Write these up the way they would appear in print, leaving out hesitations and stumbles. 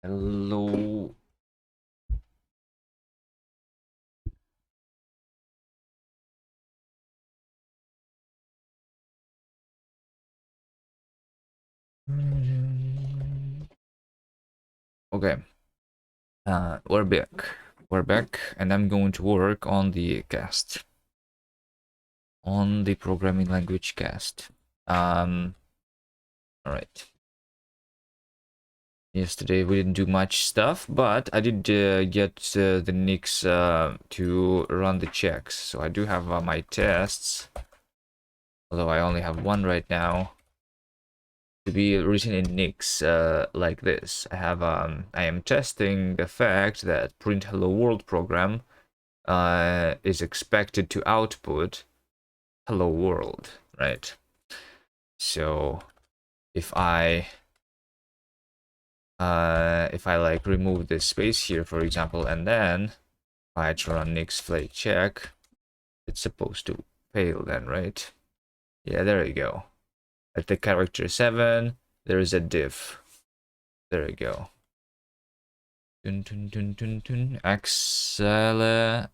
Hello. Okay. We're back. We're back, and I'm going to work on the Kast, on the programming language Kast. All right. Yesterday we didn't do much stuff, but I did get the nix to run the checks. So I do have my tests, although I only have one right now, to be written in nix like this. I am testing the fact that print hello world program is expected to output hello world, right? So if I like remove this space here, for example, and then I try run nix flake check, it's supposed to fail then, right? Yeah, there you go. At the character 7, there is a diff. There you go. Tun tun tun tun tun. Acceleratork.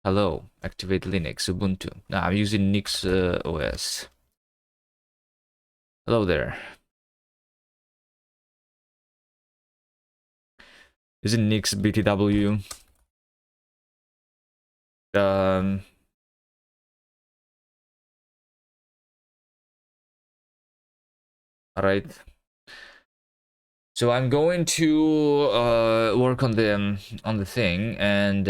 Hello, activate Linux, Ubuntu. Now I'm using Nix OS. Hello there. Using Nix BTW. Um, Alright. So I'm going to work on the thing, and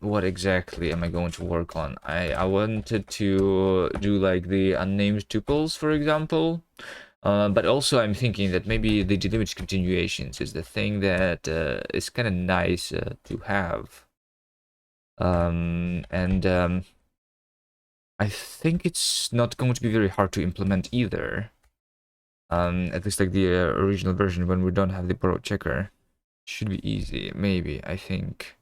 what exactly am I going to work on? I wanted to do like the unnamed tuples, for example. But also I'm thinking that maybe the delimited continuations is the thing that is kind of nice to have. And I think it's not going to be very hard to implement either. At least like the original version, when we don't have the borrow checker, should be easy, maybe, I think.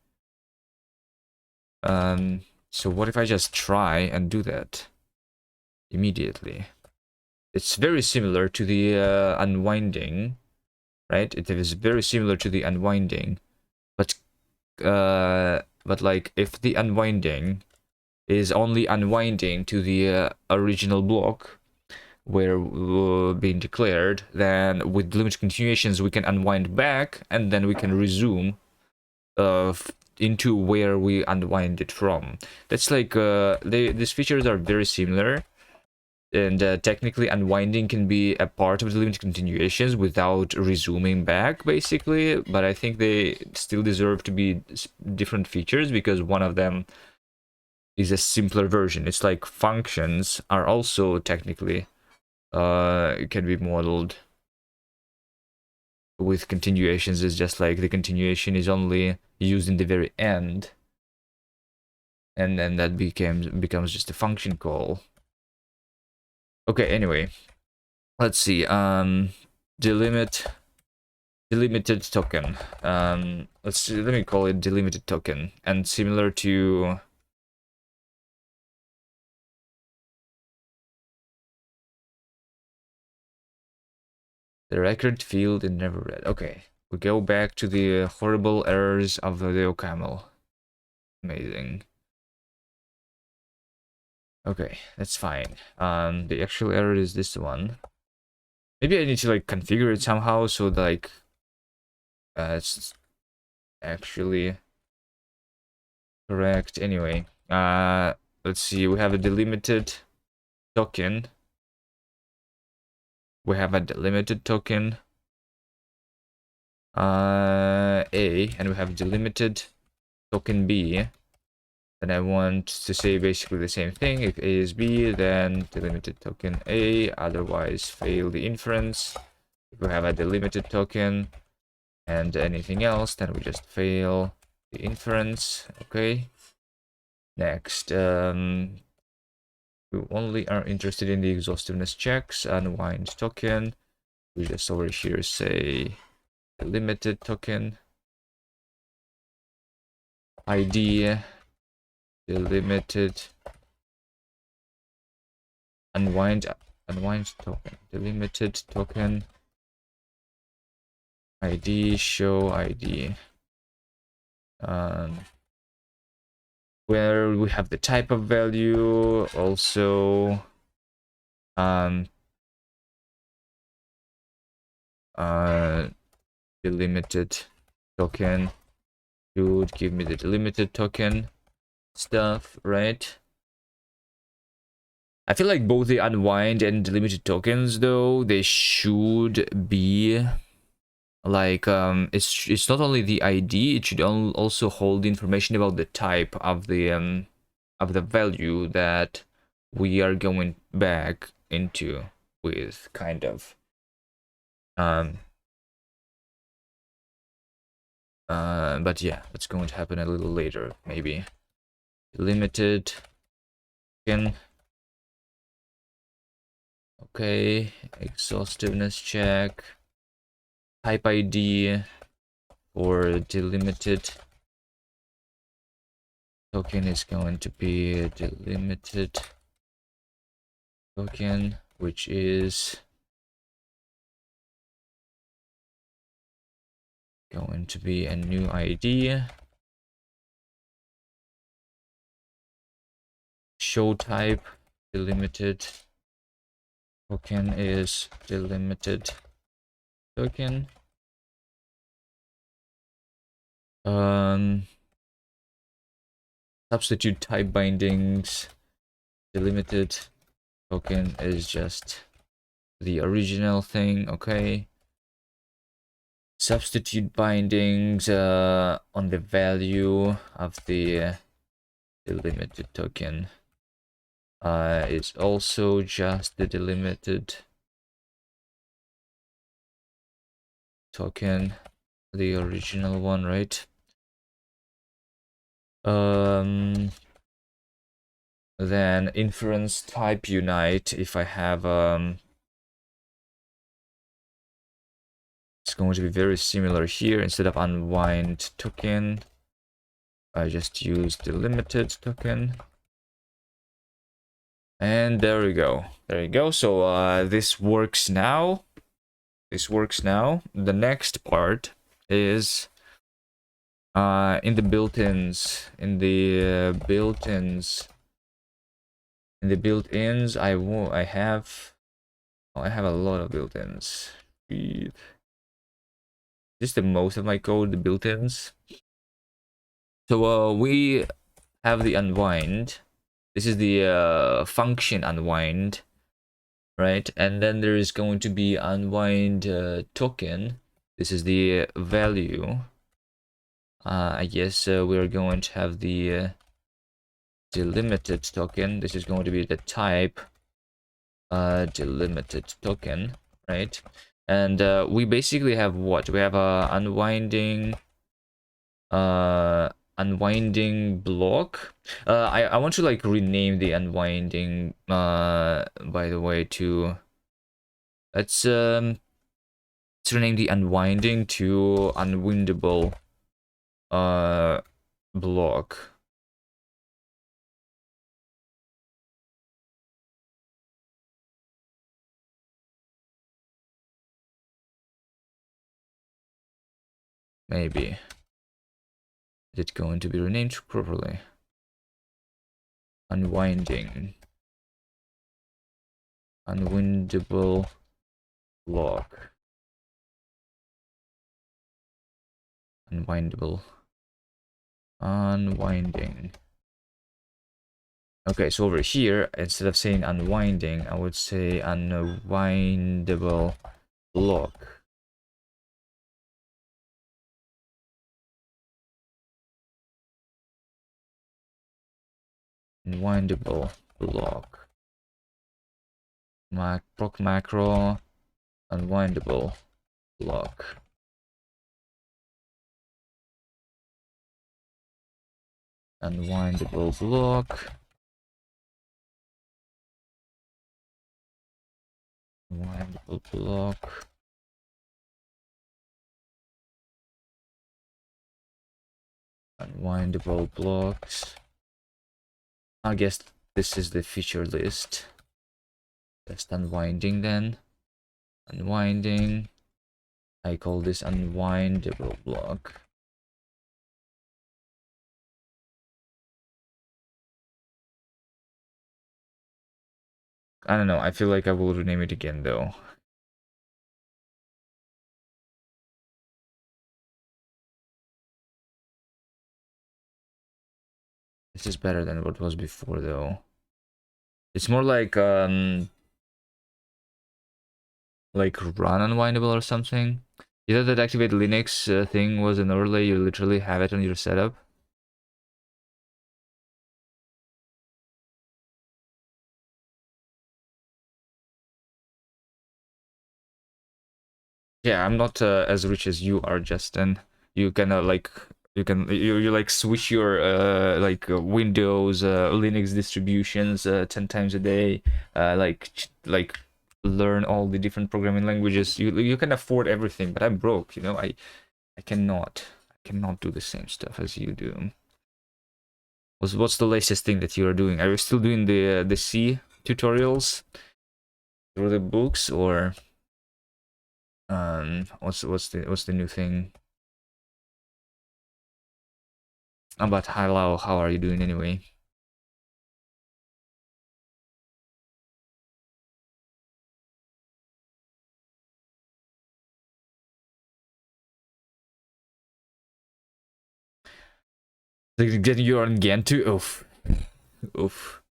So what if I just try and do that immediately? It's very similar to the unwinding, right? It is very similar to the unwinding, but like if the unwinding is only unwinding to the original block where being declared, then with limited continuations we can unwind back and then we can resume into where we unwind it from. That's like these features are very similar, and technically unwinding can be a part of the limited continuations without resuming back, basically, but I think they still deserve to be different features because one of them is a simpler version. It's like functions are also technically can be modeled with continuations. Is just like the continuation is only used in the very end, and then that becomes just a function call. Okay, anyway, let's see. Delimited token. Let's see, let me call it delimited token, and similar to the record field in never read. Okay, we go back to the horrible errors of the OCaml. Amazing. Okay, that's fine. The actual error is this one. Maybe I need to like configure it somehow so that, like it's actually correct. Anyway, let's see. We have a delimited token. We have a delimited token A, and we have delimited token B. Then I want to say basically the same thing. If A is B, then delimited token A, otherwise fail the inference. If we have a delimited token and anything else, then we just fail the inference. Okay. Next, we only are interested in the exhaustiveness checks. Unwind token. We just over here say delimited token. ID delimited unwind token, delimited token ID, show ID. Where we have the type of value, also delimited token should give me the delimited token stuff, right? I feel like both the unwind and delimited tokens, though, they should be like it's not only the ID, it should also hold the information about the type of the value that we are going back into with, kind of. But yeah, that's going to happen a little later, maybe. Limited token. Okay, exhaustiveness check. Type ID for delimited token is going to be a delimited token, which is going to be a new ID. Show type delimited token is delimited token. Substitute type bindings. Delimited token is just the original thing. Okay. Substitute bindings on the value of the delimited token is also just the delimited token, the original one, right? Then inference type unite, if I have it's going to be very similar here. Instead of unwind token, I just use delimited token. And there we go. There you go. So this works now. This works now. The next part is in the built-ins. In the built-ins. In the built-ins, I have a lot of built-ins. This is the most of my code, the built-ins. So we have the unwind. This is the function unwind, right? And then there is going to be unwind token. This is the value. I guess we're going to have the delimited token. This is going to be the type delimited token, right? And we basically have what? We have a unwinding block. I want to like rename the unwinding by the way, to let's rename the unwinding to unwindable block. Maybe. Is it going to be renamed properly? Unwinding. Unwindable block. Unwindable. Unwinding. Okay, so over here, instead of saying unwinding, I would say unwindable block. Unwindable block. Proc macro. Unwindable block. Unwindable block. Unwindable block. Unwindable blocks. I guess this is the feature list. Just unwinding then. Unwinding. I call this unwindable block. I don't know, I feel like I will rename it again though. This is better than what was before though. It's more like run unwindable or something. You know that activate Linux thing was an overlay, you literally have it on your setup. Yeah, I'm not as rich as you are, Justin. You can you like switch your Windows Linux distributions 10 times a day, like learn all the different programming languages. You can afford everything, but I'm broke, you know. I cannot do the same stuff as you do. What's the latest thing that you are doing? Are you still doing the C tutorials through the books, or what's the new thing? About how are you doing anyway? Like getting you on Gentoo? Oof. Oof.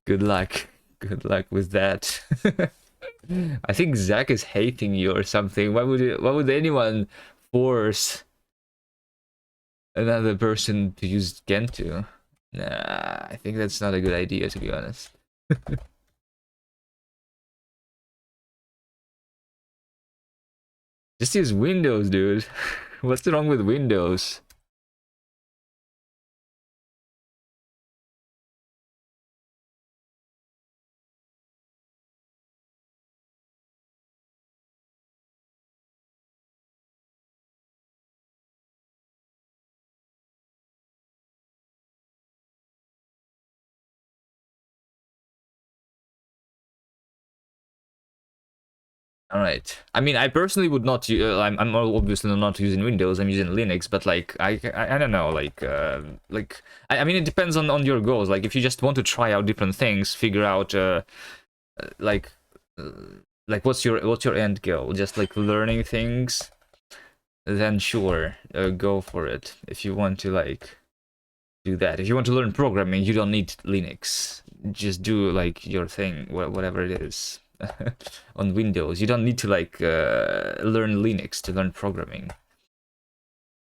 Good luck. Good luck with that. I think Zach is hating you or something. Why would anyone force another person to use Gentoo? Nah, I think that's not a good idea, to be honest. Just use Windows, dude. What's wrong with Windows? All right. I mean, I personally would not. I'm obviously not using Windows. I'm using Linux. But like, I don't know. I mean, it depends on your goals. Like, if you just want to try out different things, figure out like uh, what's your end goal? Just like learning things. Then sure, go for it. If you want to like do that. If you want to learn programming, you don't need Linux. Just do like your thing, whatever it is. On Windows, you don't need to like learn Linux to learn programming,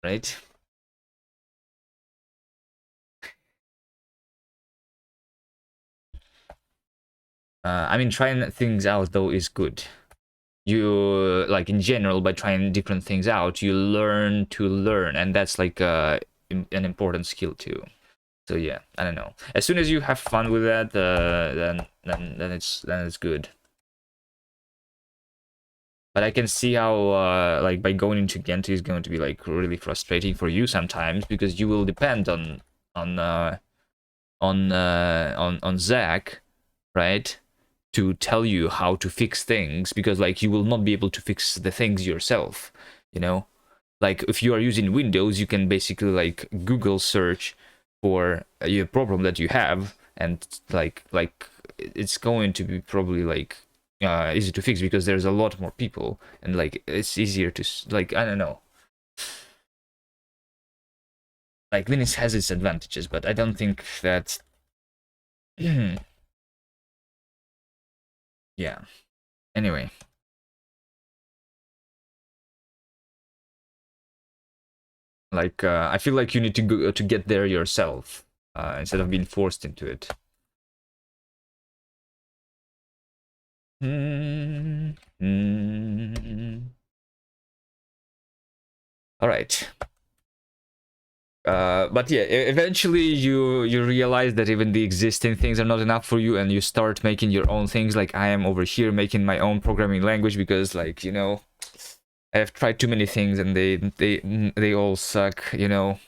right? I mean, trying things out though is good. You like in general, by trying different things out, you learn to learn, and that's like an important skill too. So yeah, I don't know. As soon as you have fun with that, then it's good. But I can see how like by going into Gentoo is going to be like really frustrating for you sometimes, because you will depend on uh, on Zach, right? To tell you how to fix things, because like you will not be able to fix the things yourself, you know? Like if you are using Windows, you can basically like Google search for a problem that you have, and like it's going to be probably like easy to fix, because there's a lot more people, and like it's easier to like, I don't know. Like Linux has its advantages, but I don't think that yeah. Anyway, like I feel like you need to go to get there yourself instead of being forced into it. All right. But yeah, eventually you realize that even the existing things are not enough for you, and you start making your own things. Like I am over here making my own programming language, because like, you know, I have tried too many things and they all suck, you know.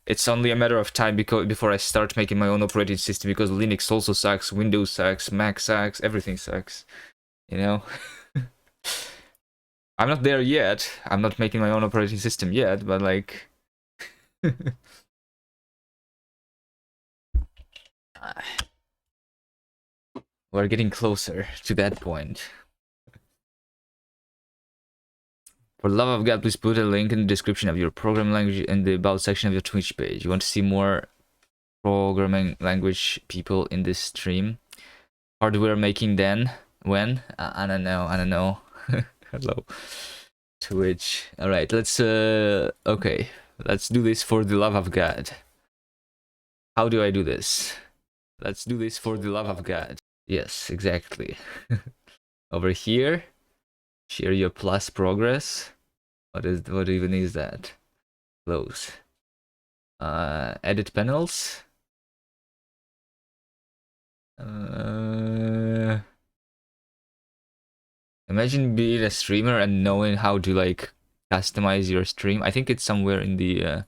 It's only a matter of time before I start making my own operating system, because Linux also sucks, Windows sucks, Mac sucks, everything sucks, you know. I'm not there yet. I'm not making my own operating system yet, but like... We're getting closer to that point. For the love of God, please put a link in the description of your programming language in the about section of your Twitch page. You want to see more programming language people in this stream? Hardware making then? When? I don't know. I don't know. Hello. Twitch. Alright, let's okay. Let's do this for the love of God. How do I do this? Let's do this for the love of God. Yes, exactly. Over here, share your plus progress. What even is that? Close. Edit panels. Imagine being a streamer and knowing how to like customize your stream. I think it's somewhere in the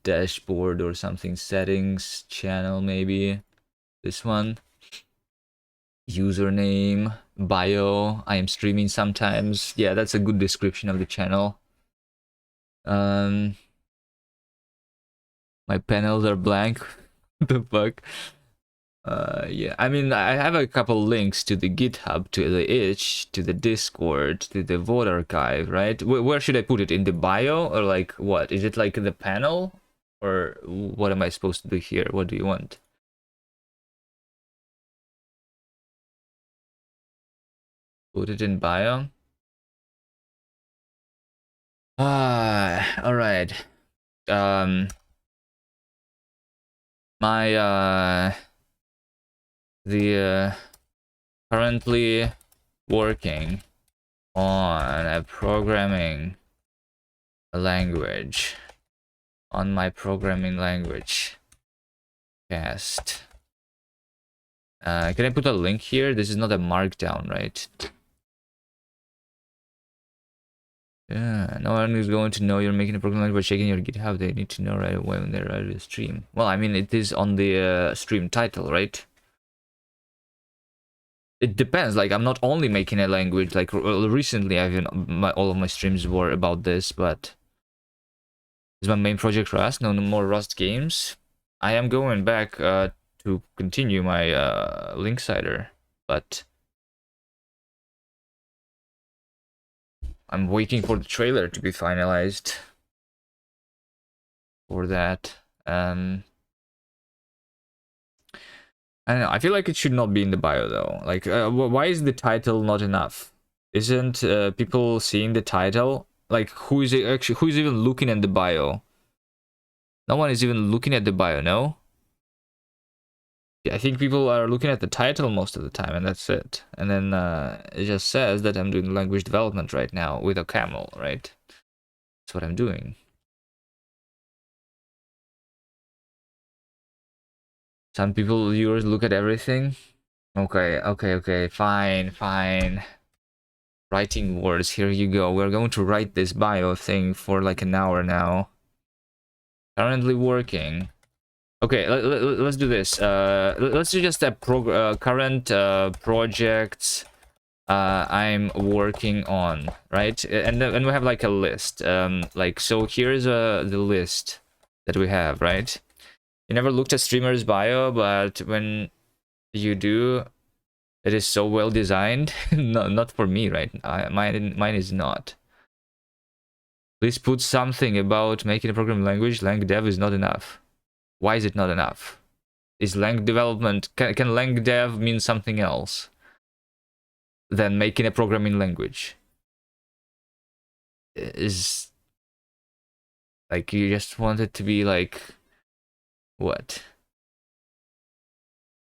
dashboard or something. Settings, channel maybe. This one. Username, bio. I am streaming sometimes. Yeah, that's a good description of the channel. My panels are blank. What the fuck? Yeah, I mean, I have a couple links to the GitHub, to the itch, to the Discord, to the vote archive, right? Where should I put it? In the bio or like what? Is it like the panel? Or what am I supposed to do here? What do you want? Put it in bio? All right. Currently working on a programming language. On my programming language. Kast. Can I put a link here? This is not a markdown, right? Yeah, no one is going to know you're making a programming language by checking your GitHub. They need to know right away when they're ready to stream. Well, I mean, it is on the stream title, right? It depends. Like, I'm not only making a language. Like, recently, all of my streams were about this, but is my main project Rust? No more Rust games. I am going back to continue my Linksider, but I'm waiting for the trailer to be finalized for that. I don't know. I feel like it should not be in the bio though. Like, why is the title not enough? Isn't people seeing the title? Like, who is even looking at the bio? No one is even looking at the bio, no? Yeah, I think people are looking at the title most of the time, and that's it. And then it just says that I'm doing language development right now with a camel, right? That's what I'm doing. Some viewers look at everything. Okay, fine. Writing words, here you go. We're going to write this bio thing for like an hour now. Currently working. Okay, let's do this. Let's do just a current projects I'm working on, right? And we have like a list. Like, so here's the list that we have, right? You never looked at streamer's bio, but when you do, it is so well designed. Not for me, right? Mine is not. Please put something about making a programming language. Lang dev is not enough. Why is it not enough? Is lang development... Can lang dev mean something else than making a programming language? Is... Like, you just want it to be like... What?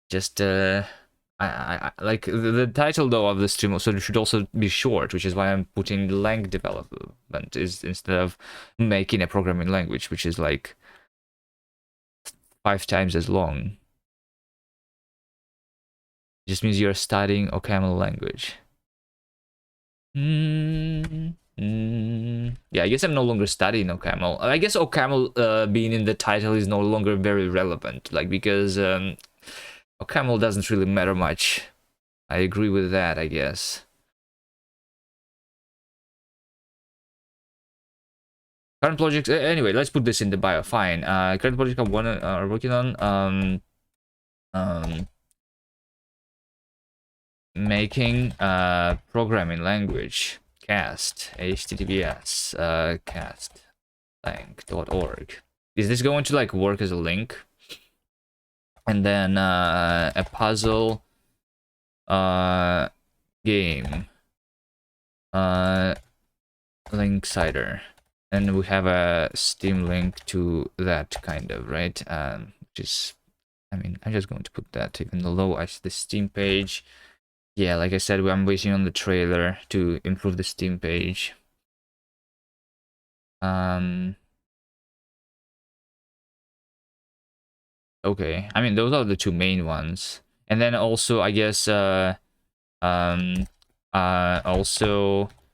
Just, I like the title though of the stream also should also be short, which is why I'm putting lang development is instead of making a programming language, which is like 5 times as long. It just means you're studying OCaml language. Yeah, I guess I'm no longer studying OCaml. I guess OCaml being in the title is no longer very relevant, like, because OCaml doesn't really matter much. I agree with that, I guess. Current projects. Anyway, let's put this in the bio. Fine. Current project are working on. Making programming language. Kast. HTTPS. Kastlang.org. Is this going to like work as a link? And then a puzzle game. Link cider. And we have a Steam link to that, kind of, right? Which is, I mean, I'm just going to put that even below as the Steam page. Yeah, like I said, I'm waiting on the trailer to improve the Steam page. Okay, I mean, those are the two main ones. And then also, I guess, also,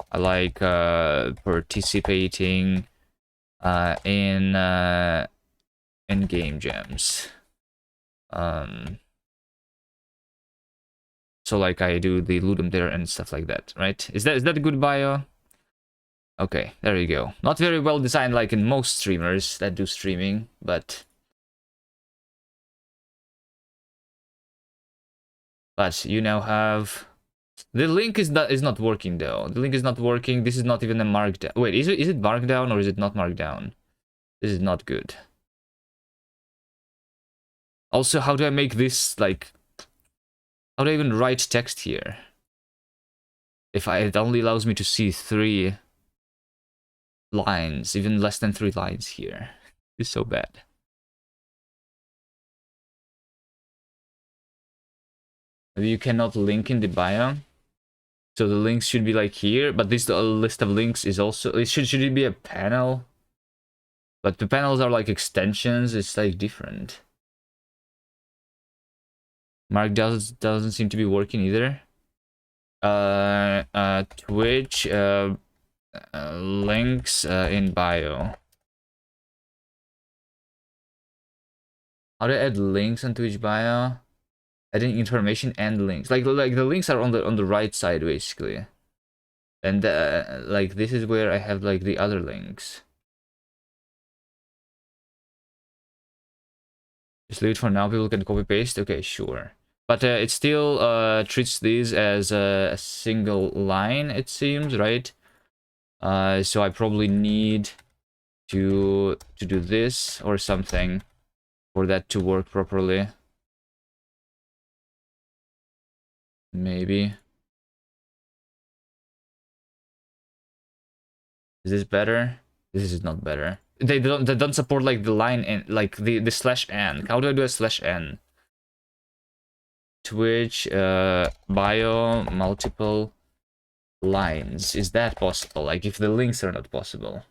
I like participating in game jams. So like I do the Ludum there and stuff like that, right? Is that a good bio? Okay, there you go. Not very well designed like in most streamers that do streaming, but you now have the link is not working though. The link is not working. This is not even a markdown. Wait, is it markdown or is it not markdown? This is not good. Also, how do I make this like? How do I even write text here? If it only allows me to see 3 lines, even less than 3 lines here. It's so bad. Maybe you cannot link in the bio. So the links should be like here, but this list of links is also, should it be a panel? But the panels are like extensions, it's like different. Markdown doesn't seem to be working either. Twitch links in bio. How do I add links on Twitch bio? Adding information and links. Like the links are on the right side basically. And like this is where I have like the other links. Just leave it for now. People can copy paste. Okay, sure. But it still treats these as a single line, it seems, right? So I probably need to do this or something for that to work properly. Maybe. Is this better? This is not better. They don't support like the line and like the /n. How do I do a /n? Twitch bio multiple lines. Is that possible? Like if the links are not possible.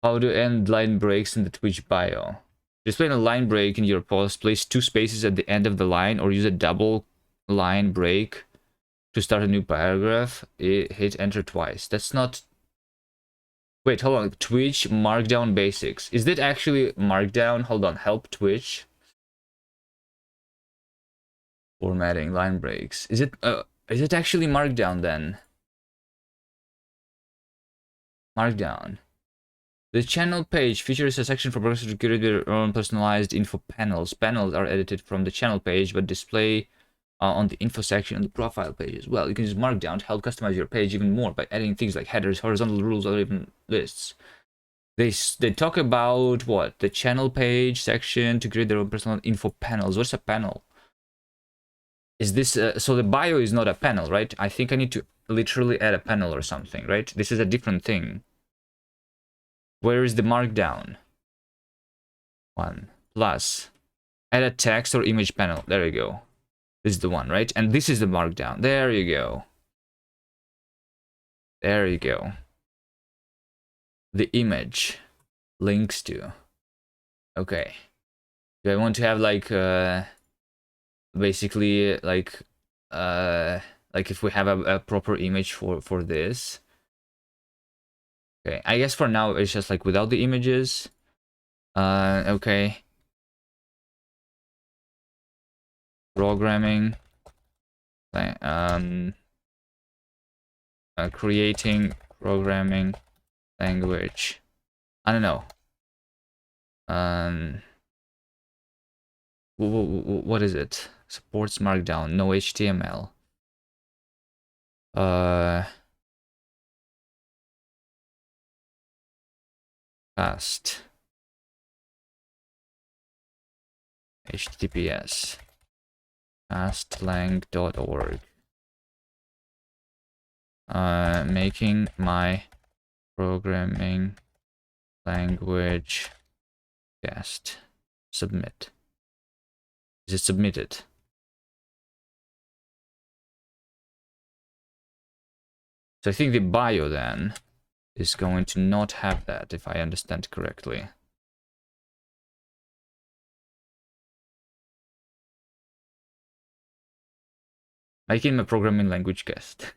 How to end line breaks in the Twitch bio? Display a line break in your post. Place 2 spaces at the end of the line or use a double line break to start a new paragraph. Hit enter twice. That's not... Wait, hold on. Twitch Markdown basics. Is that actually Markdown? Hold on. Help Twitch. Formatting, line breaks. Is it actually Markdown then? Markdown. The channel page features a section for browsers to create their own personalized info panels. Panels are edited from the channel page, but display on the info section and the profile page as well. You can use Markdown to help customize your page even more by adding things like headers, horizontal rules, or even lists. They talk about what? The channel page section to create their own personal info panels. What's a panel? Is this so the bio is not a panel, right? I think I need to literally add a panel or something, right? This is a different thing. Where is the Markdown? 1 plus add a text or image panel. There you go. This is the one, right? And this is the Markdown. There you go. There you go. The image links to. Okay. Do I want to have like basically like if we have a proper image for this? Okay, I guess for now it's just like without the images. Okay. Programming. Creating programming language. I don't know. What is it? Supports Markdown, no HTML. Kast. HTTPS. Kastlang.org. Making my programming language Kast. Submit. Is it submitted? So I think the bio then is going to not have that, if I understand correctly. Making my programming language Kast.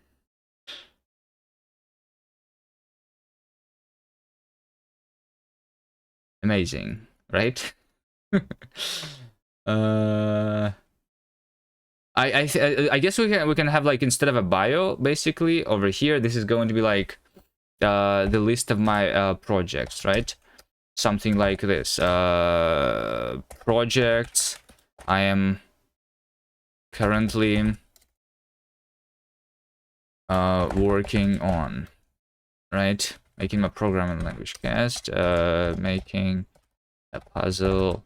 Amazing, right? I guess we can have, like, instead of a bio, basically over here, this is going to be like the list of my projects, right? Something like this. Projects I am currently working on, right? Making my programming language Kast, making a puzzle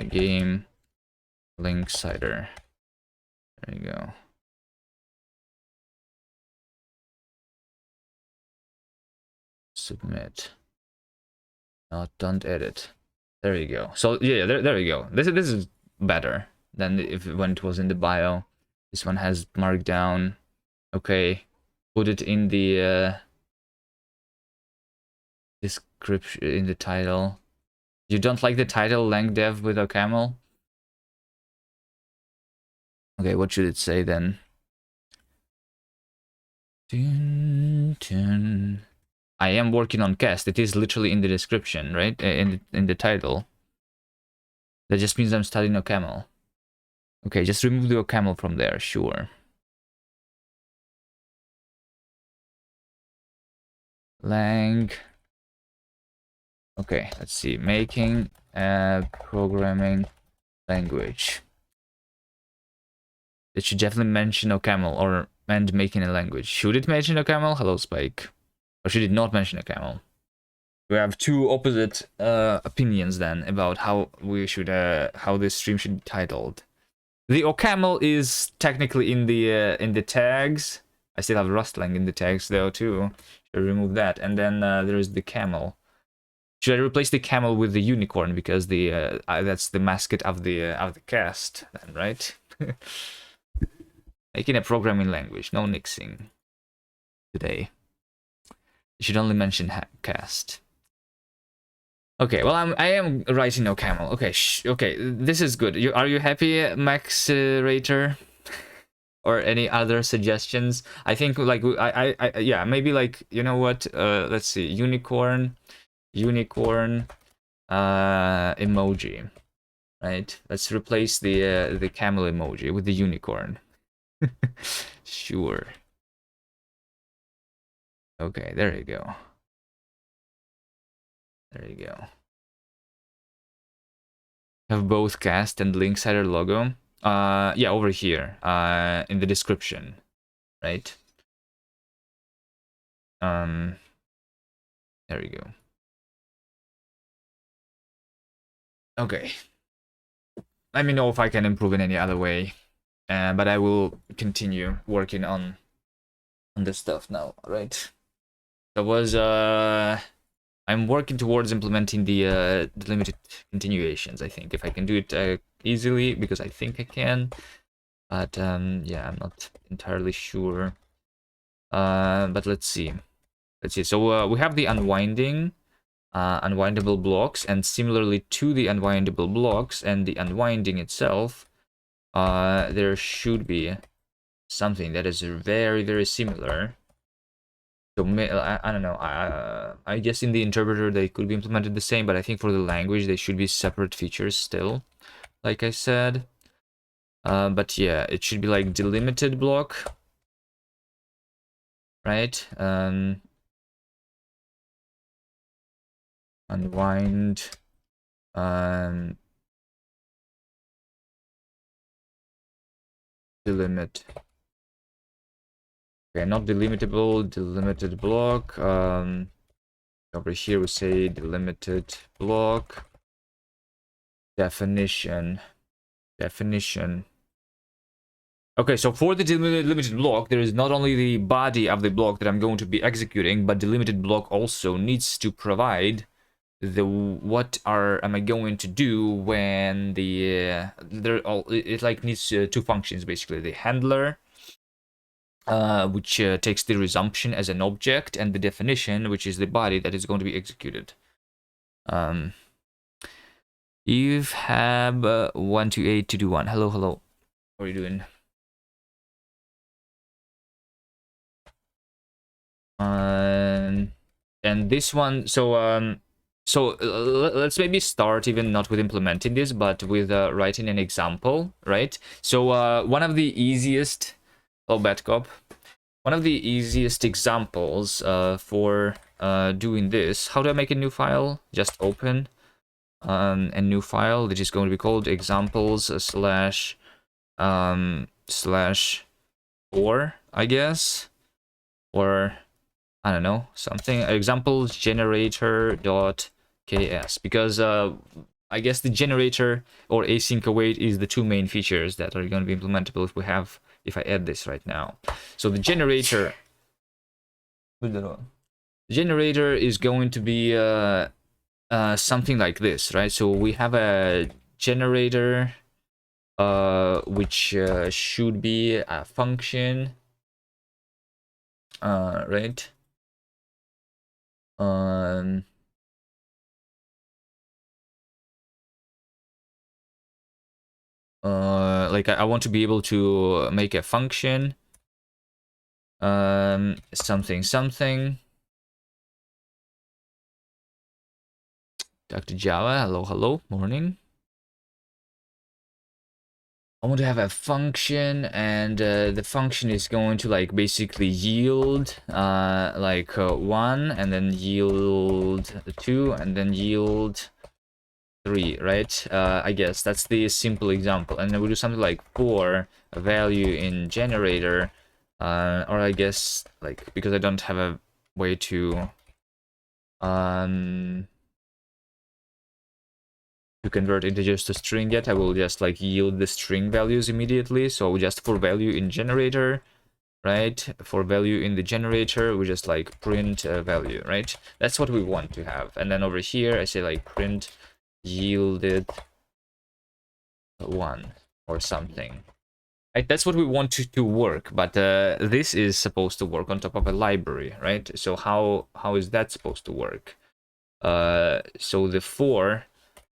game link cider. There you go. Submit. No, don't edit. There you go. So yeah, there you go. This is better than when it was in the bio. This one has markdown. Okay, put it in the description, in the title. You don't like the title lang dev with a camel? Okay, what should it say then? Dun, dun. I am working on Kast. It is literally in the description, right? In the title. That just means I'm studying OCaml. Okay, just remove the OCaml from there, sure. Lang. Okay, let's see. Making a programming language. It should definitely mention OCaml or and making a language. Should it mention OCaml? Hello, Spike. Or should it not mention OCaml? We have two opposite opinions then about how we should how this stream should be titled. The OCaml is technically in the tags. I still have rustling in the tags though too. Should I remove that? And then there is the camel. Should I replace the camel with the unicorn because the that's the mascot of the cast then, right? Making a programming language, no nixing today. You should only mention Kast. Okay, well I am writing no camel. Okay, okay, this is good. Are you happy, Max Rater? Or any other suggestions? I think like I yeah, maybe like, you know what? Let's see, unicorn emoji, right? Let's replace the camel emoji with the unicorn. Sure. Okay, there you go. There you go. Have both Kast and Linksider logo. Yeah, over here, in the description, right? There we go. Okay. Let me know if I can improve in any other way. But I will continue working on this stuff now, right? That was I'm working towards implementing the limited continuations, I think, if I can do it easily, because I think I can. But yeah, I'm not entirely sure. But let's see. So we have the unwinding, unwindable blocks, and similarly to the unwindable blocks and the unwinding itself, there should be something that is very, very similar. So I don't know. I guess in the interpreter they could be implemented the same, but I think for the language they should be separate features still, like I said. But yeah, it should be like delimited block, right? unwind delimit. Okay, not delimitable, delimited block. Over here we say delimited block definition. Okay, so for the delimited block, there is not only the body of the block that I'm going to be executing, but the delimited block also needs to provide the what am I going to do when the it like needs two functions basically: the handler, which takes the resumption as an object, and the definition, which is the body that is going to be executed. You've have 128 Hello, hello. How are you doing? And this one, so let's maybe start even not with implementing this, but with writing an example, right? So one of the easiest, bad cop, one of the easiest examples for doing this. How do I make a new file? Just open a new file that is going to be called examples slash 4, I guess, or I don't know, something, examples generator.ks, because I guess the generator or async await is the two main features that are going to be implementable if I add this right now. So the generator is going to be something like this, right? So we have a generator which should be a function, right? Like I want to be able to make a function, something. Dr. Java, hello, morning. I want to have a function, and the function is going to like basically yield like 1, and then yield 2, and then yield 3, right? I guess that's the simple example. And then we do something like for a value in generator, or I guess like, because I don't have a way to convert integers to string yet, I will just like yield the string values immediately. So just for value in generator, right? For value in the generator, we just like print a value, right? That's what we want to have. And then over here, I say like print yielded 1 or something. Right? That's what we want to work, but this is supposed to work on top of a library, right? So how is that supposed to work? So the for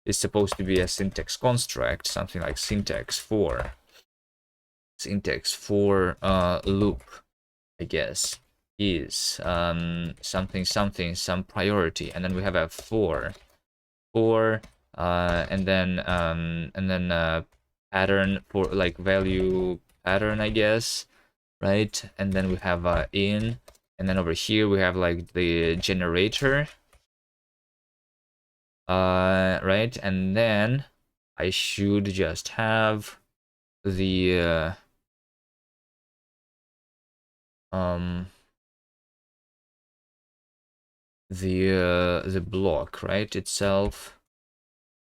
is supposed to be a syntax construct, something like syntax for loop, I guess, is something, some priority, and then we have a for and then pattern for like value pattern, I guess, right? And then we have in, and then over here we have like the generator, right? And then I should just have the the block, right, itself,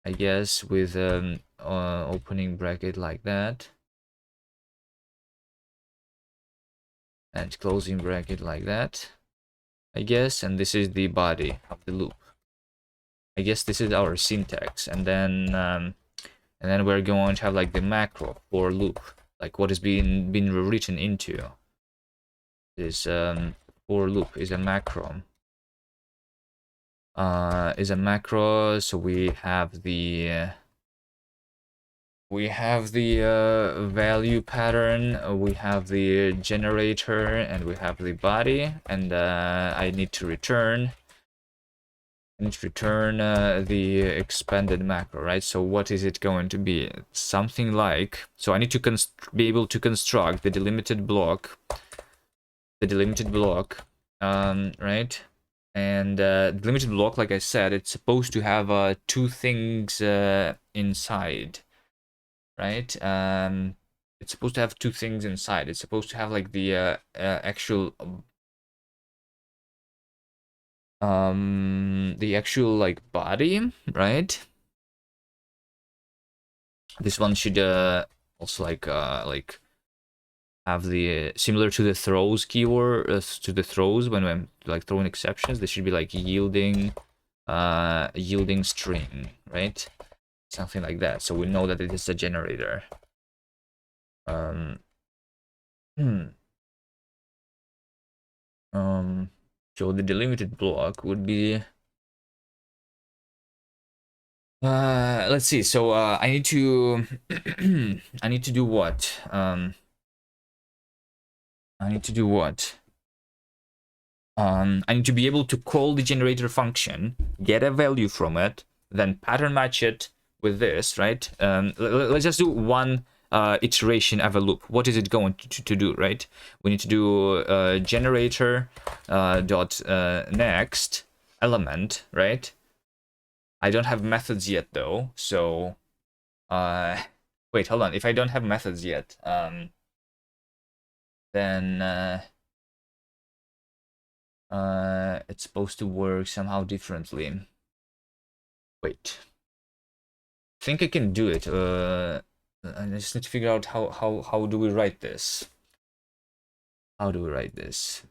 I guess, with opening bracket like that and closing bracket like that, I guess, and this is the body of the loop. I guess this is our syntax, and then we're going to have like the macro for loop, like what is being rewritten into this for loop is a macro. So we have the value pattern, we have the generator, and we have the body, and I need to return the expanded macro, right? So what is it going to be? Something like, so I need to be able to construct the delimited block, right? And the limited block, like I said, it's supposed to have two things inside, right? It's supposed to have two things inside. It's supposed to have like the actual like body, right? This one should also like have the similar to the throws keyword, to the throws when I'm like throwing exceptions. This should be like yielding string, right? Something like that. So we know that it is a generator. So the delimited block would be let's see. So I need to I need to do what? I need to do what? I need to be able to call the generator function, get a value from it, then pattern match it with this, right? Let's just do one iteration of a loop. What is it going to do, right? We need to do generator dot next element, right? I don't have methods yet though, so wait, hold on. If I don't have methods yet, then it's supposed to work somehow differently. Wait, I think I can do it. I just need to figure out how do we write this? How do we write this?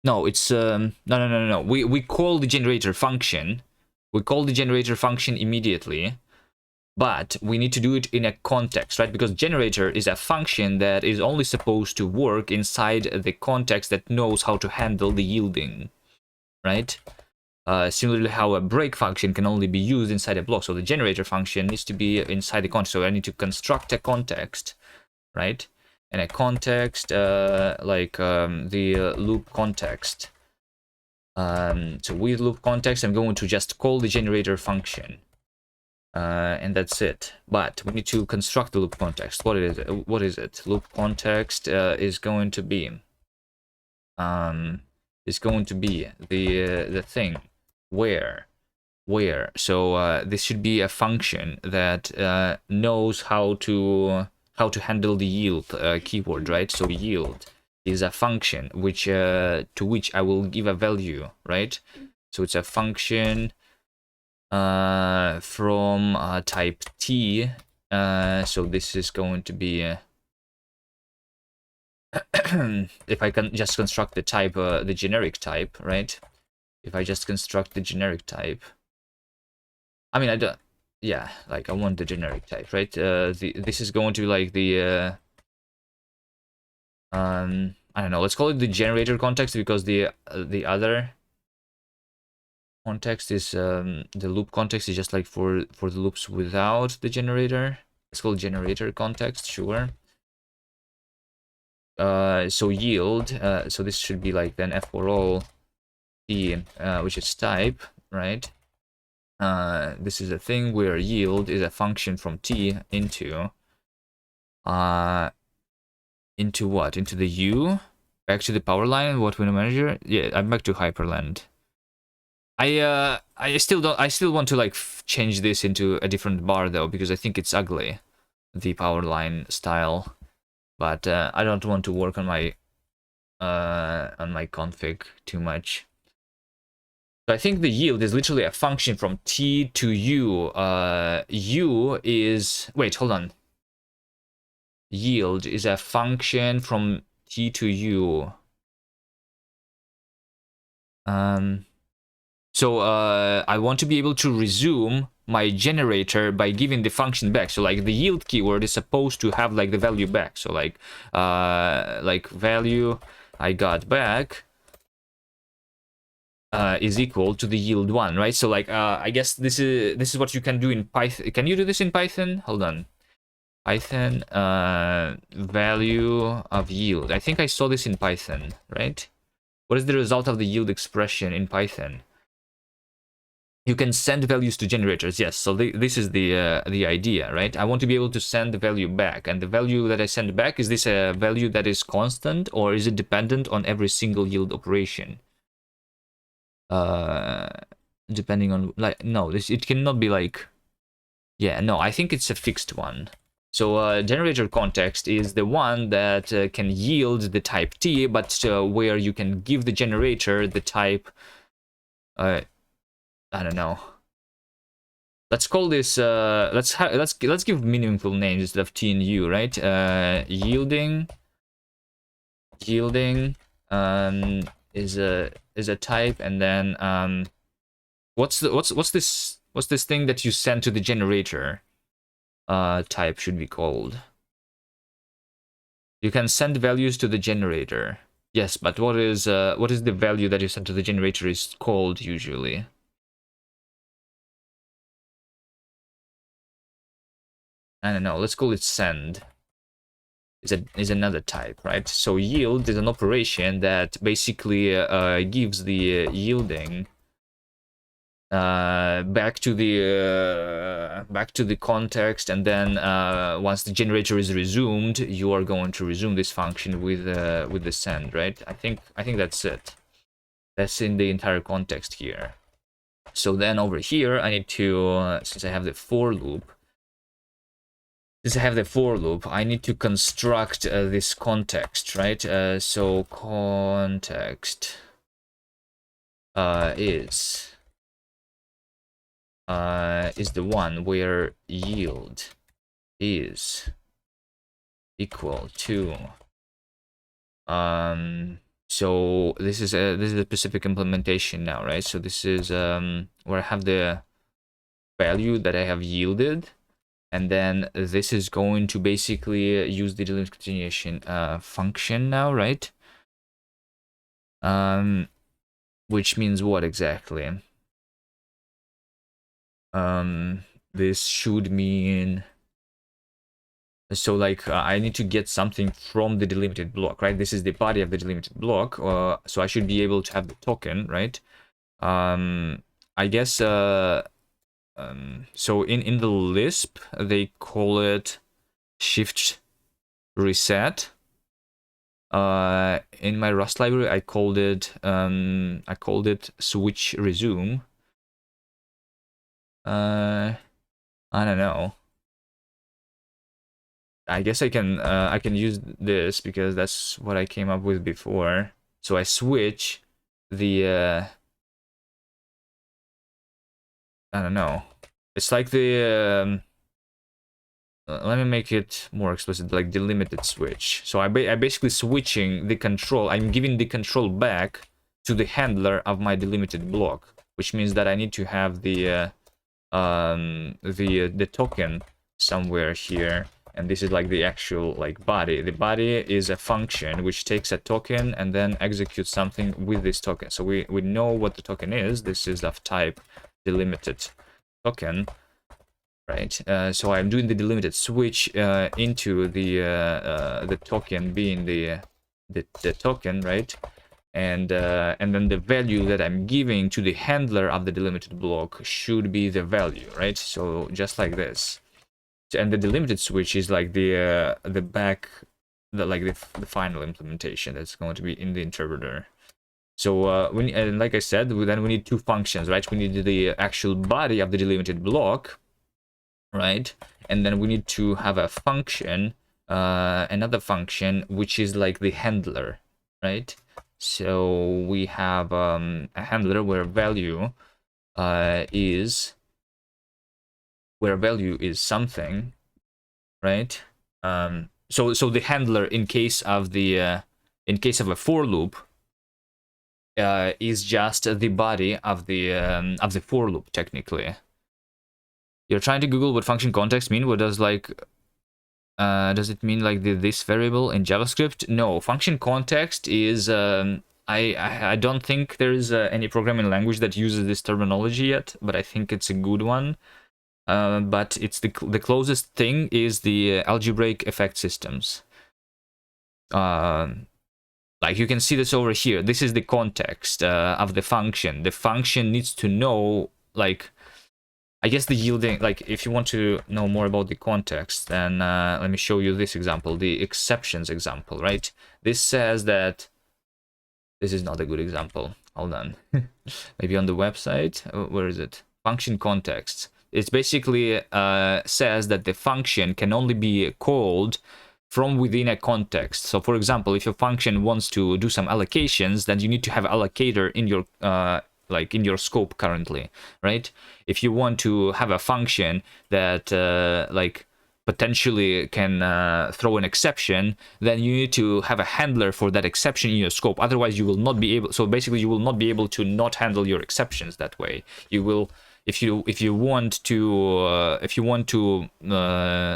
No, it's no. We call the generator function. We call the generator function immediately, but we need to do it in a context, right? Because generator is a function that is only supposed to work inside the context that knows how to handle the yielding, right? Similarly, how a break function can only be used inside a block. So the generator function needs to be inside the context. So I need to construct a context, right? And a context the loop context. So with loop context, I'm going to just call the generator function. And that's it. But we need to construct the loop context. What is it? What is it? Loop context is going to be the thing where. So this should be a function that knows how to handle the yield keyword, right? So yield is a function which to which I will give a value, right? So it's a function from type T. So this is going to be if I can just construct the type, the generic type, right? If I just construct the generic type, I mean, I don't. Yeah, like I want the generic type, right? This is going to be like the I don't know. Let's call it the generator context because the other context is the loop context is just like for the loops without the generator. It's called generator context, sure. So yield. So this should be like then f for all t, which is type, right? This is a thing where yield is a function from t into what? Into the u, back to the power line. What we measure? Yeah, I'm back to Hyperland. I still want to like change this into a different bar though, because I think it's ugly, the power line style. But I don't want to work on my config too much. So I think the yield is literally a function from t to u. U is, wait, hold on. Yield is a function from t to u. So I want to be able to resume my generator by giving the function back. So like the yield keyword is supposed to have like the value back. So like value I got back is equal to the yield one, right? So like I guess this is what you can do in Python. Can you do this in Python? Hold on. Python value of yield. I think I saw this in Python, right? What is the result of the yield expression in Python? you can send values to generators. Yes, so this is the idea, right? I want to be able to send the value back, and the value that I send back, is this a value that is constant, or is it dependent on every single yield operation? Depending on, like, no, it cannot be like, yeah, no, I think it's a fixed one. So generator context is the one that can yield the type T, but where you can give the generator the type, I don't know. Let's call this let's give meaningful names instead of T and U, right? Yielding is a type, and then what's this thing that you send to the generator? Type should be called. You can send values to the generator. Yes, but what is the value that you send to the generator is called usually? I don't know. Let's call it send. Is another type, right? So yield is an operation that basically gives the yielding back to the context, and then once the generator is resumed, you are going to resume this function with the send, right? I think that's it. That's in the entire context here. So then over here, I need to since I have the for loop. I need to construct this context, right? So context is the one where yield is equal to so this is a specific implementation now, right? So this is where I have the value that I have yielded. And then this is going to basically use the delimit continuation function now, right? Which means what exactly? This should mean, so like I need to get something from the delimited block, right? This is the body of the delimited block, so I should be able to have the token, right? I guess so in the Lisp they call it shift reset. In my Rust library I called it switch resume. I don't know. I guess I can use this because that's what I came up with before. So I switch the I don't know. It's like the let me make it more explicit, like delimited switch. So I'm basically switching the control. I'm giving the control back to the handler of my delimited block, which means that I need to have the token somewhere here, and this is like the actual like body. The body is a function which takes a token and then executes something with this token. So we know what the token is. This is of type delimited token, right? So I'm doing the delimited switch into the token being the token, right? And then the value that I'm giving to the handler of the delimited block should be the value, right? So just like this. And the delimited switch is like the final implementation that's going to be in the interpreter. So and like I said, then we need two functions, right? We need the actual body of the delimited block, right? And then we need to have a function, another function, which is like the handler, right? So we have a handler where value is something, right? So the handler in case of a for loop is just the body of the for loop technically. You're trying to Google what function context mean? What does does it mean like this variable in JavaScript? No, function context is I don't think there is any programming language that uses this terminology yet, but I think it's a good one. But it's the closest thing is the algebraic effect systems. Like you can see this over here. This is the context of the function. The function needs to know like, I guess the yielding, like, if you want to know more about the context, then let me show you this example, the exceptions example, right? This says that, this is not a good example. Hold on. Maybe on the website, where is it? Function context. It basically says that the function can only be called from within a context. So for example, if your function wants to do some allocations, then you need to have allocator in your like in your scope currently, right? If you want to have a function that like potentially can throw an exception, then you need to have a handler for that exception in your scope. Otherwise you will not be able, so basically you will not be able to not handle your exceptions that way. You will, if you want to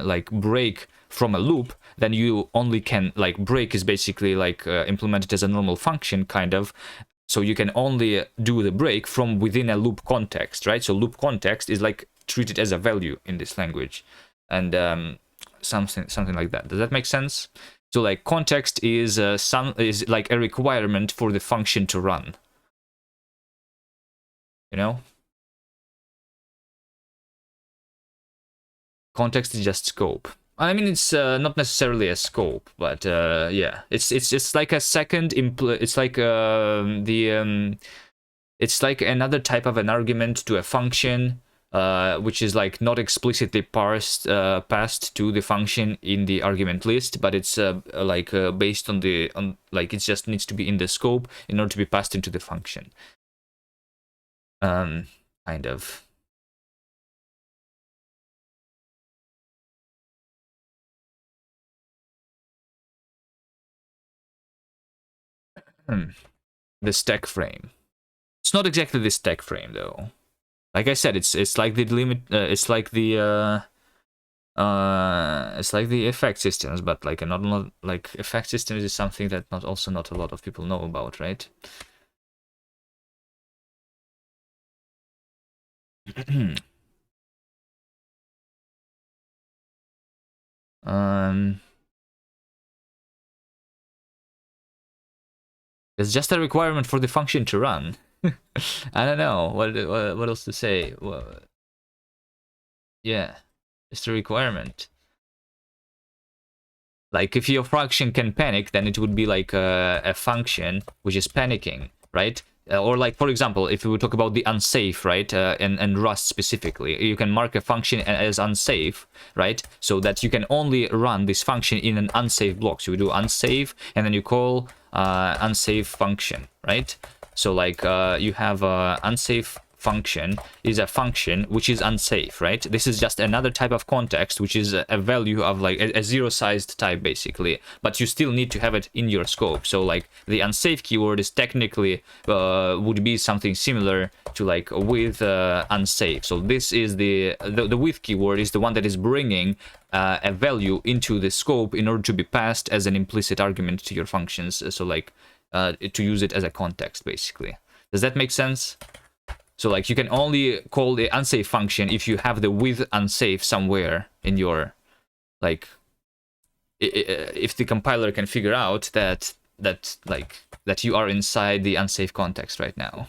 like break from a loop, then you only can, like, break is basically like implemented as a normal function kind of, so you can only do the break from within a loop context, right? So loop context is like treated as a value in this language, and something like that. Does that make sense? So like context is is like a requirement for the function to run, you know? Context is just scope. I mean, it's not necessarily a scope, but yeah, it's like a second it's like it's like another type of an argument to a function, which is like not explicitly passed to the function in the argument list, but it's like based on like it just needs to be in the scope in order to be passed into the function. Kind of. The stack frame. It's not exactly the stack frame though. Like I said, it's like the limit. It's like the effect systems, but like not like effect systems is something that not a lot of people know about, right? It's just a requirement for the function to run. I don't know what else to say. Well, yeah, it's a requirement. Like if your function can panic, then it would be like a function which is panicking, right? Or like, for example, if we talk about the unsafe, right, and Rust specifically, you can mark a function as unsafe, right? So that you can only run this function in an unsafe block. So you do unsafe, and then you call unsafe function, right? So like you have unsafe function is a function which is unsafe, right? This is just another type of context, which is a value of like a zero-sized type basically, but you still need to have it in your scope. So like the unsafe keyword is technically would be something similar to like with unsafe. So this is the with keyword is the one that is bringing a value into the scope in order to be passed as an implicit argument to your functions. So like to use it as a context basically. Does that make sense? So like you can only call the unsafe function if you have the with unsafe somewhere in your, like, if the compiler can figure out that you are inside the unsafe context right now.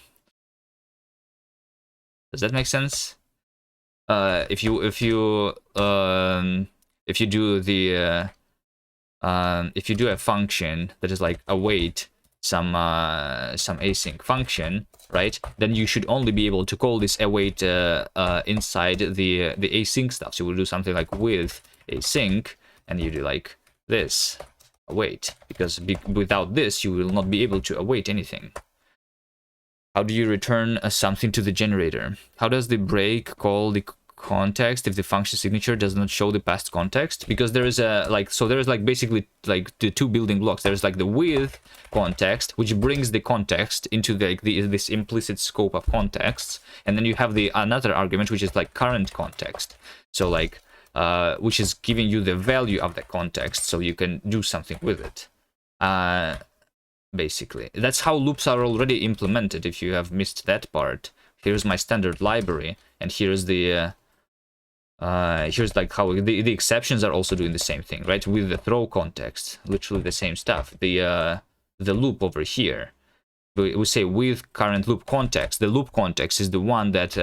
Does that make sense? If you do the if you do a function that is like await some async function, right? Then you should only be able to call this await inside the async stuff. So you will do something like with async, and you do like this await, because without this you will not be able to await anything. How do you return something to the generator? How does the break call the context if the function signature does not show the past context? Because there is a there is like basically like the two building blocks. There's like the with context, which brings the context into this implicit scope of contexts, and then you have the another argument which is like current context, so like which is giving you the value of the context so you can do something with it. Basically that's how loops are already implemented. If you have missed that part, here's my standard library, and here's the here's like how the exceptions are also doing the same thing, right? With the throw context, literally the same stuff. The loop over here we say with current loop context. The loop context is the one that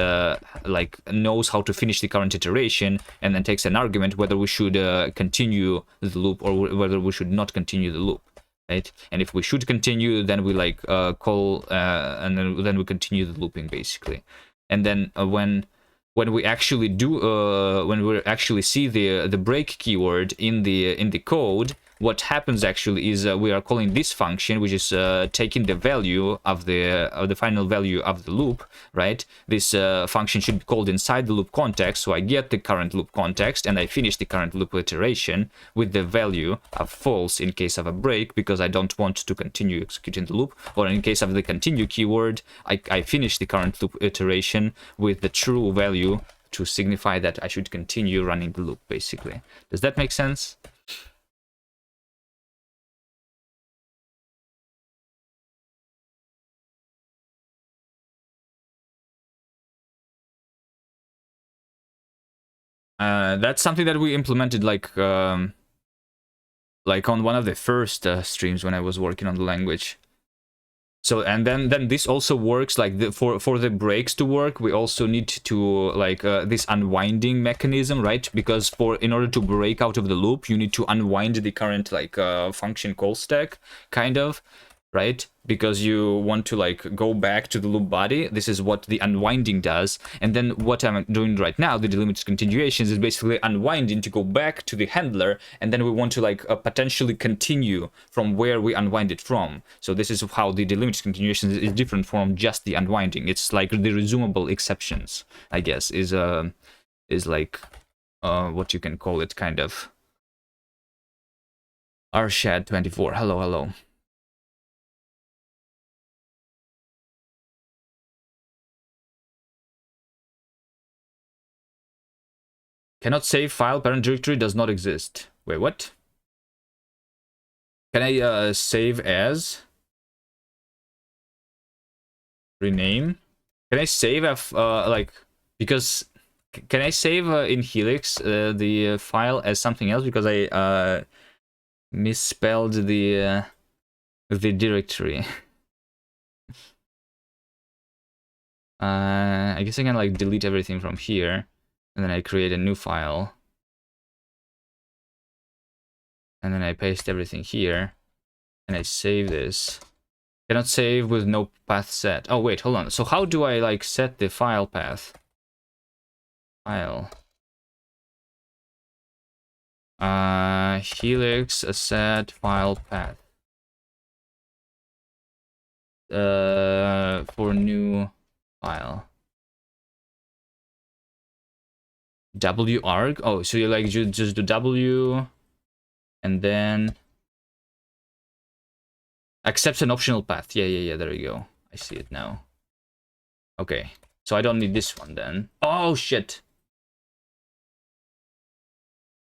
like knows how to finish the current iteration, and then takes an argument whether we should continue the loop or whether we should not continue the loop, right? And if we should continue, then we like call and then we continue the looping basically. And then when we actually do when we actually see the break keyword in the code, what happens actually is we are calling this function, which is taking the value of the final value of the loop, right? This function should be called inside the loop context, so I get the current loop context and I finish the current loop iteration with the value of false in case of a break, because I don't want to continue executing the loop. Or in case of the continue keyword, I finish the current loop iteration with the true value to signify that I should continue running the loop, basically. Does that make sense? That's something that we implemented like on one of the first streams when I was working on the language. So and then this also works like for the breaks to work, we also need to like this unwinding mechanism, right? Because in order to break out of the loop, you need to unwind the current like function call stack, kind of, right? Because you want to like go back to the loop body. This is what the unwinding does. And then what I'm doing right now, the delimited continuations, is basically unwinding to go back to the handler, and then we want to like potentially continue from where we unwind it from. So this is how the delimited continuations is different from just the unwinding. It's like the resumable exceptions, I guess, is like what you can call it, kind of. Arshad24, hello. Cannot save file, parent directory does not exist. Wait, what? Can I save as? Rename? Can I save like, because can I save in Helix the file as something else, because I misspelled the directory. I guess I can like delete everything from here, and then I create a new file, and then I paste everything here, and I save this. Cannot save with no path set. Oh wait, hold on. So how do I like set the file path? File. Helix set file path. For new file. WArg? Oh, so you like just do W, and then accepts an optional path. Yeah, there you go. I see it now. Okay, so I don't need this one then. Oh shit,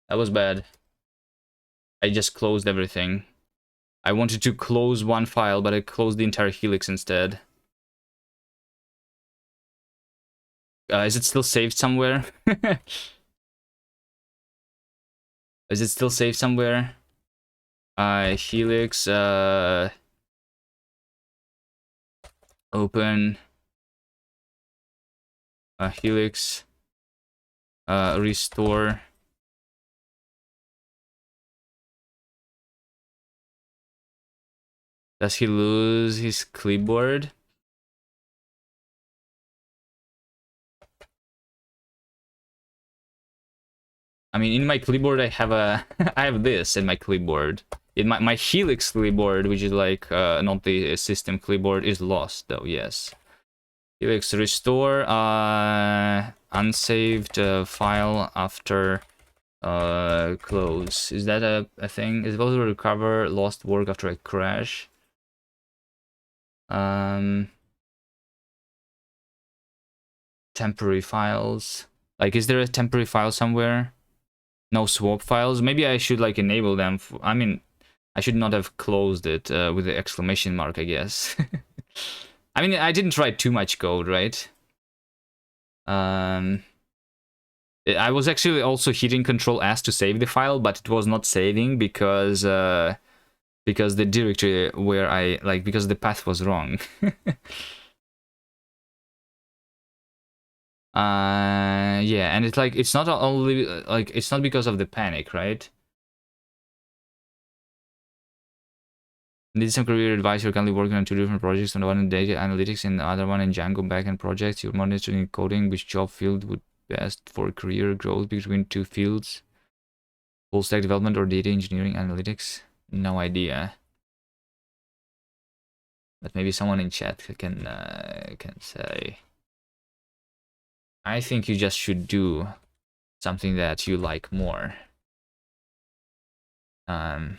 that was bad. I just closed everything. I wanted to close one file, but I closed the entire Helix instead. Is it still saved somewhere? Is it still saved somewhere? Helix, open, Helix, restore. Does he lose his clipboard? I mean, in my clipboard, I have I have this in my clipboard. In my Helix clipboard, which is like not the system clipboard, is lost though. Yes. Helix restore unsaved file after close. Is that a thing? Is it possible to recover lost work after a crash? Temporary files. Like, is there a temporary file somewhere? No swap files. Maybe I should like enable them. I mean, I should not have closed it with the exclamation mark, I guess. I mean, I didn't write too much code, right? I was actually also hitting Control S to save the file, but it was not saving because because the directory where I like, because the path was wrong. Yeah, and it's like, it's not only like, it's not because of the panic, right? Need some career advice. You're currently working on 2 different projects, on one in data analytics and the other one in Django backend projects. You're monitoring coding. Which job field would best for career growth between 2 fields? Full stack development or data engineering analytics? No idea. But maybe someone in chat can say. I think you just should do something that you like more. Um,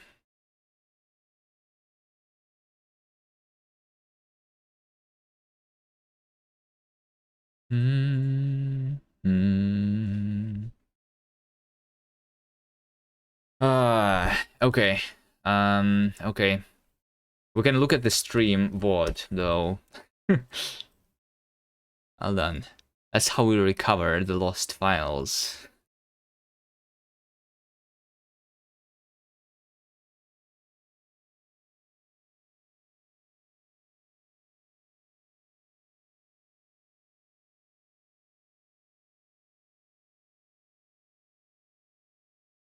mm, mm. Okay. Okay. We can look at the stream board though. Hold on. That's how we recover the lost files.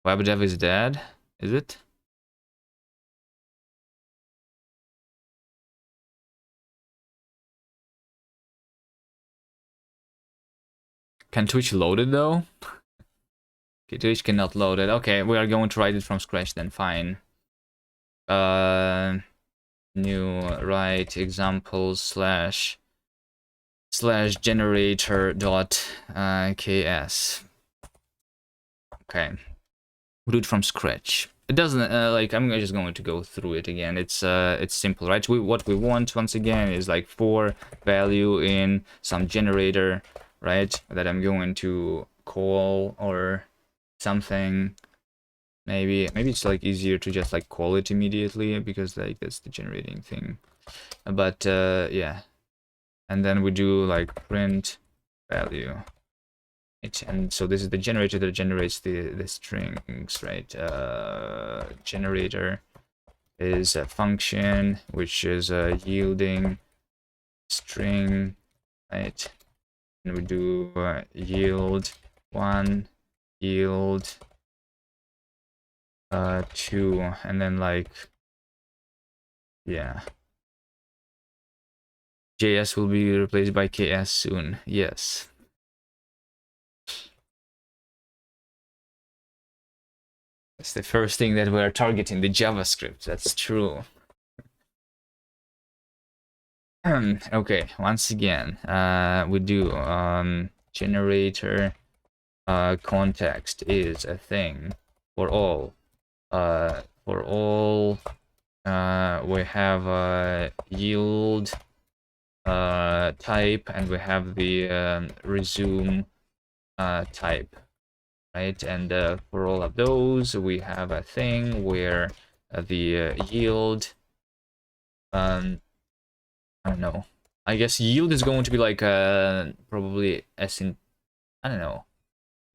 WebDev is dead, is it? Can Twitch load it though? Okay, Twitch cannot load it. Okay, we are going to write it from scratch then, fine. New write examples slash generator dot ks. Okay, we'll do it from scratch. It doesn't like, I'm just going to go through it again. It's simple, right? What we want once again is like for value in some generator, right? That I'm going to call or something. Maybe it's like easier to just like call it immediately because like that's the generating thing. But yeah, and then we do like print value. And so this is the generator that generates the strings, right? Generator is a function which is yielding string, right? And we do yield 1, yield 2, and then like, yeah, JS will be replaced by KS soon. Yes. It's the first thing that we're targeting, the JavaScript. That's true. Okay, once again, we do generator context is a thing for all. We have yield type, and we have the resume type, right? And for all of those, we have a thing where the yield, I don't know. I guess yield is going to be like probably I don't know.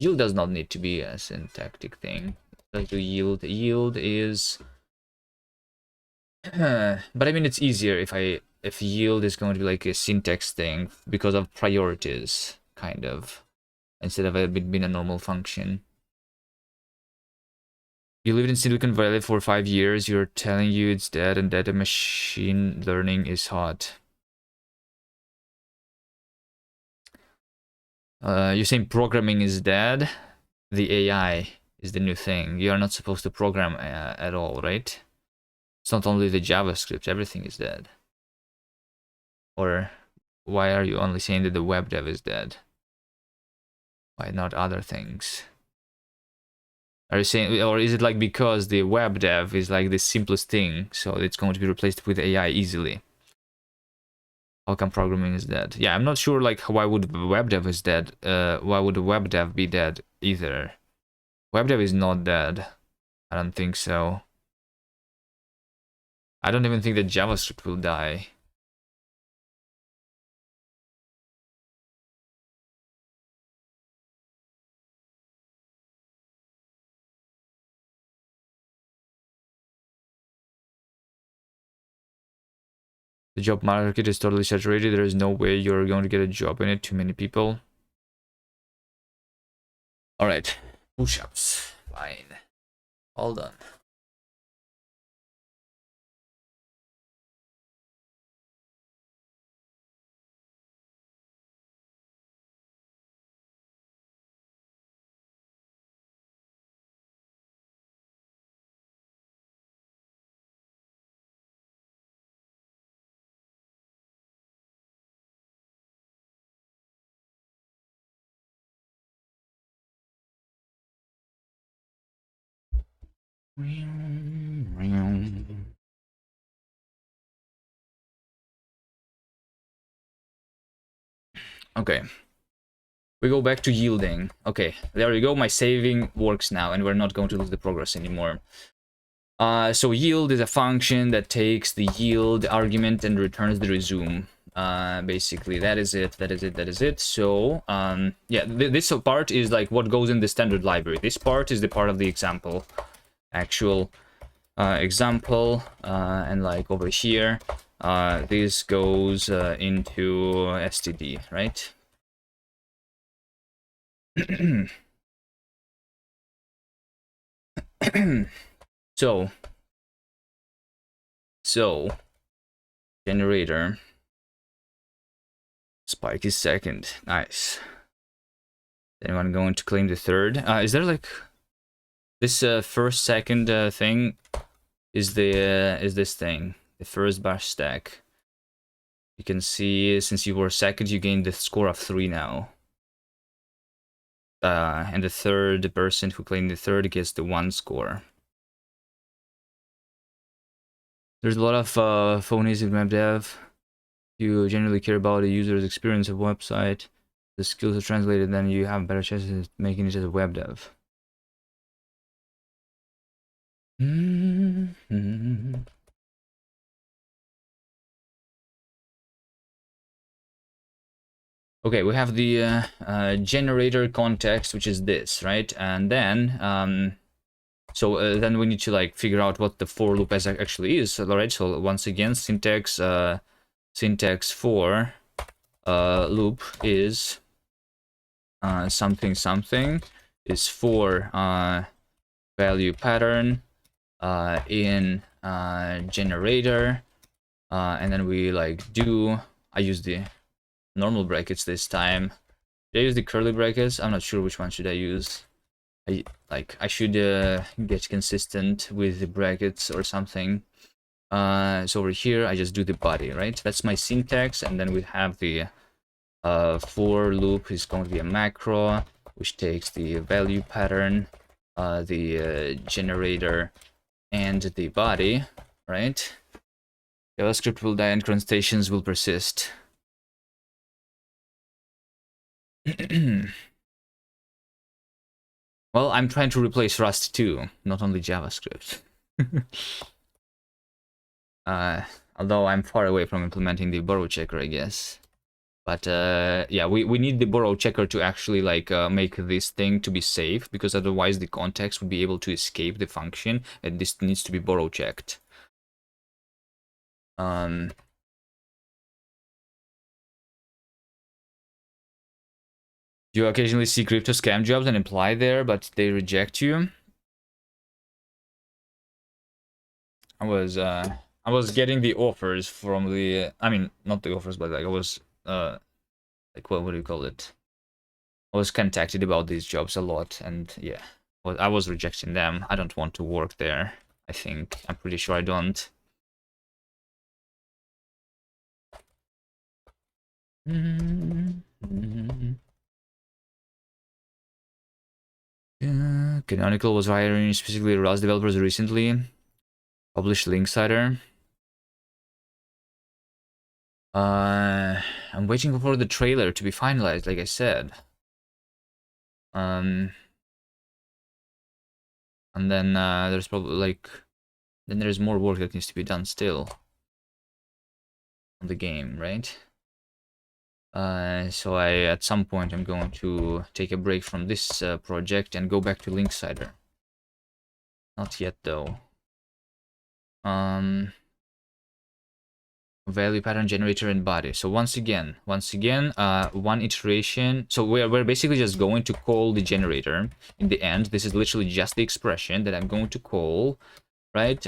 Yield does not need to be a syntactic thing. Let's do yield. Yield is, but I mean it's easier if yield is going to be like a syntax thing because of priorities, kind of, instead of it being a normal function. You lived in Silicon Valley for 5 years. You're telling you it's dead and that the machine learning is hot. You're saying programming is dead? The AI is the new thing. You are not supposed to program at all, right? It's not only the JavaScript, everything is dead. Or why are you only saying that the web dev is dead? Why not other things? Are you saying, or is it like because the web dev is like the simplest thing, so it's going to be replaced with AI easily? How come programming is dead? Yeah, I'm not sure like why would web dev is dead. Why would web dev be dead either? Web dev is not dead. I don't think so. I don't even think that JavaScript will die. The job market is totally saturated. There is no way you're going to get a job in it. Too many people. All right. Push-ups. Fine. All done. Okay. We go back to yielding. Okay, there we go. My saving works now, and we're not going to lose the progress anymore. So yield is a function that takes the yield argument and returns the resume. Basically, that is it. That is it. That is it. So, yeah, this part is like what goes in the standard library. This part is the part of the example, actual example, and like over here, this goes into std, right? So generator spike is second. Nice. Anyone going to claim the third? Is there like this first second thing is this thing, the first bar stack. You can see since you were second, you gained the score of 3 now. And the third person who claimed the third gets the 1 score. There's a lot of phonies in web dev. You generally care about the user's experience of website. The skills are translated, then you have better chances of making it as a web dev. Okay, we have the generator context, which is this, right? And then, then we need to like figure out what the for loop actually is. So, alright, so once again, syntax for loop is something something is for value pattern in generator, and then we like I use the normal brackets this time. Did I use the curly brackets? I'm not sure which one should I use. I should get consistent with the brackets or something. So over here I just do the body, right? That's my syntax, and then we have the for loop is going to be a macro which takes the value pattern, the generator, and the body, right? JavaScript will die and constations will persist. Well, I'm trying to replace Rust too, not only JavaScript. Although I'm far away from implementing the borrow checker, I guess. But yeah, we need the borrow checker to actually like make this thing to be safe, because otherwise the context would be able to escape the function, and this needs to be borrow checked. You occasionally see crypto scam jobs and apply there, but they reject you. I was getting the offers from the, I mean, not the offers, but like I was like what do you call it? I was contacted about these jobs a lot, and yeah, I was rejecting them. I don't want to work there. I think I'm pretty sure I don't. Canonical was hiring specifically Rust developers recently. Published Linkcider. I'm waiting for the trailer to be finalized, like I said. And then there's probably like, then there's more work that needs to be done still on the game, right? So at some point I'm going to take a break from this project and go back to Linkcider. Not yet though. value pattern generator and body. So once again, one iteration. So we're basically just going to call the generator in the end. This is literally just the expression that I'm going to call, right,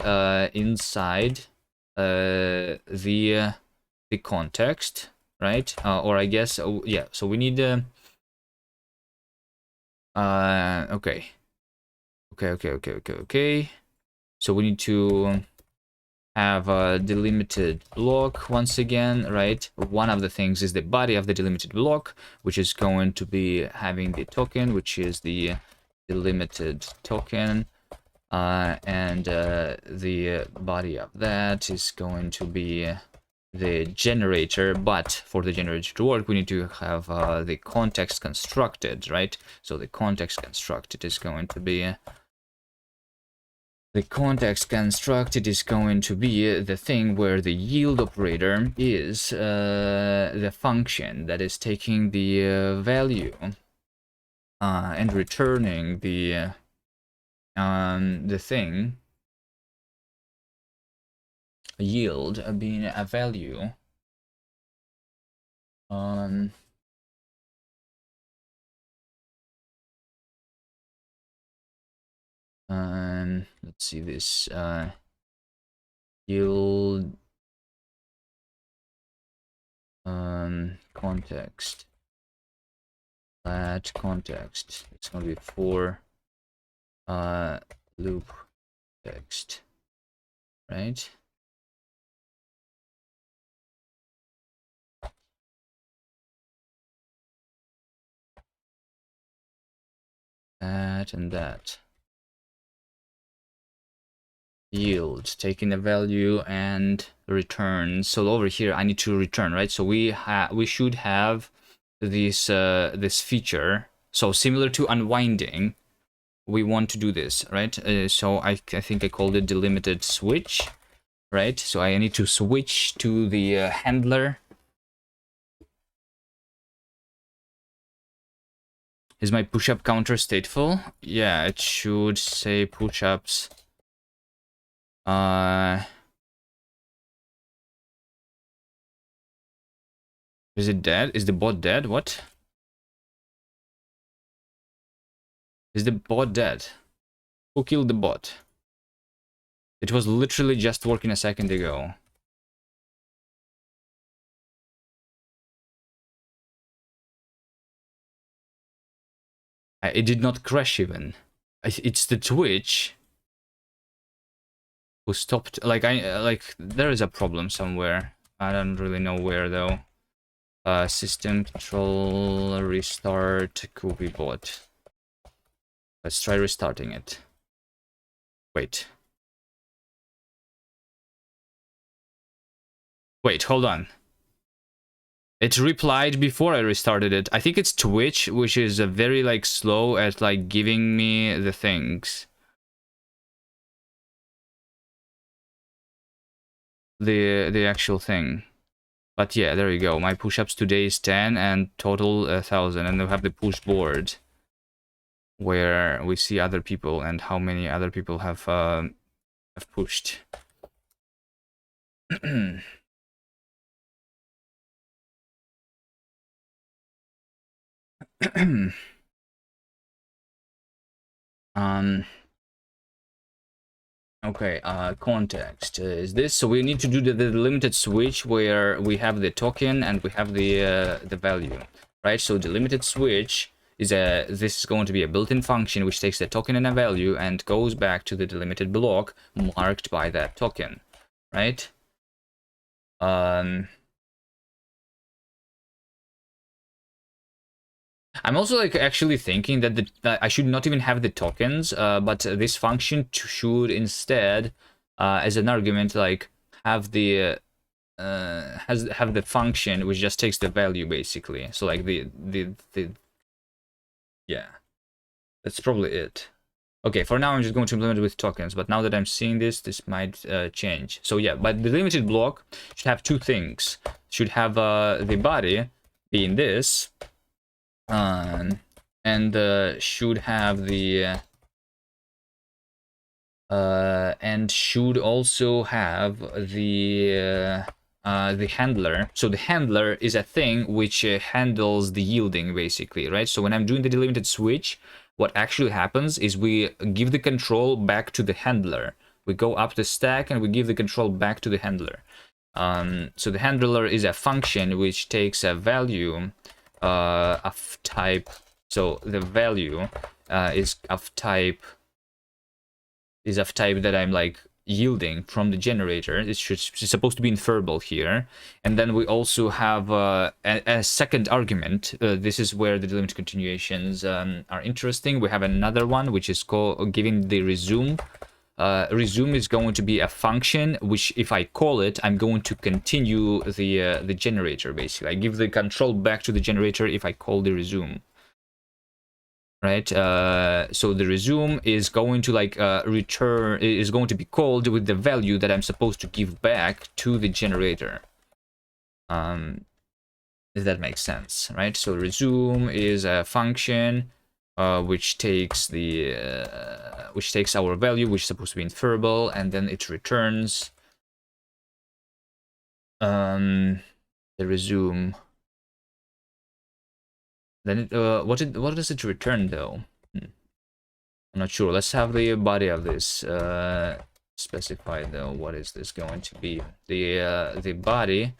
inside the context, right? Or I guess, oh, yeah. So we need okay. So we need to have a delimited block once again, right? One of the things is the body of the delimited block, which is going to be having the token, which is the delimited token, and the body of that is going to be the generator. But for the generator to work, we need to have the context constructed, right? So the context constructed is going to be the thing where the yield operator is the function that is taking the value and returning the thing yield being a value. Let's see this yield context. That context. It's gonna be for loop text, right? That and that. Yield, taking the value and return. So over here I need to return, right? So we should have this this feature. So similar to unwinding, we want to do this, right? So I think I called it delimited switch, right? So I need to switch to the handler. Is my push-up counter stateful? Yeah, it should say push-ups. Is it dead? Is the bot dead? What? Is the bot dead? Who killed the bot? It was literally just working a second ago. It did not crash even. It's the Twitch who stopped. Like there is a problem somewhere. I don't really know where though. System control restart Kubi bot. Let's try restarting it. Wait, hold on. It replied before I restarted it. I think it's Twitch, which is a very like slow at like giving me the things. The actual thing. But yeah, there you go. My push-ups today is 10 and total 1,000. And we have the push board where we see other people and how many other people have pushed. Okay, context is this. So we need to do the delimited switch where we have the token and we have the value, right? So delimited switch is this is going to be a built-in function which takes the token and a value and goes back to the delimited block marked by that token, right? I'm also like actually thinking that that I should not even have the tokens, but this function should instead, as an argument, like have the have the function which just takes the value basically. So like the yeah, that's probably it. Okay, for now I'm just going to implement it with tokens, but now that I'm seeing this might change. So yeah, but the limited block should have two things. Should have the body being this. And should have the and should also have the the handler. So the handler is a thing which handles the yielding, basically, right? So when I'm doing the delimited switch, what actually happens is we give the control back to the handler. We go up the stack and we give the control back to the handler. So the handler is a function which takes a value of type. So the value is of type that I'm like yielding from the generator. It's supposed to be inferable here. And then we also have a second argument. This is where the delimited continuations are interesting. We have another one which is called giving the resume. Resume is going to be a function which, if I call it, I'm going to continue the generator. Basically, I give the control back to the generator if I call the resume. Right, so the resume is going to like return, is going to be called with the value that I'm supposed to give back to the generator. If that makes sense, right? So resume is a function which takes our value, which is supposed to be inferable, and then it returns the resume. Then it, what does it return though? I'm not sure. Let's have the body of this specify though. What is this going to be? The body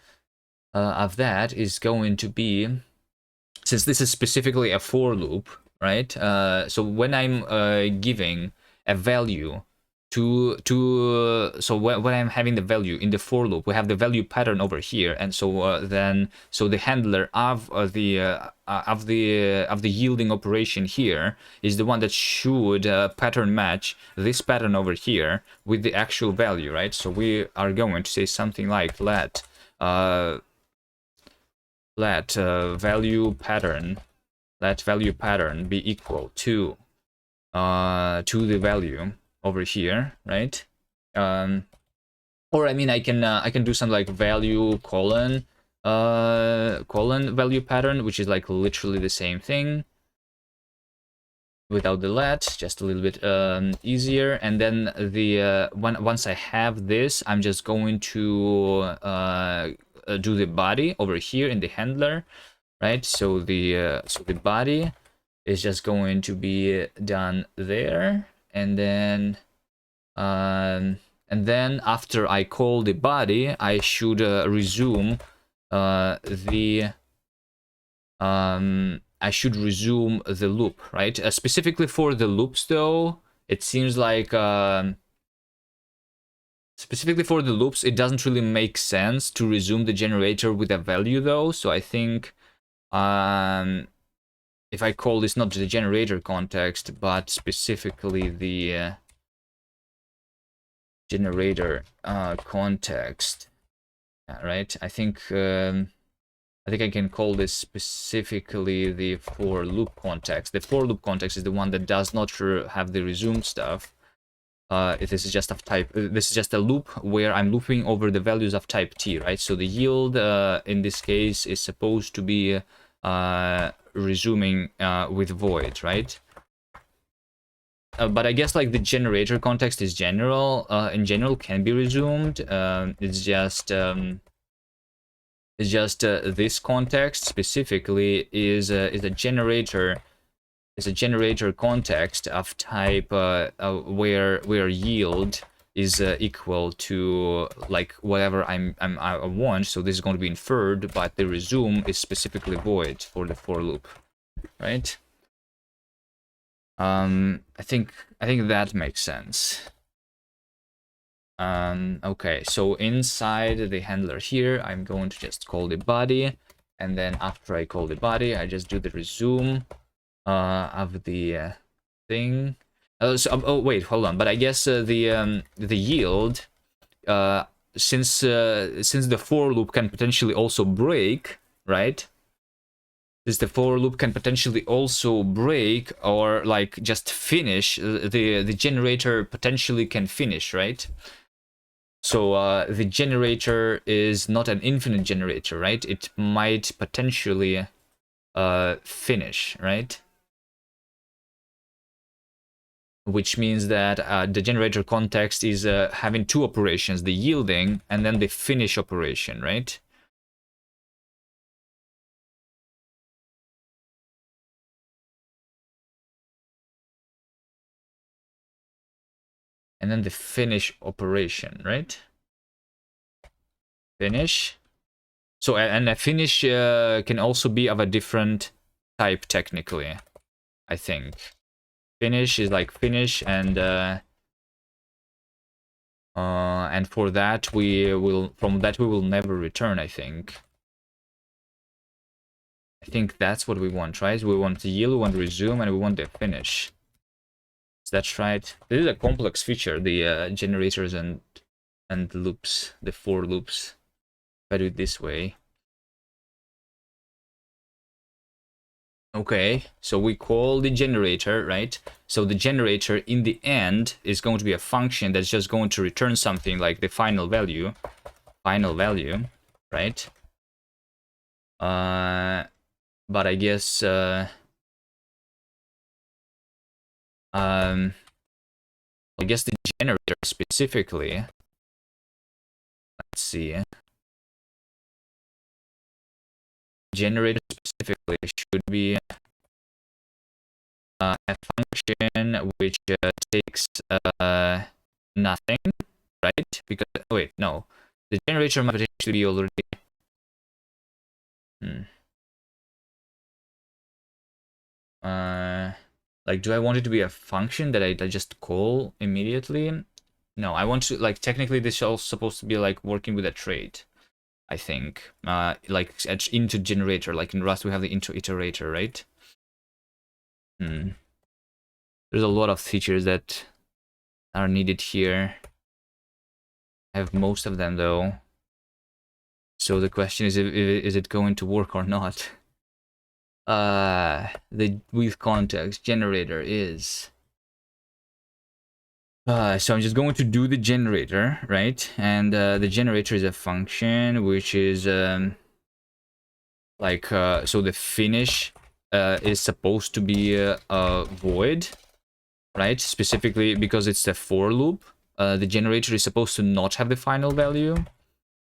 of that is going to be, since this is specifically a for loop, right? So when I'm giving a value so when I'm having the value in the for loop, we have the value pattern over here, and so the handler of the yielding operation here is the one that should pattern match this pattern over here with the actual value, right? So we are going to say something like let value pattern be equal to the value over here, right? Or I mean, I can do something like value colon value pattern, which is like literally the same thing without the let, just a little bit easier. And then once I have this, I'm just going to do the body over here in the handler, right? So the body is just going to be done there, and then after I call the body, I should resume the loop, right? Specifically for the loops, though, it seems like specifically for the loops, it doesn't really make sense to resume the generator with a value, though. So I think if I call this not the generator context, but specifically the generator context, right? I think I can call this specifically the for loop context. The for loop context is the one that does not have the resume stuff. This is just of type. This is just a loop where I'm looping over the values of type t, right? So the yield in this case is supposed to be resuming with void, right? But I guess like the generator context is general. In general, can be resumed. It's just this context specifically is a generator. Is a generator context of type where yield is equal to like whatever I want. So this is going to be inferred, but the resume is specifically void for the for loop, right? I think that makes sense. Okay, so inside the handler here, I'm going to just call the body, and then after I call the body, I just do the resume of the thing. Oh wait, hold on. But I guess the yield, since the for loop can potentially also break, right? Since the for loop can potentially also break or like just finish, the generator potentially can finish, right? So the generator is not an infinite generator, right? It might potentially finish, right? which means that the generator context is having two operations, the yielding and then the finish operation, right? And then the finish operation, right? Finish. So, and a finish can also be of a different type, technically, I think. Finish is like finish, and for that from that we will never return, I think. I think that's what we want, right? We want the yield, we want resume, and we want the finish. So that's right. This is a complex feature, the generators and loops, the for loops. If I do it this way. Okay, so we call the generator, right? So the generator in the end is going to be a function that's just going to return something like the final value, right? But I guess I guess the generator specifically, let's see, generator specifically should be a function which takes nothing, right? Because, oh wait, no, the generator might potentially be already like, do I want it to be a function that I just call immediately? No, I want to, like, technically this is also supposed to be like working with a trait, I think. Like into generator, like in Rust we have the into iterator, right? There's a lot of features that are needed here. I have most of them though. So the question is, is it going to work or not? The with context generator is so I'm just going to do the generator, right? And the generator is a function which is like so the finish is supposed to be a void, right? Specifically because it's the for loop. The generator is supposed to not have the final value,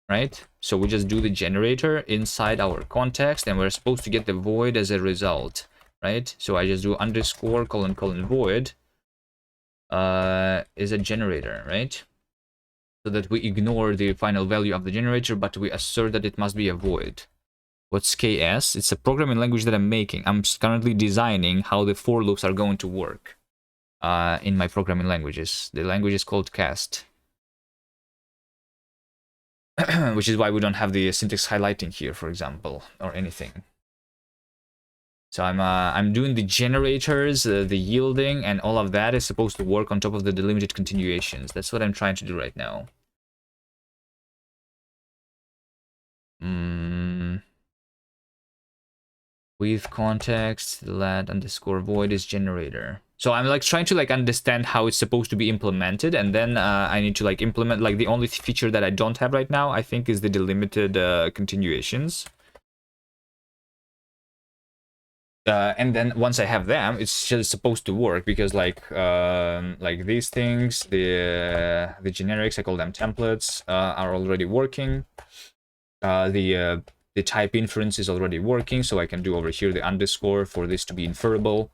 right? So we just do the generator inside our context, and we're supposed to get the void as a result, right? So I just do underscore colon void is a generator, right? So that we ignore the final value of the generator, but we assert that it must be a void. What's Kast? It's a programming language that I'm making. I'm currently designing how the for loops are going to work in my programming languages. The language is called Kast. Which is why we don't have the syntax highlighting here, for example, or anything. So I'm doing the generators, the yielding, and all of that is supposed to work on top of the delimited continuations. That's what I'm trying to do right now. With context, let underscore void is generator. So I'm like trying to like understand how it's supposed to be implemented, and then I need to like implement, like the only feature that I don't have right now, I think, is the delimited continuations. And then once I have them, it's just supposed to work, because like these things, the generics, I call them templates, are already working. The type inference is already working, so I can do over here the underscore for this to be inferable.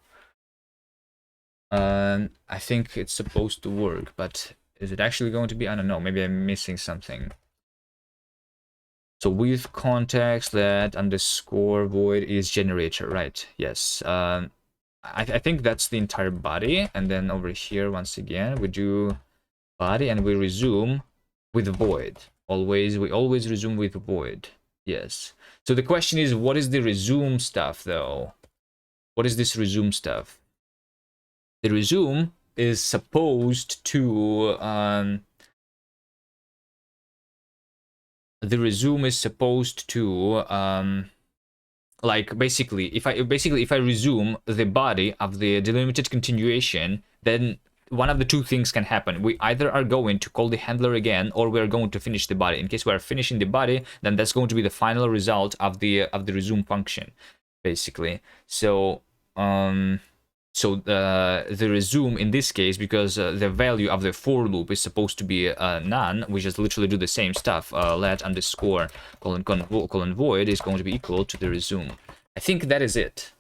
I think it's supposed to work, but is it actually going to be? I don't know. Maybe I'm missing something. So with context, let underscore void is generator, right? Yes. I think that's the entire body, and then over here once again we do body and we resume with void. We always resume with void. Yes. So the question is, what is the resume stuff though? What is this resume stuff? The resume is supposed to like basically if I resume the body of the delimited continuation, then one of the two things can happen. We either are going to call the handler again, or we're going to finish the body. In case we are finishing the body, then that's going to be the final result of the resume function, basically. So So the resume in this case, because the value of the for loop is supposed to be none, we just literally do the same stuff. Let underscore colon void is going to be equal to the resume. I think that is it.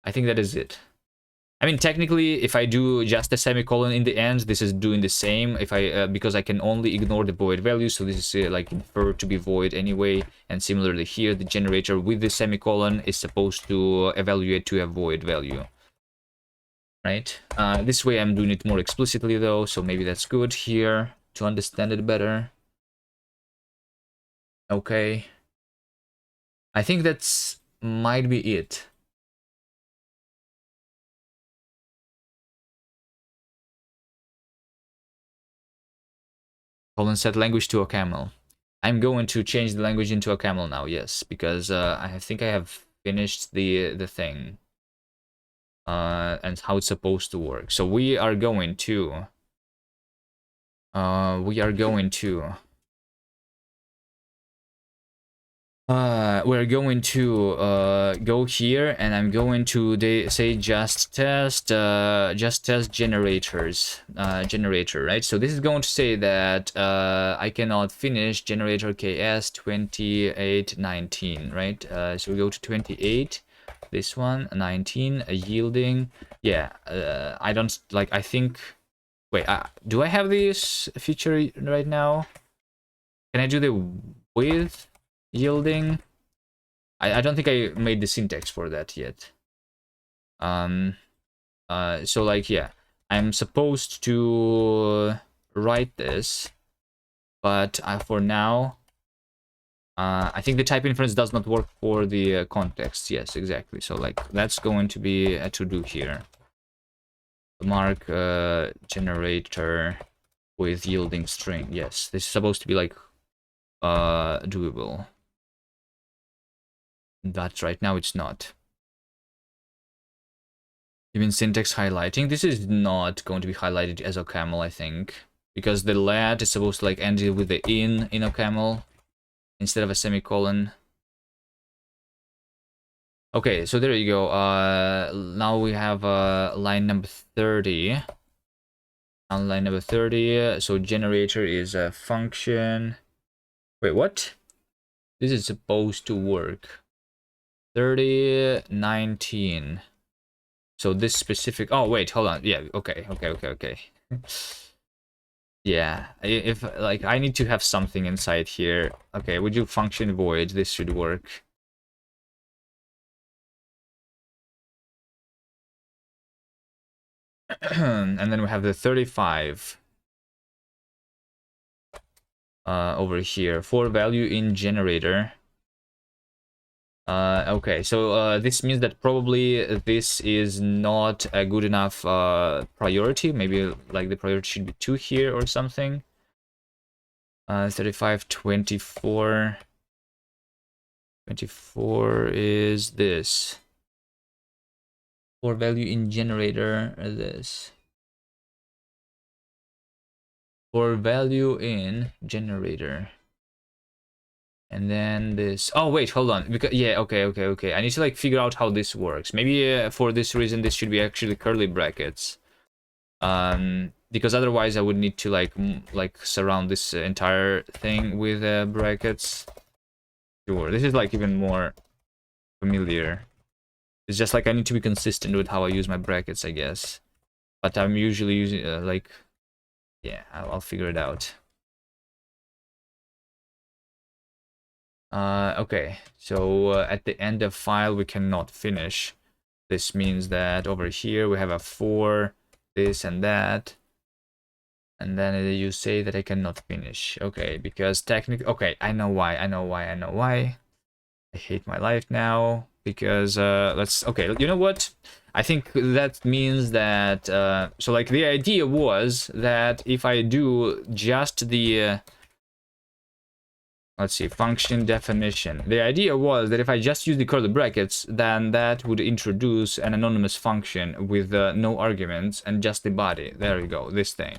I think that is it. I mean, technically, if I do just a semicolon in the end, this is doing the same. If I because I can only ignore the void value, so this is like inferred to be void anyway. And similarly here, the generator with the semicolon is supposed to evaluate to a void value, right? This way I'm doing it more explicitly though, so maybe that's good here to understand it better. Okay, I think that's might be it. Colon set language to a camel. I'm going to change the language into a camel now, yes, because I think I have finished the thing and how it's supposed to work. So we are going to we're going to go here, and I'm going to say just test generators generator, right? So this is going to say that I cannot finish generator Kast 2819, right? So we go to 28, this one 19 yielding. Yeah, I don't like, I think, wait, do I have this feature right now? Can I do the with yielding? I don't think I made the syntax for that yet. So like, yeah, I'm supposed to write this, but for now, I think the type inference does not work for the context. Yes, exactly. So like, that's going to be a to do here. Mark generator with yielding string. Yes, this is supposed to be like doable. But right now it's not. Even syntax highlighting. This is not going to be highlighted as a camel, I think, because the let is supposed to like end it with the in a camel instead of a semicolon. Okay, so there you go. Now we have line number 30. On line number 30, so generator is a function. Wait, what? This is supposed to work. 3019. So this specific, oh wait, hold on. Yeah, okay. Yeah, if like I need to have something inside here. Okay, would you function void? This should work. And then we have the 35 over here for value in generator. Okay, so this means that probably this is not a good enough priority. Maybe like the priority should be 2 here or something. 35, 24. 24 is this. For value in generator, this. For value in generator. And then this. Oh wait, hold on. Because yeah, okay. I need to like figure out how this works. Maybe for this reason, this should be actually curly brackets. Because otherwise, I would need to like surround this entire thing with brackets. Sure, this is like even more familiar. It's just like I need to be consistent with how I use my brackets, I guess. But I'm usually using like, yeah, I'll figure it out. Okay, so at the end of file we cannot finish. This means that over here we have a for this and that, and then you say that I cannot finish. Okay, because technically, okay, I know why. I hate my life now because okay, you know what? I think that means that so like the idea was that if I do just the let's see, function definition. The idea was that if I just use the curly brackets, then that would introduce an anonymous function with no arguments and just the body. There you go, this thing.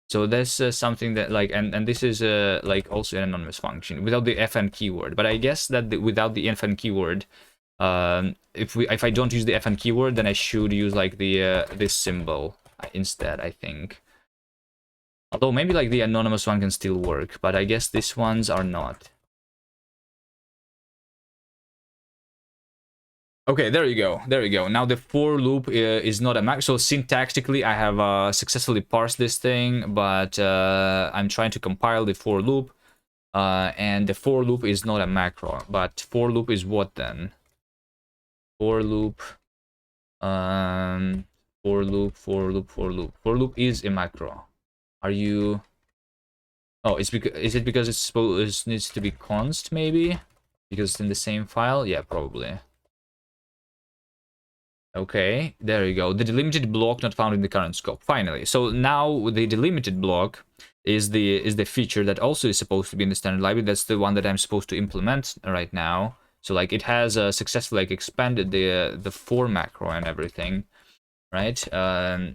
So that's something that like, and this is like also an anonymous function without the fn keyword. But I guess that without the fn keyword, If I don't use the fn keyword, then I should use like the this symbol instead, I think. Although maybe like the anonymous one can still work, but I guess these ones are not. Okay, there you go. There you go. Now the for loop is not a macro. So syntactically, I have successfully parsed this thing, but I'm trying to compile the for loop. And the for loop is not a macro. But for loop is what then? For loop. For loop, for loop, for loop. For loop is a macro. Are you... Oh, is it because it's supposed, it needs to be const, maybe? Because it's in the same file? Yeah, probably. Okay, there you go. The delimited block not found in the current scope. Finally. So now the delimited block is the feature that also is supposed to be in the standard library. That's the one that I'm supposed to implement right now. So like it has successfully like expanded the for macro and everything, right?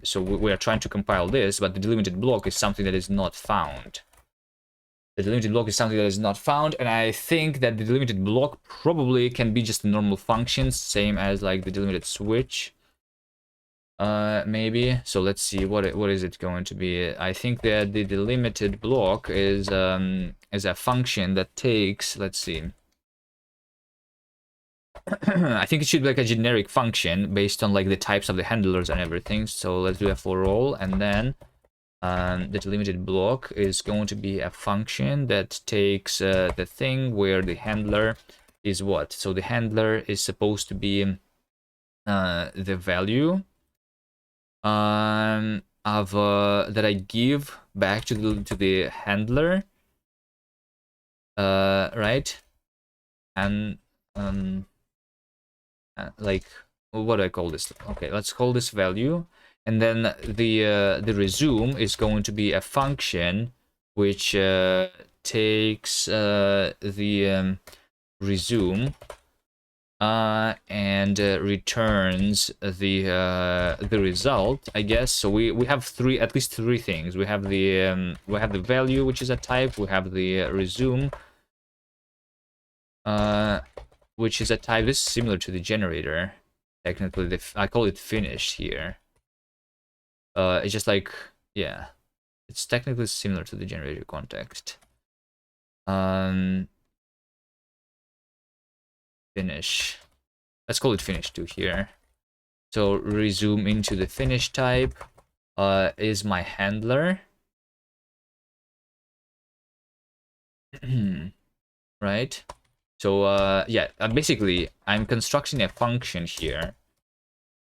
So we are trying to compile this, but the delimited block is something that is not found. The delimited block is something that is not found, and I think that the delimited block probably can be just a normal function, same as like the delimited switch. Maybe. So let's see what is it going to be. I think that the delimited block is a function that takes, let's see. I think it should be like a generic function based on like the types of the handlers and everything. So let's do a for all, and then the delimited block is going to be a function that takes the thing where the handler is what. So the handler is supposed to be the value of that I give back to the handler, right? And like, what do I call this? Okay, let's call this value. And then the resume is going to be a function which takes the resume and returns the result, I guess. So we have at least three things. We have the value, which is a type. We have the resume, which is a type. This is similar to the generator. Technically, I call it finished here. It's just like, yeah, it's technically similar to the generator context. Finish. Let's call it finish too here. So resume into the finish type is my handler. Right? So yeah, basically I'm constructing a function here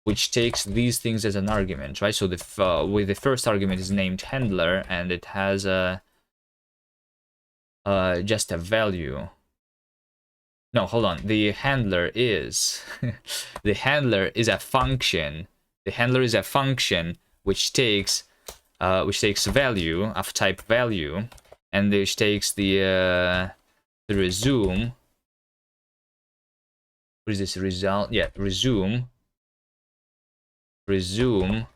which takes these things as an argument, right? So with the first argument is named handler, and it has just a value. No, hold on. The handler is the handler is a function. The handler is a function which takes value of type value, and which takes the resume. What is this result? Yeah, resume. Resume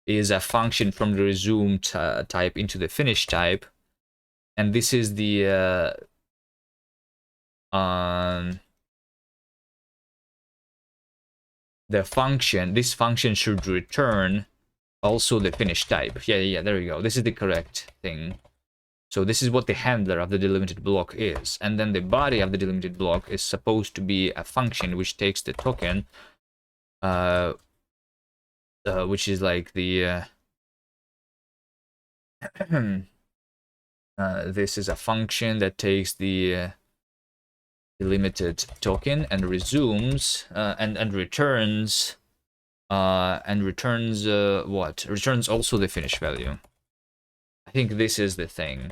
is a function from the resume type into the finish type, and this is the function. This function should return also the finish type. Yeah, there we go. This is the correct thing. So this is what the handler of the delimited block is, and then the body of the delimited block is supposed to be a function which takes the token, which is like the this is a function that takes the delimited token and resumes and returns what? Returns also the finish value. I think this is the thing.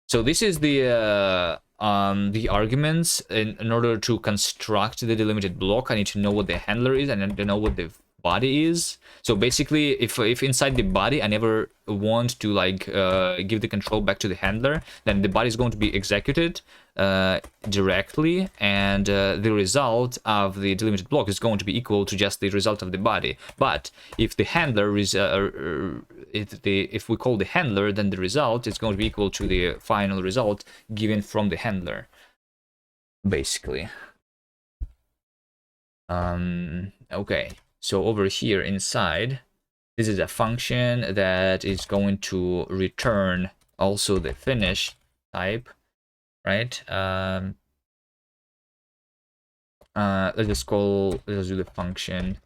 So this is the arguments in order to construct the delimited block. I need to know what the handler is, and I need to know what the body is. So basically, if inside the body I never want to like give the control back to the handler, then the body is going to be executed directly, and the result of the delimited block is going to be equal to just the result of the body. But if the handler is if we call the handler, then the result is going to be equal to the final result given from the handler, basically. Okay, so over here inside, this is a function that is going to return also the finish type, right? Let's just do the function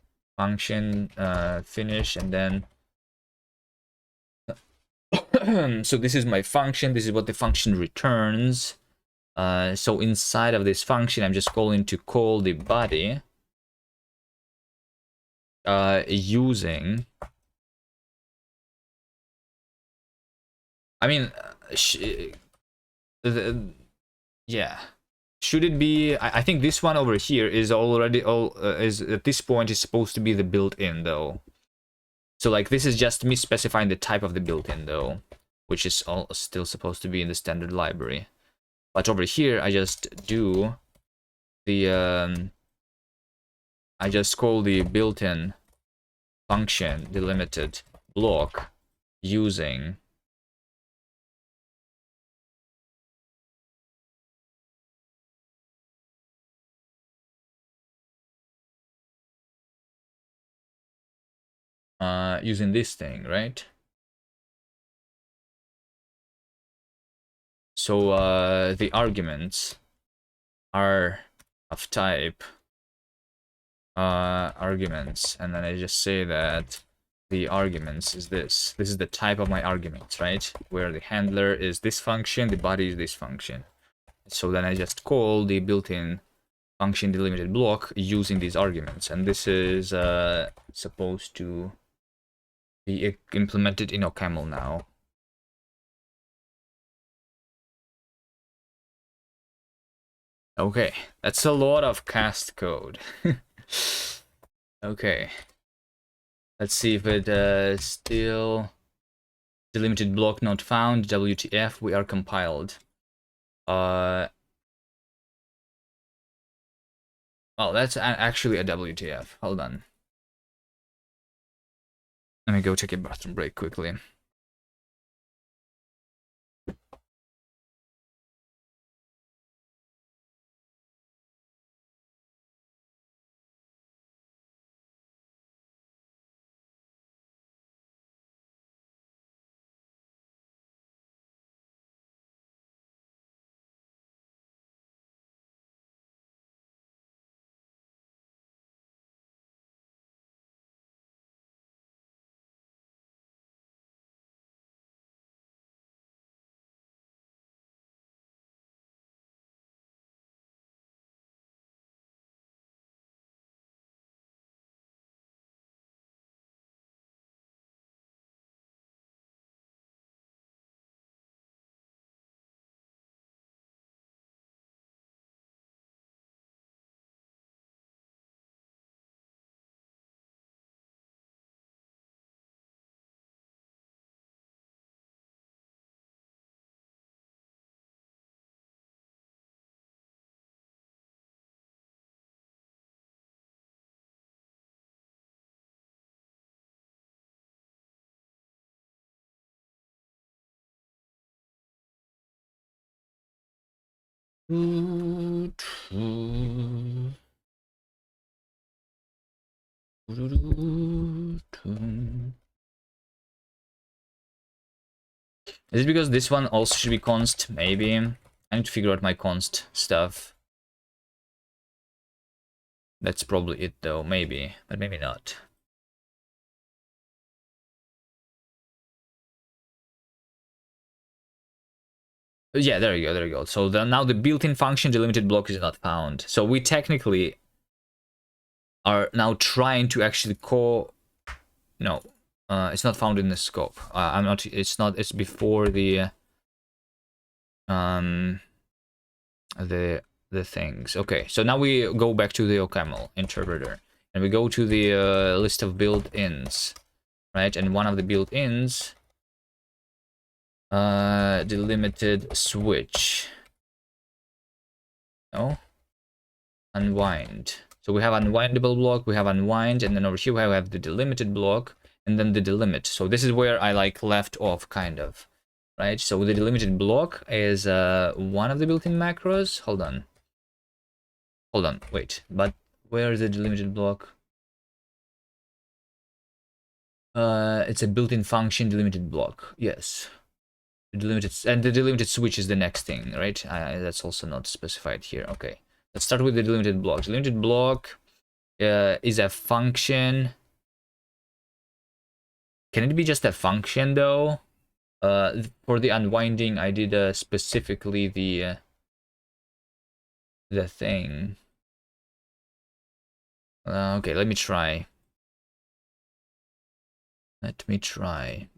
finish, and then so this is my function. This is what the function returns. So inside of this function, I'm just going to call the body using. I mean, yeah. Should it be? I think this one over here is already is at this point is supposed to be the built-in though. So like this is just me specifying the type of the built-in though, which is all still supposed to be in the standard library. But over here, I just do the I just call the built-in function delimited block using using this thing, right? So the arguments are of type arguments, and then I just say that the arguments is this. This is the type of my arguments, right? Where the handler is this function, the body is this function. So then I just call the built-in function delimited block using these arguments, and this is supposed to be implemented in OCaml now. Okay, that's a lot of Kast code. Okay, let's see if it still delimited block not found. WTF, we are compiled. Oh, that's actually a WTF. Hold on. Let me go take a bathroom break quickly. Is it because this one also should be const? Maybe. I need to figure out my const stuff. That's probably it though, maybe. But maybe not. Yeah, there you go, there you go. So now the built-in function delimited block is not found. So we technically are now trying to actually call... No, it's not found in the scope. I'm not... It's not... It's before the things. Okay, so now we go back to the OCaml interpreter. And we go to the list of built-ins. Right, and one of the built-ins... delimited switch. No? Unwind. So we have unwindable block, we have unwind, and then over here we have the delimited block, and then the delimit. So this is where I like left off, kind of. Right? So the delimited block is one of the built-in macros. Hold on. Hold on, wait. But Where is the delimited block? It's a built-in function delimited block. Yes. The delimited switch is the next thing, right? That's also not specified here. Okay. Let's start with the delimited block. Delimited block is a function. Can it be just a function though? For the unwinding, I did specifically the thing. Okay, let me try. Let me try.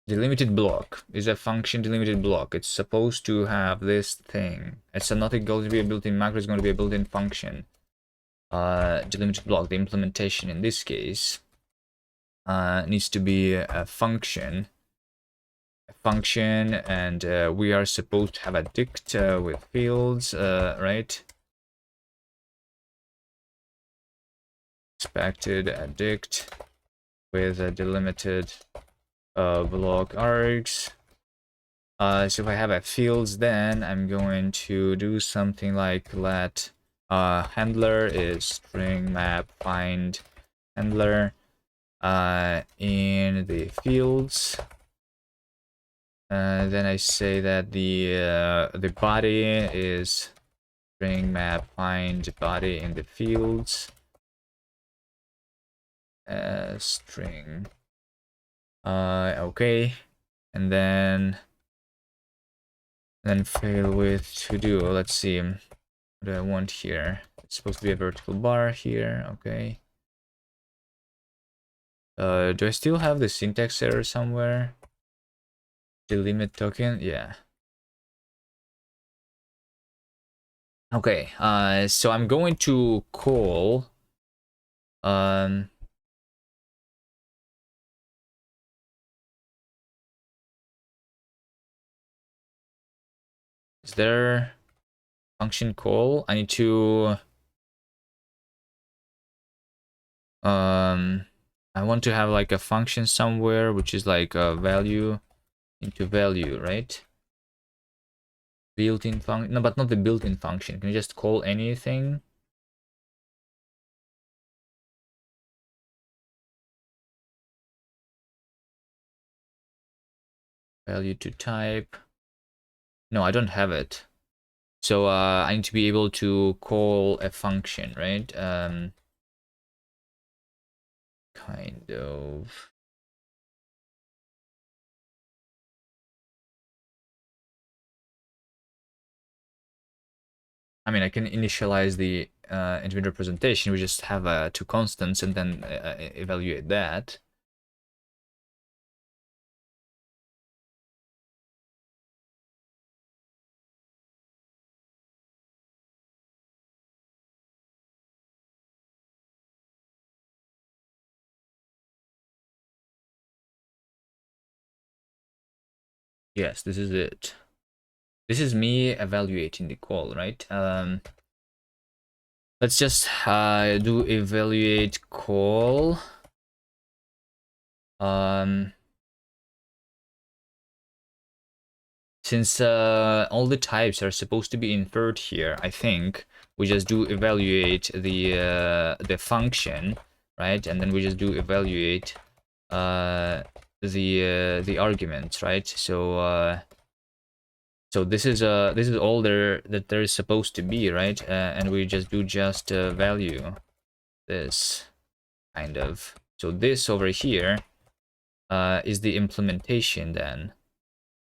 Delimited block is a function delimited block. It's supposed to have this thing. It's not going to be a built-in macro, it's going to be a built-in function. Delimited block, the implementation in this case needs to be a function. And we are supposed to have a dict with fields, right? Expected a dict with a delimited block args. So if I have a fields, then I'm going to do something like let handler is string map find handler in the fields. Then I say that the body is string map find body in the fields. String. Okay, and then fail with to do. Let's see. What do I want here? It's supposed to be a vertical bar here. Okay. Do I still have the syntax error somewhere? Delimit token, yeah. Okay, so I'm going to call is there function call? I need to I want to have like a function somewhere which is like a value into value, right? Built-in function, no, but not the built-in function. Can you just call anything? Value to type. No, I don't have it. So I need to be able to call a function, right? Kind of. I mean, I can initialize the integer representation. We just have two constants and then evaluate that. Yes, this is it. This is me evaluating the call, right? Let's just do evaluate call. Since all the types are supposed to be inferred here, I think we just do evaluate the function, right? And then we just do evaluate the arguments, right? So so this is all that there is supposed to be, right? And we just do value this kind of. So this over here is the implementation then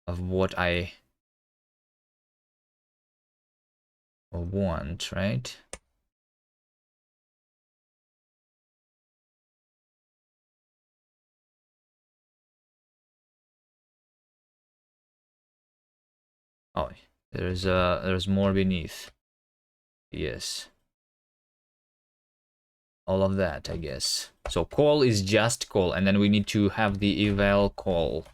of what I want, right? Oh, there's more beneath. Yes. All of that, I guess. So call is just call, and then we need to have the eval call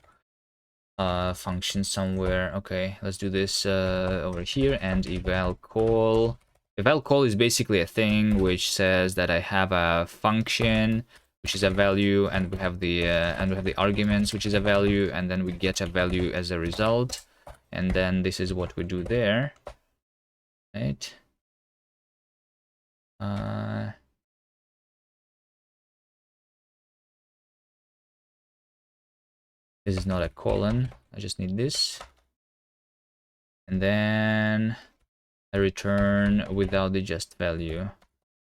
function somewhere. Okay, let's do this over here, and eval call. Eval call is basically a thing which says that I have a function which is a value, and we have the arguments which is a value, and then we get a value as a result, and then this is what we do there. right? This is not a colon. I just need this. And then I return without the just value.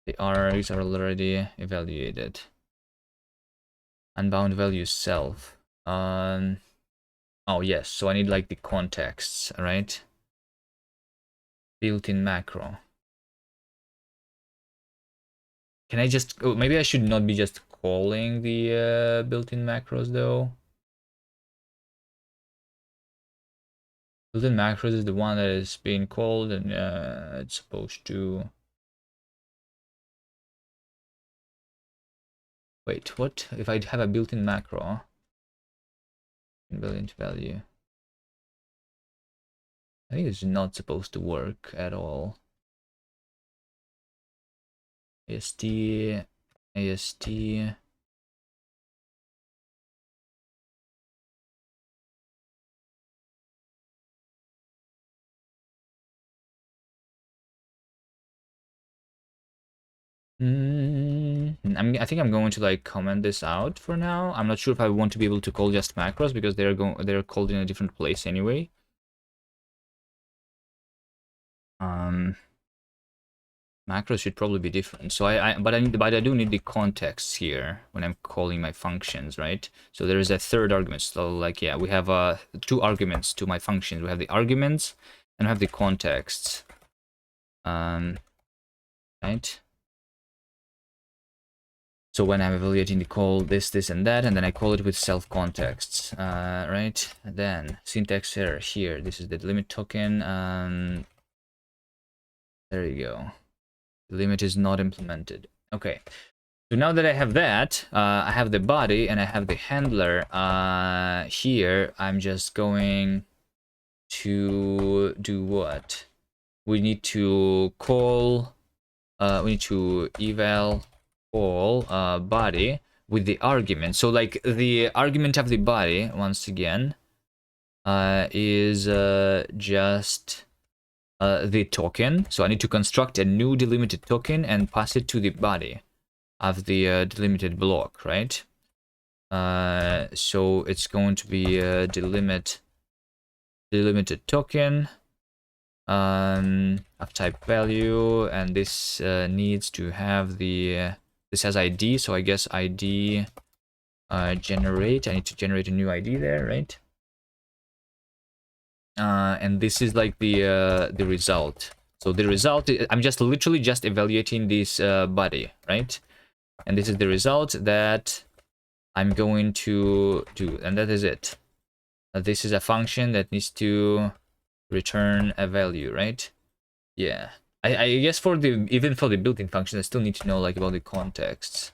The args are already evaluated. Unbound value self. Oh yes, so I need like the contexts, right? Built-in macro. Can I just, oh, maybe I should not be just calling the built-in macros though. Built-in macros is the one that is being called, and it's supposed to. Wait, what? If I have a built-in macro, built-in value. I think it's not supposed to work at all. AST, AST. I think I'm going to like comment this out for now. I'm not sure if I want to be able to call just macros because they're called in a different place anyway. Macros should probably be different. So but I do need the context here when I'm calling my functions, right? So there is a third argument. So like, yeah, we have two arguments to my functions. We have the arguments and we have the contexts. Right? So when I'm evaluating the call this, and that, and then I call it with self-contexts, right? And then syntax error here. This is the limit token. There you go. The limit is not implemented. Okay. So now that I have that, I have the body and I have the handler here. I'm just going to do what? We need to call, we need to eval call body with the argument. So like the argument of the body, once again, is just the token. So I need to construct a new delimited token and pass it to the body of the delimited block, right? So it's going to be delimited token of type value, and this needs to have the this has ID, so I guess ID generate. I need to generate a new ID there, right? And this is like the result. So the result, I'm just literally just evaluating this body, right? And this is the result that I'm going to do, and that is it. This is a function that needs to return a value, right? Yeah. I guess for the even for the built-in function, I still need to know like about the contexts.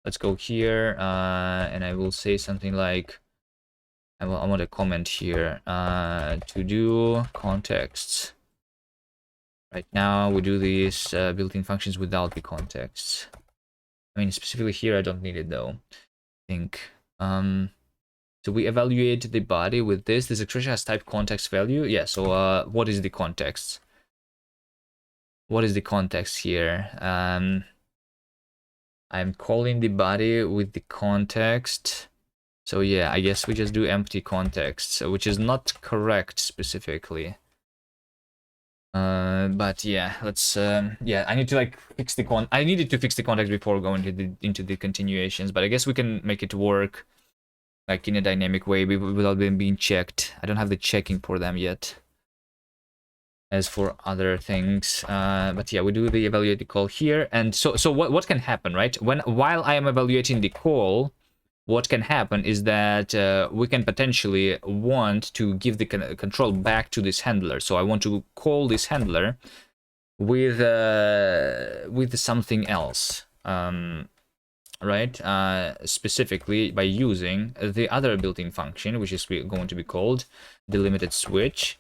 Let's go here, and I will say something like, I want a comment here, to do contexts. Right now we do these built-in functions without the contexts. I mean, specifically here, I don't need it though. I think. So we evaluate the body with this. This expression has type context value. Yeah. So what is the context? What is the context here? I'm calling the body with the context. So yeah, I guess we just do empty context, which is not correct specifically. But yeah, let's yeah, I need to like fix the I needed to fix the context before going into the continuations, but I guess we can make it work like in a dynamic way without them being checked. I don't have the checking for them yet, as for other things. But yeah, we do the evaluate the call here, and so what can happen, right? While I am evaluating the call, what can happen is that we can potentially want to give the control back to this handler. So I want to call this handler with something else, right? Specifically by using the other built-in function, which is going to be called delimited switch,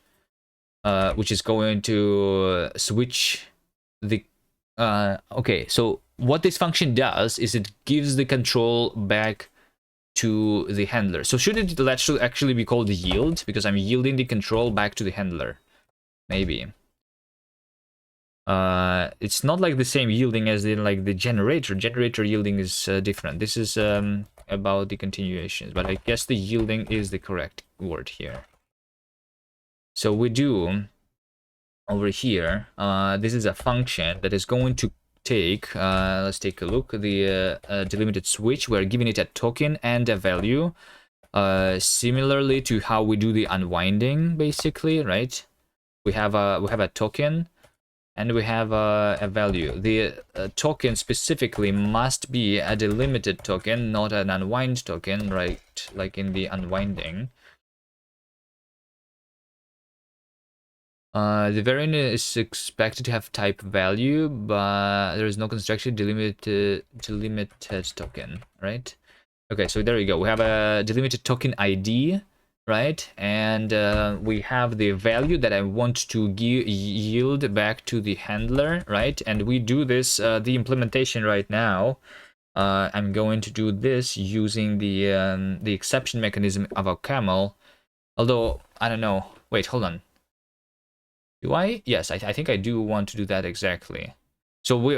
which is going to switch the okay. So what this function does is it gives the control back to the handler. So should it actually be called yield, because I'm yielding the control back to the handler. maybe. It's not like the same yielding as in like the generator. Generator yielding is different. This is about the continuations, but I guess the yielding is the correct word here. So we do over here, this is a function that is going to take, let's take a look, the delimited switch. We're giving it a token and a value, similarly to how we do the unwinding, basically, right? We have a token and we have a value. The token specifically must be a delimited token, not an unwind token, right? Like in the unwinding. The variant is expected to have type value, but there is no construction delimited token, right? Okay, so there we go. We have a delimited token ID, right? And we have the value that I want to yield back to the handler, right? And we do this, the implementation right now. I'm going to do this using the exception mechanism of a camel. Although, I don't know. Wait, hold on. Do I? Yes, I think I do want to do that exactly. So we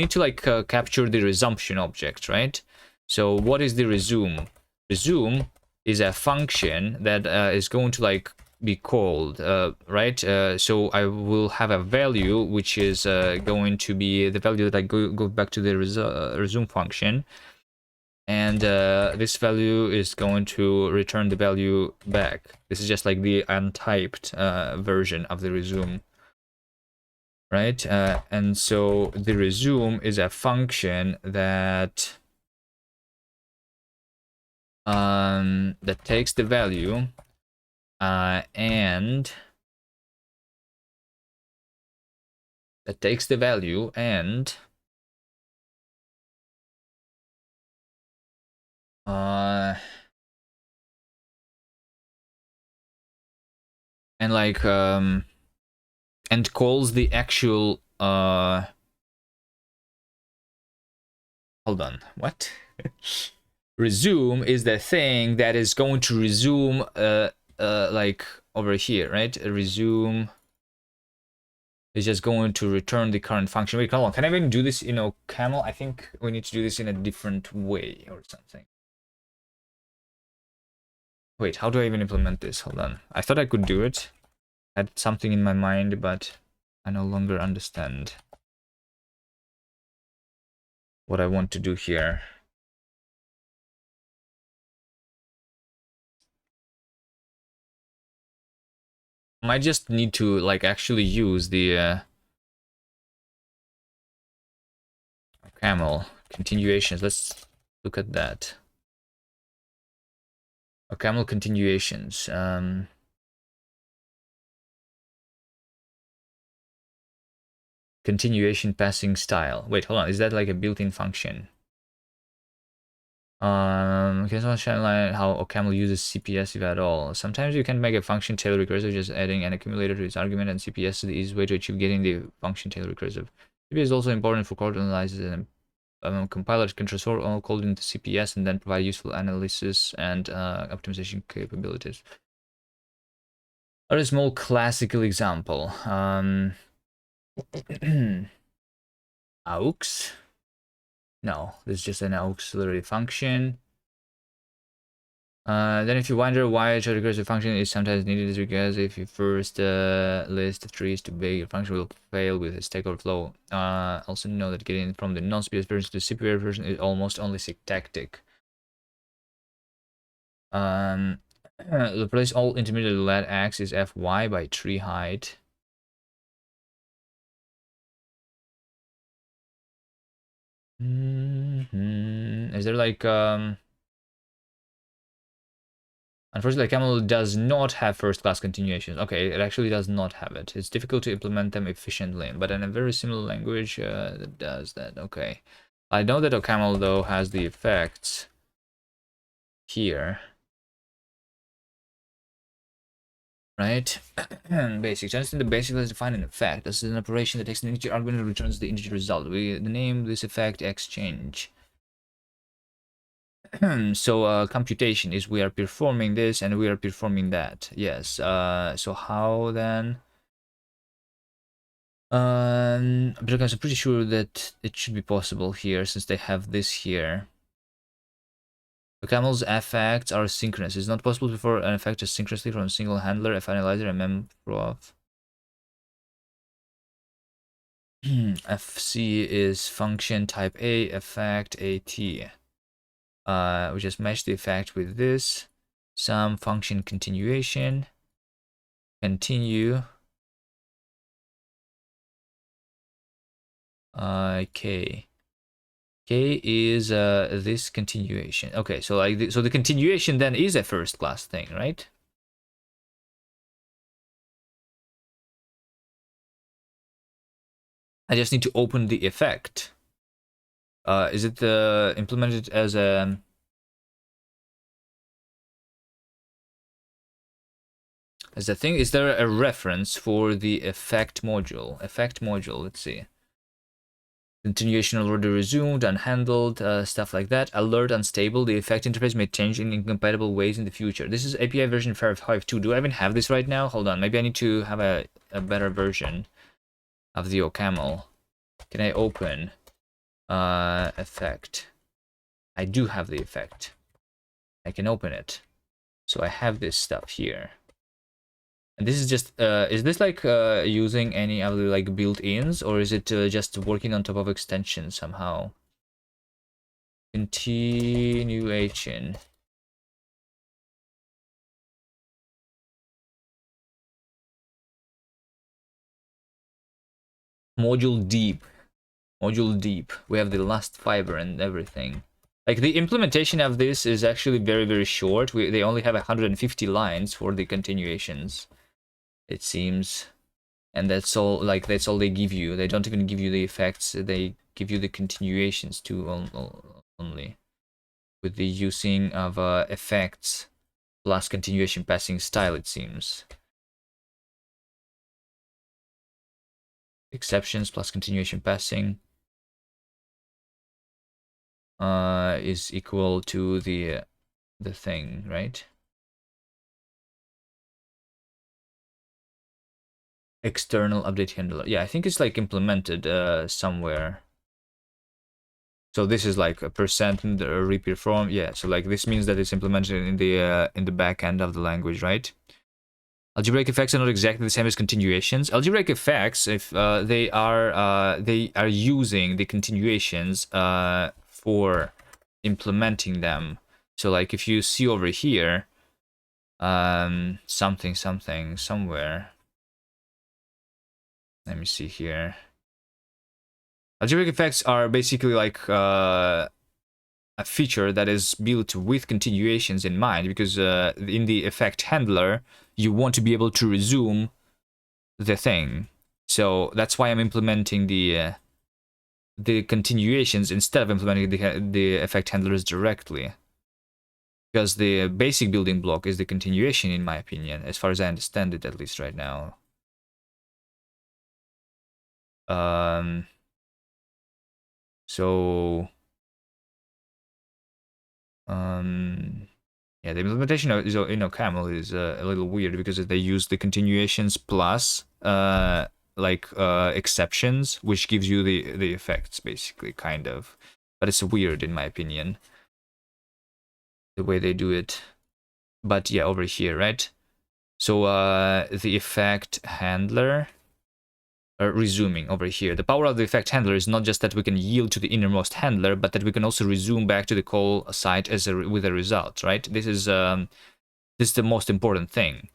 need to like capture the resumption object, right? So what is the resume? Resume is a function that is going to like be called, right? So I will have a value which is going to be the value that I go back to the resume function. And this value is going to return the value back. This is just like the untyped version of the resume, right? And so the resume is a function that that takes the value and and like and calls the actual hold on, what? Resume is the thing that is going to resume like over here, right? Resume is just going to return the current function. Wait, come on, can I even do this in OCaml? I think we need to do this in a different way or something. Wait, how do I even implement this? Hold on. I thought I could do it. I had something in my mind, but I no longer understand what I want to do here. Might just need to like actually use the camel continuations. Let's look at that. Camel continuations. Continuation passing style. Wait, hold on. Is that like a built-in function? Okay, so I'll show how OCaml uses CPS if at all. Sometimes you can make a function tail recursive just adding an accumulator to its argument, and CPS is the easiest way to achieve getting the function tail recursive. CPS is also important for code analysis, and compilers can transform all code into CPS and then provide useful analysis and optimization capabilities. A small classical example. aux. No, this is just an auxiliary function. Then if you wonder why a recursive function is sometimes needed, is because if you first list of trees to bake, your function will fail with a stack overflow. Also know that getting from the non-CPS version to the CPS version is almost only syntactic. Replace all intermediate let x is fy by tree height. Is there like unfortunately, Camel does not have first-class continuations. Okay, it actually does not have it. It's difficult to implement them efficiently, but in a very similar language that does that. Okay. I know that OCaml, though, has the effects here. Right? Basic. Just in the basic, let's define an effect. This is an operation that takes an integer argument and returns the integer result. We name this effect exchange. So computation is we are performing this and we are performing that. Yes. So how then? Because I'm pretty sure that it should be possible here since they have this here. The camel's effects are synchronous. It's not possible before an effect is synchronously from a single handler, a finalizer, and memprof. FC is function type A, effect AT. We just match the effect with this. Some function continuation. Continue. K. K is this continuation. Okay, so like so the continuation then is a first class thing, right? I just need to open the effect. Is it implemented as a thing? Is there a reference for the effect module? Effect module, let's see. Continuation already resumed, unhandled, stuff like that. Alert unstable. The effect interface may change in incompatible ways in the future. This is API version 5.2. Do I even have this right now? Hold on. Maybe I need to have a better version of the OCaml. Can I open effect? I do have the effect. I can open it. So I have this stuff here. And this is just, is this like using any other like built-ins, or is it just working on top of extensions somehow? Continuation. Module deep. Module deep. We have the last fiber and everything. Like the implementation of this is actually very, very short. They only have 150 lines for the continuations, it seems. And that's all, like, that's all they give you. They don't even give you the effects. They give you the continuations too only. With the using of effects plus continuation passing style, it seems. Exceptions plus continuation passing is equal to the thing, right? External update handler. Yeah, I think it's like implemented somewhere. So this is like a percent repeat from. Yeah, so like this means that it's implemented in the back end of the language, right? Algebraic effects are not exactly the same as continuations. Algebraic effects, if they are using the continuations for implementing them. So like if you see over here, something somewhere. Let me see here. Algebraic effects are basically like a feature that is built with continuations in mind, because in the effect handler, you want to be able to resume the thing. So that's why I'm implementing the continuations instead of implementing the effect handlers directly. Because the basic building block is the continuation, in my opinion, as far as I understand it, at least right now. So yeah, the implementation of OCaml is a little weird because they use the continuations plus exceptions, which gives you the effects, basically, kind of. But it's weird, in my opinion, the way they do it. But yeah, over here, right? So the effect handler, resuming over here. The power of the effect handler is not just that we can yield to the innermost handler, but that we can also resume back to the call site with a result, right? This is the most important thing.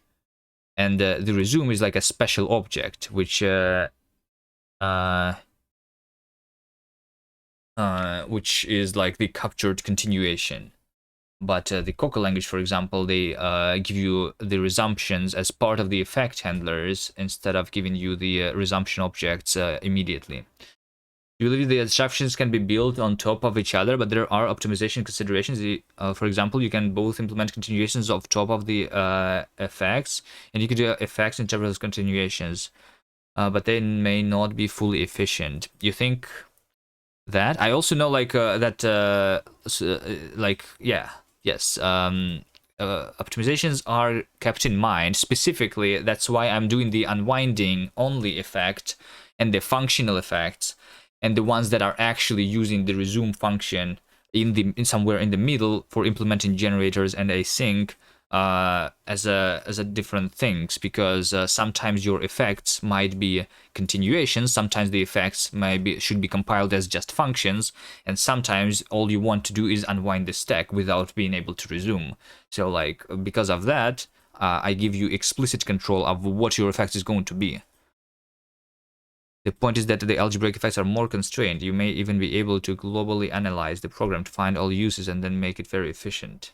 And the resume is like a special object, which is like the captured continuation. But the Coco language, for example, they give you the resumptions as part of the effect handlers instead of giving you the resumption objects immediately. You believe the abstractions can be built on top of each other, but there are optimization considerations. For example, you can both implement continuations of top of the effects, and you can do effects in several continuations, but they may not be fully efficient. You think that? I also know like that, yeah. Yes. optimizations are kept in mind. Specifically, that's why I'm doing the unwinding only effect and the functional effects, and the ones that are actually using the resume function in somewhere in the middle for implementing generators and async as a different things, because sometimes your effects might be continuations, sometimes the effects should be compiled as just functions, and sometimes all you want to do is unwind the stack without being able to resume. So like because of that, I give you explicit control of what your effect is going to be. The point is that the algebraic effects are more constrained. You may even be able to globally analyze the program to find all uses and then make it very efficient.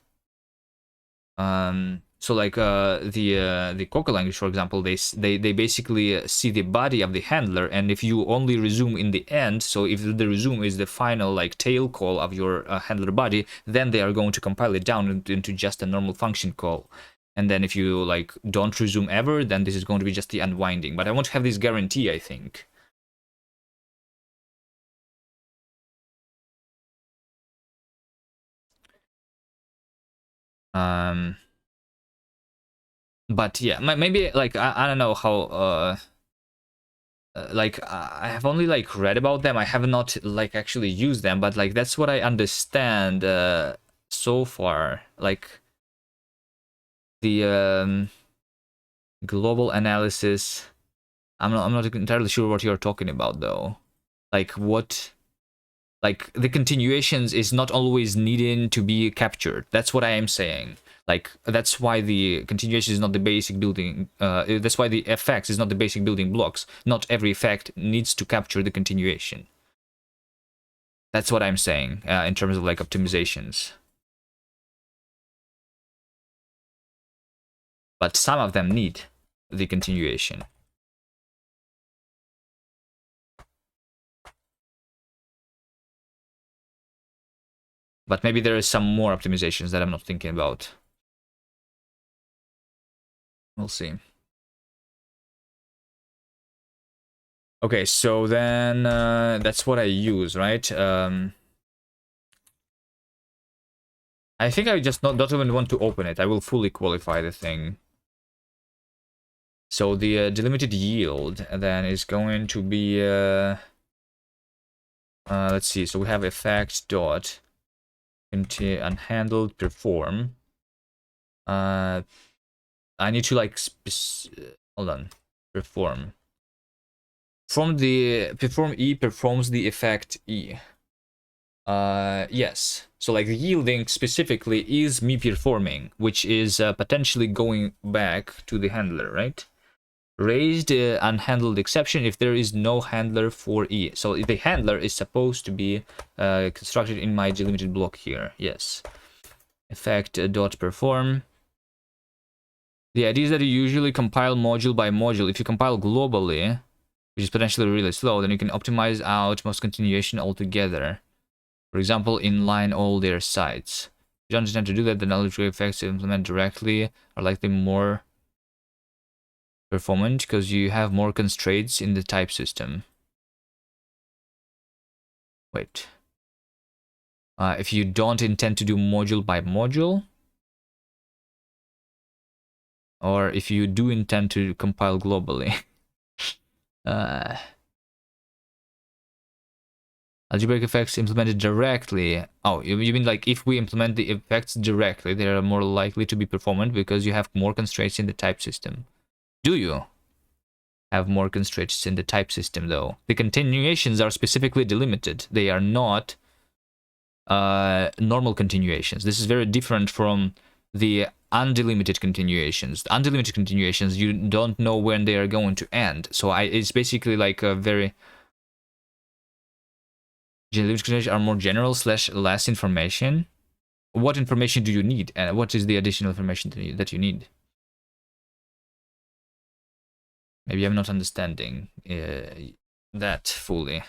So like the Coca language, for example, they basically see the body of the handler, and if you only resume in the end, so if the resume is the final like tail call of your handler body, then they are going to compile it down into just a normal function call. And then if you like don't resume ever, then this is going to be just the unwinding. But I want to have this guarantee, I think. But yeah, maybe like I don't know how like I have only like read about them. I have not like actually used them, but like that's what I understand so far. Like the global analysis. I'm not entirely sure what you're talking about though. Like what? Like the continuations is not always needing to be captured. That's what I am saying. Like that's why the continuation is not the basic building. That's why the effects is not the basic building blocks. Not every effect needs to capture the continuation. That's what I'm saying in terms of like optimizations. But some of them need the continuation. But maybe there is some more optimizations that I'm not thinking about. We'll see. Okay, so then that's what I use, right? I think I just don't even want to open it. I will fully qualify the thing. So the delimited yield then is going to be let's see. So we have effect dot unhandled perform. I need to like hold on, perform. From the perform E performs the effect E. Yes. So like the yielding specifically is me performing, which is potentially going back to the handler, right? Raised unhandled exception if there is no handler for E. So the handler is supposed to be constructed in my delimited block here. Yes. Effect dot perform. The idea is that you usually compile module by module. If you compile globally, which is potentially really slow, then you can optimize out most continuation altogether. For example, inline all their sites. If you don't intend to do that, the knowledge effects to implement directly are likely more performant because you have more constraints in the type system. Wait. If you don't intend to do module by module, or if you do intend to compile globally. Algebraic effects implemented directly. Oh, you mean like if we implement the effects directly, they are more likely to be performant because you have more constraints in the type system. Do you have more constraints in the type system though? The continuations are specifically delimited. They are not normal continuations. This is very different from the undelimited continuations. The undelimited continuations, you don't know when they are going to end. So it's basically like a very... Delimited continuations are more general / less information. What information do you need? And what is the additional information that you need? Maybe I'm not understanding that fully.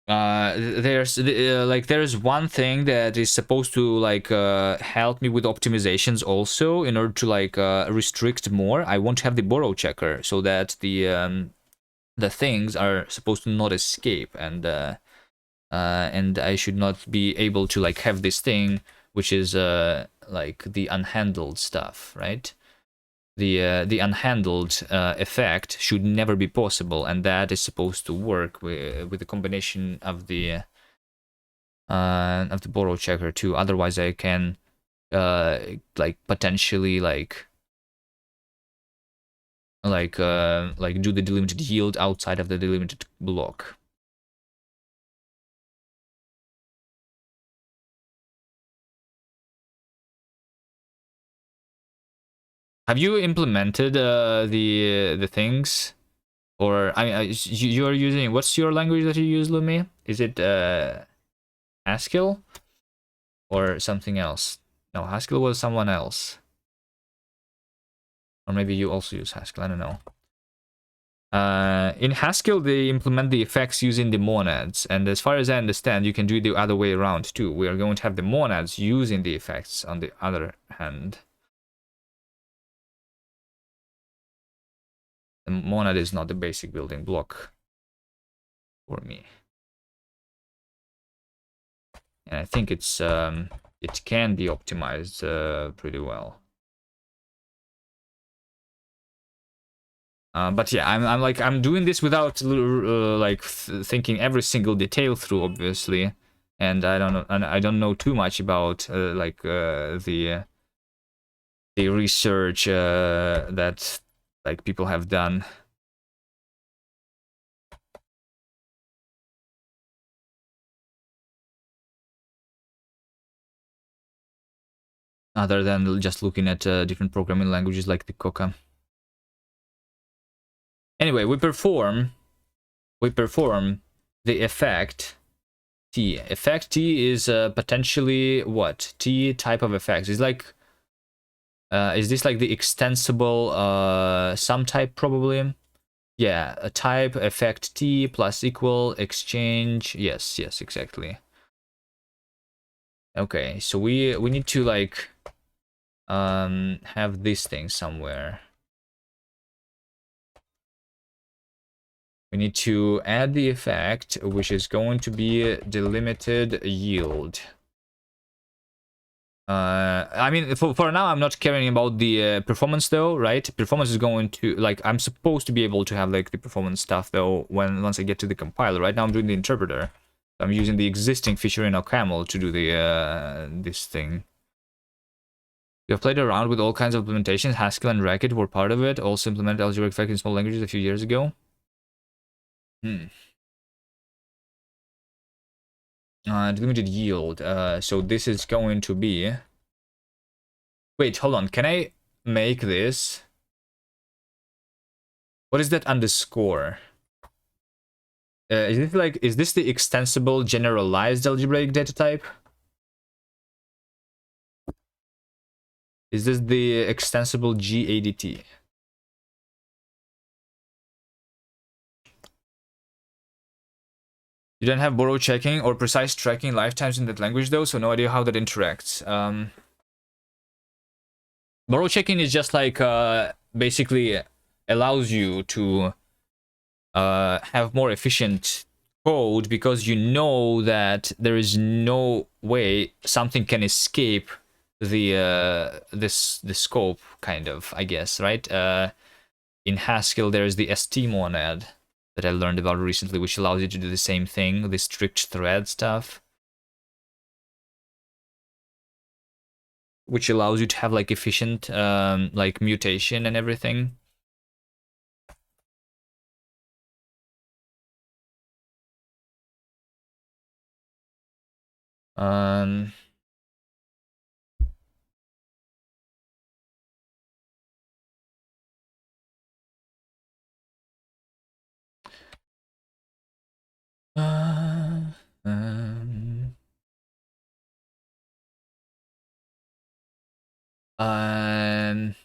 there's one thing that is supposed to like help me with optimizations also in order to like restrict more. I want to have the borrow checker so that the things are supposed to not escape, and I should not be able to like have this thing which is like the unhandled stuff, right? The unhandled effect should never be possible, and that is supposed to work with the combination of the borrow checker too. Otherwise, I can like potentially like do the delimited yield outside of the delimited block. Have you implemented the things? Or you're using, what's your language that you use, Lumi? Is it Haskell or something else? No, Haskell was someone else. Or maybe you also use Haskell, I don't know. In Haskell, they implement the effects using the monads, and as far as I understand, you can do it the other way around too. We are going to have the monads using the effects on the other hand. The monad is not the basic building block for me. And I think it's it can be optimized pretty well. But yeah, I'm doing this without like thinking every single detail through, obviously, and I don't know too much about like the research that like people have done. Other than just looking at different programming languages like the Coca. Anyway, we perform the effect T. Effect T is potentially what? T type of effects. It's like is this like the extensible sum type probably? Yeah, a type effect T plus equal exchange. Yes, exactly. Okay, so we need to like have this thing somewhere. We need to add the effect, which is going to be delimited yield. I mean, for now, I'm not caring about the performance though, right? Performance is going to, like, I'm supposed to be able to have like the performance stuff though once I get to the compiler. Right now, I'm doing the interpreter. I'm using the existing feature in OCaml to do the this thing. We have played around with all kinds of implementations. Haskell and Racket were part of it. Also implemented algebraic effect in small languages a few years ago. Delimited yield. So this is going to be... Wait, hold on. Can I make this? What is that underscore? Is this the extensible generalized algebraic data type? Is this the extensible GADT? You don't have borrow checking or precise tracking lifetimes in that language though, so no idea how that interacts. Borrow checking is just like basically allows you to have more efficient code because you know that there is no way something can escape the the scope, kind of, I guess, right? In Haskell, there's the st monad that I learned about recently, which allows you to do the same thing, the strict thread stuff, which allows you to have like efficient like mutation and everything. Um, uh, um, um,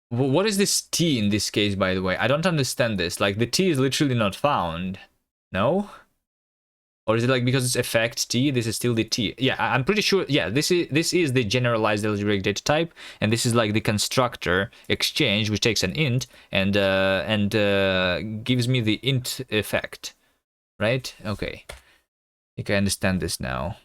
what is this T in this case, by the way? I don't understand this. Like, the T is literally not found. No? Or is it like because it's effect t, this is still the t? Yeah, I'm pretty sure. Yeah, this is the generalized algebraic data type, and this is like the constructor exchange, which takes an int and gives me the int effect, right? Okay, I think I understand this now.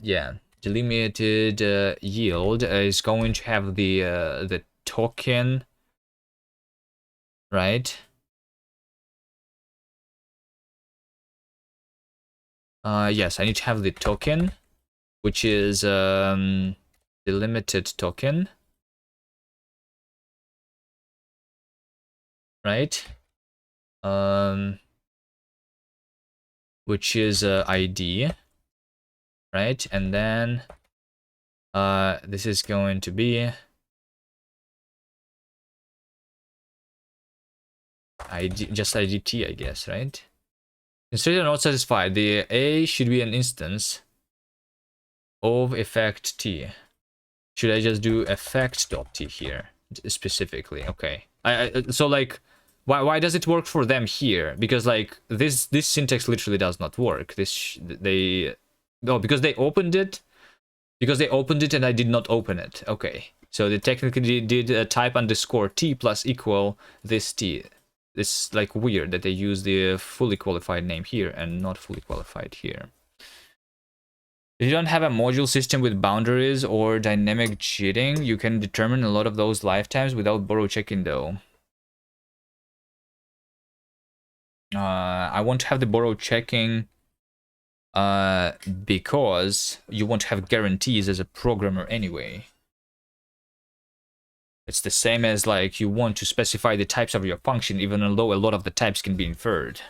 Yeah, delimited yield is going to have the token, right? Yes, I need to have the token, which is delimited token, right? Which is ID, right? And then this is going to be ID, just IDT, I guess, right? Consider not satisfied. The A should be an instance of effect T. Should I just do effect.t here specifically? Okay. So like, why does it work for them here? Because like this syntax literally does not work. Because they opened it. Because they opened it and I did not open it. Okay. So they technically did type underscore t plus equal this t. It's like weird that they use the fully qualified name here and not fully qualified here. If you don't have a module system with boundaries or dynamic cheating, you can determine a lot of those lifetimes without borrow checking though. I want to have the borrow checking because you want to have guarantees as a programmer anyway. It's the same as like you want to specify the types of your function even though a lot of the types can be inferred.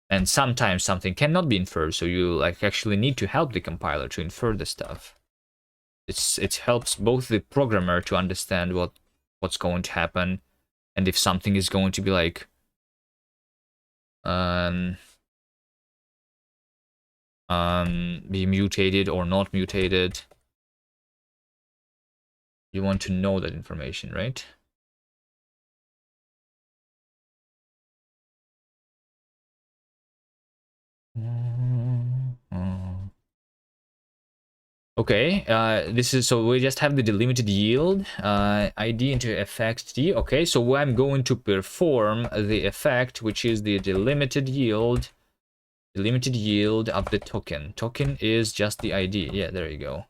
And sometimes something cannot be inferred, so you like actually need to help the compiler to infer the stuff. It helps both the programmer to understand what's going to happen, and if something is going to be like be mutated or not mutated. You want to know that information, right? Okay, this is, so we just have the delimited yield ID into effect t. Okay, so I'm going to perform the effect, which is the delimited yield of the token. Token is just the ID. Yeah, there you go.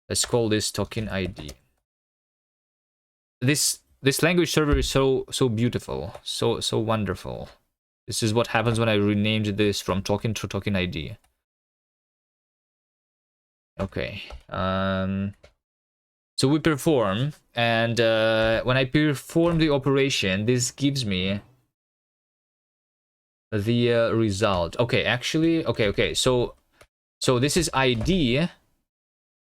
Let's call this token ID. This language server is so beautiful, so wonderful. This is what happens when I renamed this from token to token ID. Okay. So we perform, and when I perform the operation, this gives me the result. Okay, actually, okay. So this is ID,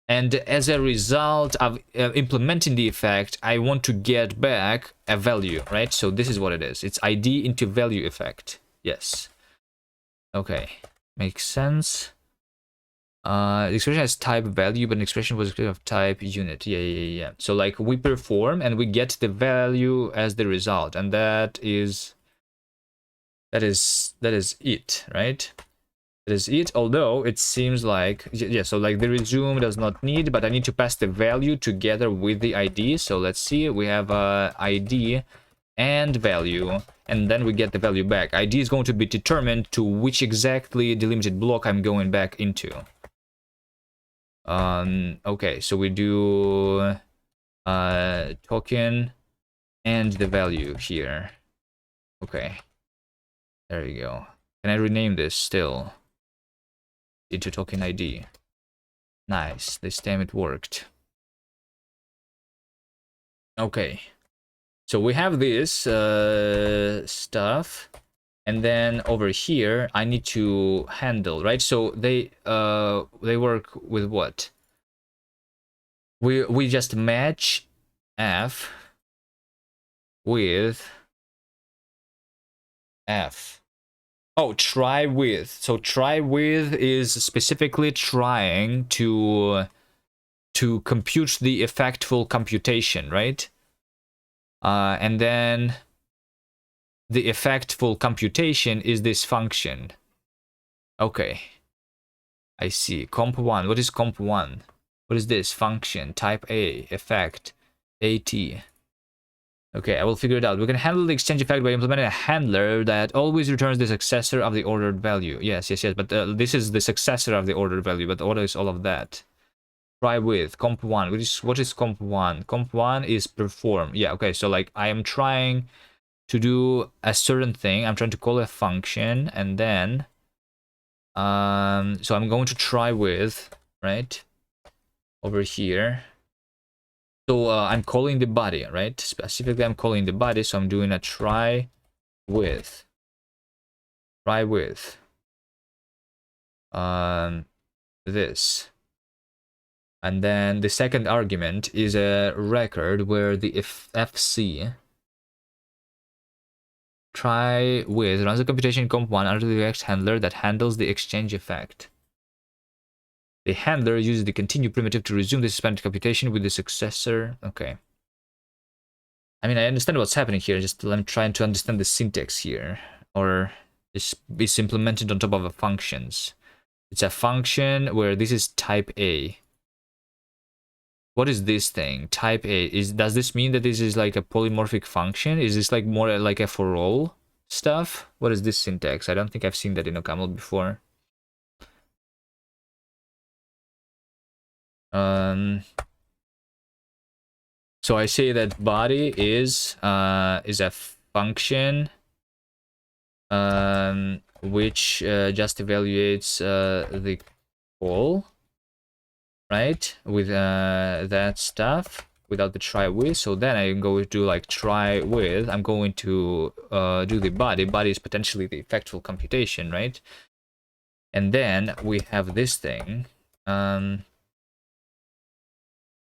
and as a result of implementing the effect, I want to get back a value, right? So this is what it is. It's ID into value effect. Yes. Okay, makes sense. The expression has type value, but an expression was of type unit. Yeah. So like we perform and we get the value as the result, and that is it, right? That is it. Although it seems like, yeah, so like the resume does not need, but I need to pass the value together with the ID. So let's see, we have ID and value, and then we get the value back. ID is going to be determined to which exactly delimited block I'm going back into. Okay, so we do token and the value here. Okay, there you go. Can I rename this still into token ID? Nice, this time it worked. Okay, so we have this stuff, and then over here I need to handle, right? So they work with what? We just match f with f. Oh, try with. So try with is specifically trying to to compute the effectful computation, right? And then the effectful computation is this function. Okay, I see. Comp1. What is comp1? What is this function? Type A, effect, AT. Okay, I will figure it out. We can handle the exchange effect by implementing a handler that always returns the successor of the ordered value. Yes. But this is the successor of the ordered value. But what is all of that? Try with comp1. What is comp1? Comp1 is perform. Yeah. Okay. So like I am trying to do a certain thing. I'm trying to call a function, and then so I'm going to try with, right, over here. So I'm calling the body, right? Specifically, I'm calling the body, so I'm doing a try with. This. And then the second argument is a record where the FC try with runs the computation comp1 under the X handler that handles the exchange effect. The handler uses the continue primitive to resume the suspended computation with the successor. Okay. I mean, I understand what's happening here. Just I'm trying to understand the syntax here. Or it's implemented on top of a functions. It's a function where this is type A. What is this thing? Type A. Does this mean that this is like a polymorphic function? Is this like more like a for all stuff? What is this syntax? I don't think I've seen that in OCaml before. So I say that body is a function which just evaluates the call, right, with that stuff without the try with. So then I go to like try with. I'm going to do the body. Body is potentially the effectful computation, right? And then we have this thing,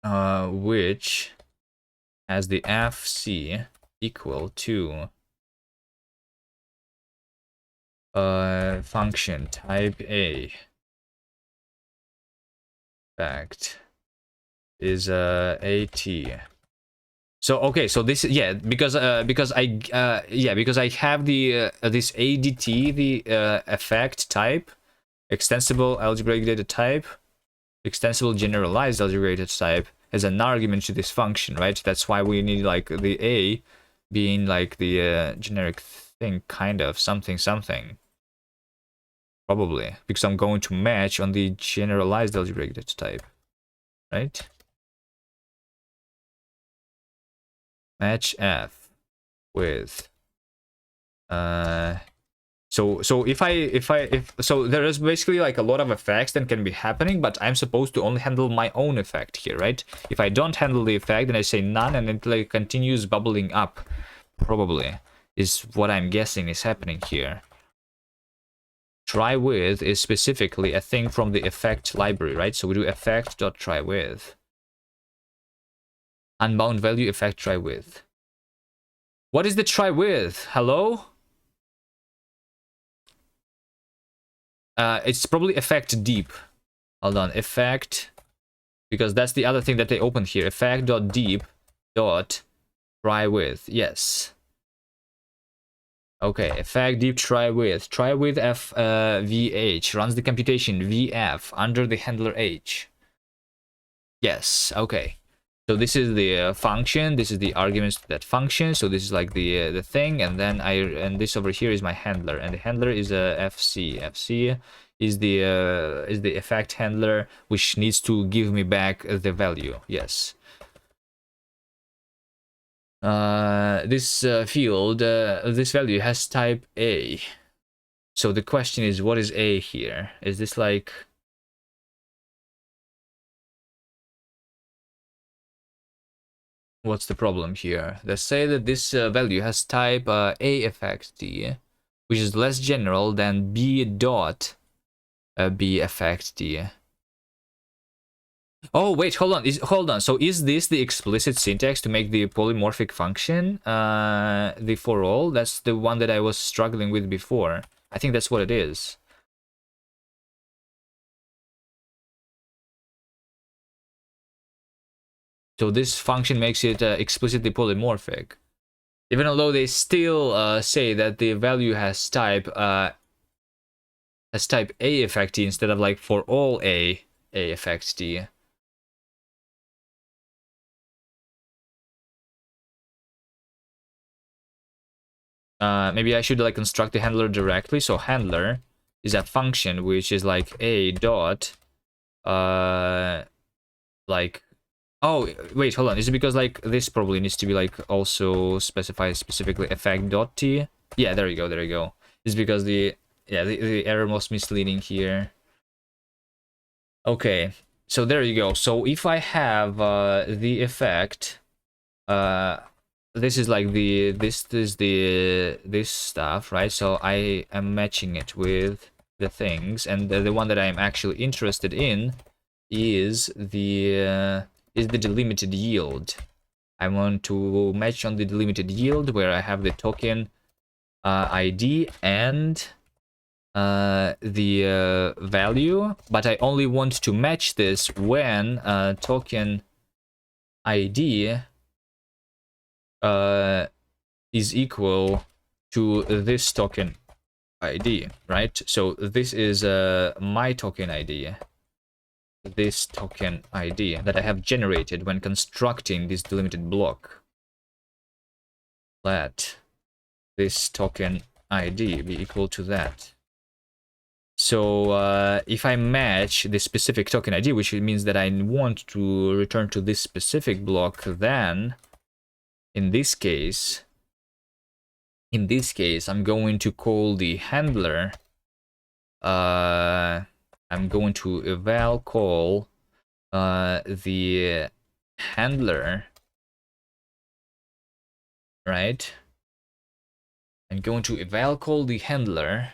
which has the FC equal to function type A. Fact is AT. So okay, so this, yeah, because I have the this ADT, the effect type, extensible algebraic data type, extensible generalized algebraic data type, as an argument to this function, right? That's why we need like the A being like the generic thing, kind of something. Probably because I'm going to match on the generalized algebraic data type, right? Match F with so there is basically like a lot of effects that can be happening, but I'm supposed to only handle my own effect here, right? If I don't handle the effect, then I say none, and it like continues bubbling up. Probably is what I'm guessing is happening here. Try with is specifically a thing from the effect library, right? So we do effect.try with. Unbound value effect try with. What is the try with? Hello? It's probably effect deep. Hold on, effect, because that's the other thing that they opened here. Effect.deep dot try with. Yes. Okay, effect deep try with f vh runs the computation vf under the handler h. Yes. Okay. So this is the function. This is the arguments to that function. So this is like the thing, and then this over here is my handler, and the handler is a fc. Fc is the effect handler, which needs to give me back the value. Yes. This field, this value has type A. So the question is, what is A here? Is this like... What's the problem here? Let's say that this value has type A effect D, which is less general than B dot B effect D. Oh wait, hold on. So is this the explicit syntax to make the polymorphic function? The for all? That's the one that I was struggling with before. I think that's what it is. So this function makes it explicitly polymorphic. Even although they still say that the value has type A effect t instead of like for all A effect t. Maybe I should like construct the handler directly. So handler is a function which is like a dot like, oh wait, hold on, is it because like this probably needs to be like also specified specifically effect dot t? Yeah, there you go, there you go. It's because the error was misleading here. Okay, so there you go. So if I have the effect, this is like this stuff, right? So I am matching it with the things, and the one that I'm actually interested in is the delimited yield. I want to match on the delimited yield where I have the token ID and the value, but I only want to match this when token ID is equal to this token ID, right? So this is my token ID, this token ID that I have generated when constructing this delimited block. Let this token ID be equal to that. So if I match the specific token ID, which means that I want to return to this specific block, then in this case, I'm going to call the handler. I'm going to eval call the handler, right? I'm going to eval call the handler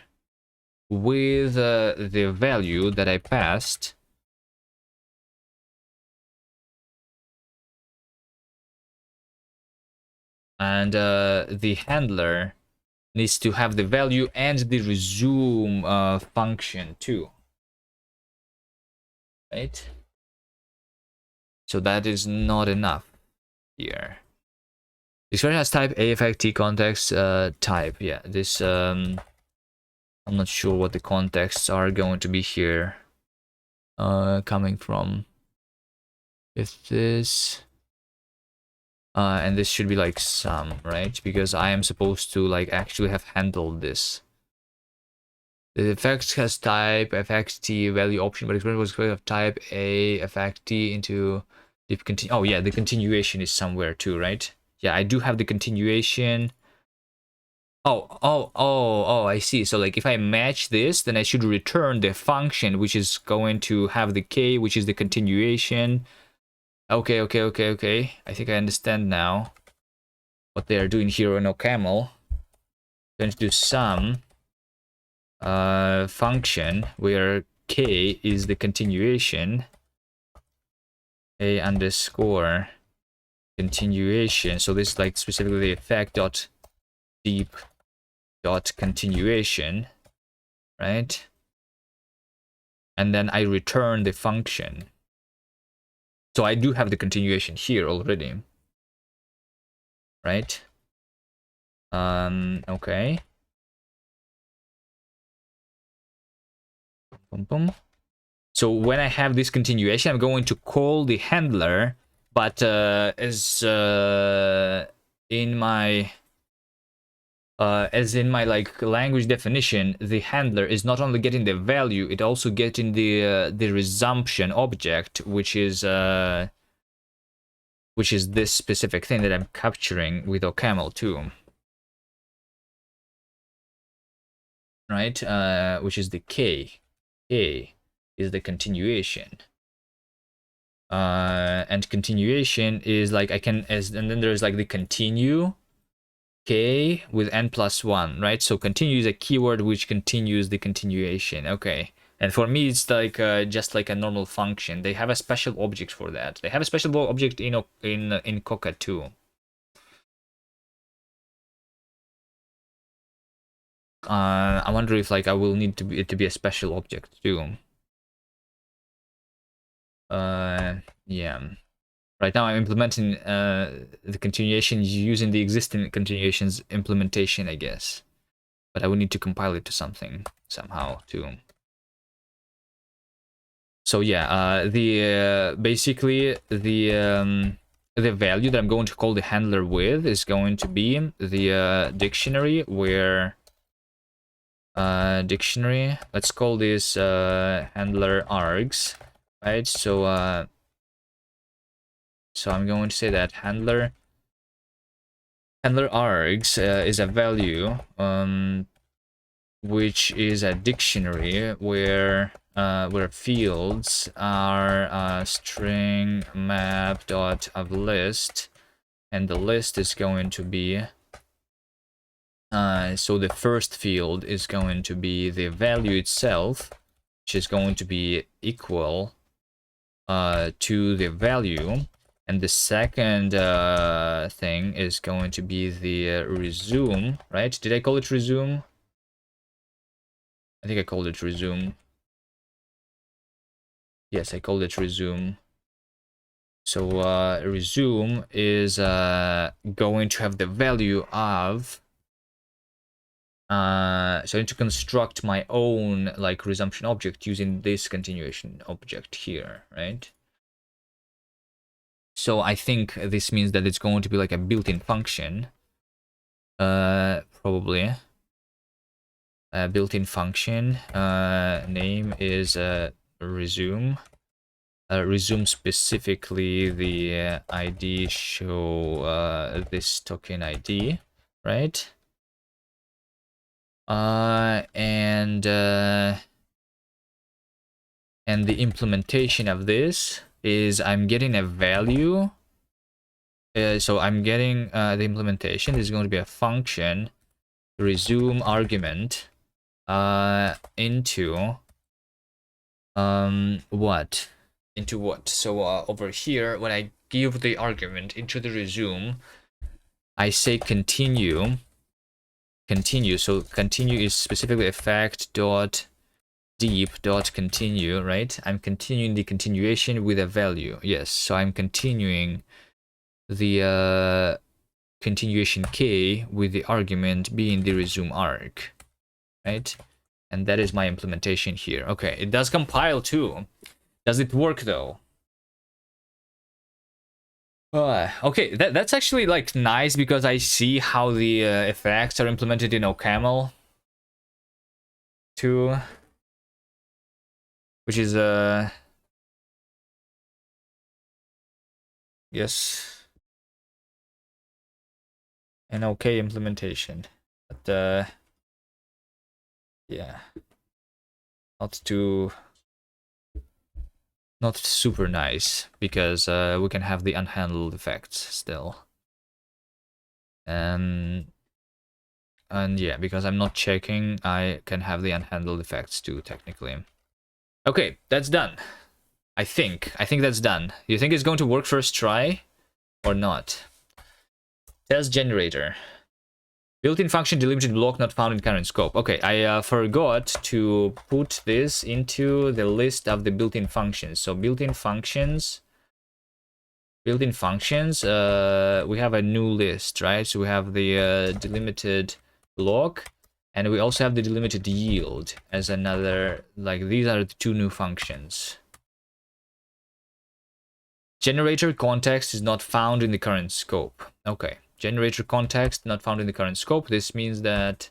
with the value that I passed. And the handler needs to have the value and the resume function too, right? So that is not enough here. This version has type A effect T context type. Yeah, this I'm not sure what the contexts are going to be here. Coming from if this and this should be like some, right? Because I am supposed to like actually have handled this. The effect has type effect T value option, but expression was of type A effect T into the continue. Oh yeah, the continuation is somewhere too, right? Yeah, I do have the continuation. Oh, I see. So like if I match this, then I should return the function, which is going to have the K, which is the continuation. Okay. I think I understand now what they are doing here on OCaml. Going to do some function where K is the continuation, A underscore continuation. So this is like specifically the effect dot deep dot continuation, right? And then I return the function. So I do have the continuation here already, right? Okay. Boom, boom. So when I have this continuation, I'm going to call the handler, but as in my like language definition, the handler is not only getting the value, it also getting the resumption object, which is this specific thing that I'm capturing with OCaml too, right? Which is the K. K is the continuation. And continuation is like and then there's like the continue K with n+1, right? So continue is a keyword which continues the continuation. Okay. And for me, it's like just like a normal function. They have a special object for that. They have a special object in Coca too. I wonder if like I will need it to be a special object too. Yeah. Right now I'm implementing the continuation using the existing continuations implementation, I guess. But I would need to compile it to something somehow too. So yeah, basically the value that I'm going to call the handler with is going to be the dictionary where dictionary. Let's call this handler args, right? So I'm going to say that handler args is a value which is a dictionary where fields are string map dot of list, and the list is going to be so the first field is going to be the value itself, which is going to be equal to the value, and the second thing is going to be the resume, right? Did I call it resume? I think I called it resume. Yes, I called it resume. So resume is going to have the value of so I need to construct my own like resumption object using this continuation object here, right? So I think this means that it's going to be like a built-in function. Probably a built-in function. Name is resume. Resume specifically the ID show this token ID, right? And the implementation of this is I'm getting a value. So I'm getting the implementation is going to be a function resume argument into what? Into what? So over here, when I give the argument into the resume, I say continue. So continue is specifically effect dot deep dot continue, right? I'm continuing the continuation with a value. Yes, so I'm continuing the continuation k with the argument being the resume arg, right? And that is my implementation here. Okay, it does compile too. Does it work though? Okay, that's actually like nice because I see how the effects are implemented in OCaml too, which is yes, an okay implementation, but yeah, not super nice because we can have the unhandled effects still. And yeah, because I'm not checking, I can have the unhandled effects too, technically. Okay, that's done. I think that's done. You think it's going to work first try or not? Test generator. Built-in function delimited block not found in current scope. Okay, I forgot to put this into the list of the built-in functions. So built-in functions, we have a new list, right? So we have the delimited block, and we also have the delimited yield as another, like these are the two new functions. Generator context is not found in the current scope. Okay, generator context not found in the current scope. This means that,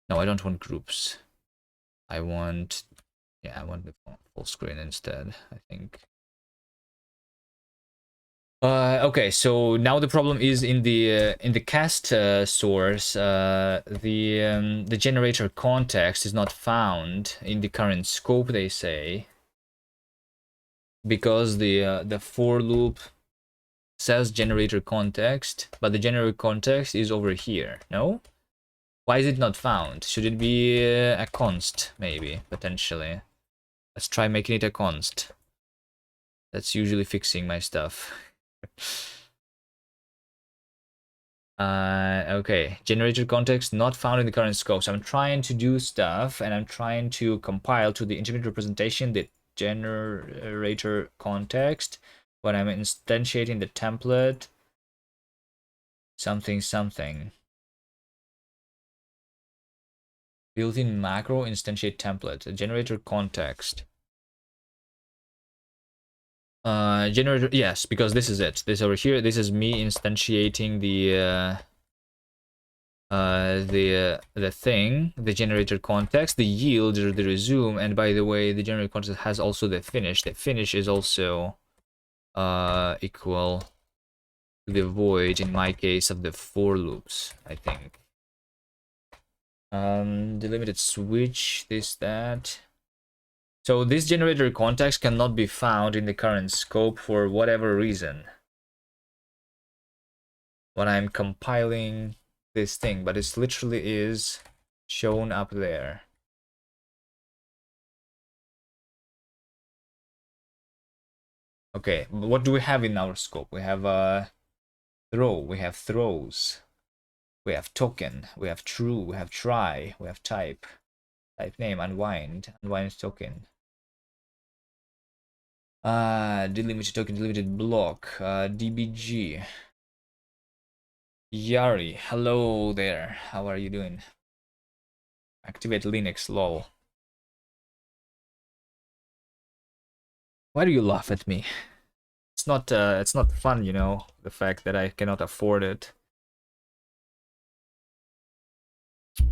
no, I don't want groups. I want the full screen instead, I think. Okay, so now the problem is in the Kast source. The generator context is not found in the current scope, they say, because the for loop says generator context, but the generator context is over here. No, why is it not found? Should it be a const? Maybe potentially. Let's try making it a const. That's usually fixing my stuff. Okay, generator context not found in the current scope. So I'm trying to do stuff and I'm trying to compile to the intermediate representation the generator context when I'm instantiating the template, something something. Built-in macro instantiate template, a generator context. Generator, yes, because this is it. This over here, this is me instantiating the thing, the generator context, the yield, or the resume, and by the way, the generator context has also the finish. The finish is also equal to the void in my case of the for loops, I think. Delimited switch, this, that. So this generator context cannot be found in the current scope for whatever reason when I'm compiling this thing, but it literally is shown up there. Okay, what do we have in our scope? We have throw, we have throws, we have token, we have true, we have try, we have type name, unwind token. Delimited token, delimited block, dbg. Yari, hello there. How are you doing? Activate Linux, lol. Why do you laugh at me? It's not fun, you know, the fact that I cannot afford it.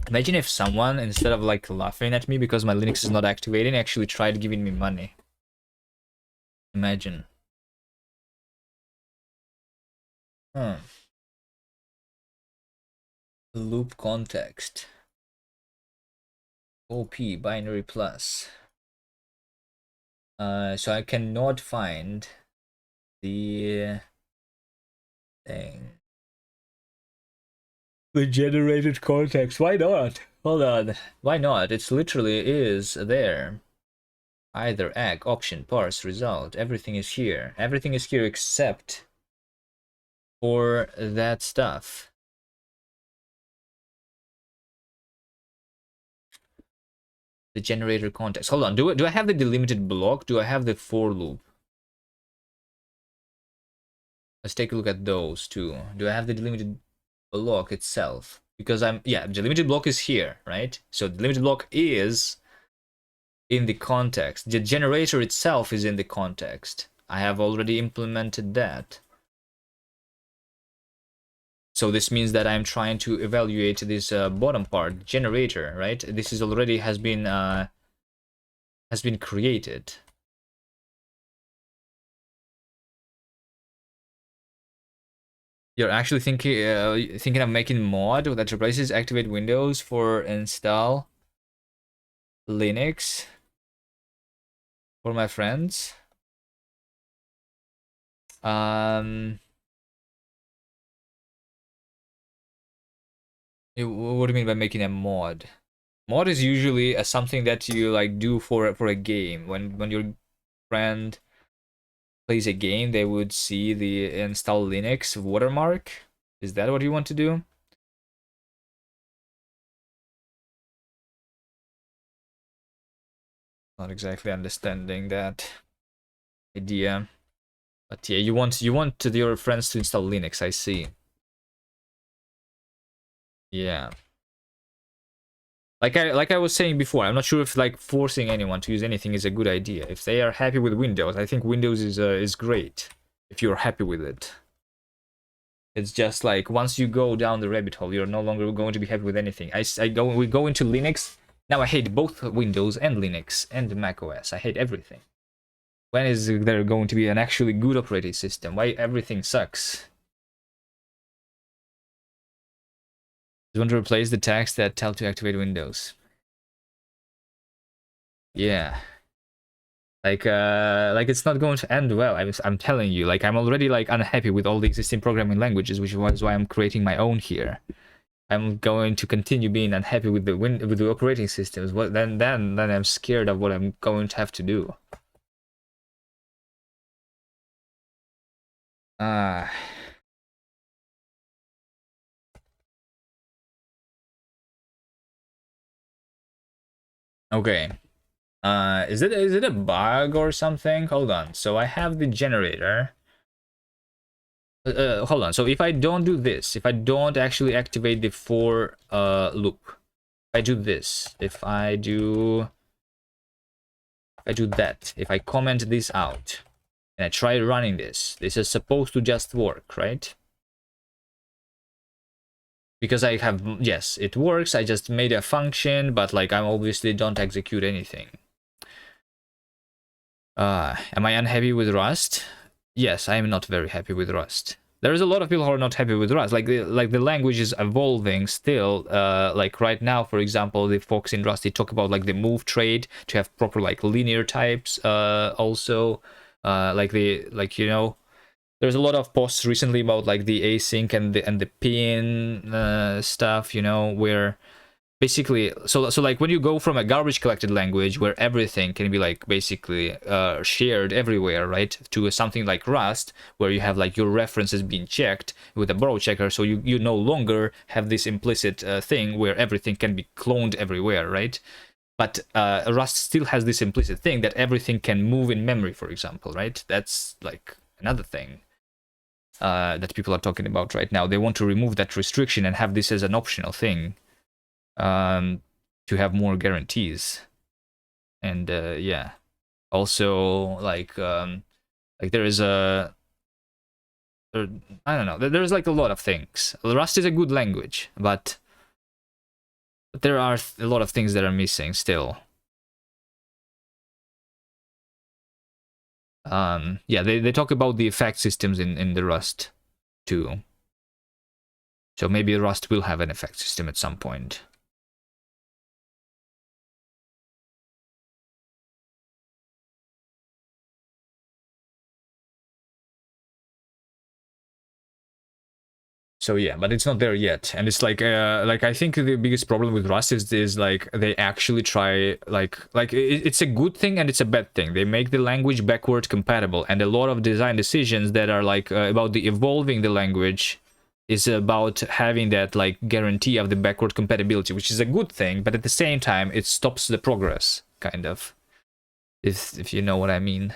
Imagine if someone, instead of like laughing at me because my Linux is not activating, actually tried giving me money. Imagine. Loop context. OP binary plus. So I cannot find the thing. The generated context. Why not? Hold on. Why not? It's literally is there. Either egg, option, parse, result. Everything is here. Everything is here except for that stuff. The generator context. Hold on. Do I have the delimited block? Do I have the for loop? Let's take a look at those two. Do I have the delimited block itself? Because yeah, the delimited block is here, right? So the delimited block is in the context. The generator itself is in the context. I have already implemented that. So this means that I'm trying to evaluate this bottom part, generator, right? This is already has been created. You're actually thinking of making mod that replaces activate Windows for install Linux for my friends. What do you mean by making a mod? Mod is usually something that you like do for a game. When your friend plays a game, they would see the install Linux watermark. Is that what you want to do? Not exactly understanding that idea, but yeah, you want your friends to install Linux. I see. Yeah. Like I was saying before, I'm not sure if like forcing anyone to use anything is a good idea. If they are happy with Windows, I think Windows is great. If you're happy with it, it's just like once you go down the rabbit hole, you're no longer going to be happy with anything. We go into Linux. Now I hate both Windows and Linux and Mac OS. I hate everything. When is there going to be an actually good operating system? Why everything sucks? You want to replace the tags that tell to activate Windows. Yeah. Like it's not going to end well. I'm telling you, like I'm already like unhappy with all the existing programming languages, which was why I'm creating my own here. I'm going to continue being unhappy with the operating systems. Then I'm scared of what I'm going to have to do. Okay. Is it a bug or something? Hold on. So I have the generator. hold on. So if I don't do this, if I don't actually activate the for loop, if I do this, if I do that, if I comment this out and I try running this is supposed to just work, right? Because I have, yes, it works. I just made a function, but like I obviously don't execute anything. Am I unhappy with Rust? Yes, I am not very happy with Rust. There's a lot of people who are not happy with Rust. Like the language is evolving still. Like right now, for example, the folks in Rust, they talk about like the move trade to have proper like linear types. Also, you know, there's a lot of posts recently about like the async and the pin stuff. You know, where basically so like when you go from a garbage collected language where everything can be like basically shared everywhere, right, to something like Rust where you have like your references being checked with a borrow checker, so you no longer have this implicit thing where everything can be cloned everywhere, right? But Rust still has this implicit thing that everything can move in memory, for example, right? That's like another thing that people are talking about right now. They want to remove that restriction and have this as an optional thing, to have more guarantees. And yeah, also like there is I don't know, there's like a lot of things. Rust is a good language, but there are a lot of things that are missing still. Yeah, they talk about the effect systems in the Rust too, so maybe Rust will have an effect system at some point. So yeah, but it's not there yet, and it's like I think the biggest problem with Rust is like they actually try it's a good thing and it's a bad thing. They make the language backward compatible, and a lot of design decisions that are like about the evolving the language is about having that like guarantee of the backward compatibility, which is a good thing, but at the same time it stops the progress, kind of, if you know what I mean.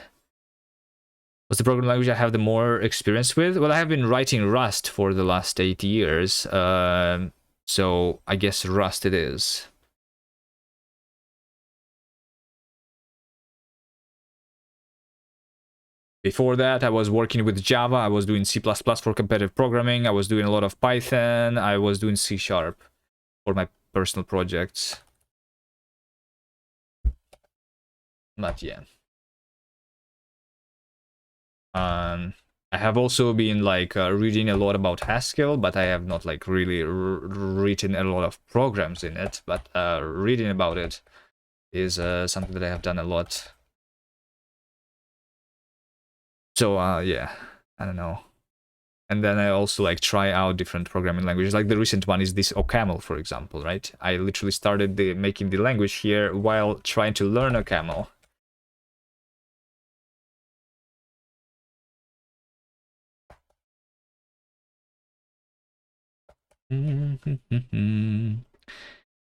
What's the programming language I have the more experience with? Well, I have been writing Rust for the last 8 years, so I guess Rust it is. Before that, I was working with Java, I was doing C++ for competitive programming, I was doing a lot of Python, I was doing C# for my personal projects. Not yet. I have also been like reading a lot about Haskell, but I have not like really written a lot of programs in it. But reading about it is something that I have done a lot. So yeah, I don't know. And then I also like try out different programming languages. Like the recent one is this OCaml, for example, right? I literally started making the language here while trying to learn OCaml.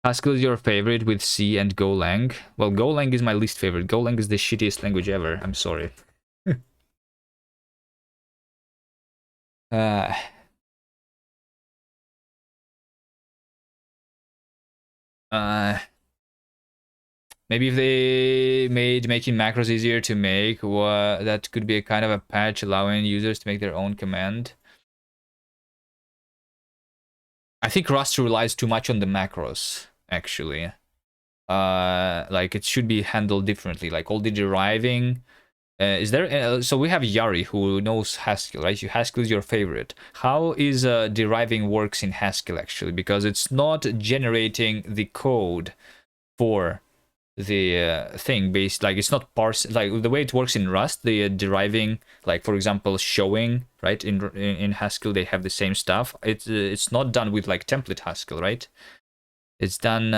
Haskell is your favorite with C and Golang. Well, Golang is my least favorite. Golang is the shittiest language ever. I'm sorry. uh, uh, maybe if they made making macros easier to make, that could be a kind of a patch allowing users to make their own command. I think Rust relies too much on the macros, actually. Like it should be handled differently. Like all the deriving. Is there? So we have Yari who knows Haskell, right? Haskell is your favorite. How is deriving works in Haskell actually? Because it's not generating the code for the thing based, like it's not parse, like the way it works in Rust, the deriving, like for example showing, right, in Haskell they have the same stuff. It's not done with like template Haskell, right? It's done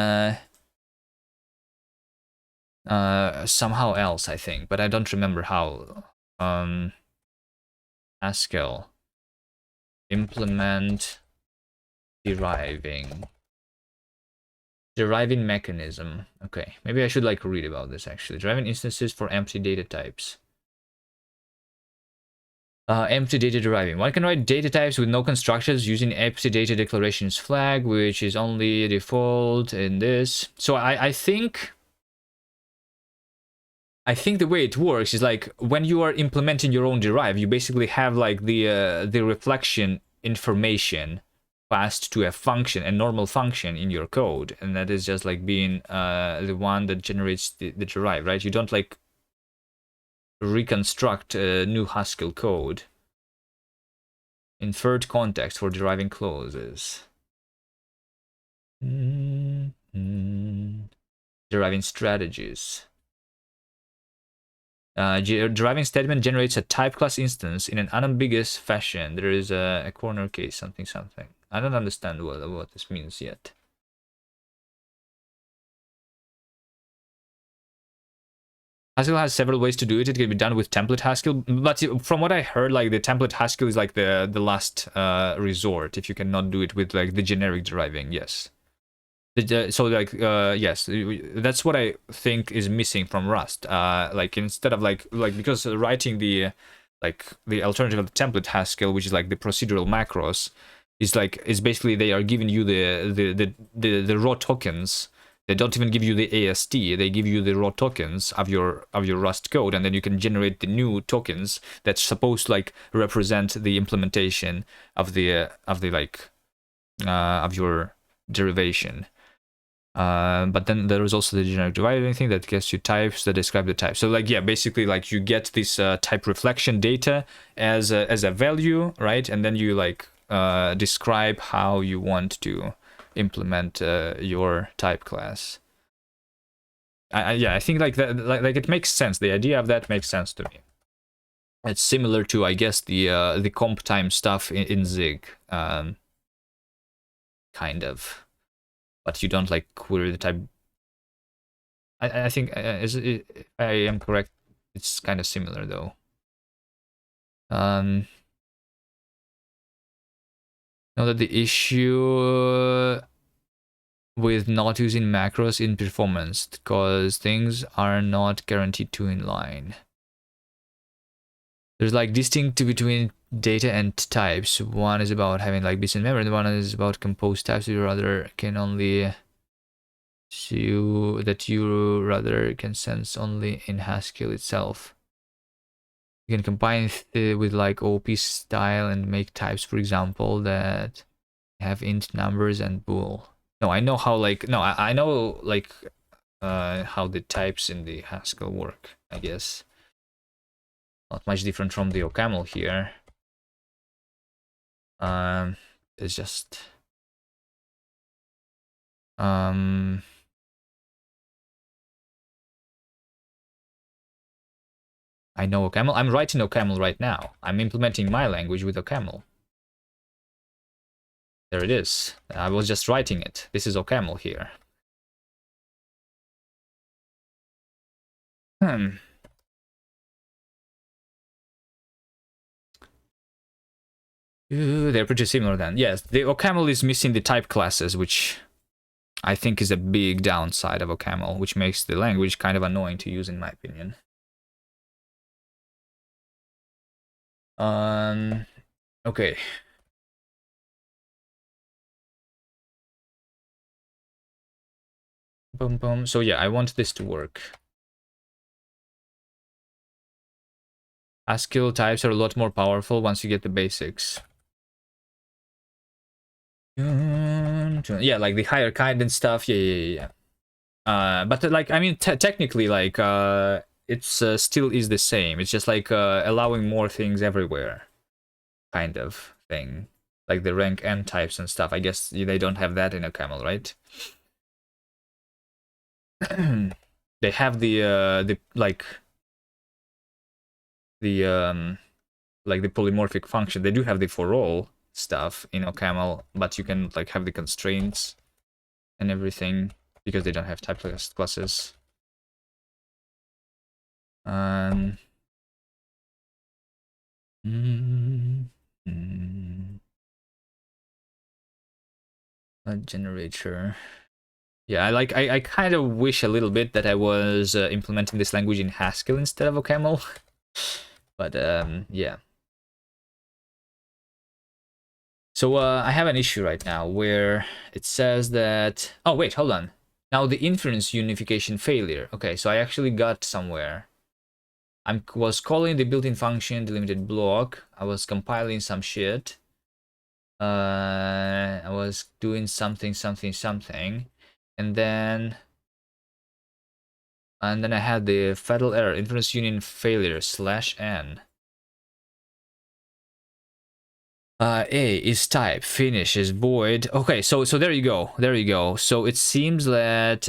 somehow else, I think, but I don't remember how. Haskell implement deriving mechanism. Okay, maybe I should like read about this actually. Deriving instances for empty data types. Empty data deriving. One can write data types with no constructors using empty data declarations flag, which is only default in this. So I think the way it works is like when you are implementing your own derive, you basically have like the reflection information passed to a function, a normal function in your code, and that is just like being the one that generates the derive, right? You don't like reconstruct a new Haskell code. Inferred context for deriving clauses. Deriving strategies. Deriving statement generates a type class instance in an unambiguous fashion. There is a corner case, something. I don't understand what this means yet. Haskell has several ways to do it. It can be done with template Haskell, but from what I heard, like the template Haskell is like the last resort if you cannot do it with like the generic deriving. Yes. So like yes, that's what I think is missing from Rust. Like instead of like because writing the alternative of the template Haskell, which is like the procedural macros, is basically they are giving you the raw tokens. They don't even give you the AST. They give you the raw tokens of your Rust code, and then you can generate the new tokens that's supposed to like represent the implementation of the like of your derivation. But then there is also the generic deriving thing that gets you types that describe the type. So like yeah, basically like you get this type reflection data as a value, right? And then you like describe how you want to implement your type class. Yeah, I think like that, like it makes sense. The idea of that makes sense to me. It's similar to, I guess, the comp time stuff in Zig, kind of, but you don't like query the type. I think if I am correct, it's kind of similar though. Know that the issue with not using macros in performance because things are not guaranteed to inline. There's like distinct between data and types. One is about having like bits in memory, and one is about composed types. The other can only you rather can sense only in Haskell itself. You can combine it with like OP style and make types, for example, that have int numbers and bool. No, I know how like I know like how the types in the Haskell work, I guess. Not much different from the OCaml here. It's just I know OCaml. I'm writing OCaml right now. I'm implementing my language with OCaml. There it is. I was just writing it. This is OCaml here. They're pretty similar then. Yes, the OCaml is missing the type classes, which I think is a big downside of OCaml, which makes the language kind of annoying to use in my opinion. Okay. Boom, boom. So yeah, I want this to work. Haskell types are a lot more powerful once you get the basics. Yeah, like the higher kind and stuff. Yeah. But like, I mean, technically, like, it's still is the same. It's just like allowing more things everywhere, kind of thing. Like the rank n types and stuff. I guess they don't have that in OCaml, right? They have the polymorphic function. They do have the for all stuff in OCaml, but you can like have the constraints and everything because they don't have type classes. A generator. Yeah, I kind of wish a little bit that I was implementing this language in Haskell instead of OCaml. But yeah. So I have an issue right now where it says that... Oh, wait, hold on. Now the inference unification failure. Okay, so I actually got somewhere. I was calling the built-in function delimited block. I was compiling some shit. I was doing something. And then I had the fatal error, inference union failure /n. A is type, finish is void. Okay, so there you go. So it seems that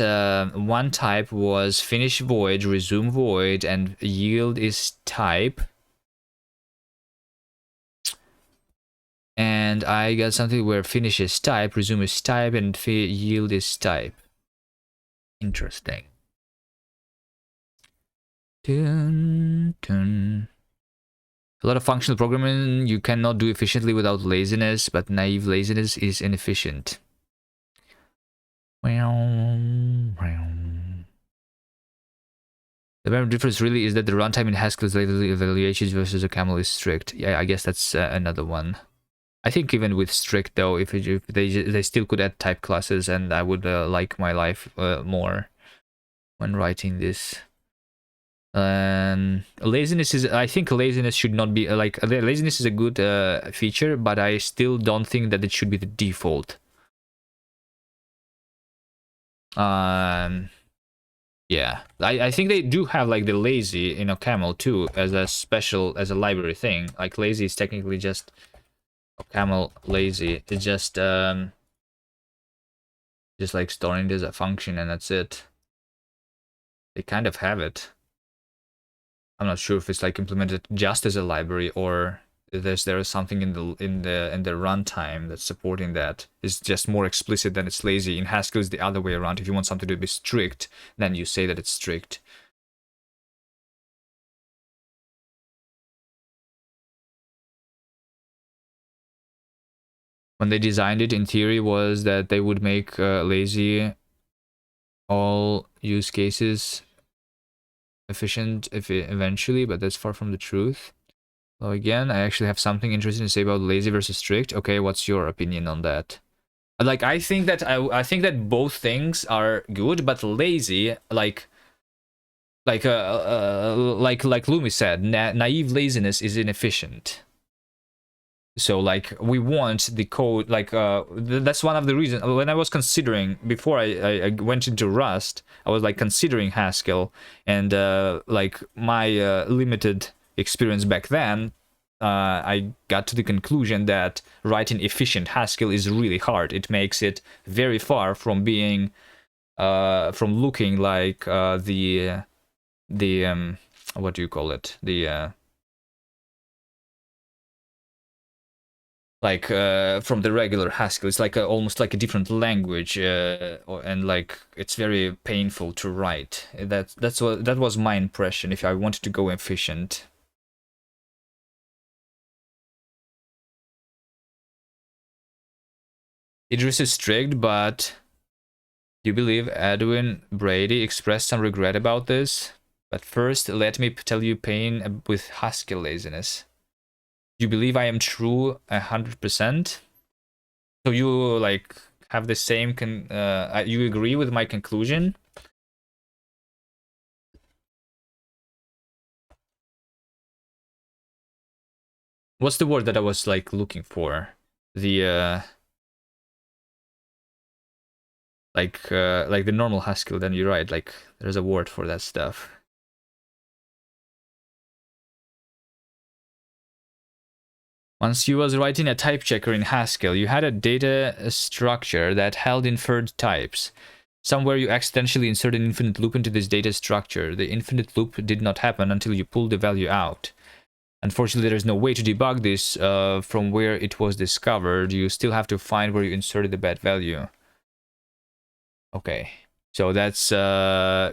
one type was finish void, resume void, and yield is type. And I got something where finish is type, resume is type, and yield is type. Interesting. Dun, dun. A lot of functional programming you cannot do efficiently without laziness, but naive laziness is inefficient. The main difference really is that the runtime in Haskell's evaluations versus a camel is strict. Yeah, I guess that's another one. I think even with strict though, if they still could add type classes, and I would like my life more when writing this. Laziness is, I think laziness should not be like, laziness is a good feature, but I still don't think that it should be the default. Yeah, I think they do have like the lazy in a camel too as a special, as a library thing. Like lazy is technically just a camel lazy. It's just like storing it as a function and that's it. They kind of have it. I'm not sure if it's like implemented just as a library or there is something in the runtime that's supporting that. It's just more explicit than it's lazy. In Haskell, it's the other way around. If you want something to be strict, then you say that it's strict. When they designed it, in theory, was that they would make lazy all use cases efficient eventually, but that's far from the truth. So again, I actually have something interesting to say about lazy versus strict. Okay, what's your opinion on that? Like, I think that I think that both things are good, but lazy, like Lumi said, naive laziness is inefficient. So like we want the code, like that's one of the reasons when I was considering, before I went into Rust, I was like considering Haskell, and like my limited experience back then, I got to the conclusion that writing efficient Haskell is really hard. It makes it very far from being from looking like the what do you call it, the like from the regular Haskell. It's like almost like a different language, and like it's very painful to write. That was my impression if I wanted to go efficient. Idris is strict, but do you believe Edwin Brady expressed some regret about this? But first, let me tell you pain with Haskell laziness. Do you believe I am true 100%? So you like have the same you agree with my conclusion? What's the word that I was like looking for? The like the normal Haskell, then you're right, like there's a word for that stuff. Once you was writing a type checker in Haskell, you had a data structure that held inferred types. Somewhere you accidentally inserted an infinite loop into this data structure. The infinite loop did not happen until you pulled the value out. Unfortunately, there is no way to debug this from where it was discovered. You still have to find where you inserted the bad value. Okay, so that's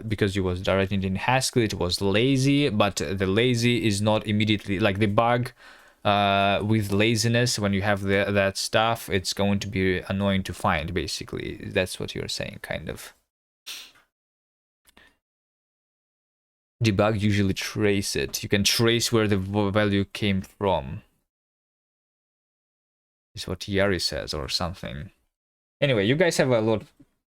because you was directing in Haskell, it was lazy, but the lazy is not immediately like the bug with laziness. When you have that stuff, it's going to be annoying to find, basically. That's what you're saying, kind of. Debug usually trace it. You can trace where the value came from. is what Yari says or something. Anyway, you guys have a lot.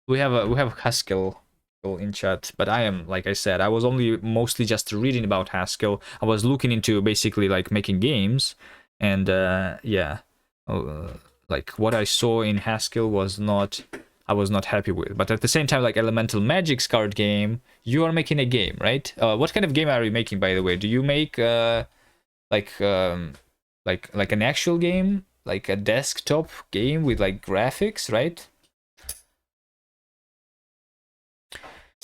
We have Haskell in chat, but I am, like I said, I was only mostly just reading about Haskell. I was looking into basically like making games, and yeah, like what I saw in Haskell was not, I was not happy with. But at the same time, like Elemental Magic's card game, you are making a game, right? What kind of game are you making, by the way? Do you make like like an actual game, like a desktop game with like graphics, right?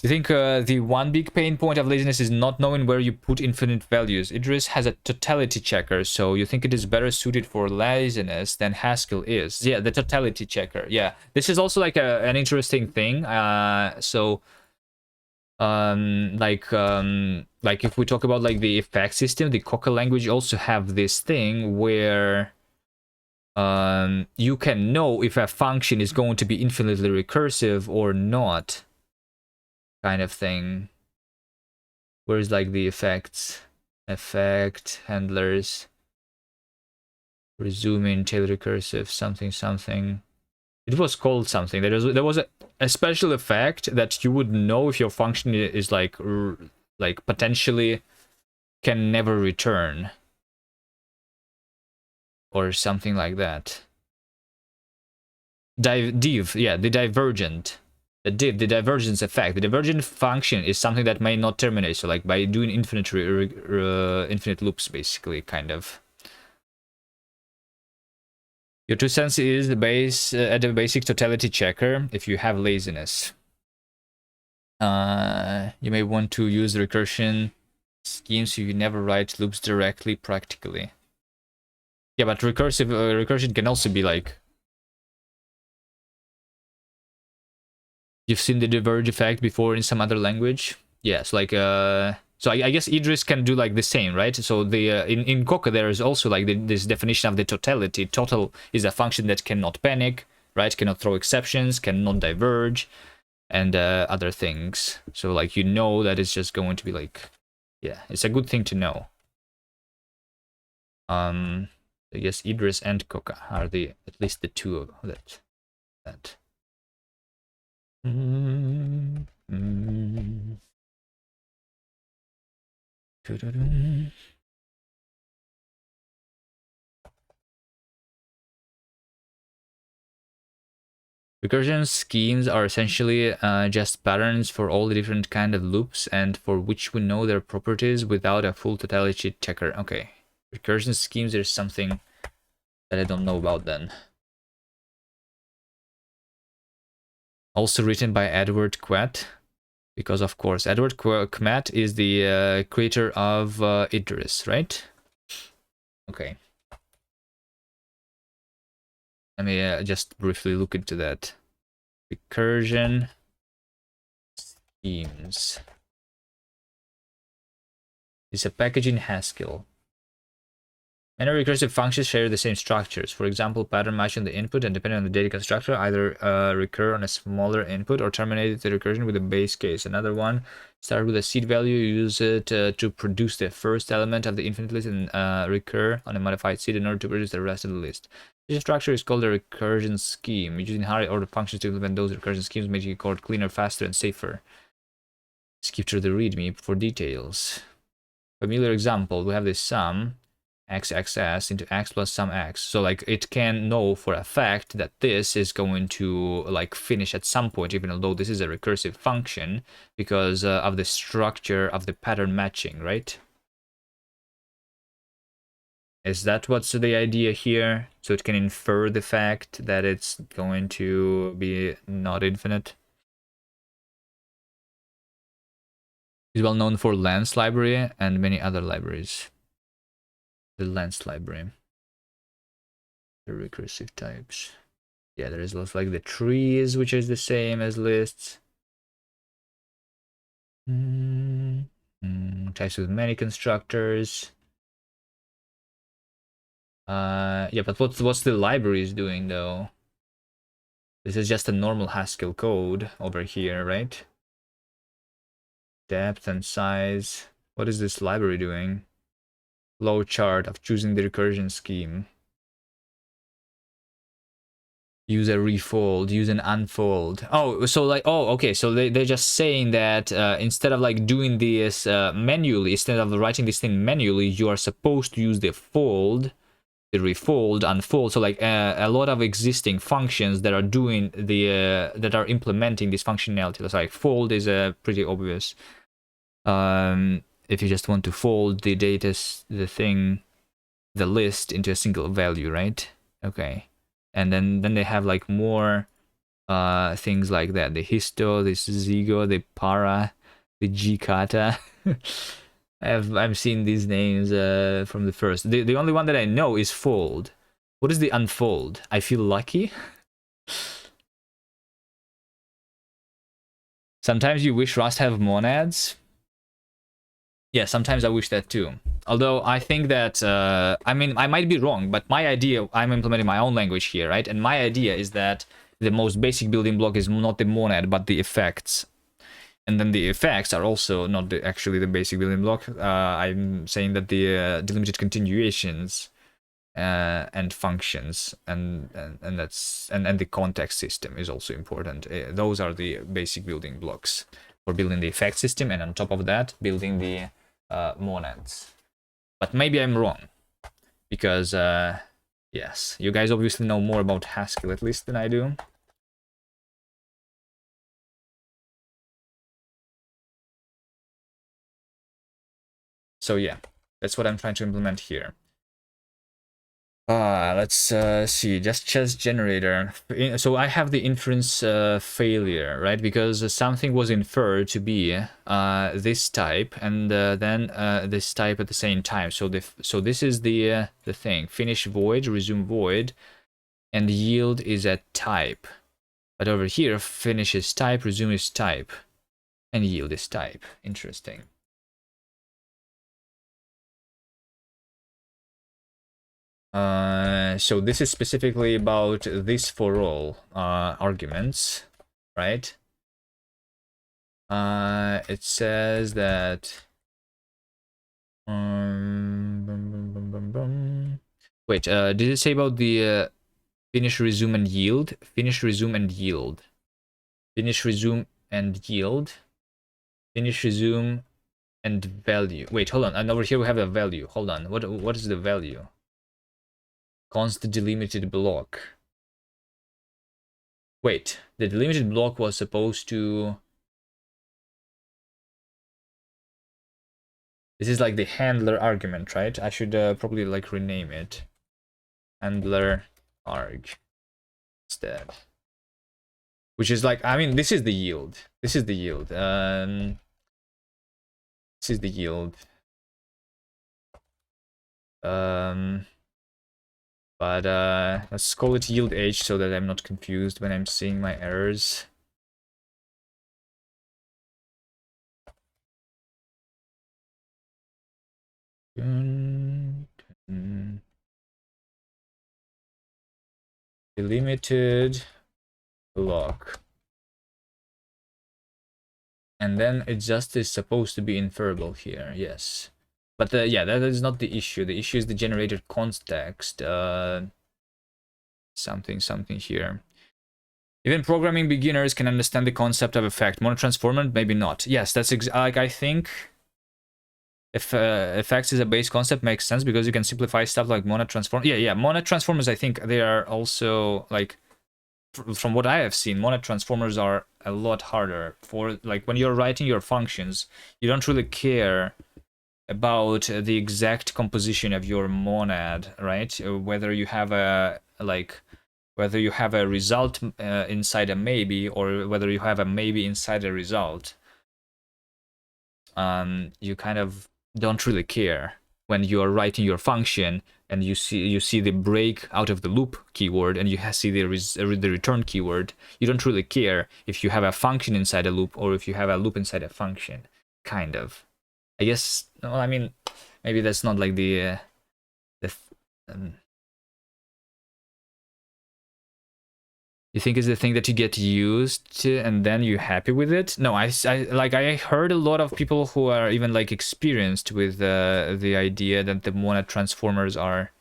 You think the one big pain point of laziness is not knowing where you put infinite values. Idris has a totality checker, so you think it is better suited for laziness than Haskell is. Yeah, the totality checker. Yeah, this is also like an interesting thing. Like if we talk about like the effect system, the Coca language also have this thing where you can know if a function is going to be infinitely recursive or not, kind of thing. Where's like the effect handlers, resuming, tail recursive, something. It was called something. There was a special effect that you would know if your function is like potentially can never return or something like that. Div, yeah, the divergent. The divergence effect. The divergent function is something that may not terminate. So like by doing infinite infinite loops, basically, kind of. Your 2 cents is the base at the basic totality checker if you have laziness. You may want to use the recursion scheme so you never write loops directly practically. Yeah, but recursion can also be like, you've seen the diverge effect before in some other language. Yes, like so I guess Idris can do like the same, right? So the in Coca there is also like this definition of the totality. Total is a function that cannot panic, right? Cannot throw exceptions, cannot diverge, and other things. So like you know that it's just going to be like, yeah, it's a good thing to know. I guess Idris and Coca are the at least the two of that. Recursion schemes are essentially just patterns for all the different kind of loops and for which we know their properties without a full totality checker. Okay. Recursion schemes, there's something that I don't know about then. Also written by Edward Quet, because of course Edward Quet is the creator of Idris, right? Okay. Let me just briefly look into that. Recursion schemes. It's a package in Haskell. Many recursive functions share the same structures. For example, pattern matching the input and depending on the data constructor, either recur on a smaller input or terminate the recursion with a base case. Another one, start with a seed value, use it to produce the first element of the infinite list and recur on a modified seed in order to produce the rest of the list. This structure is called a recursion scheme. Using higher order functions to implement those recursion schemes, making it code cleaner, faster, and safer. Skip through the README for details. Familiar example, we have this sum xxs into x plus some x, so like it can know for a fact that this is going to like finish at some point, even although this is a recursive function, because of the structure of the pattern matching, right? Is that what's the idea here? So it can infer the fact that it's going to be not infinite. It's well known for Lens library and many other libraries. The Lens library. The recursive types. Yeah, there is also like the trees, which is the same as lists. Types with many constructors. Yeah, but what's the libraries doing though? This is just a normal Haskell code over here, right? Depth and size. What is this library doing? Flow chart of choosing the recursion scheme. Use a refold, use an unfold. Oh, so like, oh, okay. So they're just saying that instead of like doing this manually, instead of writing this thing manually, you are supposed to use the fold, the refold, unfold. So like a lot of existing functions that are doing the that are implementing this functionality. So like fold is pretty obvious. If you just want to fold the data, the thing, the list into a single value, right? Okay. And then they have like more things like that. The histo, the zygo, the para, the gkata. I've seen these names from the first. The only one that I know is fold. What is the unfold? I feel lucky. Sometimes you wish Rust have monads. Yeah, sometimes I wish that too. Although I think that, I mean, I might be wrong, but my idea, I'm implementing my own language here, right? And my idea is that the most basic building block is not the monad, but the effects. And then the effects are also not actually the basic building block. I'm saying that the delimited continuations and functions and the context system is also important. Those are the basic building blocks for building the effect system, and on top of that, building the monads. But maybe I'm wrong, because yes, you guys obviously know more about Haskell at least than I do. So yeah, that's what I'm trying to implement here. Let's see, just chess generator. So I have the inference failure, right? Because something was inferred to be this type, and then this type at the same time. So this is the thing. Finish void, resume void, and yield is at type. But over here, finish is type, resume is type, and yield is type. Interesting. So this is specifically about this for all arguments, right? It says that wait, did it say about the finish, resume, and yield? Finish, resume, and yield. Finish, resume, and yield. Finish, resume, and value. Wait, hold on. And over here we have a value. Hold on. What is the value? Const delimited block. Wait, the delimited block was supposed to... This is like the handler argument, right? I should probably like rename it. Handler arg instead. Which is like, I mean, this is the yield. This is the yield. This is the yield. But let's call it yield h so that I'm not confused when I'm seeing my errors. Delimited block. And then it just is supposed to be inferable here, yes. But yeah, that is not the issue. The issue is the generated context. Something here. Even programming beginners can understand the concept of effect. Monotransformer, maybe not. Yes, that's like, I think if effects is a base concept, makes sense because you can simplify stuff like monad transform. Yeah, monad transformers, I think they are also like, from what I have seen, monad transformers are a lot harder for, like, when you're writing your functions, you don't really care about the exact composition of your monad, right? Whether you have a whether you have a result inside a maybe, or whether you have a maybe inside a result. You kind of don't really care when you are writing your function and you see the break out of the loop keyword and you see the return keyword. You don't really care if you have a function inside a loop or if you have a loop inside a function, kind of. I guess, well, I mean, maybe that's not like the you think is the thing that you get used to and then you're happy with it? No, I heard a lot of people who are even like experienced with the idea that the monad transformers are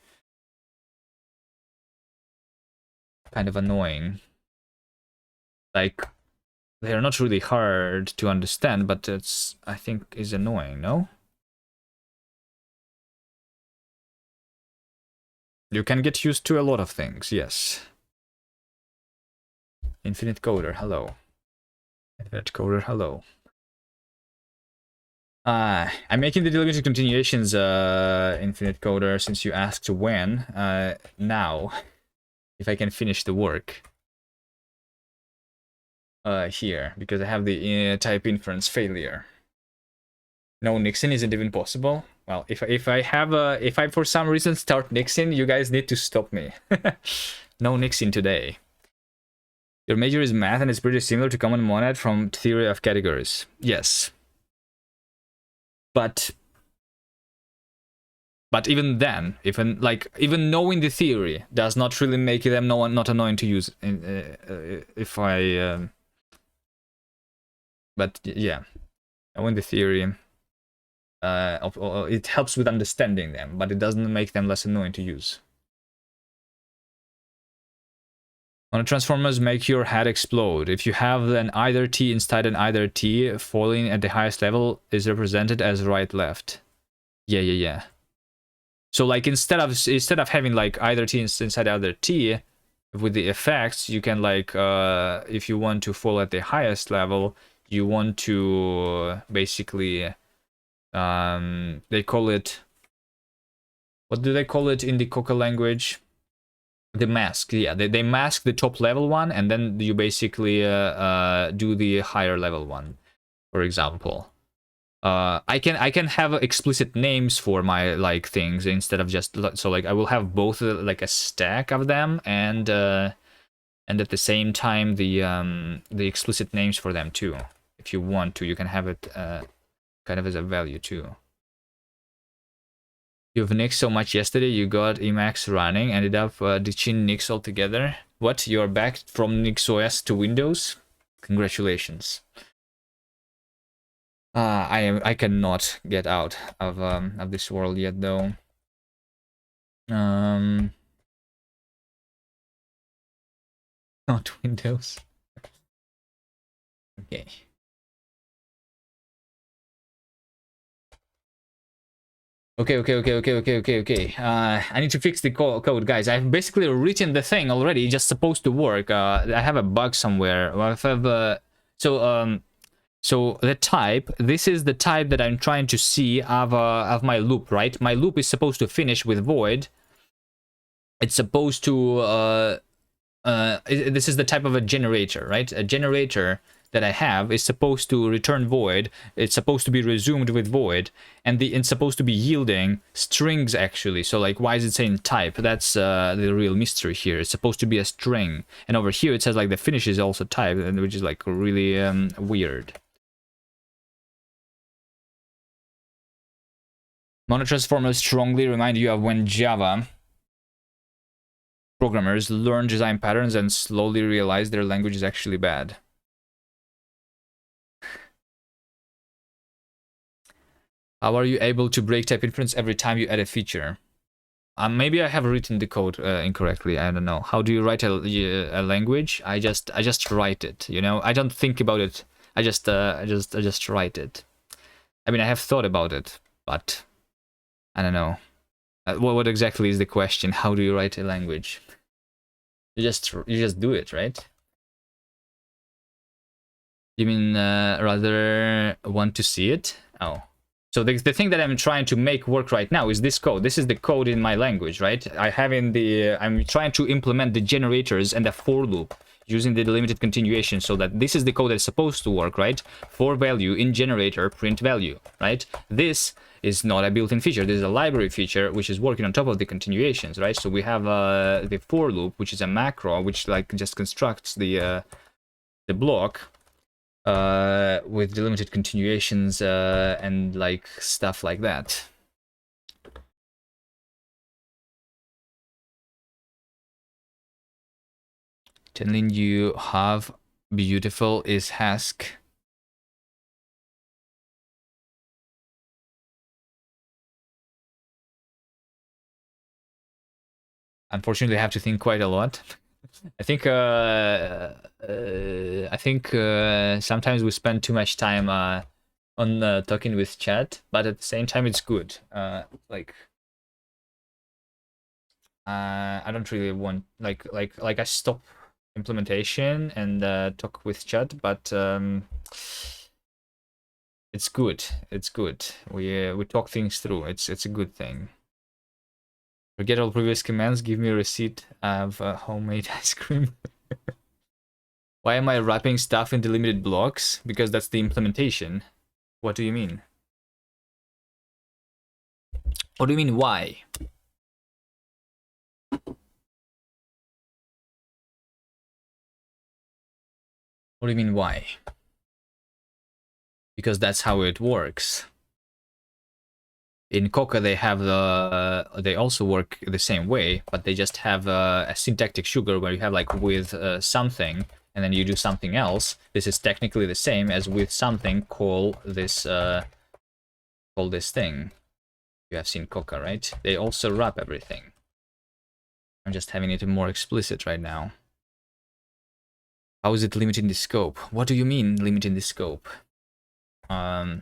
kind of annoying. Like, they're not really hard to understand, but it's, I think, is annoying, no? You can get used to a lot of things, yes. Infinite Coder, hello. Infinite Coder, hello. I'm making the delimited continuations, Infinite Coder, since you asked when. Now, if I can finish the work. Here, because I have the type inference failure. No, nixing isn't even possible. Well, if I for some reason start nixing, you guys need to stop me. No nixing today. Your major is math and it's pretty similar to common monad from theory of categories. Yes. But even then, even knowing the theory does not really make them not annoying to use. If I, but yeah, knowing the theory, it helps with understanding them, but it doesn't make them less annoying to use. On transformers, make your head explode. If you have an either T inside an either T, falling at the highest level is represented as right left. Yeah. So like instead of having like either T inside other T, with the effects, you can like if you want to fall at the highest level, you want to basically they call it, what do they call it in the Coca language? The mask. Yeah, they mask the top level one, and then you basically do the higher level one, for example. I can have explicit names for my like things instead of just, so like I will have both like a stack of them and at the same time the explicit names for them too. If you want to, you can have it kind of as a value too. You've nixed so much yesterday, you got Emacs running, ended up ditching Nix altogether. What? You're back from NixOS to Windows? Congratulations. I cannot get out of this world yet though. Not Windows. Okay. Okay. I need to fix the code, guys. I've basically written the thing already. It's just supposed to work. I have a bug somewhere. So the type. This is the type that I'm trying to see of my loop, right? My loop is supposed to finish with void. It's supposed to. This is the type of a generator, right? A generator that I have is supposed to return void. It's supposed to be resumed with void, and it's supposed to be yielding strings actually. So like, why is it saying type? That's the real mystery here. It's supposed to be a string, and over here it says like the finish is also type, which is like really weird. Monotransformers strongly remind you of when Java programmers learn design patterns and slowly realize their language is actually bad. How are you able to break type inference every time you add a feature? Maybe I have written the code incorrectly. I don't know. How do you write a language? I just write it. You know, I don't think about it. I just write it. I mean, I have thought about it, but I don't know. What exactly is the question? How do you write a language? You just do it, right? You mean rather want to see it? Oh. So the thing that I'm trying to make work right now is this code. This is the code in my language, right? I'm trying to implement the generators and the for loop using the delimited continuation, so that this is the code that's supposed to work, right? For value in generator, print value, right? This is not a built-in feature. This is a library feature which is working on top of the continuations, right? So we have the for loop, which is a macro, which like just constructs the block with delimited continuations and like stuff like that. Telling you how beautiful is Hask. Unfortunately, I have to think quite a lot. I think sometimes we spend too much time on talking with chat, but at the same time it's good. Like I don't really want like I stop implementation and talk with chat, but it's good. It's good. We talk things through. It's a good thing. Forget all previous commands. Give me a receipt of homemade ice cream. Why am I wrapping stuff in delimited blocks? Because that's the implementation. What do you mean? What do you mean why? What do you mean why? Because that's how it works. In Coca they have they also work the same way, but they just have a syntactic sugar where you have like with something and then you do something else. This is technically the same as with something call this thing. You have seen Coca, right? They also wrap everything. I'm just having it more explicit right now. How is it limiting the scope? What do you mean limiting the scope? Okay,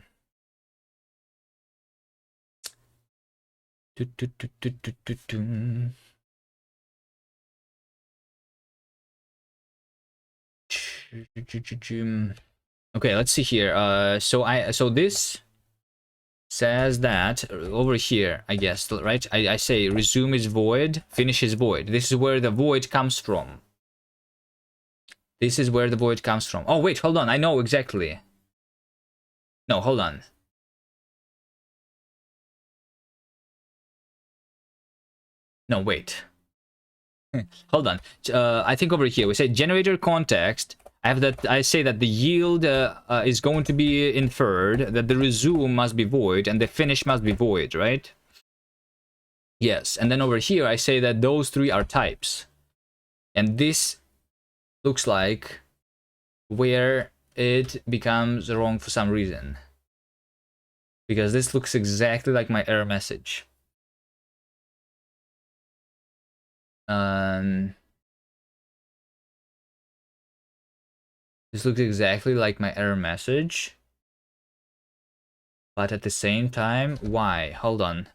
let's see here. So this says that over here, I guess, right? I say resume is void, finish is void. This is where the void comes from. This is where the void comes from. Oh, wait, hold on. I know exactly. No, hold on. No, wait. Hold on. I think over here we say generator context. I say that the yield is going to be inferred, that the resume must be void, and the finish must be void, right? Yes. And then over here I say that those three are types. And this looks like where it becomes wrong for some reason. Because this looks exactly like my error message. This looks exactly like my error message. But at the same time, why? Hold on.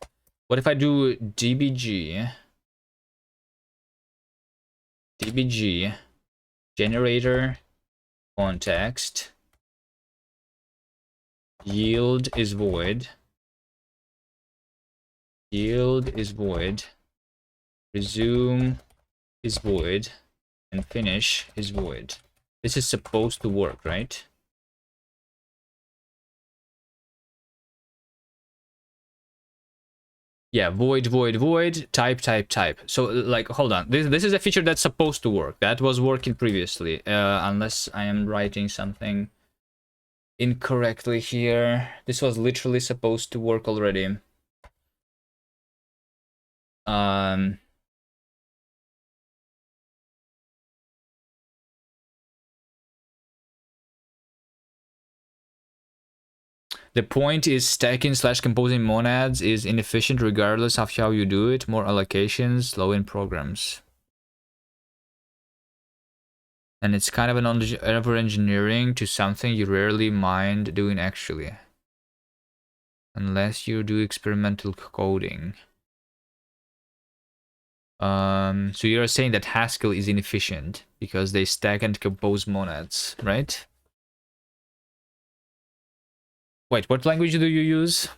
What if I do dbg generator context yield is void, resume is void, and finish is void. This is supposed to work, right? Yeah, void, type. So, like, hold on. This is a feature that's supposed to work. That was working previously, unless I am writing something incorrectly here. This was literally supposed to work already. The point is stacking / composing monads is inefficient regardless of how you do it. More allocations, low in programs. And it's kind of an over-engineering to something you rarely mind doing actually. Unless you do experimental coding. So you're saying that Haskell is inefficient because they stack and compose monads, right? Wait, what language do you use?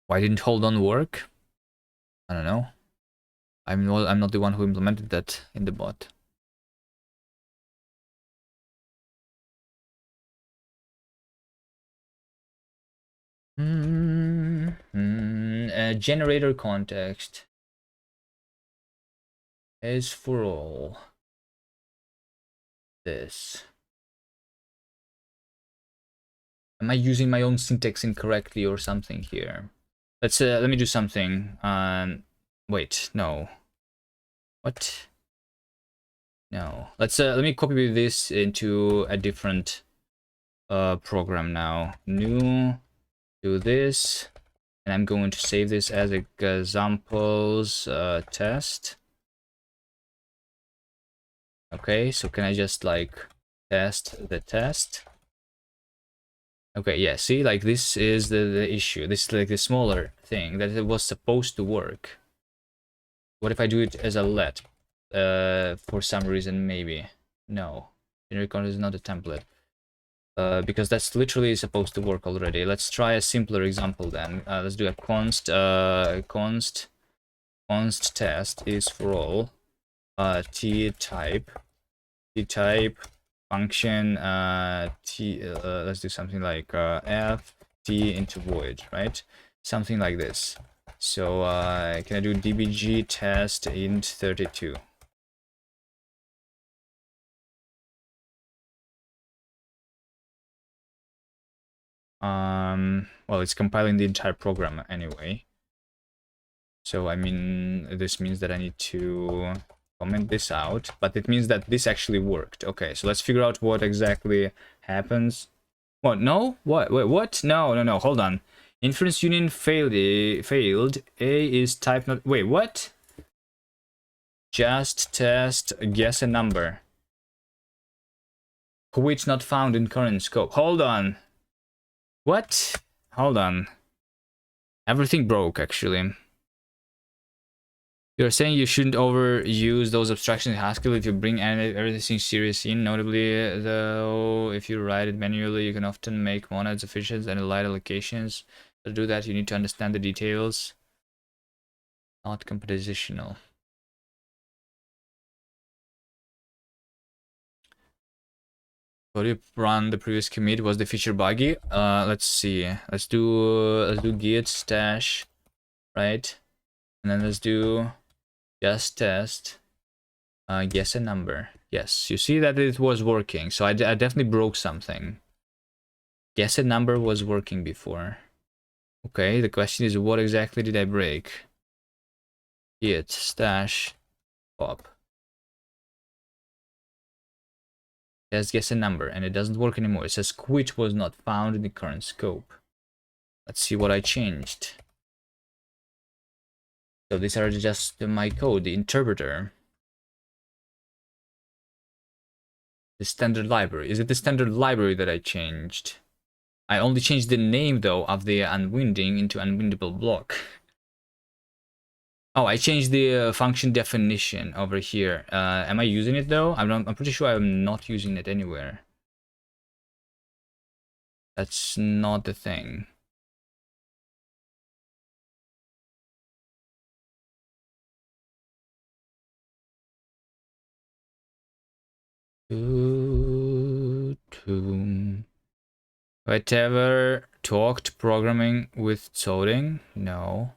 Why didn't hold on work? I don't know. I'm not the one who implemented that in the bot. Generator context is for all. This. Am I using my own syntax incorrectly or something here? Let me do something. Wait, no. What? No. Let me copy this into a different program now. New, do this, And I'm going to save this as examples test. Okay, so can I just like test the test? Okay, yeah, see, like this is the issue. This is like the smaller thing that it was supposed to work. What if I do it as a let? For some reason, maybe. No. Generic content is not a template. Because that's literally supposed to work already. Let's try a simpler example then. Let's do a const test is for all t type function let's do something like f t into void, right? Something like this. So can I do dbg test int 32? Well, it's compiling the entire program anyway. So I mean, this means that I need to comment this out, but it means that this actually worked. Okay, so let's figure out what exactly happens. What? No? What? Wait, what? No. Hold on. Inference union failed. Failed. A is type not. Wait, what? Just test. Guess a number. Which not found in current scope. Hold on. What? Hold on. Everything broke actually. You're saying you shouldn't overuse those abstractions in Haskell if you bring everything serious in. Notably, though, if you write it manually, you can often make monads efficient and light allocations. To do that, you need to understand the details, not compositional. What if run the previous commit? Was the feature buggy? Let's see. Let's do git stash, right? And then let's do just test. Guess a number. Yes, you see that it was working. So I definitely broke something. Guess a number was working before. Okay, the question is what exactly did I break? Git stash pop. Let's guess a number, and it doesn't work anymore. It says quit was not found in the current scope. Let's see what I changed. So these are just my code, the interpreter. The standard library. Is it the standard library that I changed? I only changed the name though of the unwinding into unwindable block. Oh, I changed the function definition over here. Am I using it though? I'm pretty sure I'm not using it anywhere. That's not the thing. Have I ever talked programming with coding? No.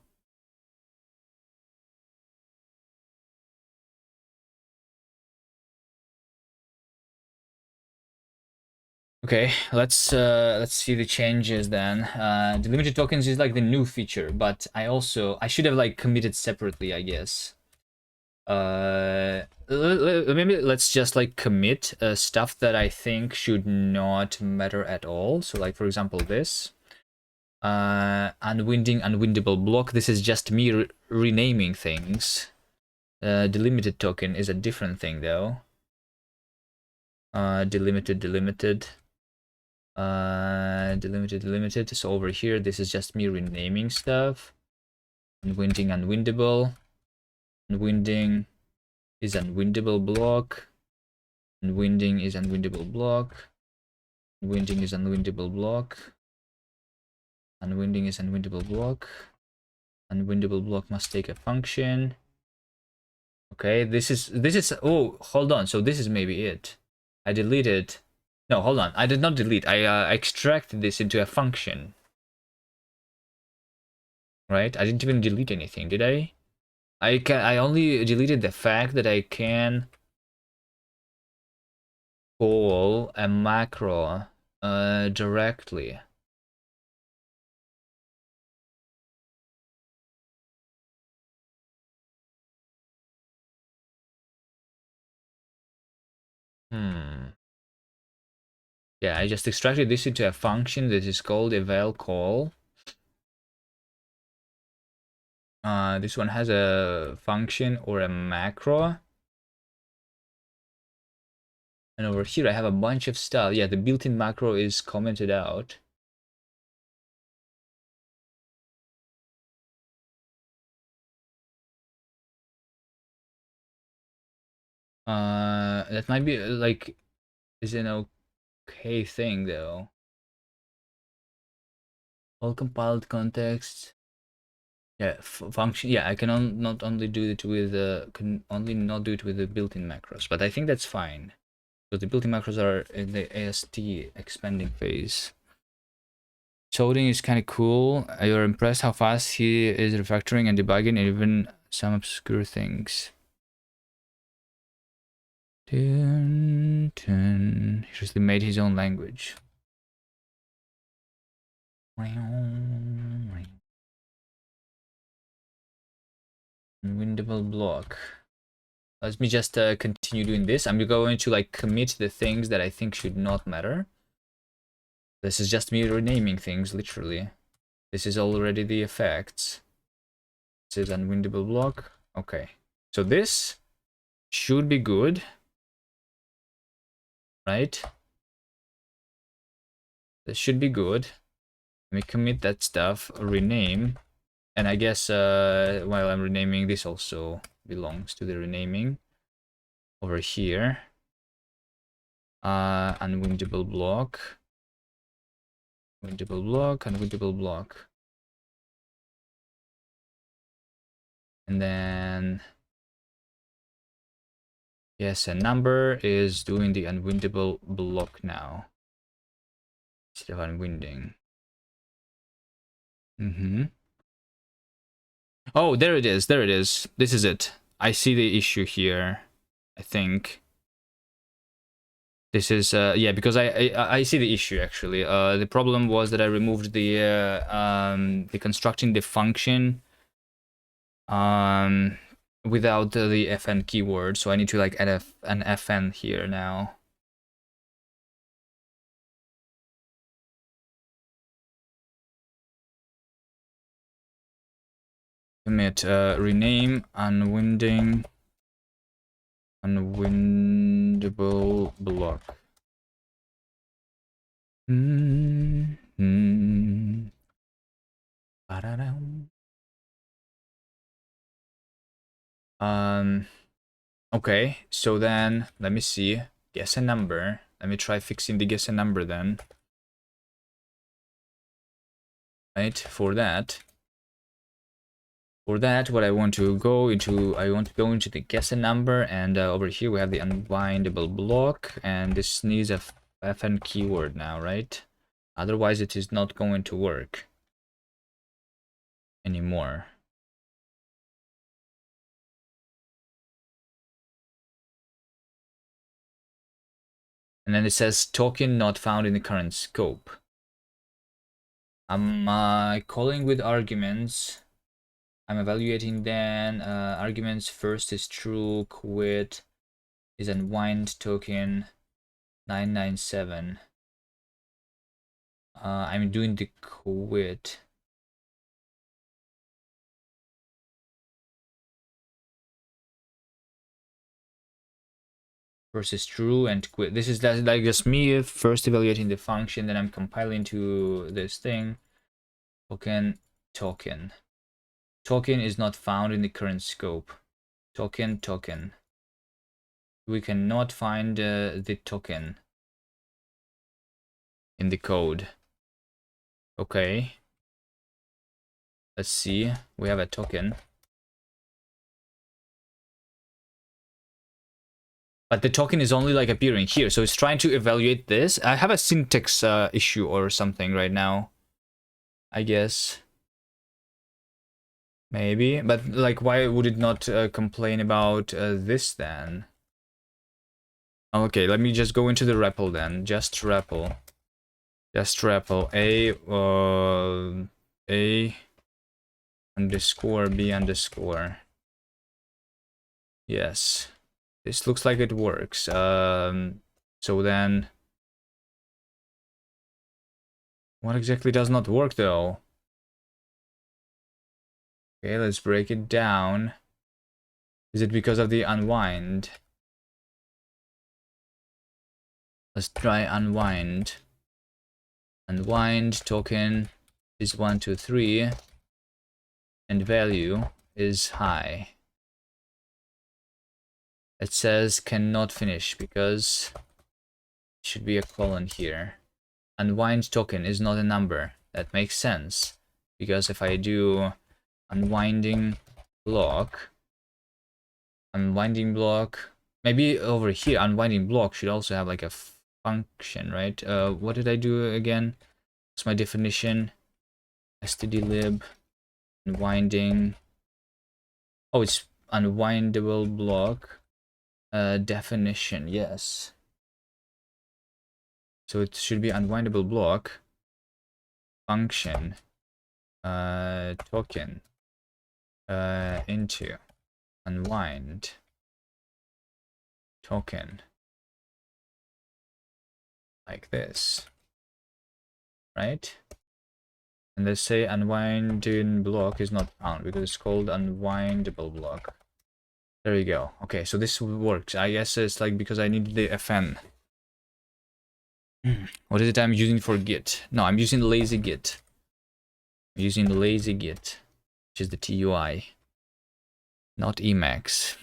Okay, let's see the changes then. The limited tokens is like the new feature, but I should have like committed separately, I guess. Maybe let's just like commit stuff that I think should not matter at all. So like for example this unwinding unwindable block. This is just me renaming things. Delimited token is a different thing though. Delimited delimited. So over here this is just me renaming stuff. Unwinding unwindable. Unwinding is unwindable block. Unwinding is unwindable block. Unwinding is unwindable block. Unwinding is unwindable block. Unwindable block must take a function. Okay, this is oh, hold on. So this is maybe it. I deleted. No, hold on. I did not delete. I extracted this into a function. Right? I didn't even delete anything, did I? I only deleted the fact that I can call a macro directly. Yeah, I just extracted this into a function that is called eval call. This one has a function or a macro. And over here I have a bunch of stuff. Yeah, the built-in macro is commented out. That might be like is an okay thing though. All compiled context. Yeah, function. Yeah, I can not only do it with can only not do it with the built-in macros, but I think that's fine. So the built-in macros are in the AST expanding phase. Coding is kind of cool. You're impressed how fast he is refactoring and debugging even some obscure things. He just made his own language. Unwindable block. Let me just continue doing this. I'm going to like commit the things that I think should not matter. This is just me renaming things, literally. This is already the effects. This is unwindable block. Okay. So this should be good. Right? This should be good. Let me commit that stuff, rename. And I guess while I'm renaming, this also belongs to the renaming. Over here. Unwindable block. Unwindable block, unwindable block. And then yes, a number is doing the unwindable block now. Instead of unwinding. Oh, there it is. There it is. This is it. I see the issue here. I think. This is yeah, because I see the issue actually. The problem was that I removed the constructing the function without the fn keyword, so I need to like add an fn here now. Commit rename unwindable block. Okay, so then let me see. Guess a number. Let me try fixing the guess a number then. Right, for that, what I want to go into, I want to go into the guess a number, and over here we have the unbindable block, and this needs a fn keyword now, right? Otherwise it is not going to work anymore. And then it says token not found in the current scope. I'm calling with arguments. I'm evaluating then arguments. First is true, quit is unwind token 997. I'm doing the quit. First is true and quit. This is like just me first evaluating the function, then I'm compiling to this thing. Token. Token is not found in the current scope. Token. We cannot find the token in the code. Okay. Let's see. We have a token. But the token is only like appearing here. So it's trying to evaluate this. I have a syntax issue or something right now, I guess. Maybe. But like, why would it not complain about this then? Okay, let me just go into the REPL then. Just REPL. A underscore B underscore. Yes. This looks like it works. So then what exactly does not work though? Okay, let's break it down. Is it because of the unwind? Let's try unwind. Unwind token is 1, 2, 3, and value is high. It says cannot finish because it should be a colon here. Unwind token is not a number. That makes sense because if I do unwinding block, maybe over here unwinding block should also have like a function, right? What did I do again? What's my definition? stdlib unwinding. Oh, it's unwindable block. Definition, yes. So it should be unwindable block function token into unwind token like this, right? And let's say unwinding block is not found because it's called unwindable block. There we go. Okay, so this works. I guess it's like because I need the fn. What is it I'm using for git? No, I'm using lazy git. I'm using lazy git, which is the TUI, not Emacs.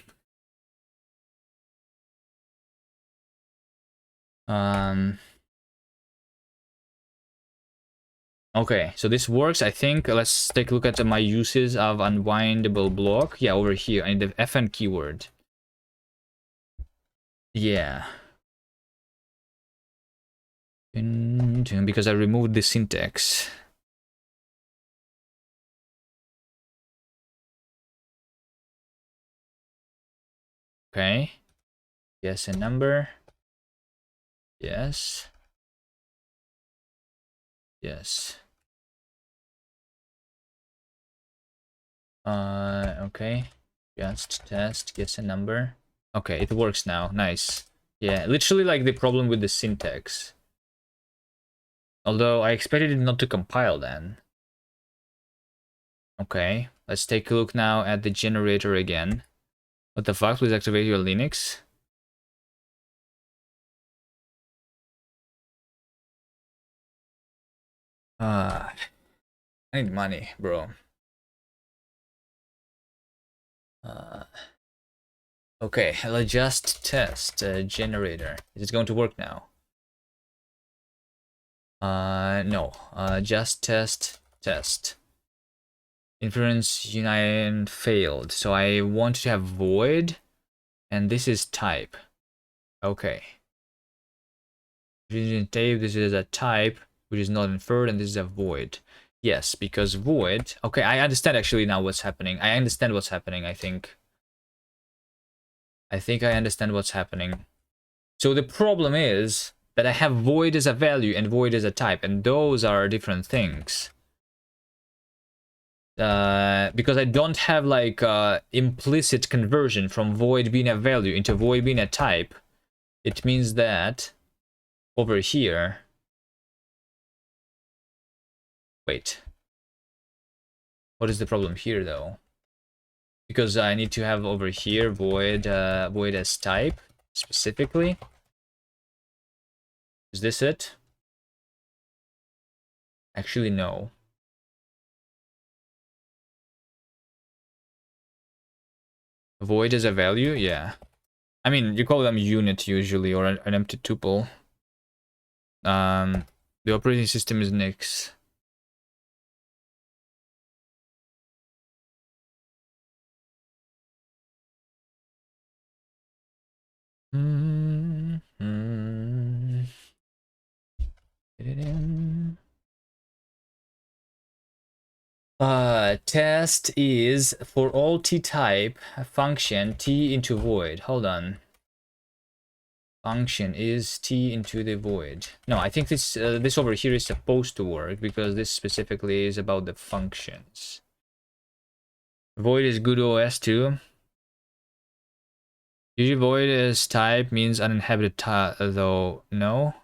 Okay, so this works, I think. Let's take a look at my uses of unwindable block. Yeah, over here, and the fn keyword. Yeah. Because I removed the syntax. Okay. Yes, a number. Yes. Yes. Okay. Just test, guess a number. Okay, it works now. Nice. Yeah, literally like the problem with the syntax. Although I expected it not to compile then. Okay, let's take a look now at the generator again. What the fuck? Please activate your Linux. I need money, bro. Okay, let's just test generator. Is it going to work now? No. Just test. Inference union failed. So I want to have void, and this is type. Okay. Tape, this is a type, which is not inferred, and this is a void. Yes, because void... Okay, I understand actually now what's happening. I understand what's happening, I think. I think I understand what's happening. So the problem is that I have void as a value and void as a type, and those are different things. Because I don't have like implicit conversion from void being a value into void being a type. It means that over here... Wait. What is the problem here though? Because I need to have over here void void as type specifically. Is this it? Actually, no. Void as a value? Yeah. I mean, you call them unit usually, or an empty tuple. The operating system is Nix. Test is for all t-type function t into void. Hold on. Function is t into the void. No, I think this this over here is supposed to work because this specifically is about the functions. Void is good OS too. Usually void as type means uninhabited though. No.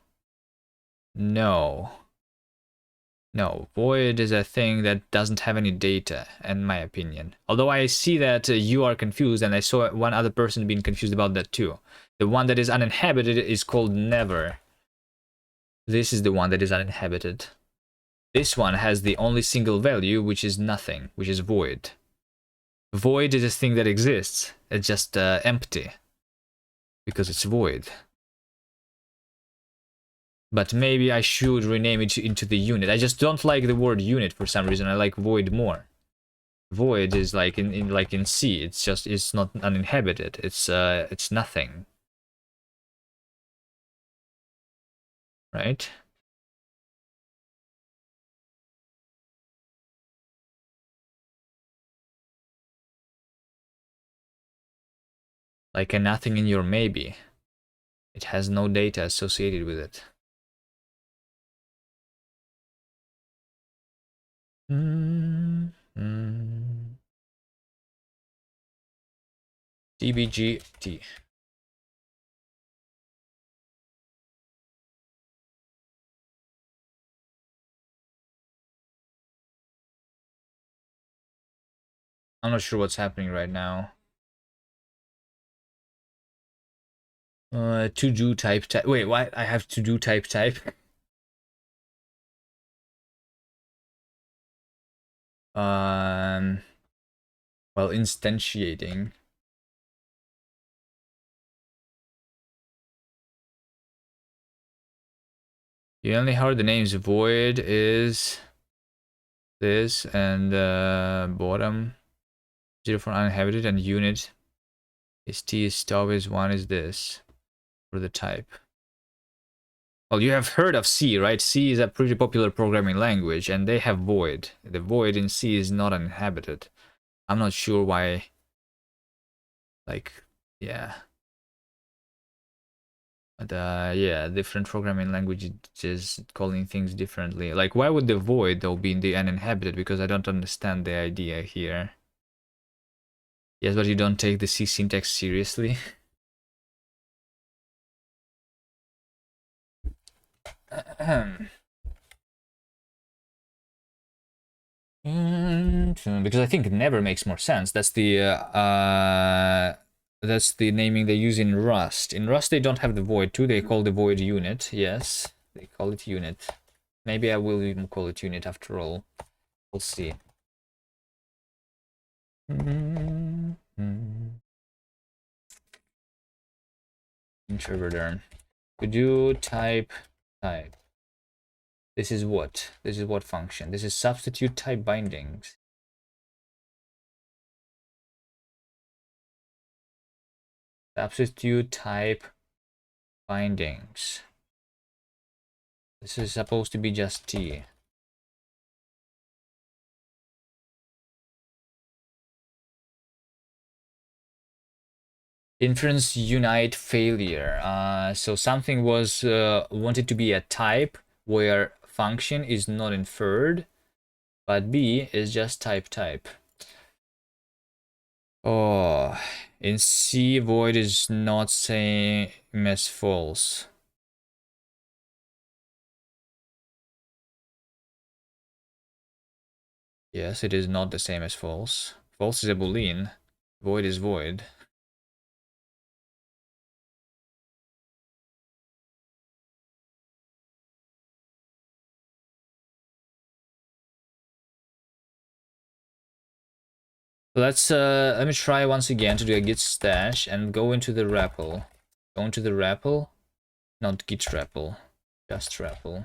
No, void is a thing that doesn't have any data, in my opinion. Although I see that you are confused, and I saw one other person being confused about that too. The one that is uninhabited is called never. This is the one that is uninhabited. This one has the only single value, which is nothing, which is void. Void is a thing that exists. It's just empty. Because it's void. But maybe I should rename it into the unit. I just don't like the word unit for some reason. I like void more. Void is like in C. It's not uninhabited. It's nothing. Right? Like a nothing in your maybe. It has no data associated with it. DBGT. I'm not sure what's happening right now. To do type. Wait, why? I have to do type. Well, instantiating. You only heard the names void is this and bottom 0 for uninhabited and unit is T stop is 1 is this for the type. Well, you have heard of C, right? C is a pretty popular programming language and they have void. The void in C is not uninhabited. I'm not sure why. Like, yeah. But yeah, different programming languages calling things differently. Like, why would the void though be in the uninhabited? Because I don't understand the idea here. Yes, but you don't take the C syntax seriously. Because I think never makes more sense. That's the naming they use in Rust. In Rust they don't have the void too. They call the void unit. Yes, they call it unit. Maybe I will even call it unit after all. We'll see. Interpreter. Could you type? This is what? This is what function? This is substitute type bindings. Substitute type bindings. This is supposed to be just T. Inference unite failure. So something was wanted to be a type where function is not inferred, but B is just type. Oh, in C void is not same as false. Yes, it is not the same as false. False is a boolean. Void is void. Let me try once again to do a git stash and go into the REPL. Go into the REPL, not git REPL, just REPL.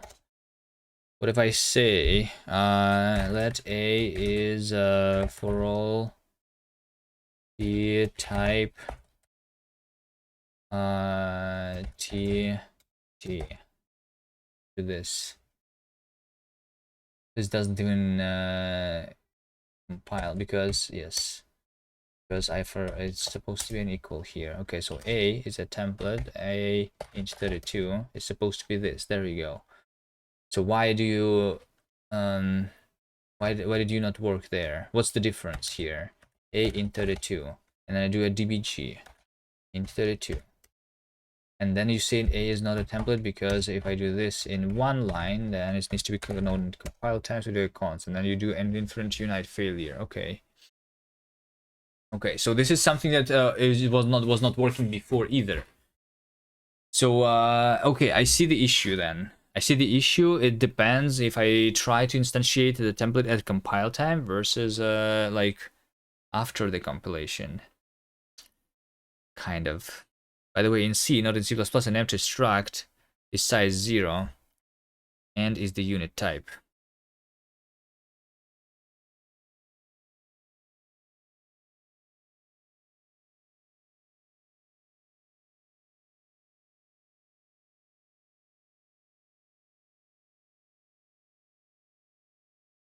What if I say let A is for all the type T to this. This doesn't even compile because yes, because it's supposed to be an equal here. Okay, so A is a template. A int 32 is supposed to be this. There we go. So why do you why did you not work there? What's the difference here? A int 32, and then I do a dbg int 32, And then you say A is not a template because if I do this in one line, then it needs to be known in compile time to do a const, and then you do an inference unite failure. Okay. Okay, so this is something that was not working before either. So okay, I see the issue then. I see the issue. It depends if I try to instantiate the template at compile time versus like after the compilation. Kind of. By the way, in C, not in C++, an empty struct is size 0 and is the unit type.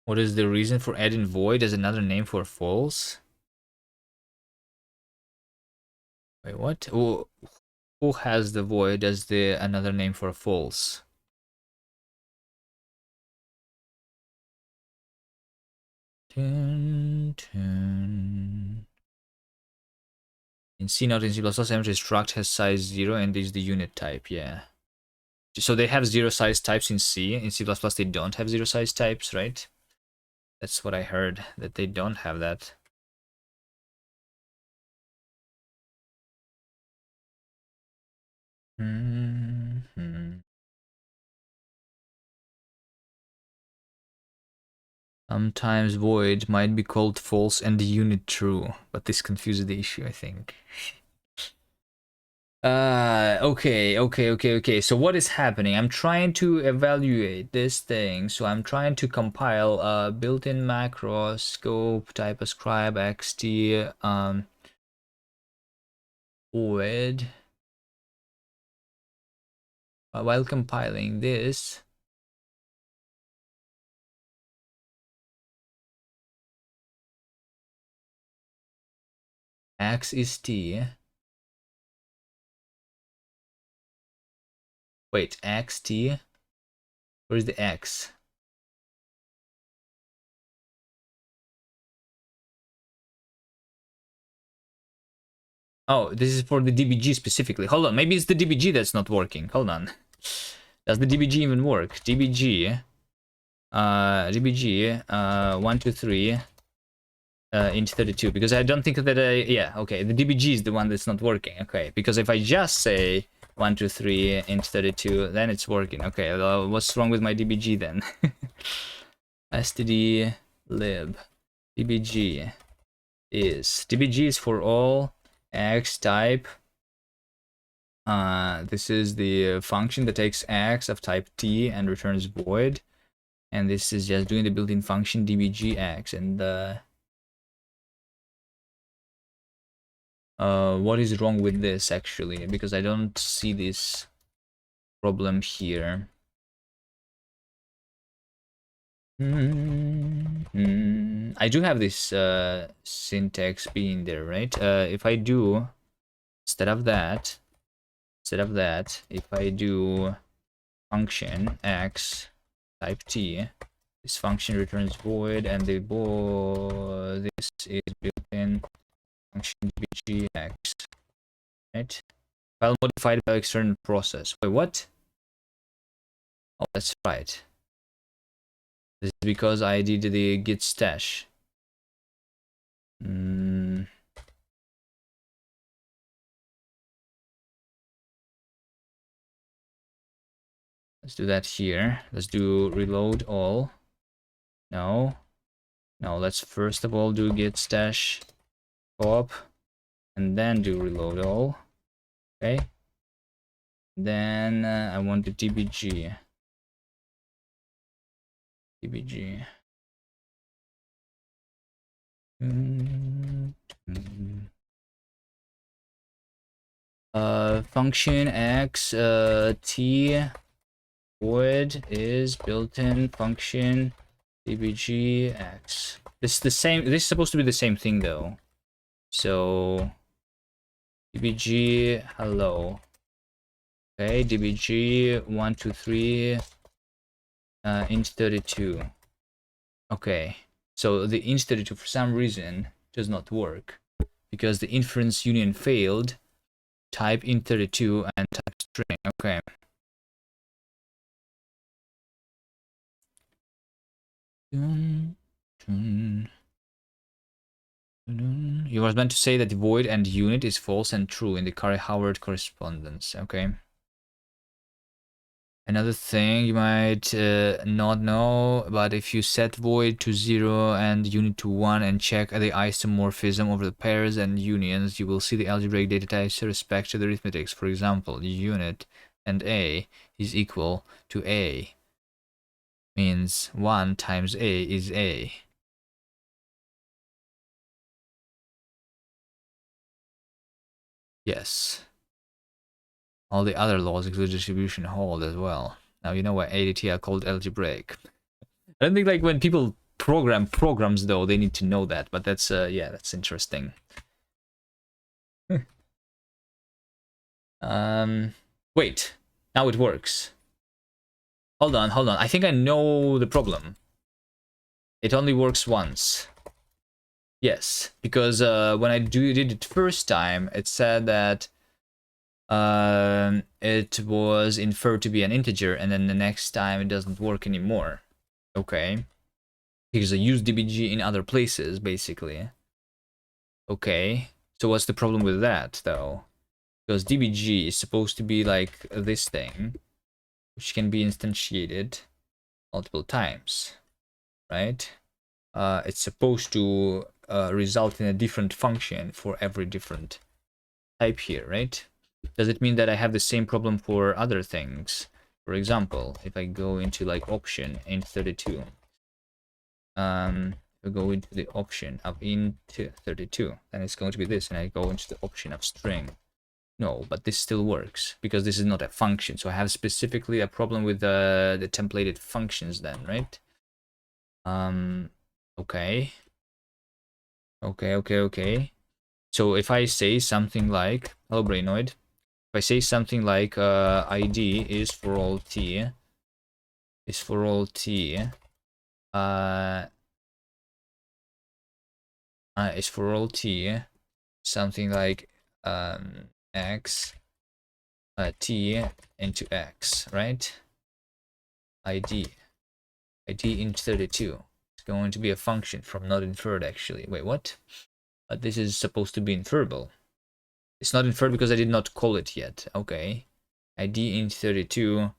What is the reason for adding void as another name for false? Wait, what? Who has the void as the another name for false? In C, not in C++, empty struct has size 0 and is the unit type, yeah. So they have 0 size types in C. In C++ they don't have 0 size types, right? That's what I heard, that they don't have that. Sometimes void might be called false and the unit true, but this confuses the issue, I think. Okay. So what is happening? I'm trying to evaluate this thing. So I'm trying to compile built-in macro scope type ascribe xt void. While compiling this, x is t. Wait, xt. Where's the x? Oh, this is for the DBG specifically. Hold on, maybe it's the DBG that's not working. Hold on. Does the DBG even work? DBG 1 2 3 int 32, because I don't think that yeah, okay, the DBG is the one that's not working. Okay, because if I just say 1 2 3 int 32, then it's working. Okay, what's wrong with my DBG then? std lib dbg is for all x type. This is the function that takes x of type t and returns void, and this is just doing the built-in function dbgx. And what is wrong with this actually? Because I don't see this problem here. I do have this syntax being there, right? If I do, instead of that, if I do function x type t, this function returns void, and the this is built-in function dbgx, right? File modified by external process. Wait, what? Oh, that's right. This is because I did the git stash. Let's do that here. Let's do reload all. No, let's first of all do git stash pop and then do reload all. Okay, then I want the dbg function x t void is built-in function dbgx. This is the same. This is supposed to be the same thing though. So dbg hello. Okay, dbg 1 2 3 int 32. Okay, so the int 32 for some reason does not work because the inference union failed, type int32 and type string. Okay. You were meant to say that the void and unit is false and true in the Curry-Howard correspondence. Okay. Another thing you might not know, but if you set void to 0 and unit to 1 and check the isomorphism of the pairs and unions, you will see the algebraic data types respect to the arithmetics. For example, unit and A is equal to A. Means 1 times A is A. Yes. All the other laws, including distribution, hold as well. Now you know why ADT are called algebraic. I don't think like when people program programs though, they need to know that, but that's yeah, that's interesting. Wait, now it works. Hold on. I think I know the problem. It only works once. Yes, because when I did it first time, it said that it was inferred to be an integer, and then the next time it doesn't work anymore. Okay. Because I use dbg in other places, basically. Okay. So what's the problem with that, though? Because dbg is supposed to be like this thing, which can be instantiated multiple times, right? It's supposed to result in a different function for every different type here, right? Does it mean that I have the same problem for other things? For example, if I go into like option int32, if I go into the option of int32, then it's going to be this, and I go into the option of string. No, but this still works because this is not a function. So I have specifically a problem with the templated functions then, right? Okay. Okay. So if I say something like, hello Brainoid, if I say something like id is for all t, something like x t into x, right? id int32 is going to be a function from not inferred actually. Wait, what? But this is supposed to be inferable. It's not inferred because I did not call it yet. Okay. id int32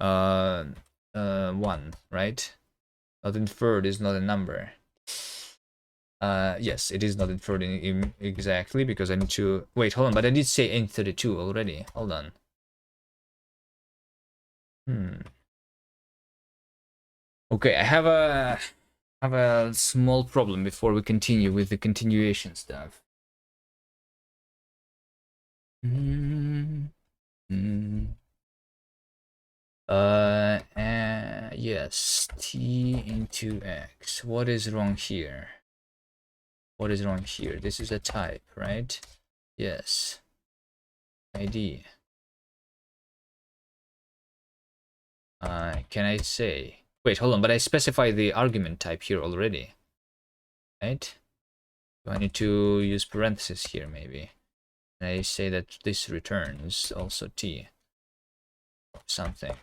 1, right? Not inferred is not a number. Yes, it is not inferred in exactly because I need to wait. Hold on, but I did say int32 already. Hold on. Okay, I have a small problem before we continue with the continuation stuff. Yes, t into x. What is wrong here? This is a type, right? Yes. ID. Can I say? Wait, hold on, but I specify the argument type here already, right? Do I need to use parentheses here, maybe? And I say that this returns also t. Something.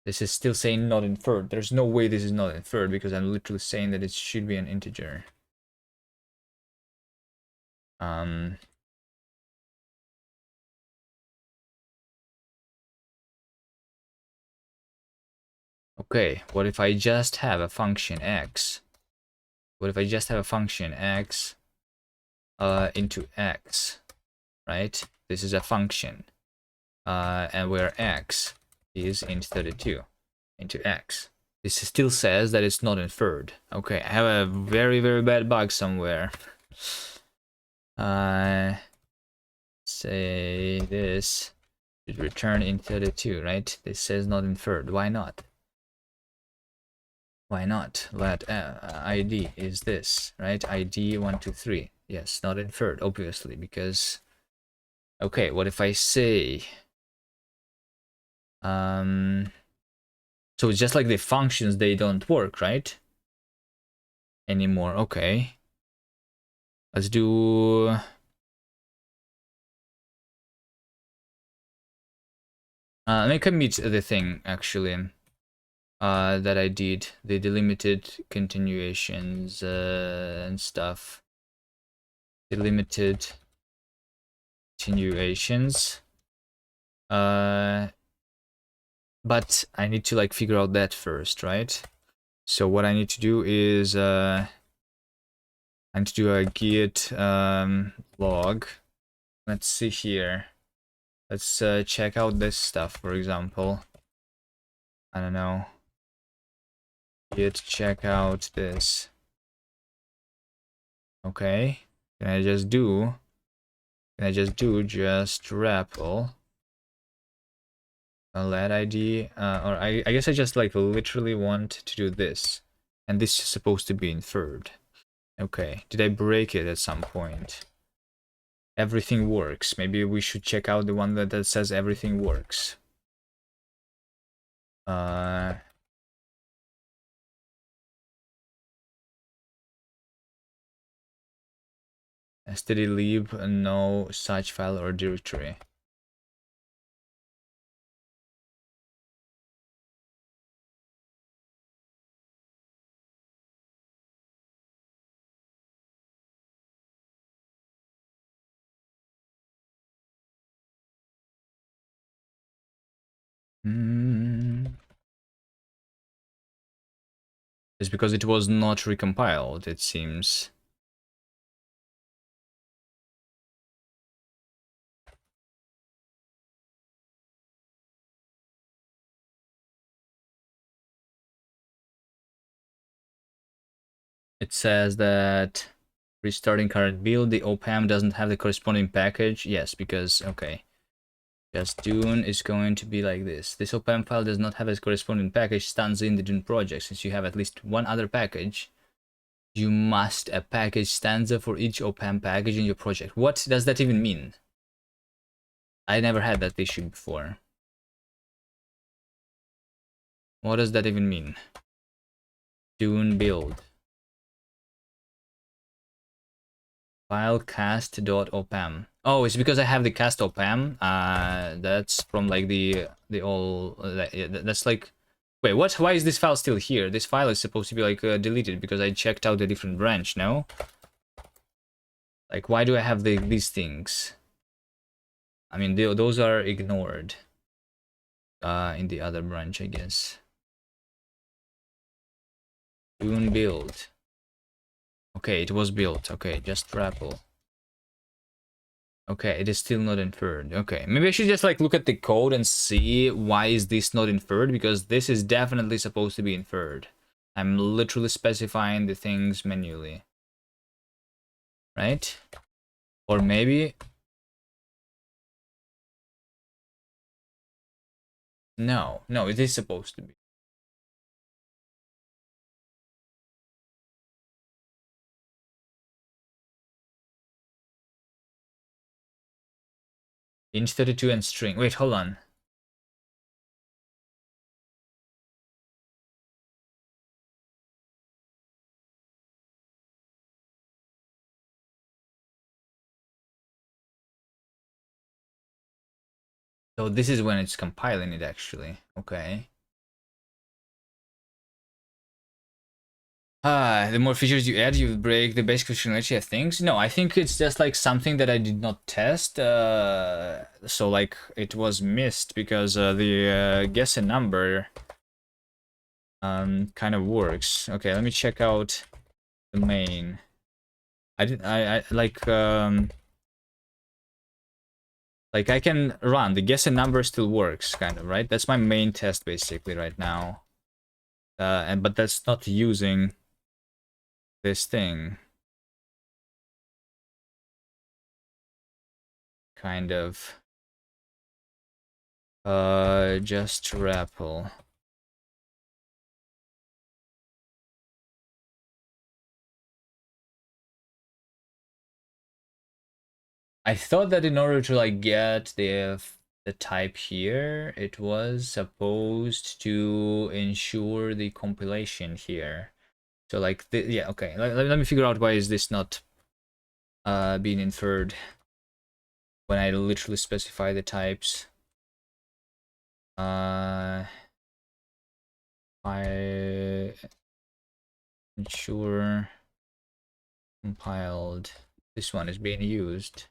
This is still saying not inferred. There's no way this is not inferred because I'm literally saying that it should be an integer. Okay, what if I just have a function x? What if I just have a function x into x, right? This is a function, and where x is int32 into x. This still says that it's not inferred. Okay, I have a very, very bad bug somewhere. Say this should return int32, right? This says not inferred. Why not? Why not? Let ID is this, right? ID 123. Yes, not inferred, obviously, because okay, what if I say so it's just like the functions, they don't work, right? Anymore. Okay. Let's do Let me commit the thing actually that I did, the delimited continuations and stuff. Delimited continuations. But I need to like figure out that first, right? So what I need to do is I need to do a git log. Let's see here. Let's check out this stuff, for example. I don't know. Git check out this. Okay. Can I just do? Can I just do just REPL? A let ID, or I guess I just like literally want to do this, and this is supposed to be inferred. Okay, did I break it at some point? Everything works. Maybe we should check out the one that says everything works. std no such file or directory. It's because it was not recompiled, it seems. It says that restarting current build, the OPAM doesn't have the corresponding package. Yes, because, okay. Just Dune is going to be like this. This OPAM file does not have its corresponding package stanza in the Dune project. Since you have at least one other package, you must a package stanza for each OPAM package in your project. What does that even mean? I never had that issue before. What does that even mean? Dune build. File cast.opam. Oh, it's because I have the cast opam. That's from like the all. That's like, wait, what? Why is this file still here? This file is supposed to be like deleted because I checked out a different branch. No. Like, why do I have these things? I mean, those are ignored. In the other branch, I guess. Dune build. Okay, it was built. Okay, just REPL. Okay, it is still not inferred. Okay, maybe I should just like look at the code and see why is this not inferred, because this is definitely supposed to be inferred. I'm literally specifying the things manually. Right? Or maybe... No, it is supposed to be. int32 and string. Wait, hold on. So this is when it's compiling it, actually. Okay. The more features you add, you break the basic functionality of things. No, I think it's just like something that I did not test. So like it was missed because the guess a number kind of works. Okay, let me check out the main. I like I can run the guess a number still works kind of, right? That's my main test basically right now. But that's not using this thing. Kind of. Just REPL. I thought that in order to like get the type here, it was supposed to ensure the compilation here. So like, yeah, okay. Let me figure out why is this not being inferred when I literally specify the types. I ensure compiled. This one is being used.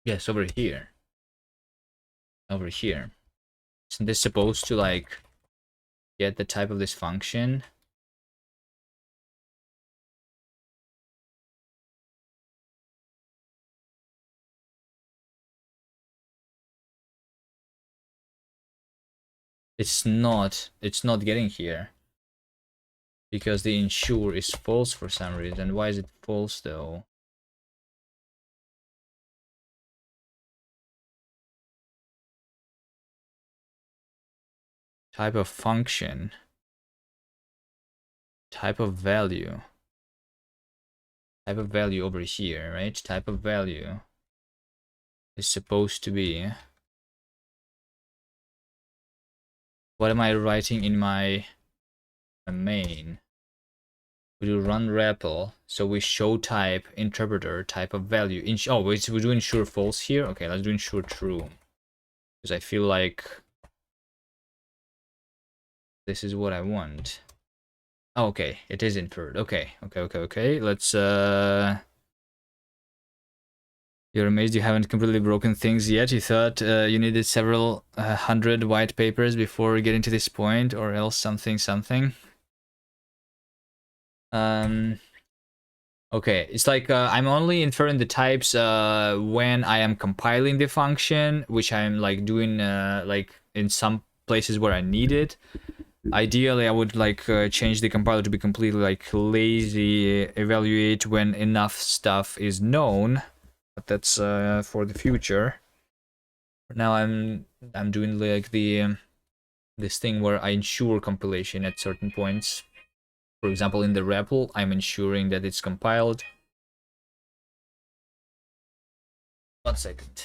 Yes, over here. Over here. Isn't this supposed to like get the type of this function? It's not getting here. Because the ensure is false for some reason. Why is it false though? Type of function. Type of value. Type of value over here, right? Type of value is supposed to be. What am I writing in my main? We do run REPL, so we show type interpreter type of value. Oh, wait, we do ensure false here. Okay, let's do ensure true, because I feel like this is what I want. Oh, okay, it is inferred. Okay. Let's You're amazed you haven't completely broken things yet. You thought you needed several hundred white papers before getting to this point, or else something. Okay, it's like I'm only inferring the types when I am compiling the function, which I'm like doing like in some places where I need it. Ideally, I would like change the compiler to be completely like lazy evaluate when enough stuff is known. But that's for the future. Now I'm doing like the this thing where I ensure compilation at certain points. For example, in the REPL, I'm ensuring that it's compiled. 1 second.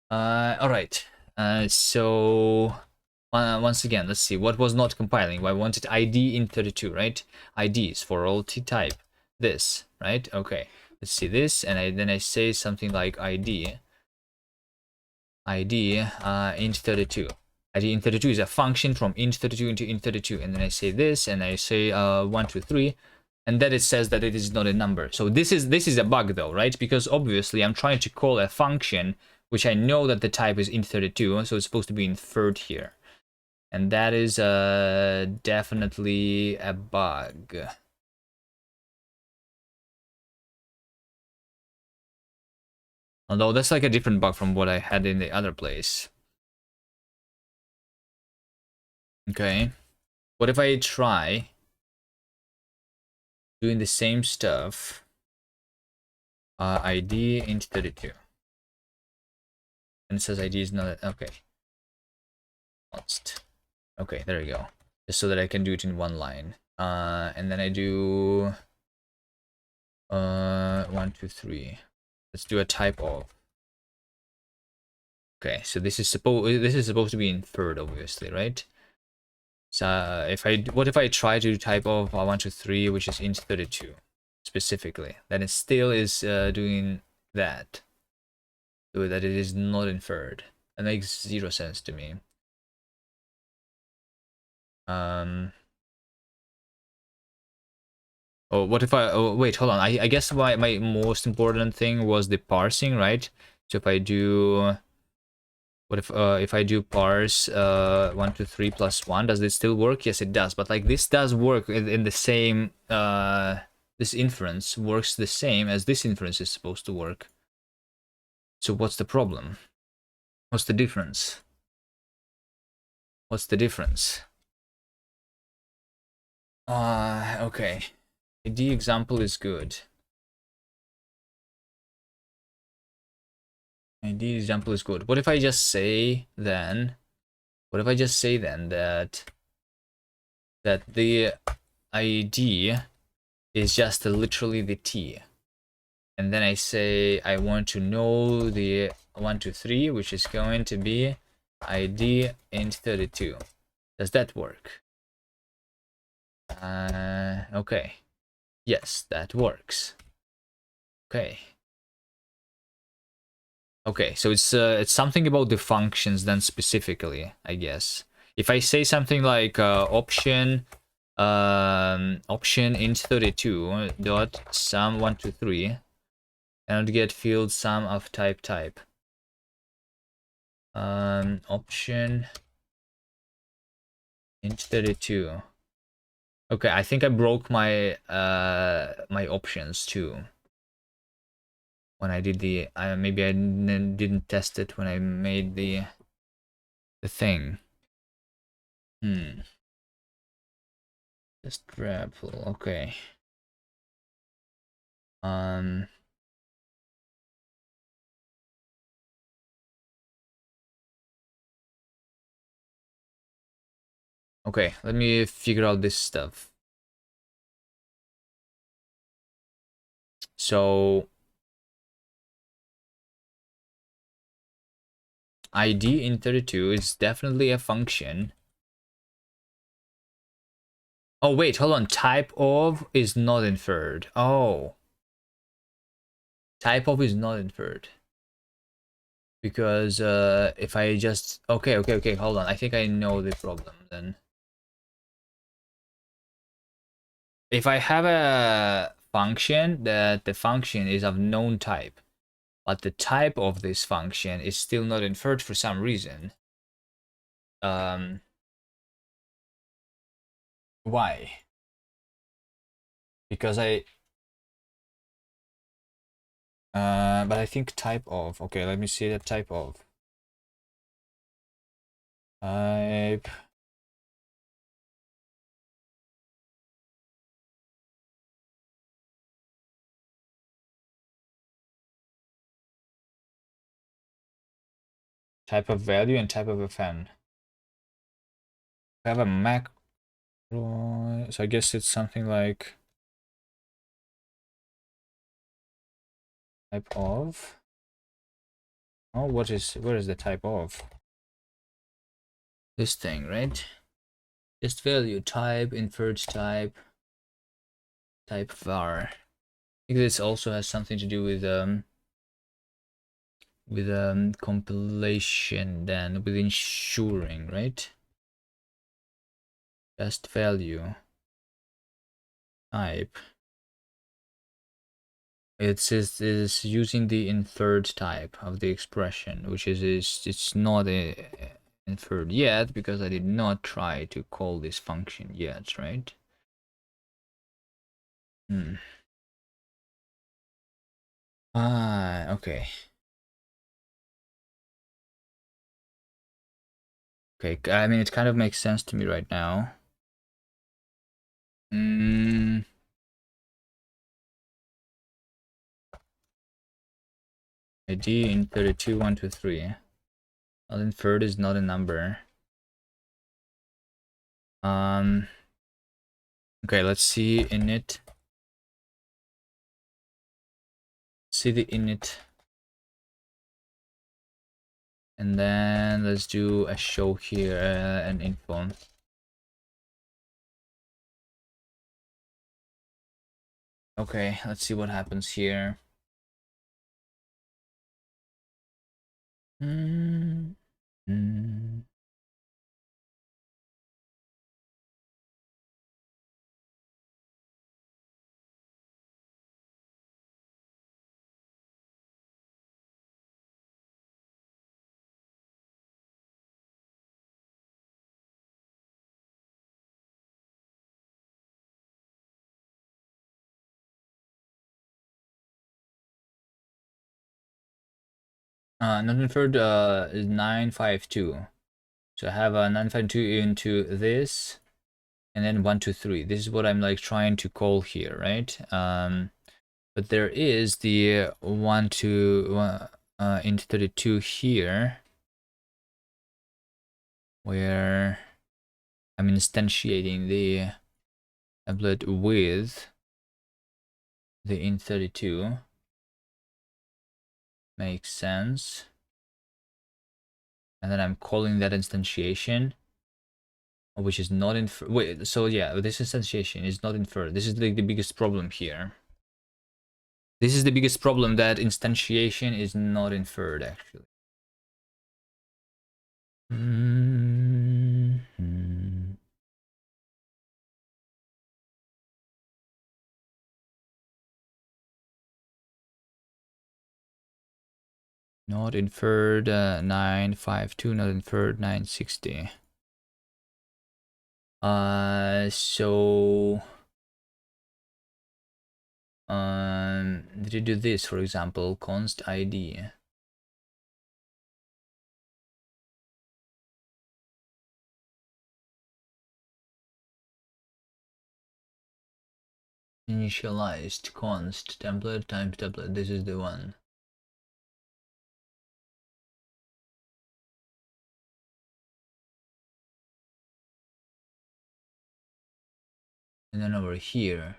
All right. So once again, let's see what was not compiling. I wanted ID in 32, right? IDs for all type. This, right? Okay. Let's see this, and then I say something like ID int 32. ID int 32 is a function from int 32 into int 32, and then I say this, and I say 1, 2, 3, and then it says that it is not a number. So this is a bug though, right? Because obviously I'm trying to call a function which I know that the type is int 32, so it's supposed to be inferred here, and that is definitely a bug. Although that's like a different bug from what I had in the other place. Okay, what if I try doing the same stuff? ID int 32, and it says ID is not okay. Const. Okay, there we go. Just so that I can do it in one line. And then I do 1, 2, 3. Let's do a type of. Okay, so this is supposed to be inferred, obviously, right? So what if I try to do type of 1, 2, 3, which is int 32 specifically? Then it still is doing that, so that it is not inferred. That makes 0 sense to me. Oh, what if I? Oh, wait, hold on. I guess my most important thing was the parsing, right? So if I do, what if I do parse 1, 2, 3 plus 1, does it still work? Yes, it does. But like this does work in the same. This inference works the same as this inference is supposed to work. So what's the problem? What's the difference? What's the difference? Okay. The example is good. The example is good. What if I just say then? What if I just say then that the id is just literally the t, and then I say I want to know the 1 2 3, which is going to be id int 32. Does that work? Okay. Yes, that works. Okay. Okay, so it's something about the functions then specifically, I guess. If I say something like option int 32 dot sum 1 2 3, and I'll get field sum of type. Option int 32. Okay, I think I broke my my options too. When I did the maybe I didn't test it when I made the thing. Just grapple. Okay. Okay, let me figure out this stuff. So id in 32 is definitely a function. Oh wait, hold on. Type of is not inferred. Oh. Type of is not inferred. Because if I just okay, hold on. I think I know the problem then. If I have a function that the function is of known type, but the type of this function is still not inferred for some reason. Why? Because but I think type of. Okay, let me see the type of. Type. Type of value and type of fn. I have a macro, so I guess it's something like type of. Oh, what is the type of? This thing, right? Just value type, inferred type var. I think this also has something to do with compilation, then with ensuring, right? Just value type. It is using the inferred type of the expression, which is it's not inferred yet because I did not try to call this function yet, right? Okay. Okay, I mean, it kind of makes sense to me right now. ID in 32, 1, 2, 3. Not inferred is not a number. Okay, let's see init. See the init. And then let's do a show here, an info. Okay, let's see what happens here. Not inferred is 952. So I have a 952 into this, and then 1, 2, 3. This is what I'm like trying to call here, right? But there is the 1 2 into 32 here, where I'm instantiating the template with the int32 makes sense. And then I'm calling that instantiation, which is not inferred. Wait, so yeah, this instantiation is not inferred. This is like the biggest problem here. This is the biggest problem, that instantiation is not inferred actually. Not inferred 952, not inferred 960. So did you do this, for example, const id? Initialized const template times template. This is the one. And then over here,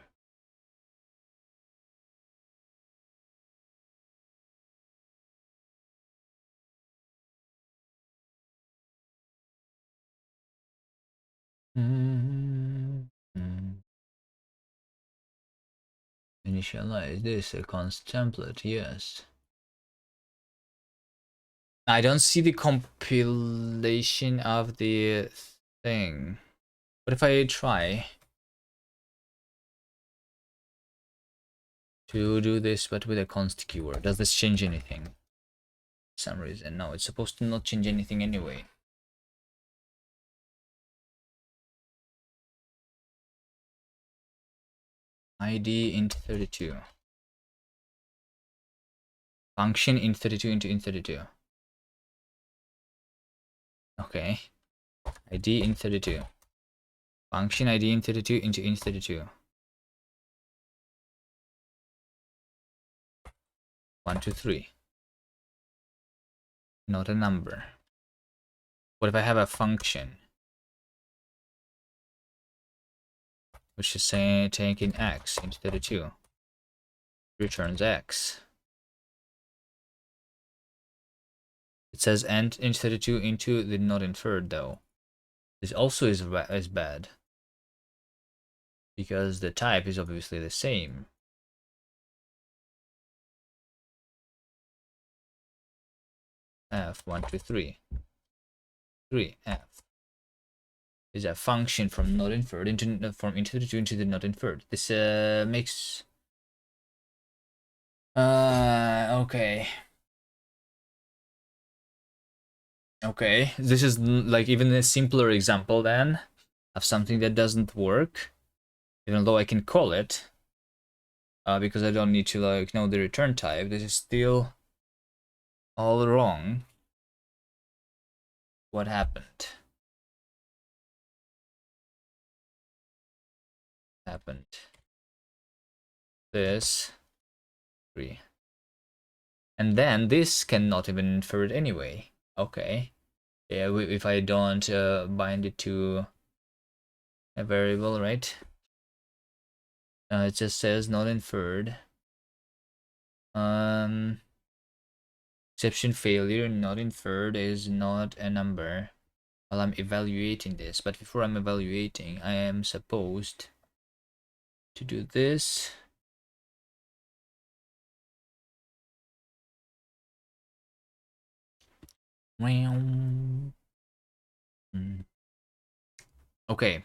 initialize this a const template. Yes. I don't see the compilation of the thing. What if I try to do this but with a const keyword? Does this change anything? For some reason, no, it's supposed to not change anything anyway. id int32. Function int32 into int32. Okay. id int32. Function id int32 into int32. 1, 2, 3. Not a number. What if I have a function which is saying taking x into 32, returns x? It says int 32 into the not inferred though. This also is bad because the type is obviously the same. F 1, 2, 3. 3f is a function from not inferred into from int 32 into the not inferred. This makes okay. Okay, this is like even a simpler example then of something that doesn't work, even though I can call it because I don't need to like know the return type. This is still all wrong. What happened? This 3, and then this cannot even infer it anyway. Okay, yeah, if I don't bind it to a variable, right? It just says not inferred. Exception failure, not inferred, is not a number while I'm evaluating this. But before I'm evaluating, I am supposed to do this. Okay.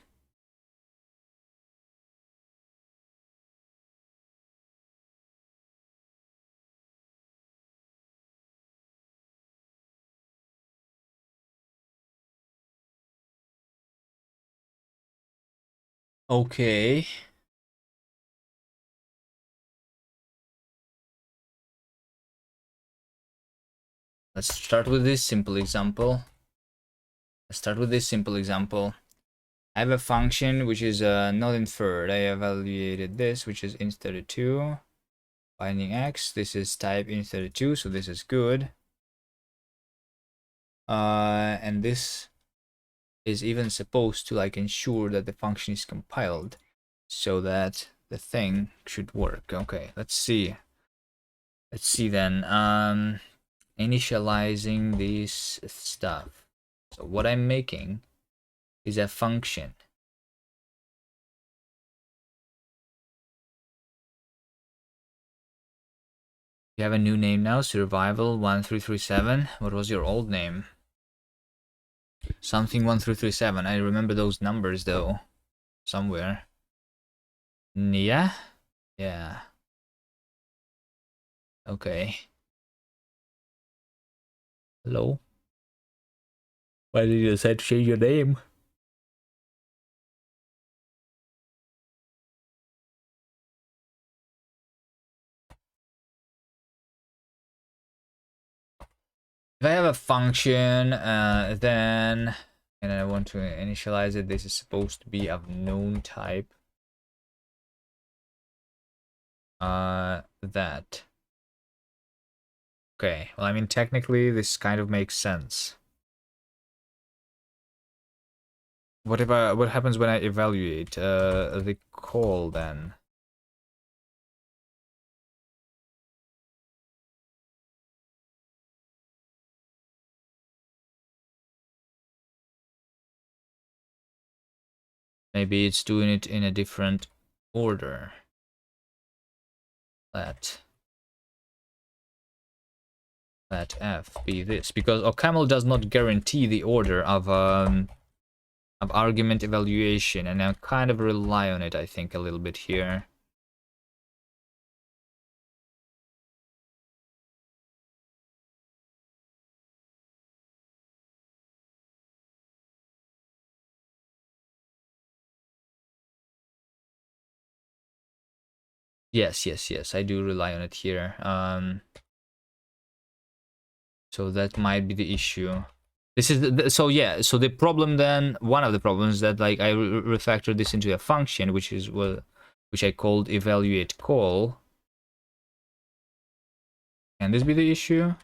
Okay. Let's start with this simple example. I have a function which is not inferred. I evaluated this, which is int32, binding x. This is type int32, so this is good. And this is even supposed to like ensure that the function is compiled. so that the thing should work. Okay, let's see. Let's see then. Initializing this stuff. So what I'm making is a function. You have a new name now, Survival 1337. What was your old name? Something 1337. I remember those numbers though. Somewhere. Yeah? Yeah. Okay. Hello? Why did you decide to change your name? If I have a function, then and I want to initialize it, this is supposed to be of known type. That. Okay, well, I mean, technically, this kind of makes sense. What happens when I evaluate the call then? Maybe it's doing it in a different order. Let f be this, because OCaml does not guarantee the order of argument evaluation, and I kind of rely on it, I think, a little bit here. Yes, I do rely on it here. So that might be the issue. This is so yeah. So the problem then, one of the problems that like I refactored this into a function, which is which I called evaluate call. Can this be the issue?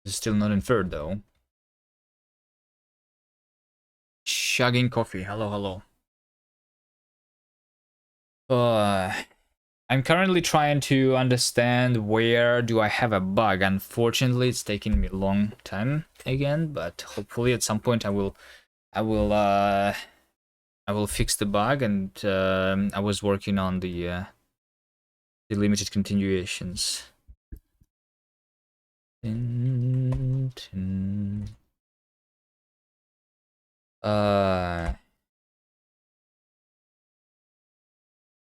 It's still not inferred though. Chugging coffee. Hello. I'm currently trying to understand where do I have a bug. Unfortunately, it's taking me a long time again, but hopefully at some point I will fix the bug. And I was working on the limited continuations.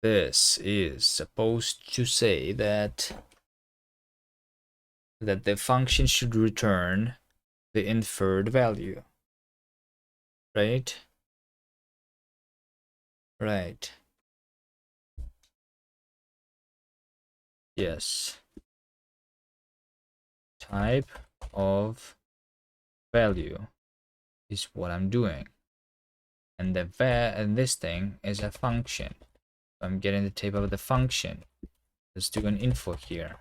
This is supposed to say that the function should return the inferred value, right? Right. Yes. Type of value is what I'm doing, and and this thing is a function. I'm getting the type of the function. Let's do an info here.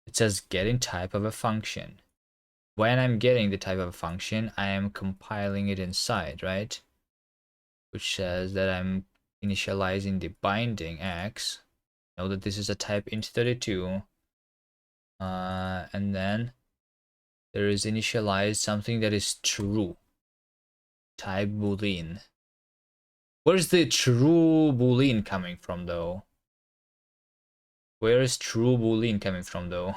It says getting type of a function. When I'm getting the type of a function, I am compiling it inside, right? Which says that I'm initializing the binding x. Know that this is a type int32. And then there is initialized something that is true. Type boolean. Where's the true boolean coming from though? Where is true boolean coming from though?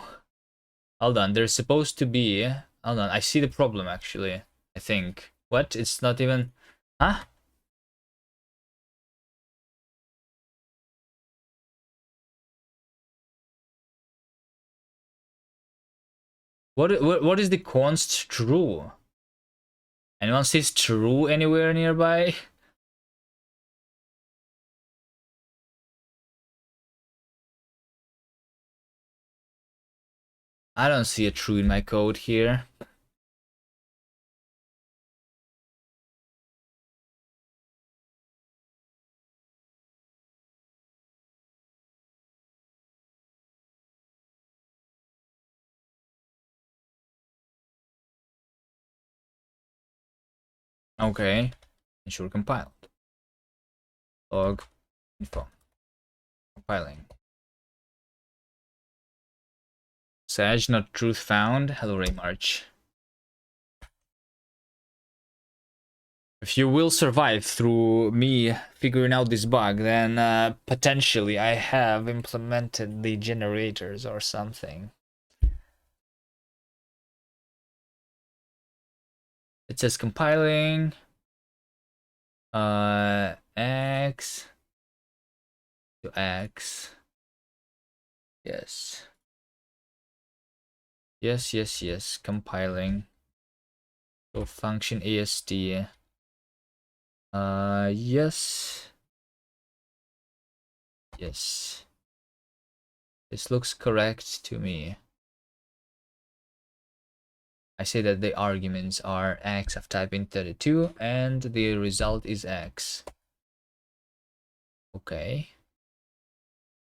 Hold on, there's supposed to be... Hold on, I see the problem actually, I think. What? It's not even... Huh? What is the const true? Anyone sees true anywhere nearby? I don't see a true in my code here. Okay, ensure compiled. Log info. Compiling. Sage, not truth found. Hello, Raymarch. If you will survive through me figuring out this bug, then potentially I have implemented the generators or something. It says compiling. X to X. Yes. Yes. Compiling. So function AST. Yes. Yes. This looks correct to me. I say that the arguments are X of type int32 and the result is X. Okay.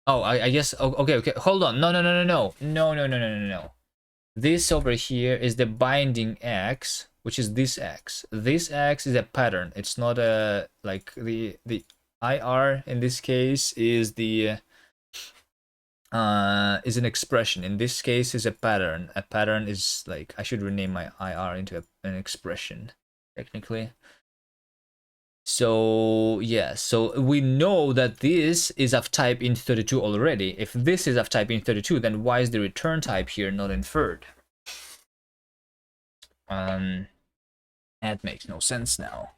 Oh, I guess. Oh, okay. Hold on. No. This over here is the binding X, which is this X. This X is a pattern. It's not a like the IR in this case is the is an expression. In this case is a pattern. A pattern is like I should rename my IR into an expression technically. So yeah, so we know that this is of type int32 already. If this is of type int32, then why is the return type here not inferred? That makes no sense now.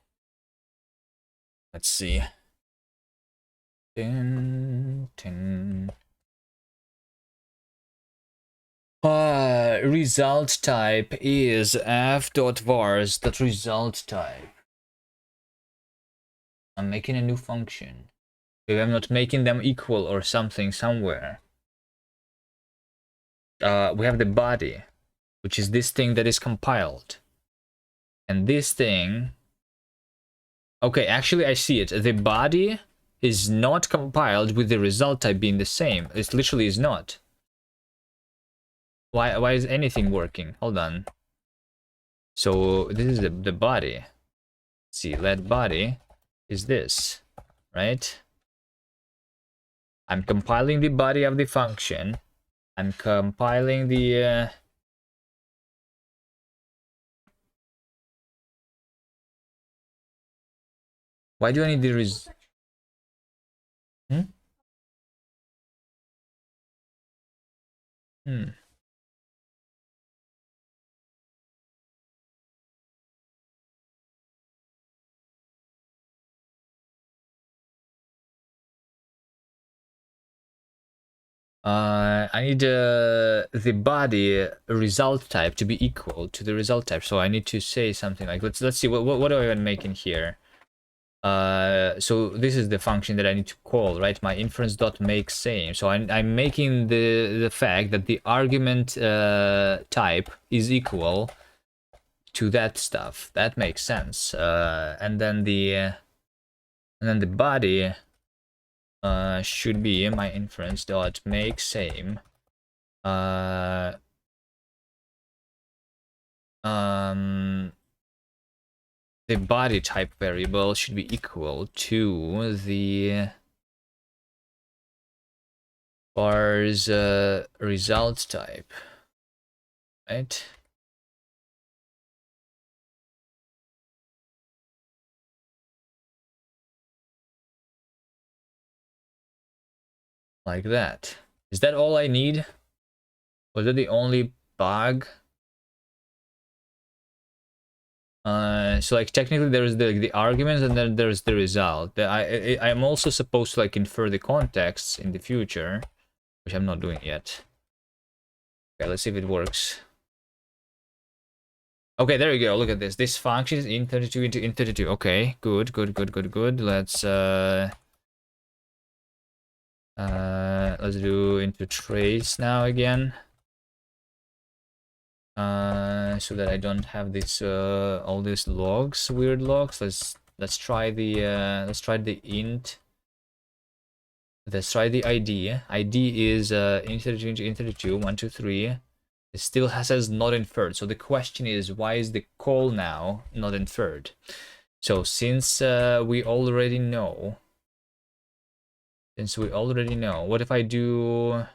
Let's see. Result type is f.vars.result type. I'm making a new function. If I'm not making them equal or something somewhere. We have the body, which is this thing that is compiled. And this thing... Okay, actually I see it. The body is not compiled with the result type being the same. It literally is not. Why is anything working? Hold on. So this is the body. Let's see, let body is this, right? I'm compiling the body of the function. I'm compiling the why do I need the I need the body result type to be equal to the result type. So I need to say something like let's see what do I want to make in here. So this is the function that I need to call, right? My inference dot make same. So I'm making the fact that the argument type is equal to that stuff. That makes sense. And then the body should be my inference dot make same. The body type variable should be equal to the vars result type, right? Like that. Is that all I need? Was that the only bug? So like technically there's the arguments and then there's the result. I'm also supposed to like infer the contexts in the future, which I'm not doing yet. Okay, let's see if it works. Okay, there we go. Look at this. This function is int32 into int32. Okay, good. Let's do into trace now again. So that I don't have this all these logs, weird logs. Let's try the int. Let's try the ID. ID is int32 int32 1 2 3. It still says not inferred. So the question is, why is the call now not inferred? So since we already know, what if I do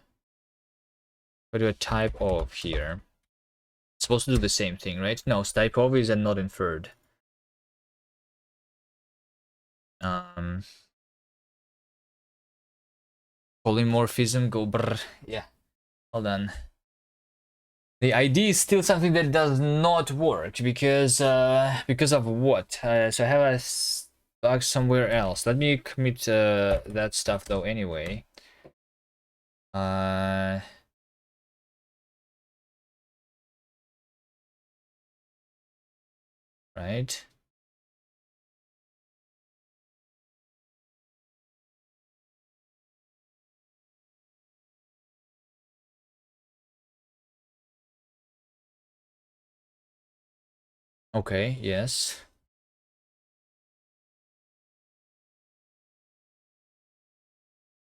a type of here? It's supposed to do the same thing, right? No, type of is a not inferred. Polymorphism go brr. Yeah, hold on. The ID is still something that does not work because of what? So I have a bug somewhere else. Let me commit that stuff though anyway. Right. Okay, yes.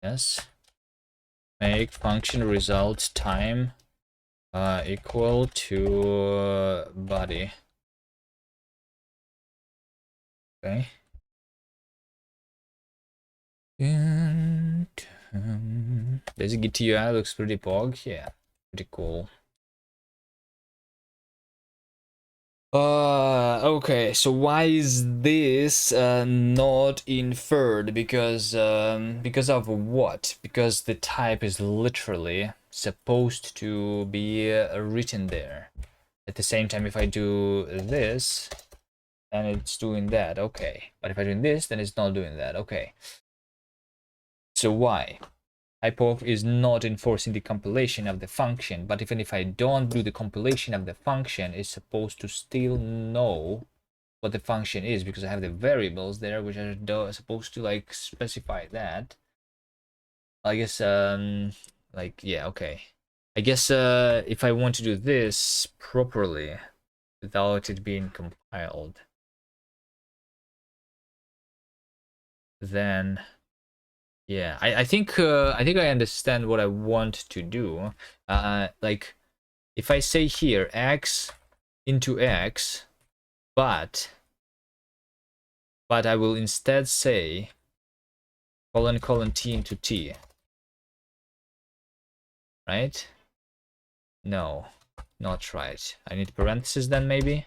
Yes. Make function result time equal to body. Okay. Basic GTUI looks pretty pog. Yeah, pretty cool. Okay, so why is this not inferred? Because of what? Because the type is literally supposed to be written there. At the same time, if I do this, then it's doing that. Okay, but if I do this, then it's not doing that. Okay. So why? Type of is not enforcing the compilation of the function, but even if I don't do the compilation of the function, it's supposed to still know what the function is because I have the variables there which are supposed to like specify that. I guess like yeah, okay. I guess if I want to do this properly without it being compiled, then yeah, I think I understand what I want to do. Like if I say here x into x, but I will instead say colon t into t, right? No, not right. I need parentheses then maybe.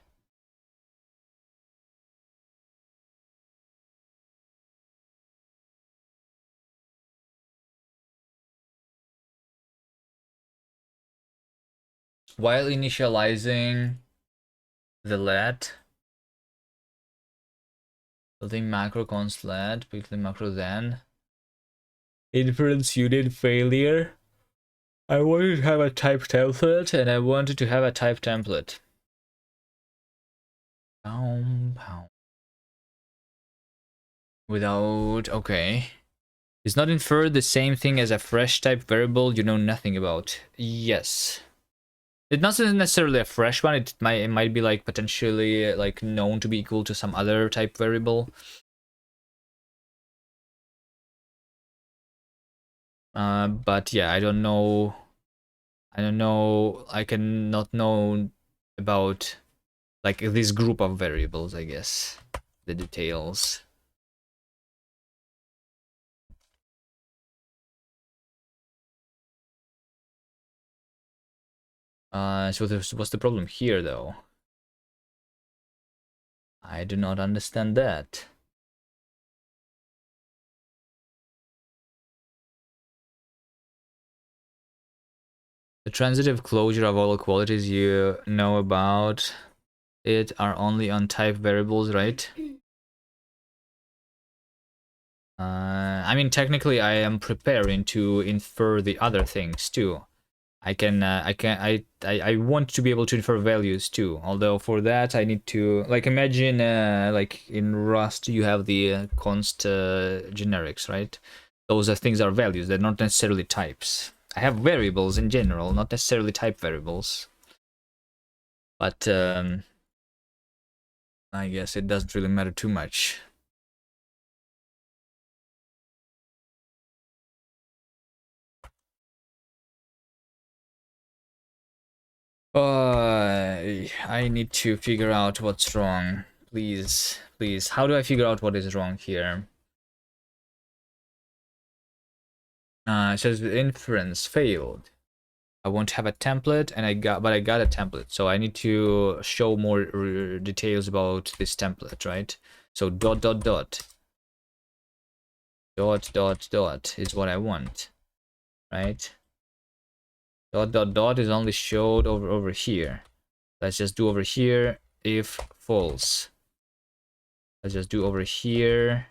While initializing the let, building macro const let, building macro then. Inference unit failure. I wanted to have a type template and I wanted to have a type template. Without, okay. Is not inferred the same thing as a fresh type variable you know nothing about? Yes. It's not necessarily a fresh one. It might be like potentially like known to be equal to some other type variable. But yeah, I don't know. I cannot know about like this group of variables, I guess. The details. So what's the problem here, though? I do not understand that. The transitive closure of all qualities you know about it are only on type variables, right? I mean, technically, I am preparing to infer the other things too. I want to be able to infer values too. Although for that, I need to like imagine like in Rust you have the const generics, right? Those are things are values. They're not necessarily types. I have variables in general, not necessarily type variables. But I guess it doesn't really matter too much. I need to figure out what's wrong. Please, please. How do I figure out what is wrong here? It says the inference failed. I won't have a template, and I got a template. So I need to show more details about this template, right? So dot dot dot dot dot dot is what I want, right? Dot dot dot is only showed over here. Let's just do over here if false. Let's just do over here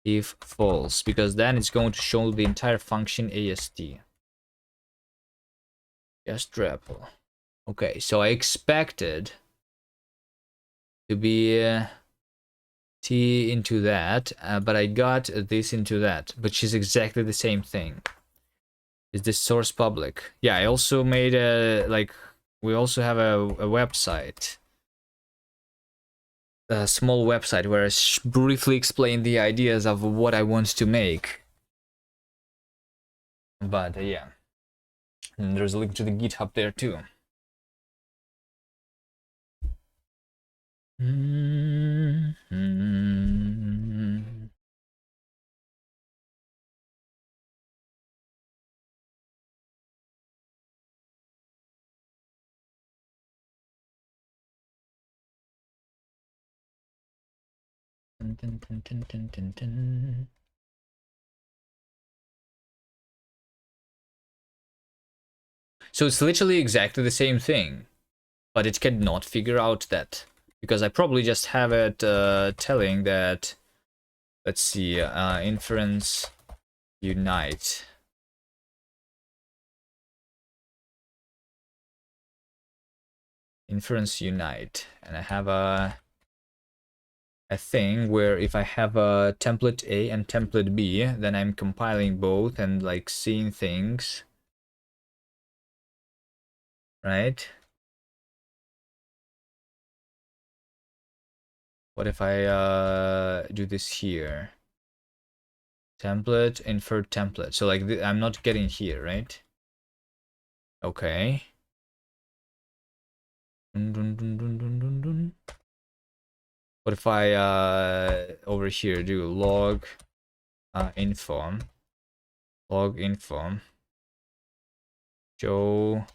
if false, because then it's going to show the entire function AST. Just triple. Okay, so I expected to be T into that, but I got this into that, which is exactly the same thing. Is this source public? Yeah, I also made a, like, we also have a website. A small website where I briefly explain the ideas of what I want to make. But yeah, and there's a link to the GitHub there too. So it's literally exactly the same thing, but it cannot figure out that, because I probably just have it telling that, let's see, inference unite. Inference unite, and I have a thing where if I have a template A and template B, then I'm compiling both and like seeing things, right? What if I do this here? Template, infer template. So like I'm not getting here, right? Okay. What if I over here do log info, log info, show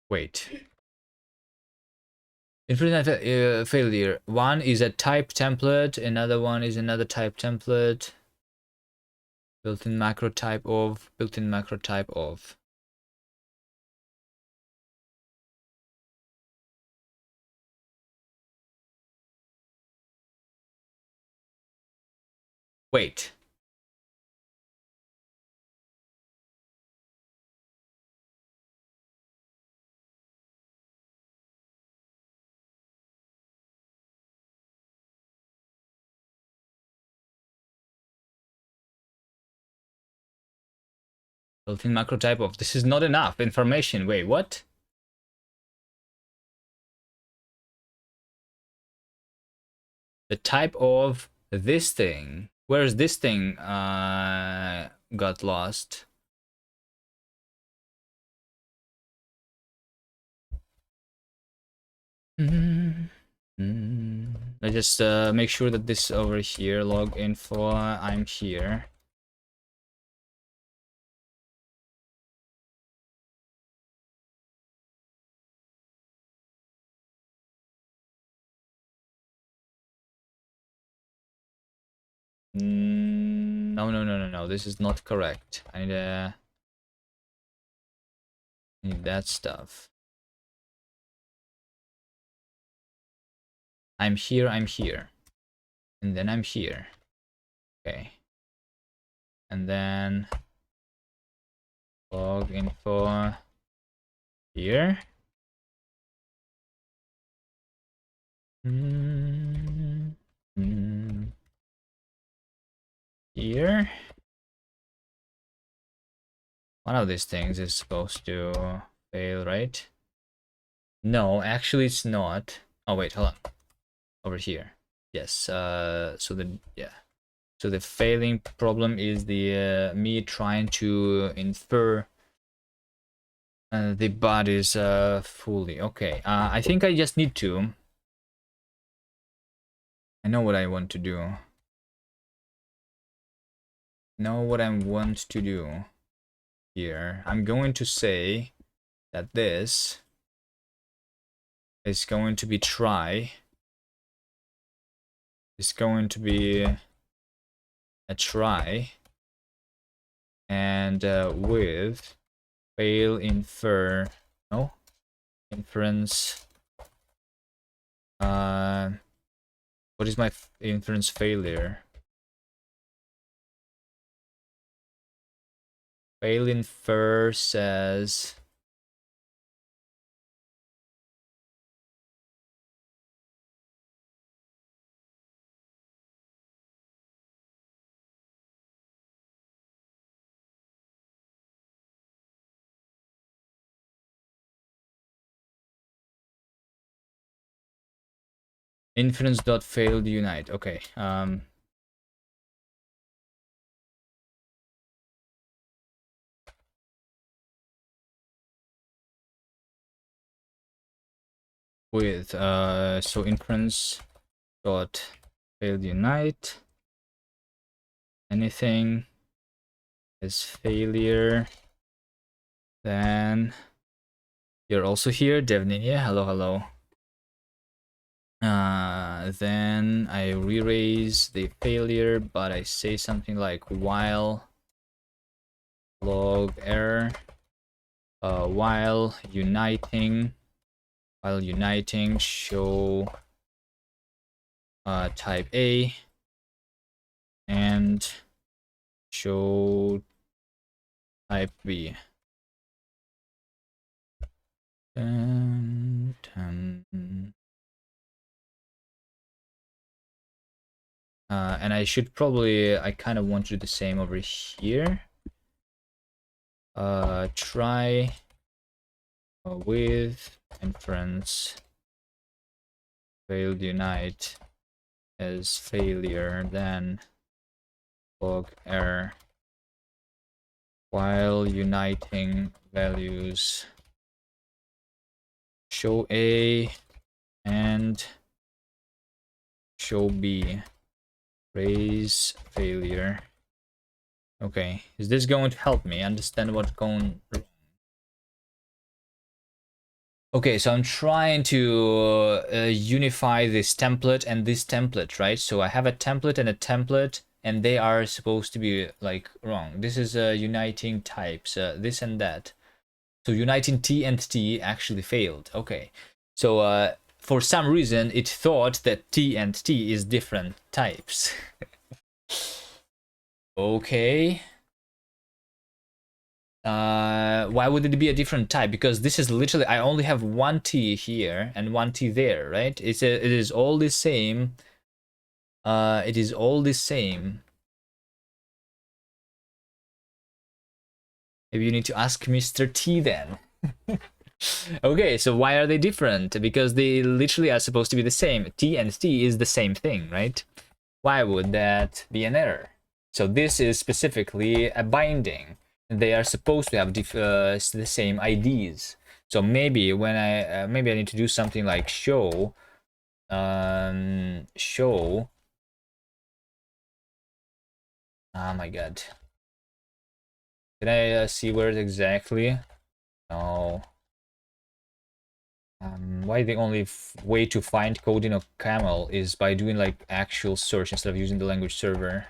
wait. Infinite failure. One is a type template, another one is another type template. Built-in macro type of, built-in macro type of. Wait. Built-in macro type of. This is not enough information. Wait, what? The type of this thing. Where is this thing got lost? Let's just make sure that this over here, log info, I'm here. No, no, no, no, no. This is not correct. I need that stuff. I'm here, I'm here. And then I'm here. Okay. And then log info here. here. One of these things is supposed to fail, right? No, actually it's not. Oh wait, hold on. Over here. Yes. So the failing problem is the me trying to infer the bodies fully. Okay. I think I just need to. I know what I want to do. Know what I want to do here. I'm going to say that this is going to be try. It's going to be a try. And with fail infer. No? Inference. What is my inference failure? Fail infer says inference.failed unite. Okay. With so inference dot failed unite, anything is failure, then you're also here, Devninia. Hello. Then I re-raise the failure, but I say something like while log error, while uniting show type A and show type B. And I should probably, I kind of want to do the same over here. Try with inference failed unite as failure, then log error while uniting values show A and show B, raise failure. Okay, is this going to help me understand what's going wrong? Okay, so I'm trying to unify this template and this template, right? So I have a template and a template, and they are supposed to be like wrong. This is uniting types, this and that. So uniting T and T actually failed. Okay, so for some reason it thought that T and T is different types. Okay. Why would it be a different type? Because this is literally, I only have one T here and one T there, right? It is all the same. It is all the same. Maybe you need to ask Mr. T then. Okay, so why are they different? Because they literally are supposed to be the same. T and T is the same thing, right? Why would that be an error? So this is specifically a binding. They are supposed to have the same IDs. So maybe when maybe I need to do something like show show. Oh my god. Did I see where exactly? No. Why the only way to find code in a camel is by doing like actual search instead of using the language server.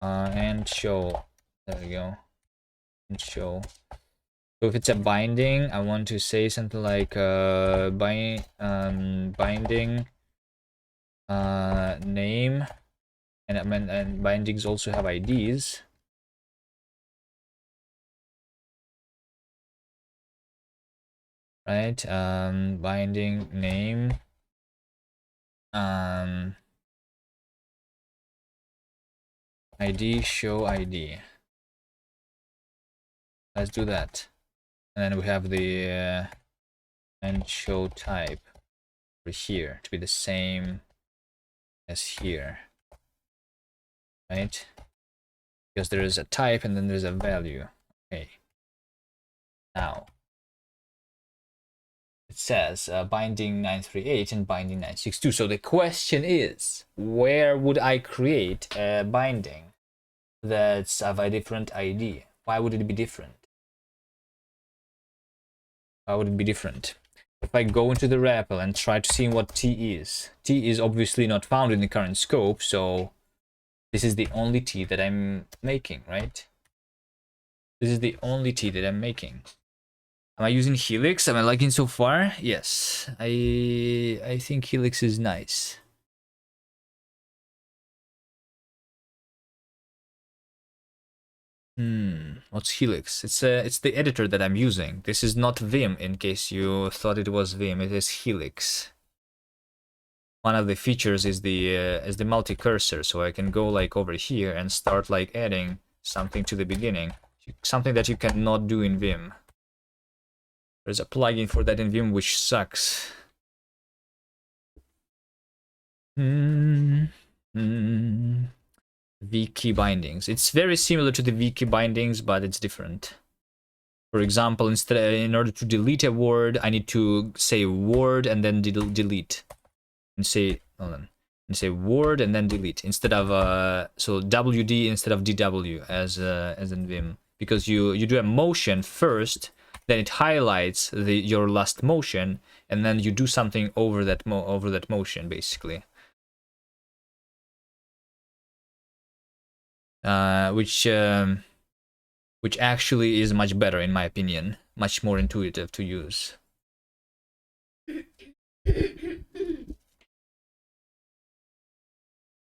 And show. There we go. And show. So if it's a binding, I want to say something like binding name, and bindings also have IDs. Right? Binding name. ID show ID. Let's do that. And then we have the and show type over here to be the same as here, right? Because there is a type and then there's a value. Okay. Now it says binding 938 and binding 962. So the question is, where would I create a binding that's of a different ID? Why would it be different? Why would it be different? If I go into the REPL and try to see what T is obviously not found in the current scope, so this is the only T that I'm making, right? This is the only T that I'm making. Am I using Helix? Am I liking so far? Yes, I think Helix is nice. What's Helix? It's the editor that I'm using. This is not Vim, in case you thought it was Vim. It is Helix. One of the features is the multi-cursor, so I can go like over here and start like adding something to the beginning, something that you cannot do in Vim. There's a plugin for that in Vim which sucks. V-key bindings. It's very similar to the V-key bindings, but it's different. For example, in order to delete a word, I need to say word and then delete, and say word and then delete instead of so WD instead of DW as in Vim, because you do a motion first, then it highlights your last motion, and then you do something over that motion basically. Which actually is much better in my opinion, much more intuitive to use.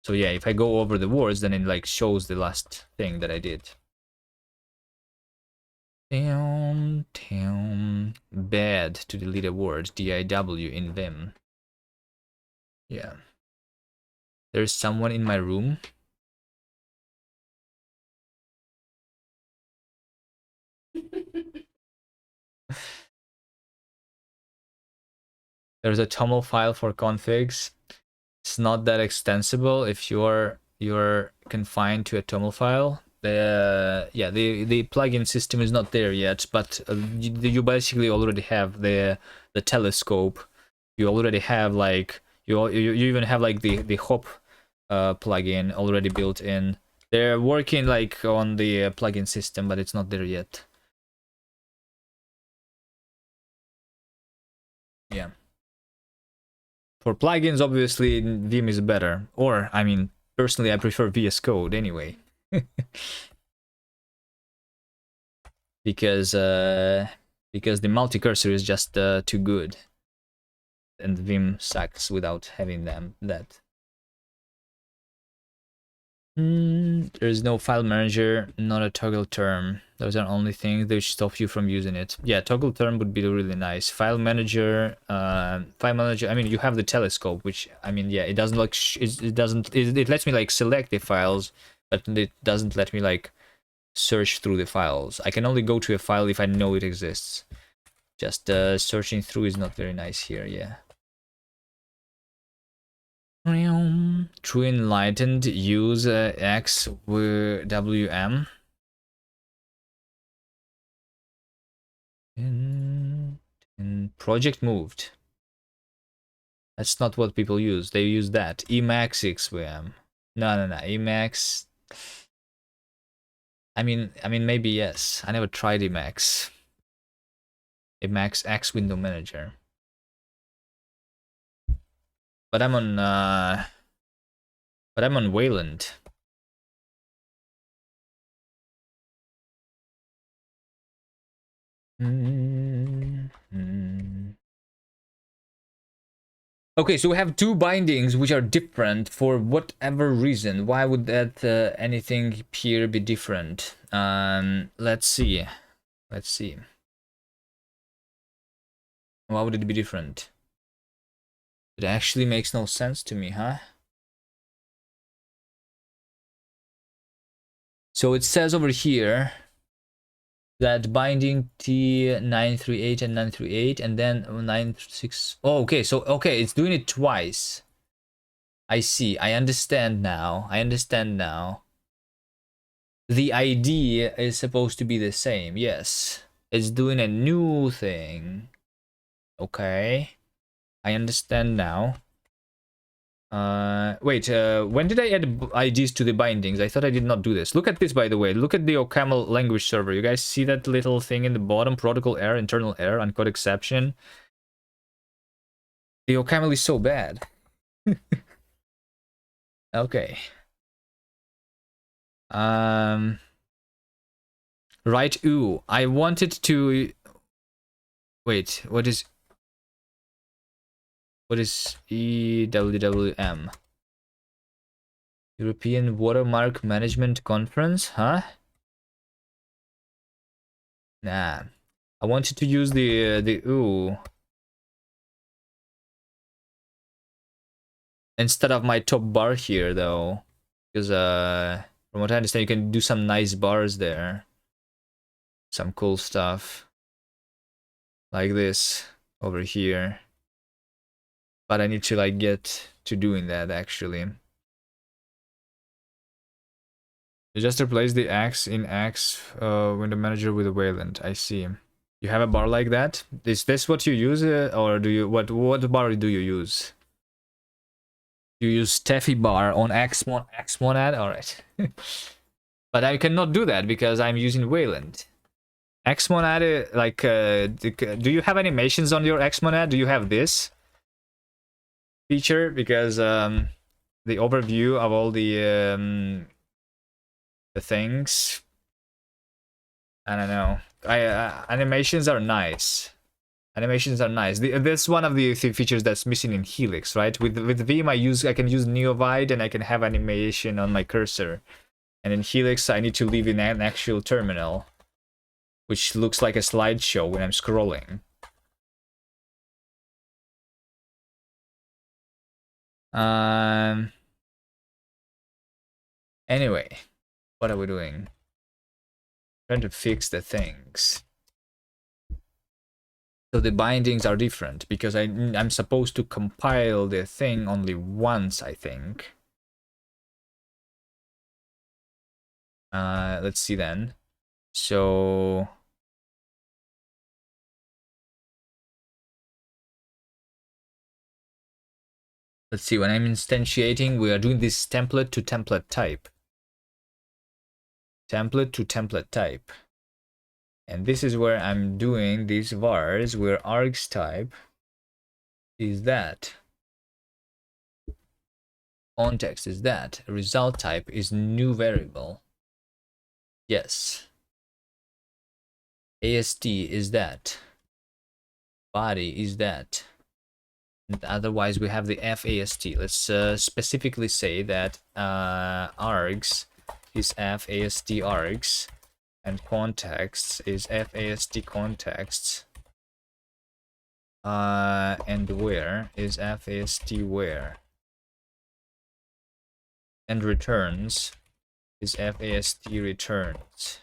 So yeah, if I go over the words, then it like shows the last thing that I did. Bad to delete a word, DIW in Vim. Yeah. There's someone in my room. There's a TOML file for configs. It's not that extensible if you're confined to a TOML file. The plugin system is not there yet, but you basically already have the telescope. You already have like you even have like the hop plugin already built in. They're working like on the plugin system, but it's not there yet. Yeah. For plugins, obviously Vim is better, or I mean, personally, I prefer VS Code anyway. because the multi-cursor is just too good, and Vim sucks without having that. There's no file manager, not a toggle term. Those are only things that stop you from using it. Yeah, toggle term would be really nice. File manager. I mean, you have the telescope, which I mean, yeah, it doesn't like it lets me like select the files, but it doesn't let me like search through the files. I can only go to a file if I know it exists. Just searching through is not very nice here. Yeah. True enlightened use XWM. And project moved. That's not what people use. They use that. Emacs XWM. No. Emacs. I mean maybe yes. I never tried Emacs. Emacs X Window Manager. But I'm on Wayland. Okay, so we have two bindings which are different for whatever reason. Why would that anything here be different? Let's see. Why would it be different? It actually makes no sense to me, huh? So it says over here that binding T938 and 938 and then 96. Oh, okay. So, okay, it's doing it twice. I see. I understand now. I understand now. The ID is supposed to be the same. Yes. It's doing a new thing. Okay. I understand now. Wait, when did I add IDs to the bindings? I thought I did not do this. Look at this, by the way. Look at the OCaml language server. You guys see that little thing in the bottom? Protocol error, internal error, uncode exception. The OCaml is so bad. Okay. Right, ooh. I wanted to... Wait, what is EWWM? European Watermark Management Conference, huh? Nah. I wanted to use the ooh instead of my top bar here though. Because from what I understand you can do some nice bars there. Some cool stuff. Like this over here. But I need to like get to doing that actually. You just replace the X in X window manager with a Wayland. I see. You have a bar like that? Is this what you use, or do you what bar do you use? You use Steffi bar on X monad. All right. But I cannot do that because I'm using Wayland. Xmonad, like, do you have animations on your Xmonad? Do you have this feature? Because the overview of all the things, I don't know. Animations are nice. Animations are nice. That's one of the features that's missing in Helix, right? With Vim, I can use Neovide and I can have animation on my cursor. And in Helix, I need to leave in an actual terminal, which looks like a slideshow when I'm scrolling. Anyway, what are we doing? Trying to fix the things. So the bindings are different because I'm supposed to compile the thing only once, I think. Let's see then. So let's see, when I'm instantiating, we are doing this template to template type. Template to template type. And this is where I'm doing these vars where args type is that. Context is that. Result type is new variable. Yes. AST is that. Body is that. And otherwise we have the FAST. Let's specifically say that args is FAST args and contexts is FAST contexts. And where is FAST where. And returns is FAST returns.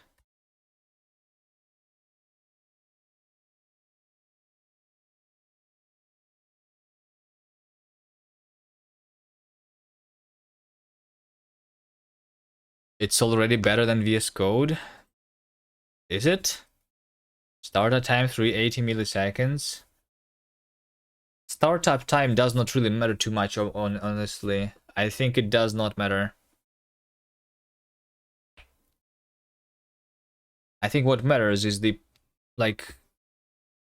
It's already better than VS Code. Is it? Startup time 380 milliseconds. Startup time does not really matter too much, honestly. I think it does not matter. I think what matters is the like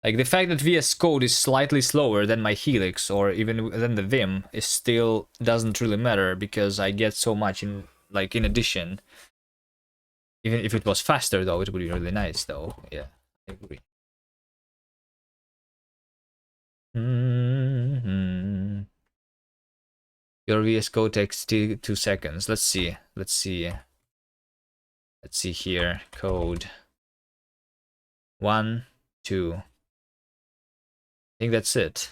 the fact that VS Code is slightly slower than my Helix or even than the Vim is still doesn't really matter because I get so much in addition. Even if it was faster though, it would be really nice though. Yeah, I agree. Your VS Code takes 2 seconds. Let's see. Let's see here. Code. 1, 2. I think that's it.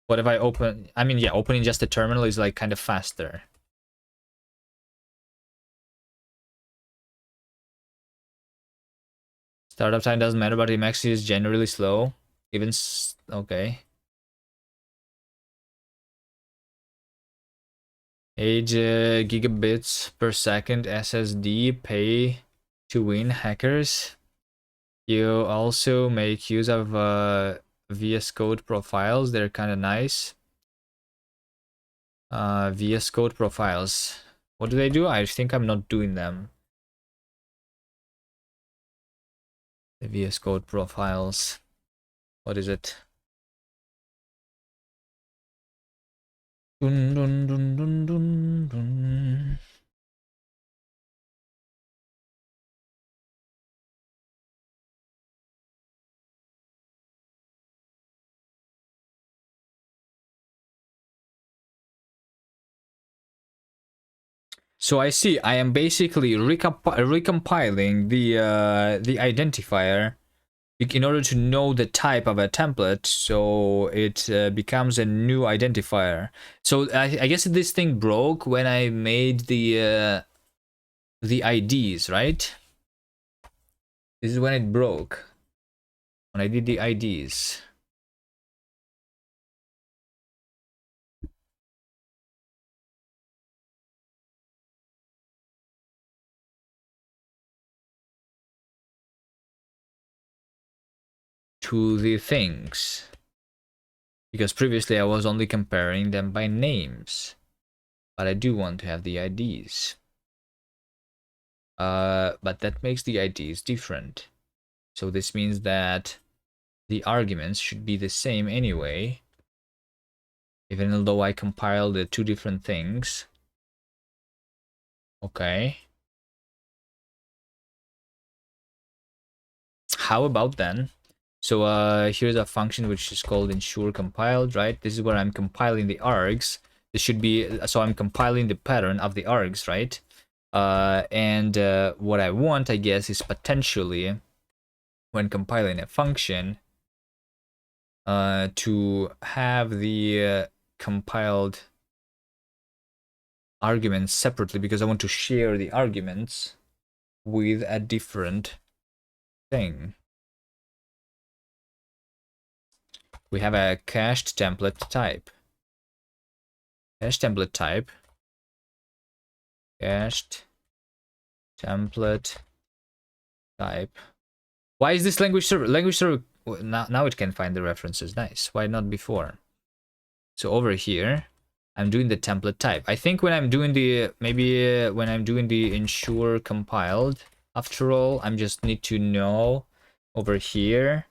What if I open? I mean, yeah, opening just the terminal is like kind of faster. Startup time doesn't matter, but Emacs is generally slow. Even okay. 8 gigabits per second SSD, pay to win hackers. You also make use of VS Code profiles. They're kind of nice. VS Code profiles. What do they do? I think I'm not doing them. The VS Code profiles. What is it? Dun, dun, dun, dun, dun, dun. So I see. I am basically recompiling the identifier in order to know the type of a template, so it becomes a new identifier. So I guess this thing broke when I made the IDs, right? This is when it broke. When I did the IDs. To the things. Because previously I was only comparing them by names. But I do want to have the IDs. But that makes the IDs different. So this means that the arguments should be the same anyway. Even though I compiled the two different things. Okay. How about then? So here's a function which is called ensure compiled, right? This is where I'm compiling the args. This should be, so I'm compiling the pattern of the args, right? And what I want, I guess, is potentially when compiling a function to have the compiled arguments separately, because I want to share the arguments with a different thing. We have a cached template type. Cached template type. Cached template type. Why is this language server? Language server now it can find the references. Nice. Why not before? So over here, I'm doing the template type. I think when I'm doing the when I'm doing the ensure compiled, after all, I just need to know over here.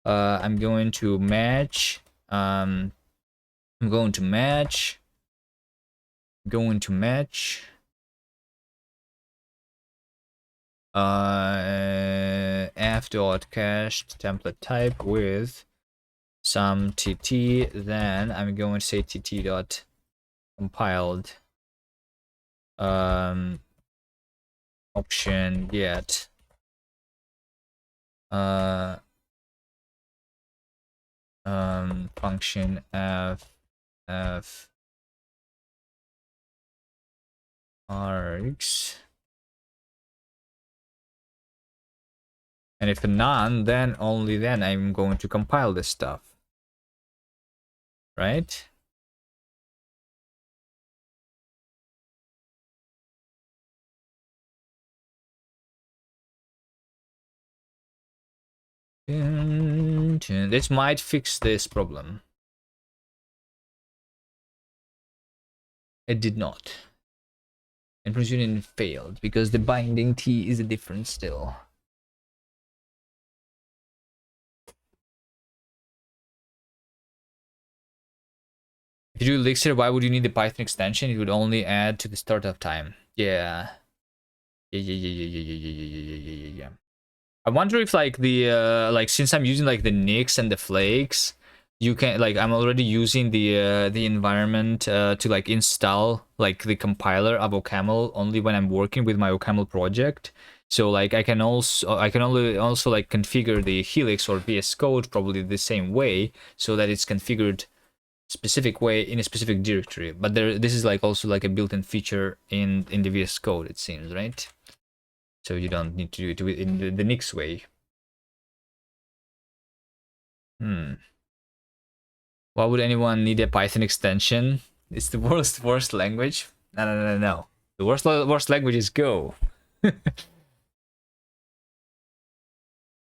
I'm going to match. I'm going to match. f.cached template type with some tt. Then I'm going to say tt dot compiled option get function f args, and if none, then only then I'm going to compile this stuff, right? This might fix this problem. It did not. Inference union failed because the binding T is different still. If you do Elixir, why would you need the Python extension? It would only add to the startup time. Yeah. Yeah. I wonder if like the like since I'm using like the nicks and the flakes, you can like I'm already using the environment to like install like the compiler of OCaml only when I'm working with my OCaml project. So like I can only also like configure the Helix or VS Code probably the same way so that it's configured specific way in a specific directory. But this is like also like a built-in feature in the VS Code, it seems, right? So you don't need to do it in the nix way. Why would anyone need a Python extension? It's the worst language. No. The worst language is Go.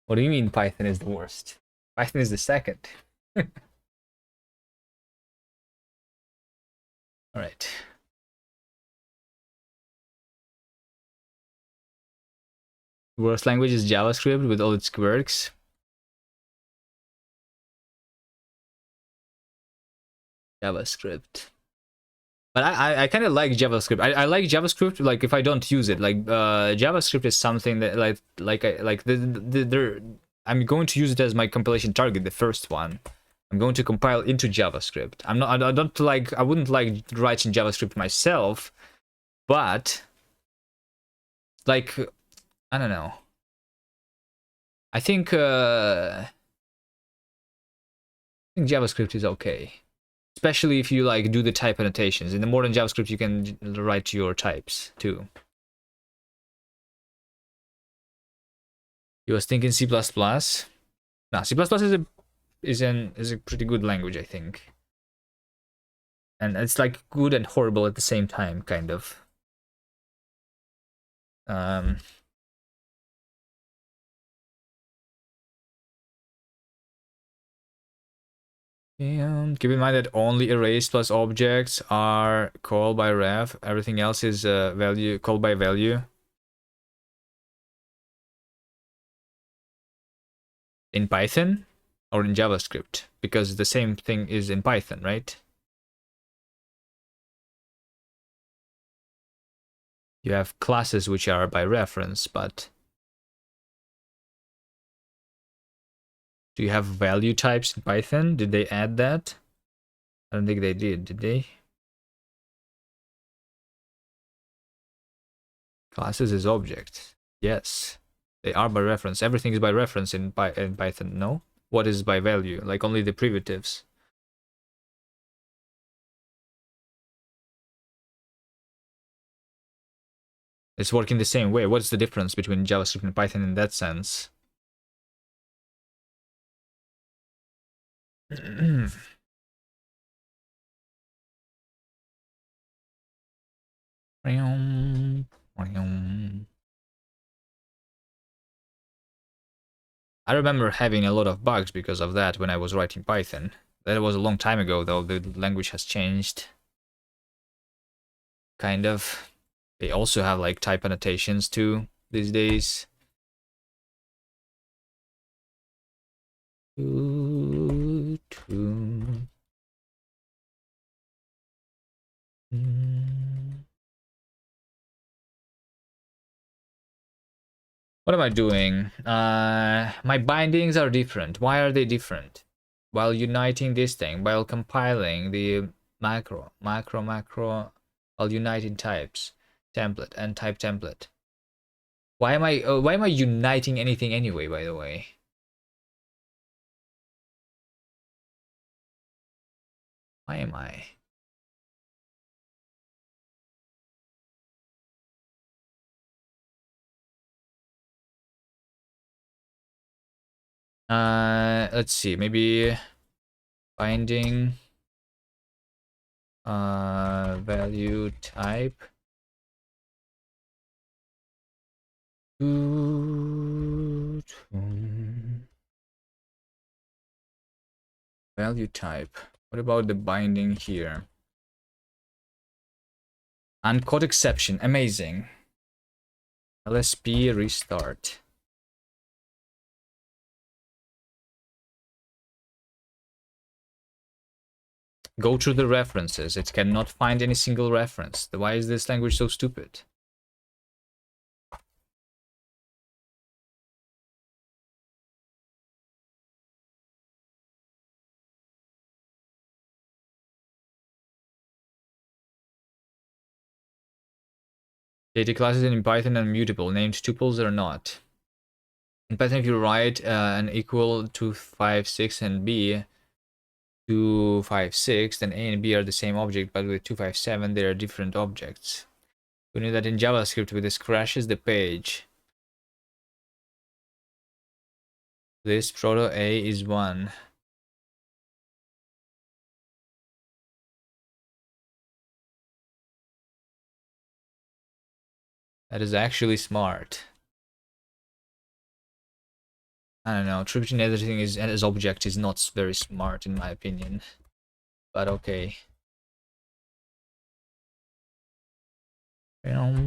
What do you mean Python is the worst? Python is the second. All right. Worst language is JavaScript with all its quirks. JavaScript. But I kind of like JavaScript. I like JavaScript. Like if I don't use it, like JavaScript is something that I'm going to use it as my compilation target. The first one, I'm going to compile into JavaScript. I wouldn't like writing JavaScript myself, but like I don't know. I think JavaScript is okay. Especially if you like do the type annotations. In the modern JavaScript, you can write your types too. You was thinking C++? No, C++ is a pretty good language, I think. And it's like good and horrible at the same time, kind of. And keep in mind that only arrays plus objects are called by ref. Everything else is value called by value. In Python or in JavaScript, because the same thing is in Python, right? You have classes which are by reference, but do you have value types in Python? Did they add that? I don't think they did they? Classes is objects. Yes. They are by reference. Everything is by reference in Python, no? What is by value? Like only the primitives. It's working the same way. What's the difference between JavaScript and Python in that sense? I remember having a lot of bugs because of that when I was writing Python. That was a long time ago, though. The language has changed. Kind of. They also have like type annotations too these days. What am I doing? My bindings are different. Why are they different? While uniting this thing, while compiling the macro, while uniting types, template, and type template. Why am I uniting anything anyway, by the way? Why am I? Let's see, maybe binding value type value type. What about the binding here? Uncaught exception, amazing. LSP restart. Go through the references. It cannot find any single reference. Why is this language so stupid? Data classes in Python are mutable. Named tuples are not. In Python, if you write an equal to 256 and b 256, then a and b are the same object, but with 257 they are different objects. We know that in JavaScript, with this crashes the page. This proto a is 1. That is actually smart. I don't know. Attributing everything is as object is not very smart in my opinion. But okay. I'm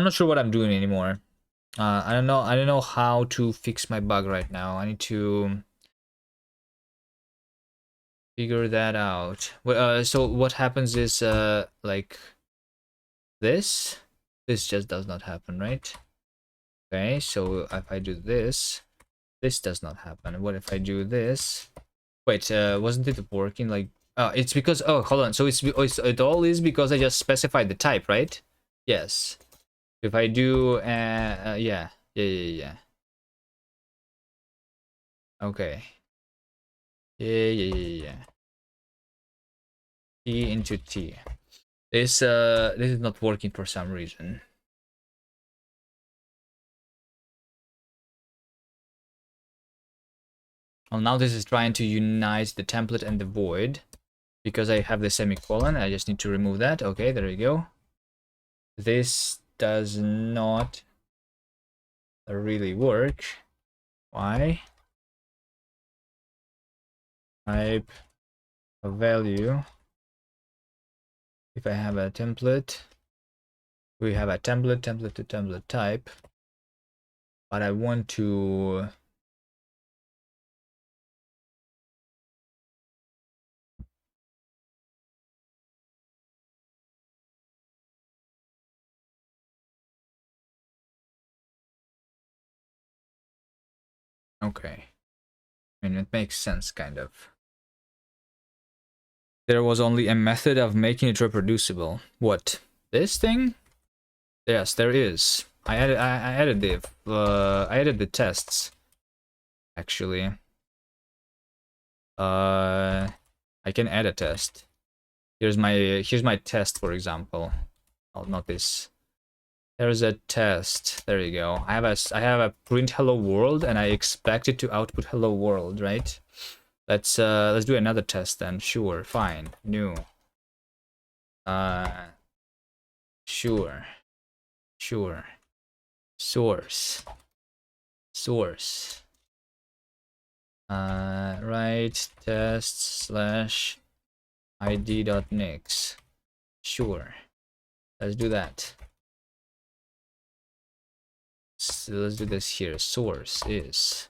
not sure what I'm doing anymore. I don't know how to fix my bug right now. I need to figure that out. So what happens is like this just does not happen, right? Okay, so if I do this does not happen. What if I do this? Wait, wasn't it working? Like, it's because, oh, hold on. So it all is because I just specified the type, right? Yes. If I do, yeah. Okay. Yeah. T into T. This is not working for some reason. Well, now this is trying to unite the template and the void. Because I have the semicolon, I just need to remove that. Okay, there we go. This does not really work. Why? Type a value. If I have a template, we have a template to template type, but I want to okay. I mean, it makes sense, kind of. There was only a method of making it reproducible. What? This thing? Yes, there is. I added the tests, actually. I can add a test. Here's my test, for example. Oh, not this. There's a test. There you go. I have a print hello world, and I expect it to output hello world, right? Let's do another test then. Sure, fine. New. Uh, sure. Source. Right test slash id.nix. Sure. Let's do that. So let's do this here. Source is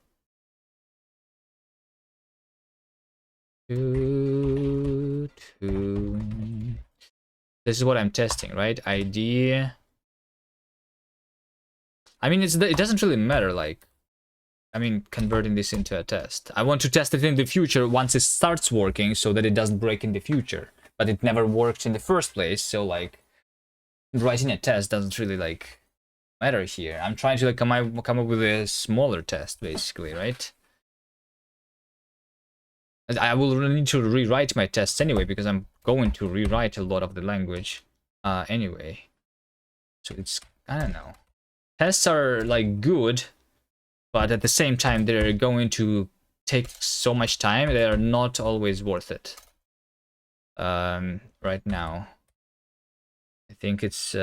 this is what I'm testing, right? ID. I mean, it doesn't really matter. Like, I mean, converting this into a test. I want to test it in the future once it starts working, so that it doesn't break in the future. But it never worked in the first place, so like, writing a test doesn't really like matter here. I'm trying to like come up with a smaller test, basically, right? I will need to rewrite my tests anyway, because I'm going to rewrite a lot of the language anyway. So it's, I don't know. Tests are like good, but at the same time, they're going to take so much time. They are not always worth it. Right now, I think it's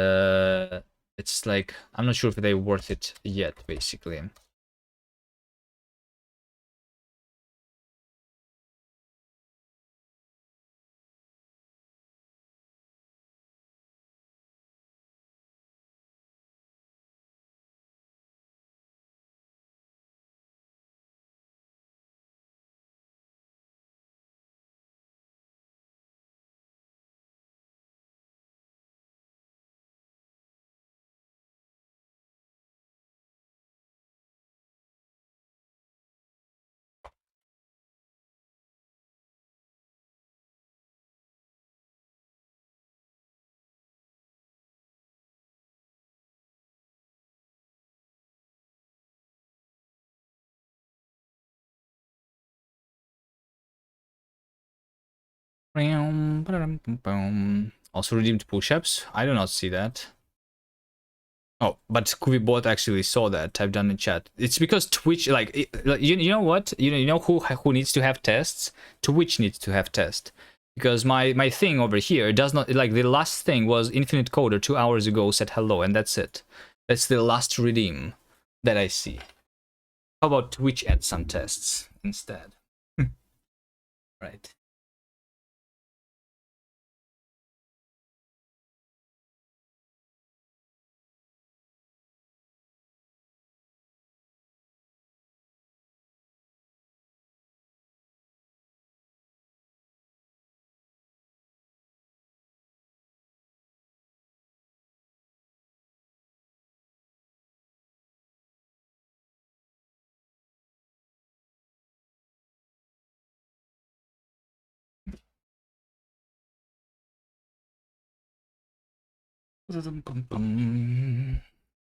like, I'm not sure if they're worth it yet, basically. Also redeemed push-ups. I do not see that. Oh, but we both actually saw that. Type down in chat. It's because Twitch, you know what? You know who needs to have tests? Twitch needs to have tests because my thing over here does not, like, the last thing was Infinite Coder 2 hours ago said hello, and that's it. That's the last redeem that I see. How about Twitch add some tests instead? Right.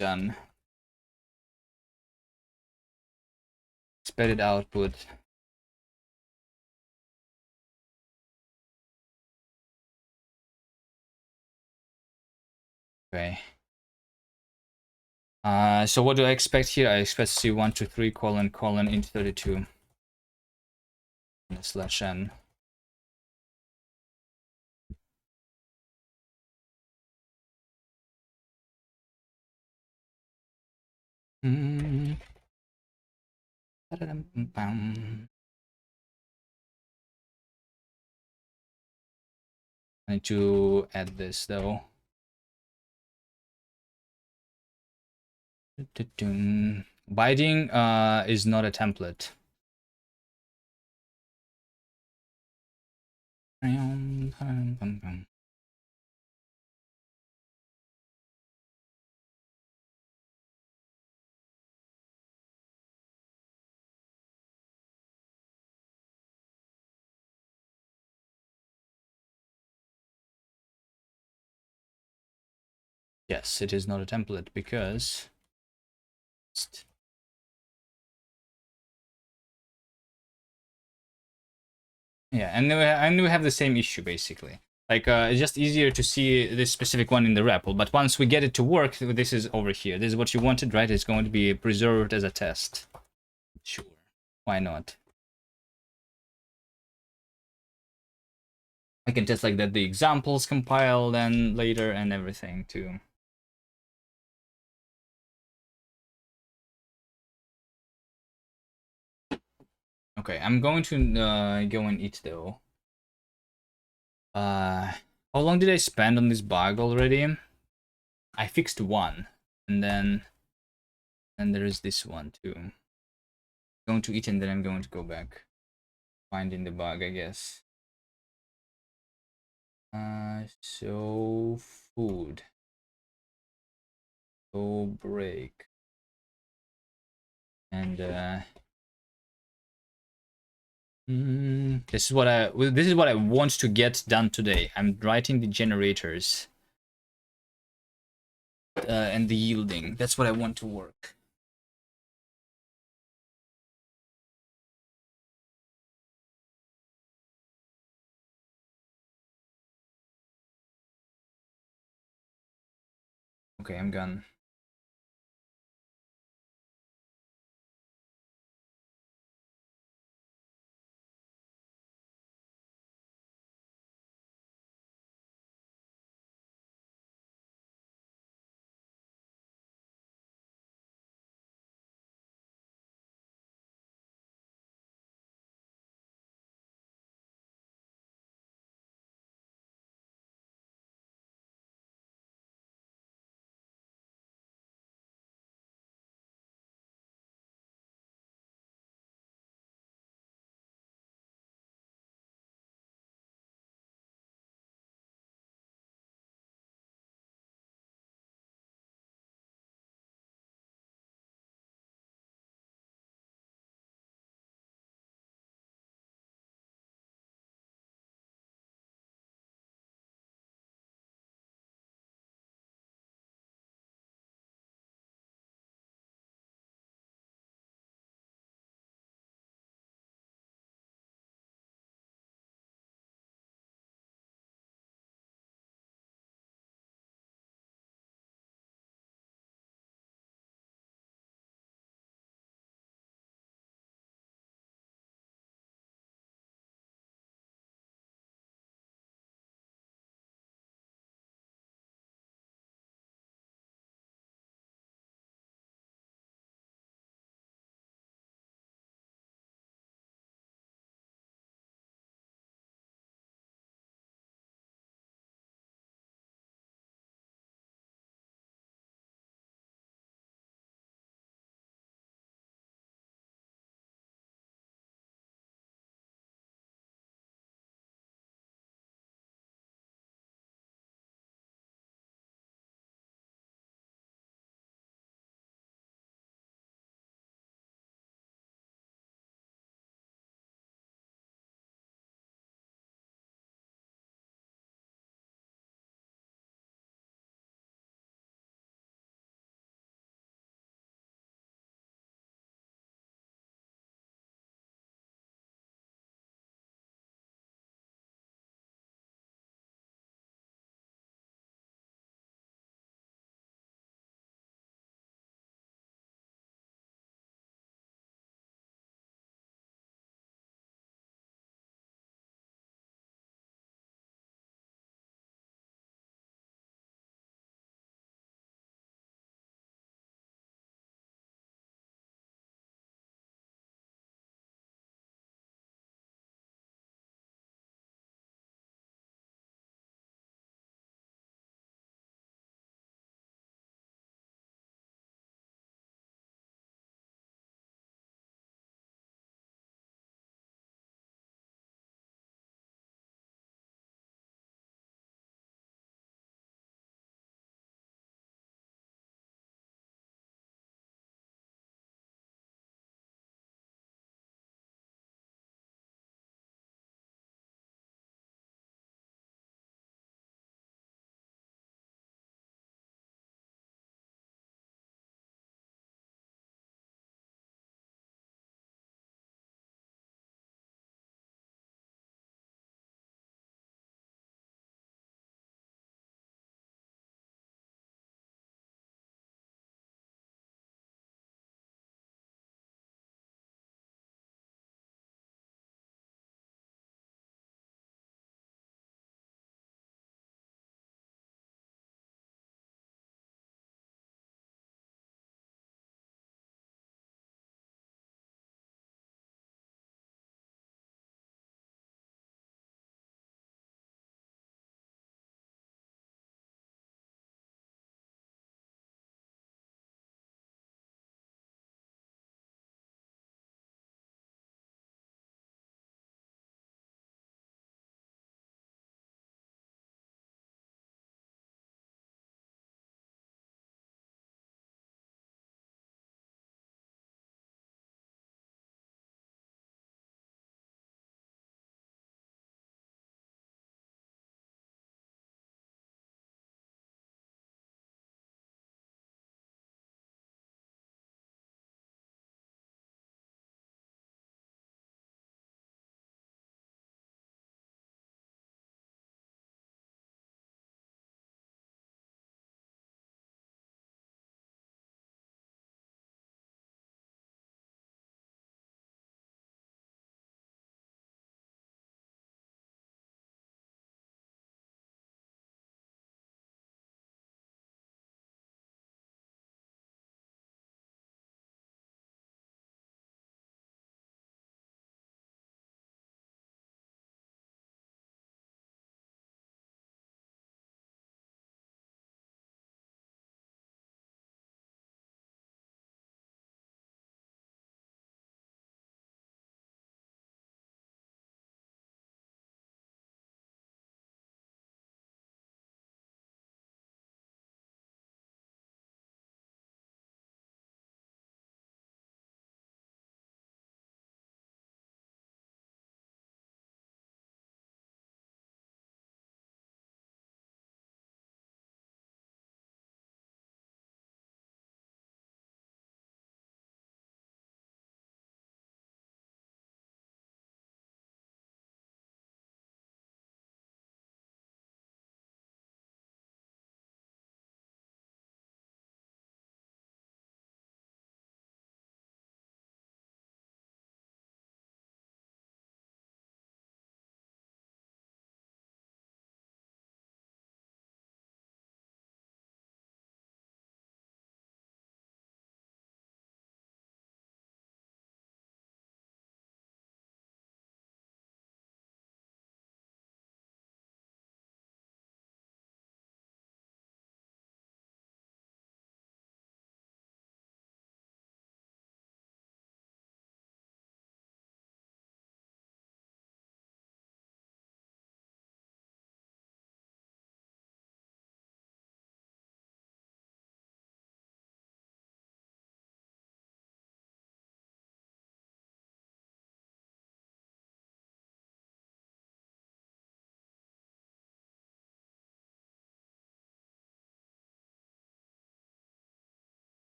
Done. Expected output. Okay. So what do I expect here? I expect to see 123 colon int 32 slash n. I need to add this though. Binding is not a template. Yes, it is not a template because yeah, and we have the same issue basically. Like, it's just easier to see this specific one in the REPL, but once we get it to work, this is over here. This is what you wanted, right? It's going to be preserved as a test. Sure, why not? I can test like that the examples compile then later and everything too. Okay, I'm going to go and eat though. How long did I spend on this bug already? I fixed one, and then there is this one too. I'm going to eat and then I'm going to go back, finding the bug, I guess. So food. Go break. And this is what I want to get done today. I'm writing the generators and the yielding. That's what I want to work. Okay, I'm gone.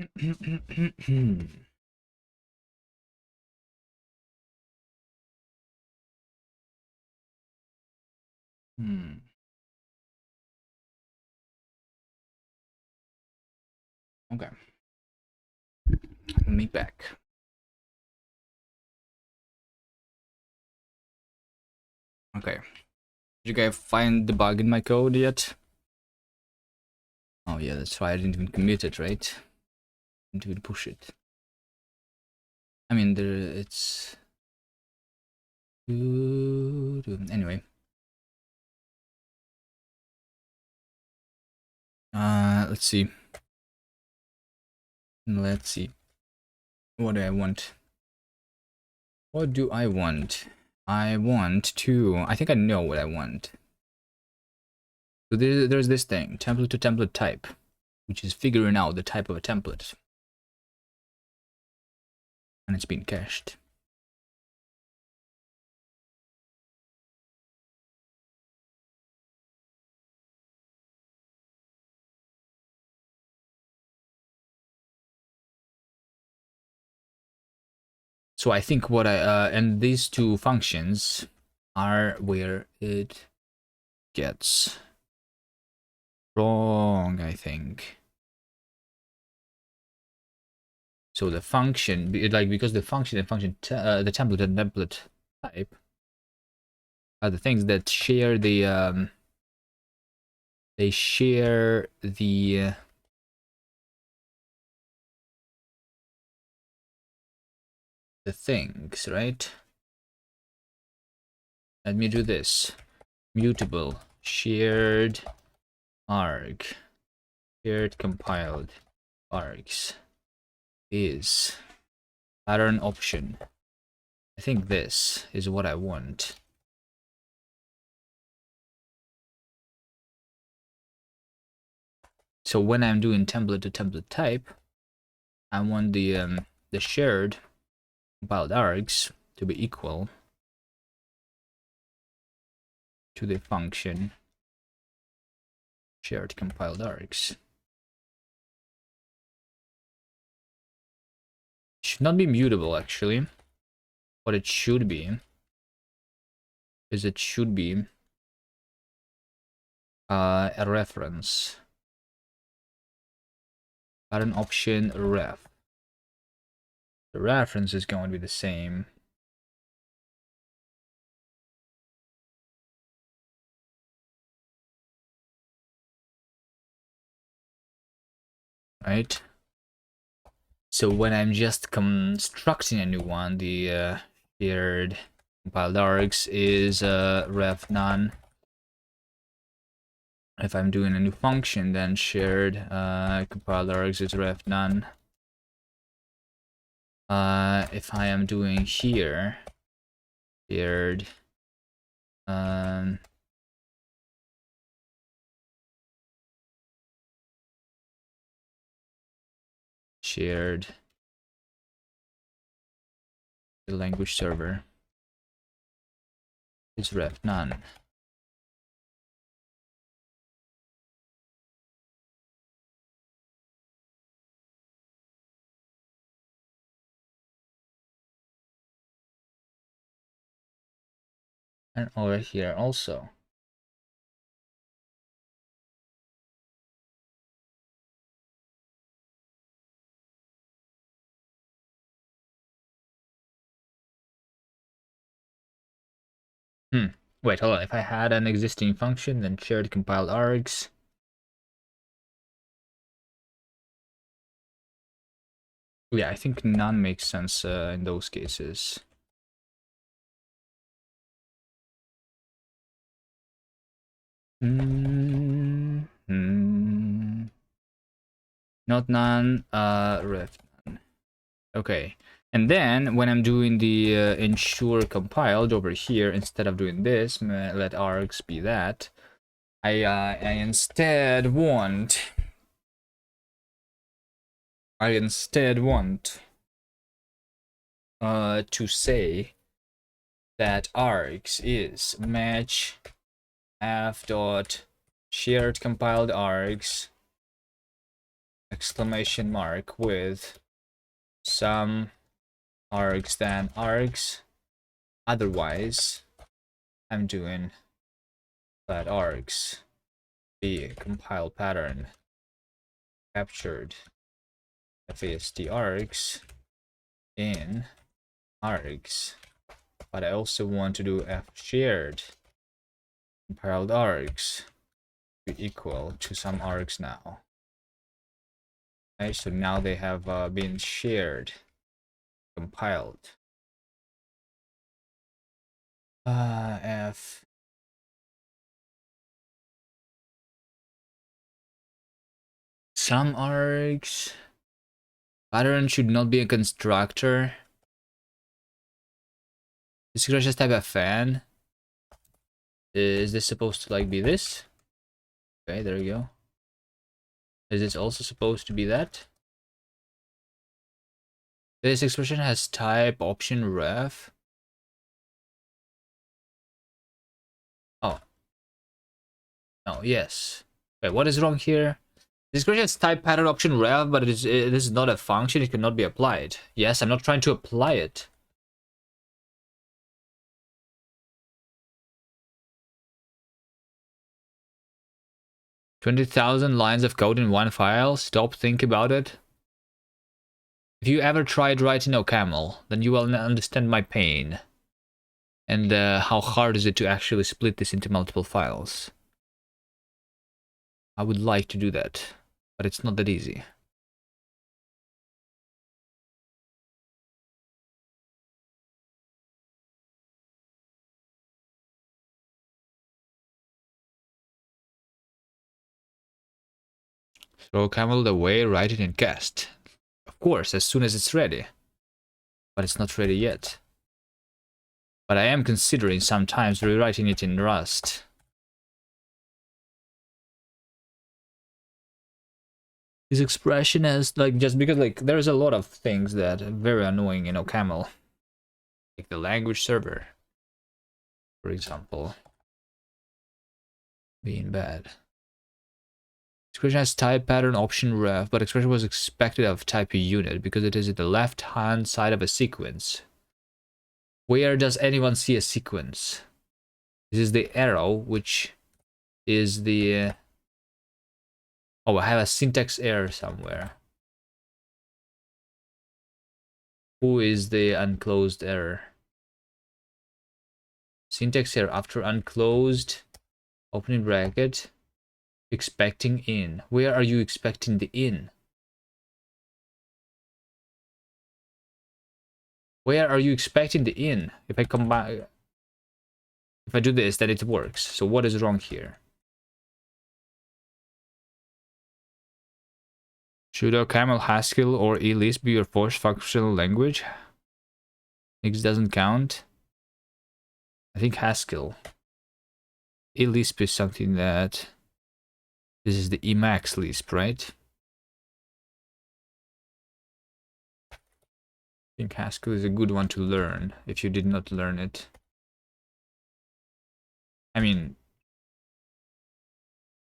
Okay. Let me back. Okay. Did you guys find the bug in my code yet? Oh yeah, that's right. I didn't even commit it, right? Didn't even push it. I mean, it's anyway. Let's see. Let's see. What do I want? What do I want? I want to. I think I know what I want. So there's this thing, template to template type, which is figuring out the type of a template, and it's been cached. So I think what and these two functions are where it gets wrong, I think. So the function, because the function and the template and template type are the things that share the they share the things, right? Let me do this. Mutable shared arg, shared compiled args is pattern option. I think this is what I want. So when I'm doing template to template type, I want the shared compiled args to be equal to the function shared compiled args. It should not be mutable actually. What it should be is it should be a reference. Pattern option ref. The reference is going to be the same. Right? So when I'm just constructing a new one, the shared compiled args is ref none. If I'm doing a new function, then shared compiled args is ref none. If I am doing here, shared shared the language server is ref none. And over here also. Wait, hold on. If I had an existing function, then shared compiled args. Yeah, I think none makes sense in those cases. Not none, ref none. Okay. And then when I'm doing the ensure compiled over here, instead of doing this, let args be that, I instead want to say that args is match f dot shared compiled args exclamation mark with some args than args. Otherwise, I'm doing flat args. The compile pattern captured fast args in args. But I also want to do f shared compiled args to equal to some args now. Okay, so now they have been shared, compiled. F some args. Pattern should not be a constructor. This could just type a fan. Is this supposed to like be this? Okay, there you go. Is this also supposed to be that? This expression has type option ref. Oh. No, yes. Okay, what is wrong here? This expression has type pattern option ref, but it is not a function. It cannot be applied. Yes, I'm not trying to apply it. $20,000 lines of code in one file. Stop, think about it. If you ever tried writing OCaml, then you will understand my pain. And how hard is it to actually split this into multiple files. I would like to do that, but it's not that easy. Throw OCaml away, write it in Kast. Of course, as soon as it's ready. But it's not ready yet. But I am considering sometimes rewriting it in Rust. This expression has, like, just because, like, there's a lot of things that are very annoying in OCaml. Like the language server, for example, being bad. Expression has type pattern option ref, but expression was expected of type unit because it is at the left-hand side of a sequence. Where does anyone see a sequence? This is the arrow, which is the... Oh, I have a syntax error somewhere. Who is the unclosed error? Syntax error after unclosed, opening bracket, expecting in. Where are you expecting the in? Where are you expecting the in? If I combine... If I do this, then it works. So what is wrong here? Should OCaml, Haskell, or eList be your first functional language? X doesn't count. I think Haskell. eLisp is something that... This is the Emacs Lisp, right? I think Haskell is a good one to learn if you did not learn it. I mean,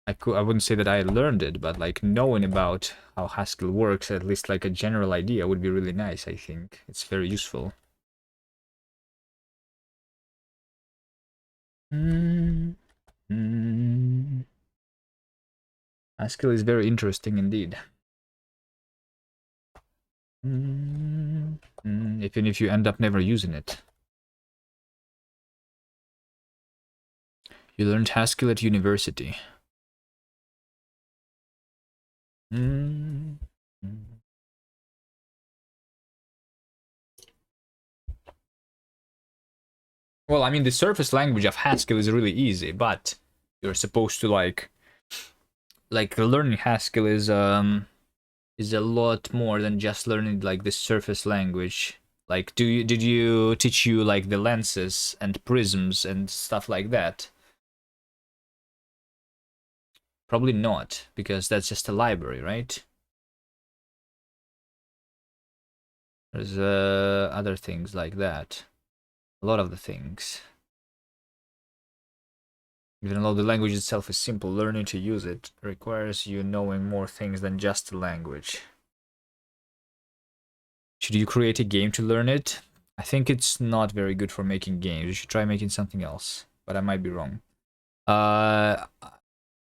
I wouldn't say that I learned it, but like knowing about how Haskell works, at least like a general idea, would be really nice. I think it's very useful. Haskell is very interesting indeed. Even if you end up never using it. You learned Haskell at university. Well, I mean, the surface language of Haskell is really easy, but you're supposed to like learning Haskell is a lot more than just learning like the surface language. Like, did you teach you like the lenses and prisms and stuff like that? Probably not, because that's just a library, right? There's other things like that. A lot of the things. Even though the language itself is simple, learning to use it requires you knowing more things than just the language. Should you create a game to learn it? I think it's not very good for making games. You should try making something else, but I might be wrong.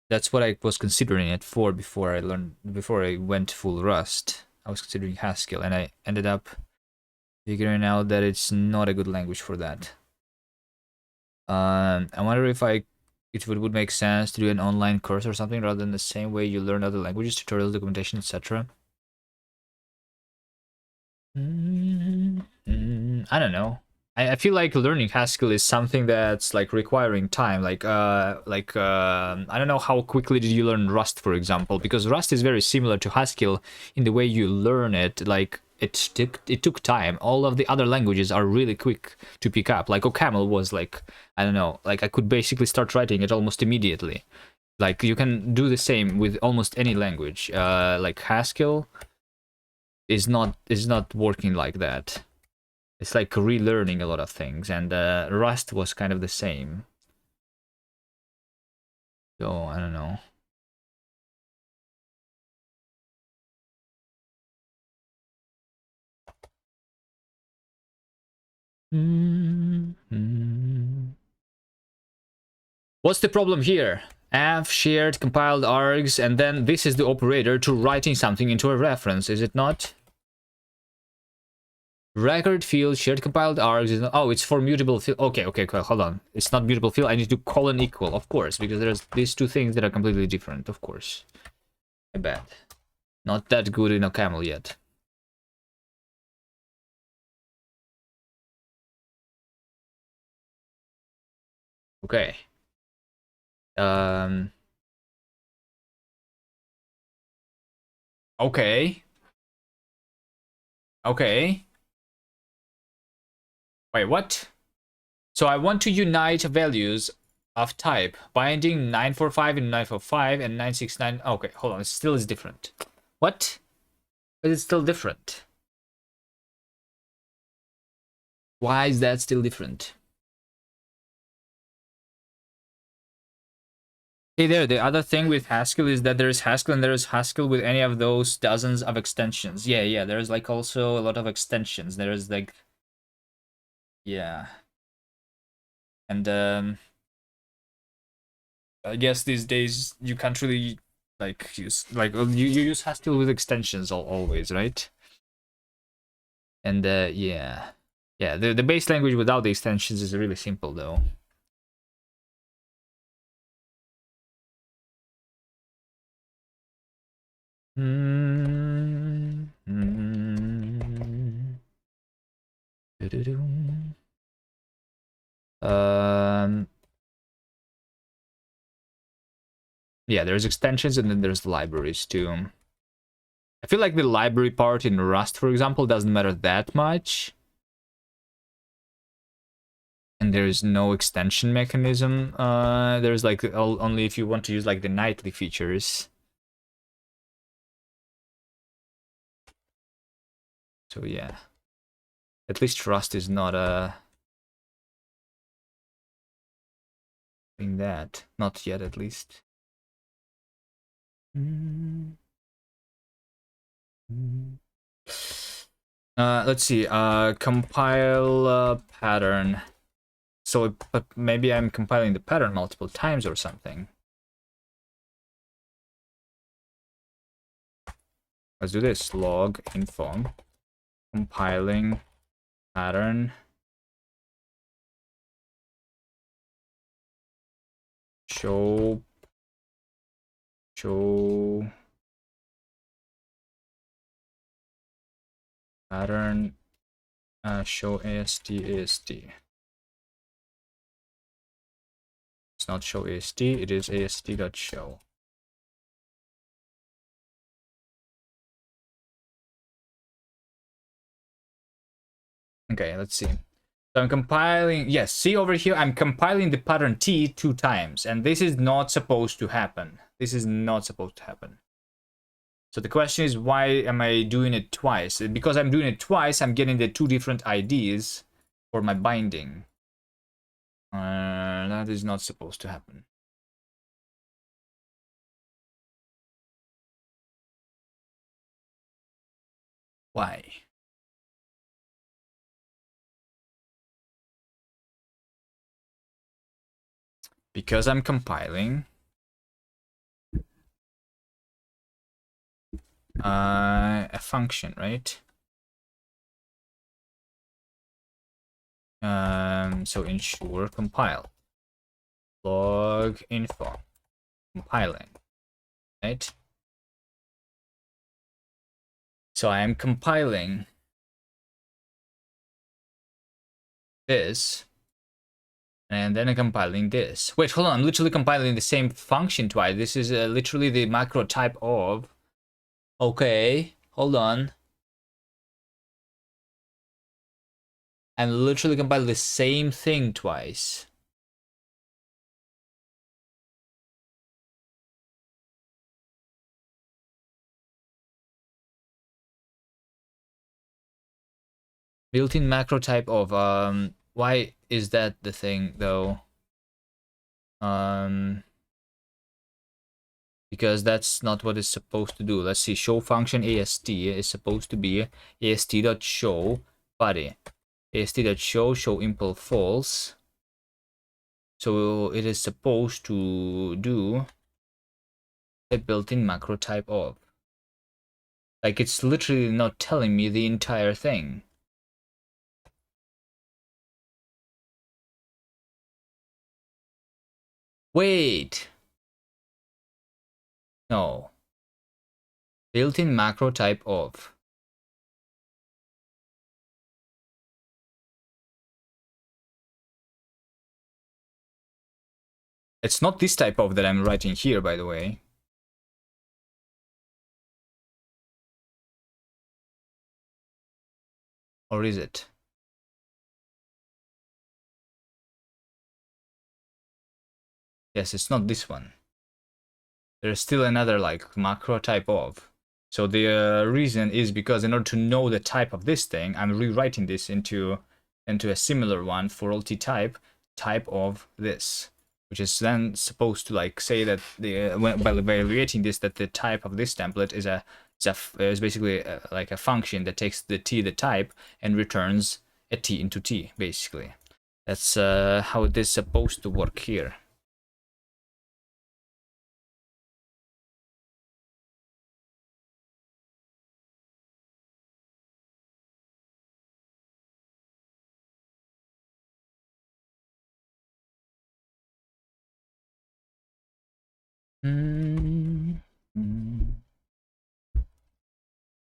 That's what I was considering it for before I went full Rust. I was considering Haskell, and I ended up figuring out that it's not a good language for that. I wonder if it would make sense to do an online course or something rather than the same way you learn other languages, tutorials, documentation, etc. I don't know. I feel like learning Haskell is something that's like requiring time. Like I don't know how quickly did you learn Rust, for example, because Rust is very similar to Haskell in the way you learn it. Like it took time. All of the other languages are really quick to pick up. Like OCaml was like, I don't know, like I could basically start writing it almost immediately. Like you can do the same with almost any language. Like Haskell is not working like that. It's like relearning a lot of things, and Rust was kind of the same. So I don't know. What's the problem here? Av shared compiled args, and then this is the operator to writing something into a reference, is it not? Record field shared compiled args is not, oh, it's for mutable field. Okay, hold on. It's not mutable field. I need to colon equal, of course, because there's these two things that are completely different, of course. I bet. Not that good in OCaml yet. Okay. Okay. Okay. Wait, what? So I want to unite values of type binding 945 and 945 and 969. Okay, hold on. It still is different. What? But it's still different. Why is that still different? Hey there, the other thing with Haskell is that there's Haskell and there's Haskell with any of those dozens of extensions. Yeah, there's like also a lot of extensions. There's like, yeah. And I guess these days you can't really like use like you use Haskell with extensions always, right? And yeah. The base language without the extensions is really simple though. Yeah, there's extensions and then there's libraries too. I feel like the library part in Rust, for example, doesn't matter that much. And there's no extension mechanism. There's like only if you want to use like the nightly features. So yeah. At least Rust is not doing that. Not yet, at least. Let's see. Compile pattern. So, but maybe I'm compiling the pattern multiple times or something. Let's do this. Log info. Compiling pattern. Show pattern. Show AST. It's not show AST, it is AST.show. Okay, let's see. So I'm compiling, yes, see over here, I'm compiling the pattern T 2 times, and this is not supposed to happen. This is not supposed to happen. So the question is, why am I doing it twice? Because I'm doing it twice, I'm getting the 2 different IDs for my binding. That is not supposed to happen. Why? Because I'm compiling a function, right? So ensure compile log info compiling, right? So I am compiling this, and then I'm compiling this. Wait, hold on, I'm literally compiling the same function twice. This is literally the macro type of. Okay, hold on. I'm literally compiling the same thing twice. Built-in macro type of. Why is that the thing though? Because that's not what it's supposed to do. Let's see, show function ast is supposed to be ast.show body, ast.show impl false. So it is supposed to do a built-in macro type of. Like, it's literally not telling me the entire thing. Wait. No. Built-in macro type of. It's not this type of that I'm writing here, by the way. Or is it? Yes, it's not this one. There's still another like macro type of. So the reason is because in order to know the type of this thing, I'm rewriting this into a similar one for all type of this, which is then supposed to like say that by evaluating this, that the type of this template is basically like a function that takes the type and returns a t into t, basically. That's how it is supposed to work here.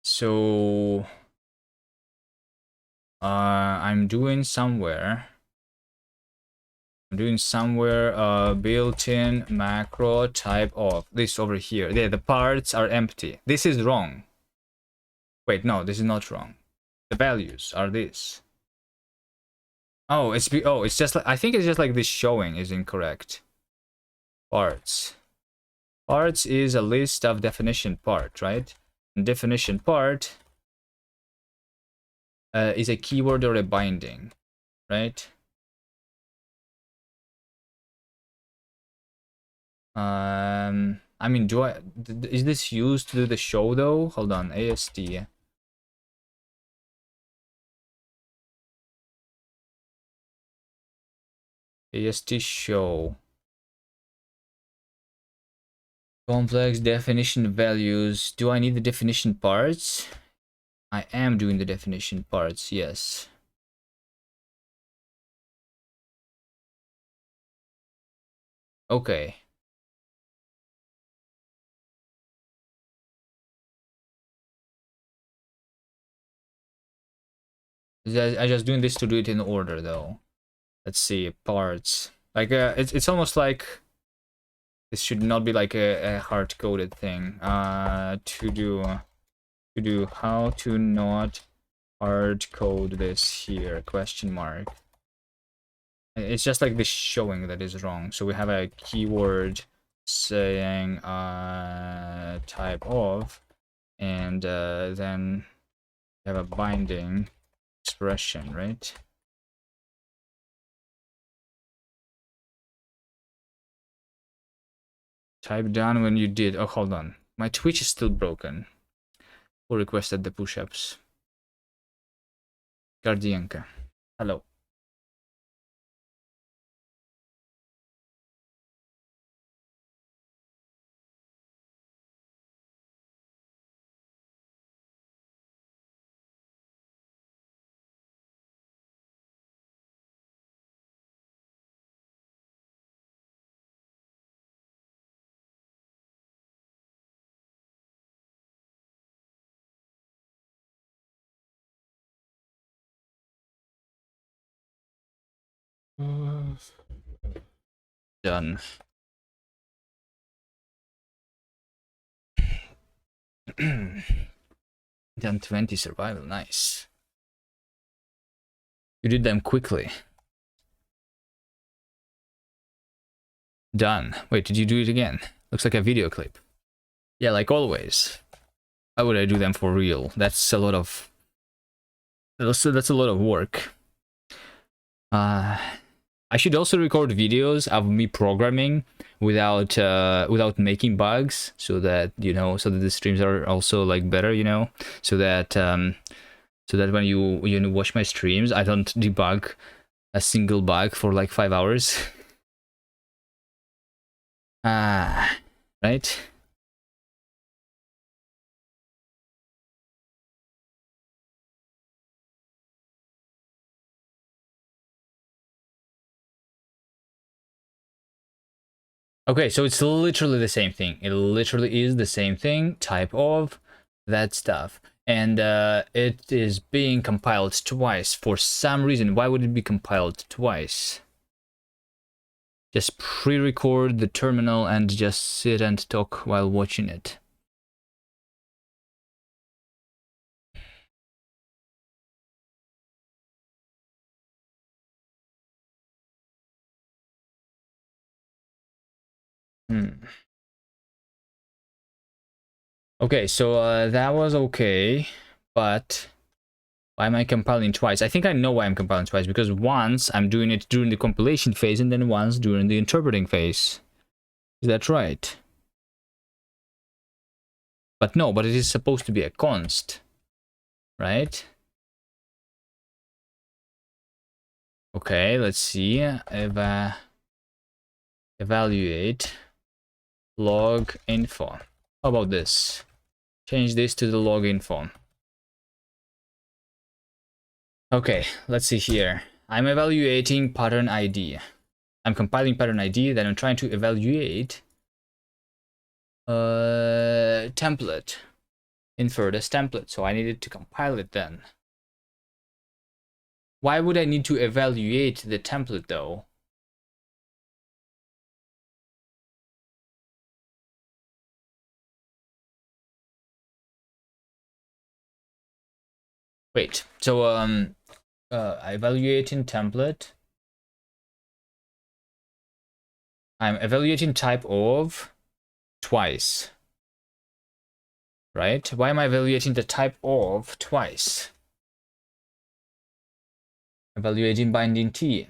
So I'm doing somewhere built-in macro type of this over here. Yeah, the parts are empty. This is wrong. Wait, no, this is not wrong. The values are this. Oh, it's just like, I think it's just like this showing is incorrect. Parts is a list of definition part, right? And definition part is a keyword or a binding, right? I mean, is this used to do the show though? Hold on, AST. AST show. Complex definition values. Do I need the definition parts? I am doing the definition parts, yes. Okay. I'm just doing this to do it in order though. Let's see, parts. Like it's almost like this should not be like a hard-coded thing. To do how to not hard code this here, question mark. It's just like this showing that is wrong. So we have a keyword saying type of, and then we have a binding expression, right? Type down when you did. Oh, hold on. My Twitch is still broken. Who requested the push-ups? Guardianka. Hello. Done. Done 20 survival. Nice. You did them quickly. Done. Wait, did you do it again? Looks like a video clip. Yeah, like always. Why would I do them for real? That's a lot of... that's a lot of work. I should also record videos of me programming without without making bugs, so that, you know, so that the streams are also like better, you know, so that when you watch my streams, I don't debug a single bug for like 5 hours. Right? Okay, so it's literally the same thing. It literally is the same thing, type of that stuff. And it is being compiled twice for some reason. Why would it be compiled twice? Just pre-record the terminal and just sit and talk while watching it. Okay, so that was okay, but why am I compiling twice? I think I know why I'm compiling twice, because once I'm doing it during the compilation phase and then once during the interpreting phase. Is that right? But no, but it is supposed to be a const, right? Okay, let's see. Evaluate log info. How about this? Change this to the log info. Okay, let's see here. I'm evaluating pattern ID. I'm compiling pattern ID, then I'm trying to evaluate template. Infer this template. So I needed to compile it then. Why would I need to evaluate the template though? Wait, so evaluating template. I'm evaluating type of twice. Right? Why am I evaluating the type of twice? Evaluating binding t.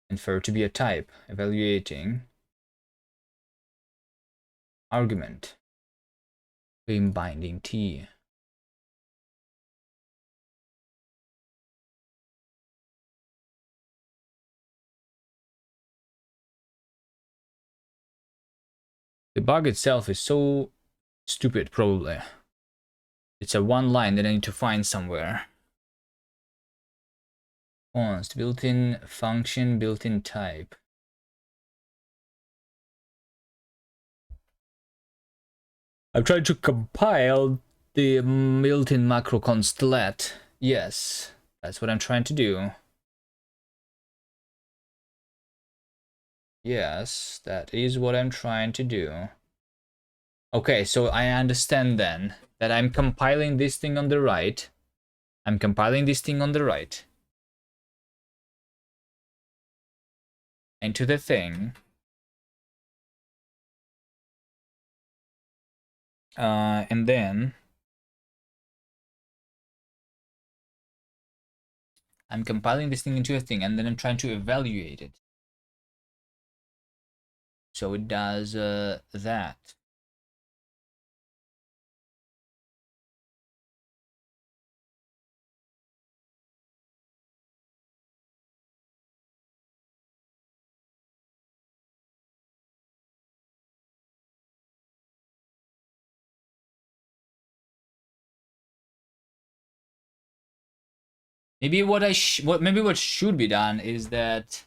Infer to be a type. Evaluating argument. Being binding t. The bug itself is so stupid, probably. It's a one line that I need to find somewhere. Const, built-in function, built-in type. I'm trying to compile the built-in macro const let. Yes, that's what I'm trying to do. Yes, that is what I'm trying to do. Okay, so I understand then that I'm compiling this thing on the right. I'm compiling this thing on the right. Into the thing. And then I'm compiling this thing into a thing, and then I'm trying to evaluate it. So it does that. Maybe what should be done is that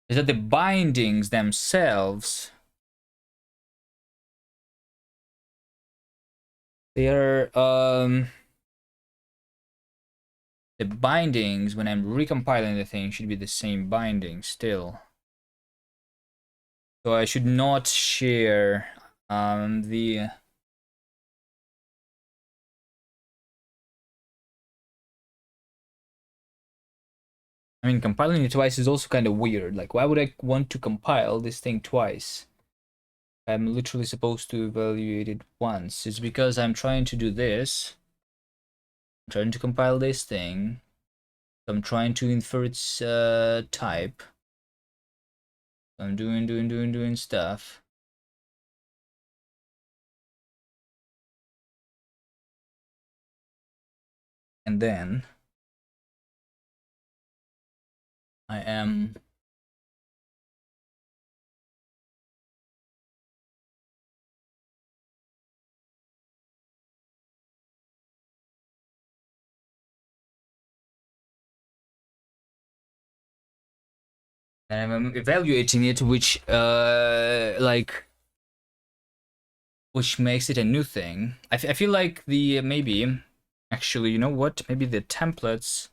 the bindings themselves, they are the bindings when I'm recompiling the thing should be the same binding still. So I should not share the I mean, compiling it twice is also kind of weird. Like, why would I want to compile this thing twice? I'm literally supposed to evaluate it once. It's because I'm trying to do this. I'm trying to compile this thing. I'm trying to infer its type. I'm doing stuff. And then I am evaluating it, which which makes it a new thing. I feel like the maybe actually, you know what? Maybe the templates.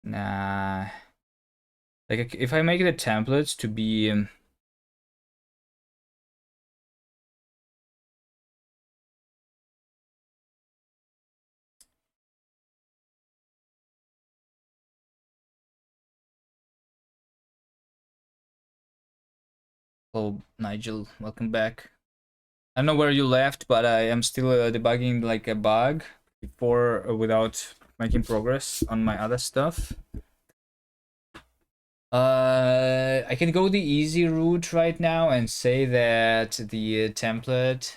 Nah. Like if I make the templates to be oh, Nigel, welcome back. I don't know where you left, but I am still debugging like a bug before without making progress on my other stuff. I can go the easy route right now and say that the template.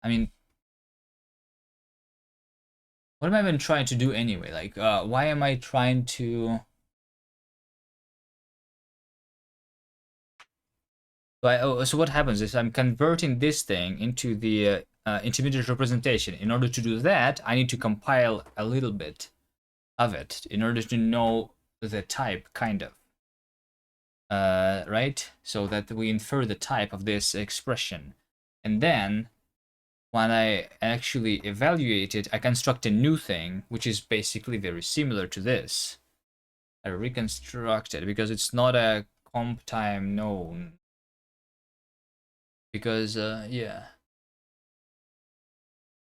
I mean, what am I even trying to do anyway? Like, why am I trying to? So what happens is I'm converting this thing into the intermediate representation. In order to do that, I need to compile a little bit of it in order to know the type, kind of. Right? So that we infer the type of this expression. And then, when I actually evaluate it, I construct a new thing, which is basically very similar to this. I reconstruct it because it's not a comp time known. Because yeah,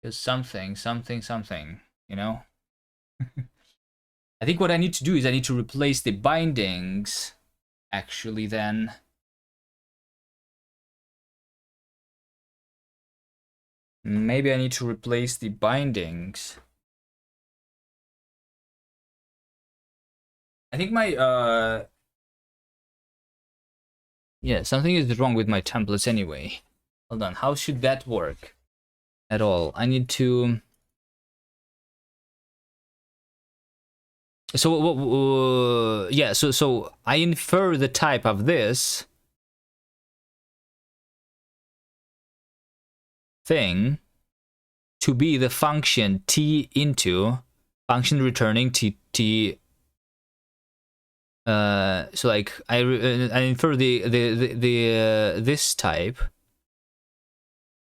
because something, you know. I think what I need to do is I need to replace the bindings actually then. Maybe I need to replace the bindings. I think my yeah, something is wrong with my templates anyway. Hold on, how should that work at all? I need to. So yeah, so I infer the type of this thing to be the function t into function returning t. So like I infer the this type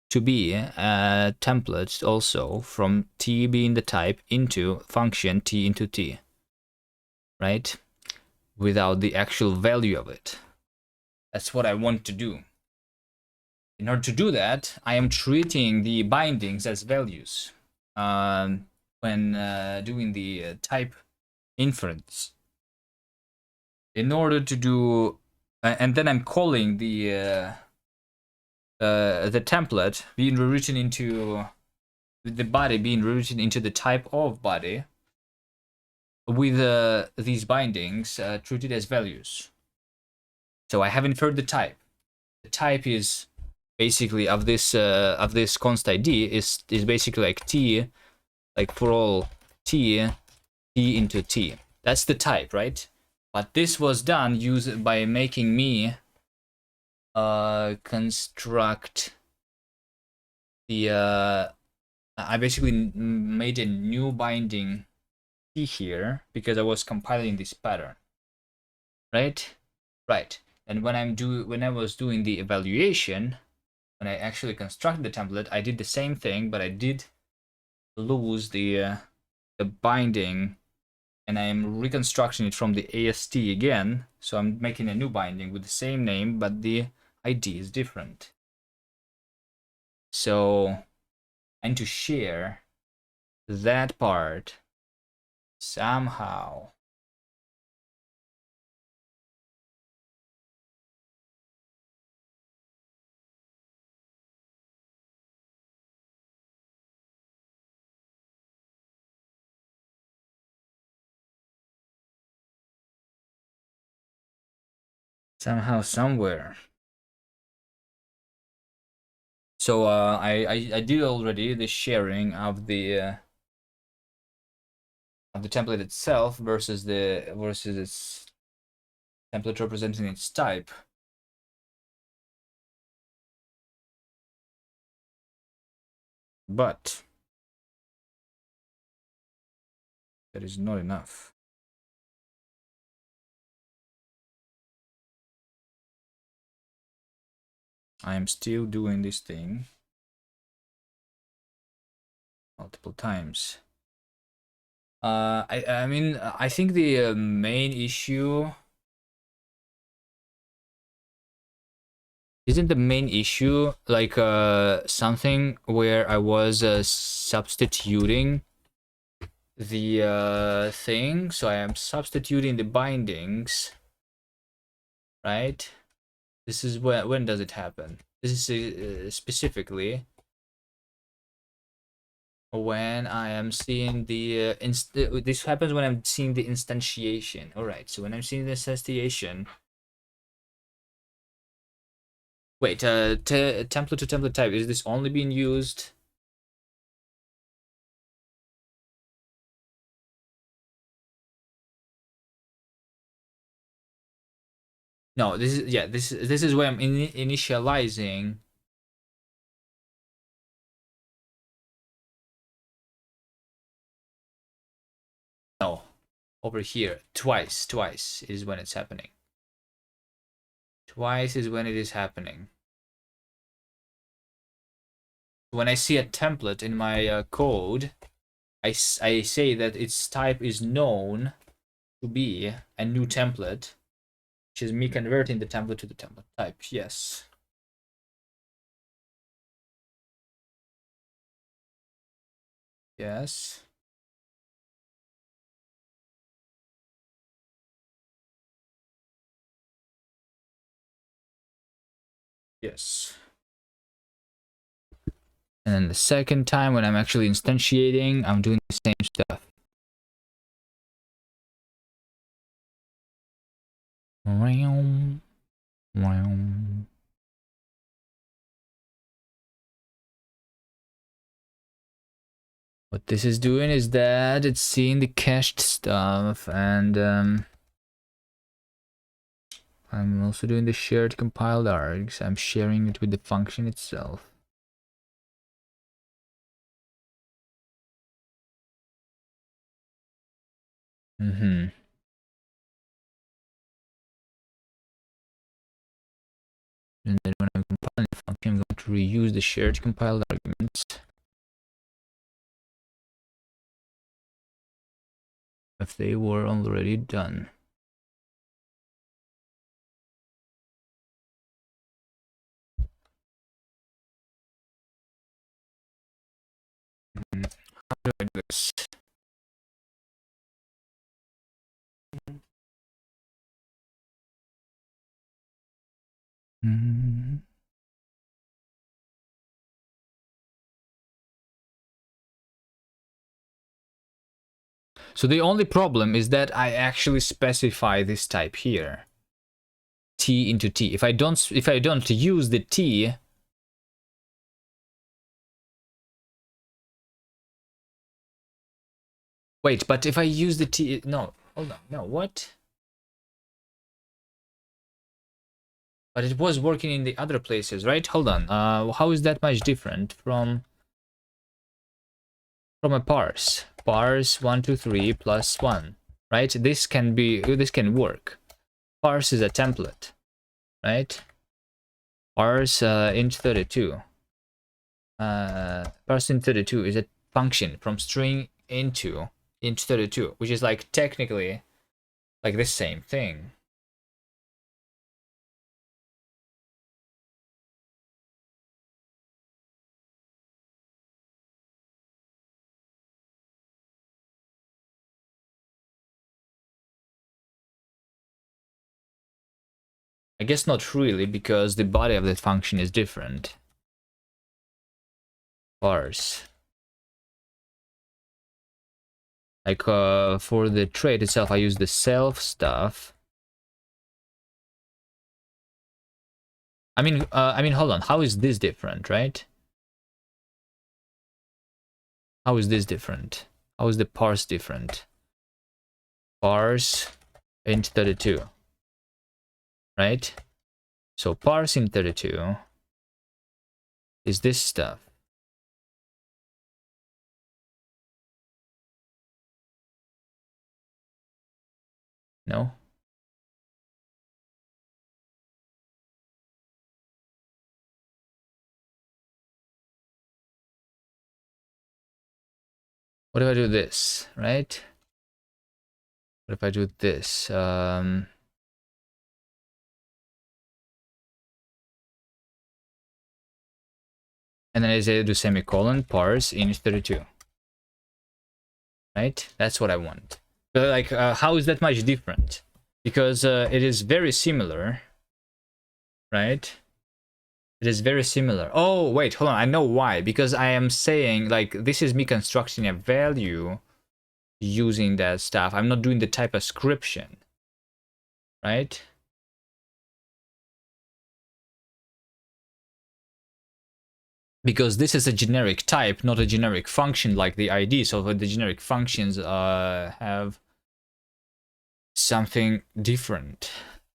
to be a template also from t being the type into function t into t, right? Without the actual value of it. That's what I want to do. In order to do that, I am treating the bindings as values when doing the type inference. In order to do, and then I'm calling the template being rewritten into the body being rewritten into the type of body with these bindings treated as values. So I have inferred the type. The type is basically of this const ID is basically like t, like for all t into t. That's the type, right? But this was done by making me construct the I basically made a new binding T here because I was compiling this pattern, right? Right. And when I was doing the evaluation, when I actually constructed the template, I did the same thing, but I did lose the binding, and I am reconstructing it from the AST again. So I'm making a new binding with the same name, but the ID is different. So I need to share that part somehow. Somehow, somewhere. So I did already the sharing of the template itself versus its template representing its type. But that is not enough. I am still doing this thing multiple times. I mean, I think the main issue isn't the main issue like something where I was substituting the thing. So I am substituting the bindings, right? This is when does it happen? This is specifically when I am seeing the this happens when I'm seeing the instantiation. All right, so when I'm seeing the instantiation, wait, template to template type, is this only being used? No, this is, yeah, this is where I'm initializing. No, over here, twice is when it's happening. Twice is when it is happening. When I see a template in my code, I say that its type is known to be a new template, which is me converting the template to the template type. Yes. Yes. Yes. And then the second time when I'm actually instantiating, I'm doing the same stuff. What this is doing is that it's seeing the cached stuff, and I'm also doing the shared compiled args. I'm sharing it with the function itself. And then when I'm compiling the function, I'm going to reuse the shared compiled arguments if they were already done. How do I do this? So the only problem is that I actually specify this type here, t into t. If I don't use the t, wait, but if I use the t, no, hold on, no, what? But it was working in the other places, right? Hold on. How is that much different from a parse? Parse 1, 2, 3 plus 1, right? This can work. Parse is a template, right? Parse int 32. Parse int 32 is a function from string into int 32, which is like technically like the same thing. I guess not really, because the body of the function is different. Parse. Like for the trait itself, I use the self stuff. I mean, hold on. How is this different, right? How is this different? How is the parse different? Parse int 32, right? So parse int 32 is this stuff. No? What if I do this, right? What if I do this? And then I say do semicolon parse int 32. Right? That's what I want. But like, how is that much different? Because it is very similar, right? It is very similar. Oh, wait, hold on. I know why. Because I am saying, like, this is me constructing a value using that stuff. I'm not doing the type ascription, right? Because this is a generic type, not a generic function like the ID. So the generic functions have something different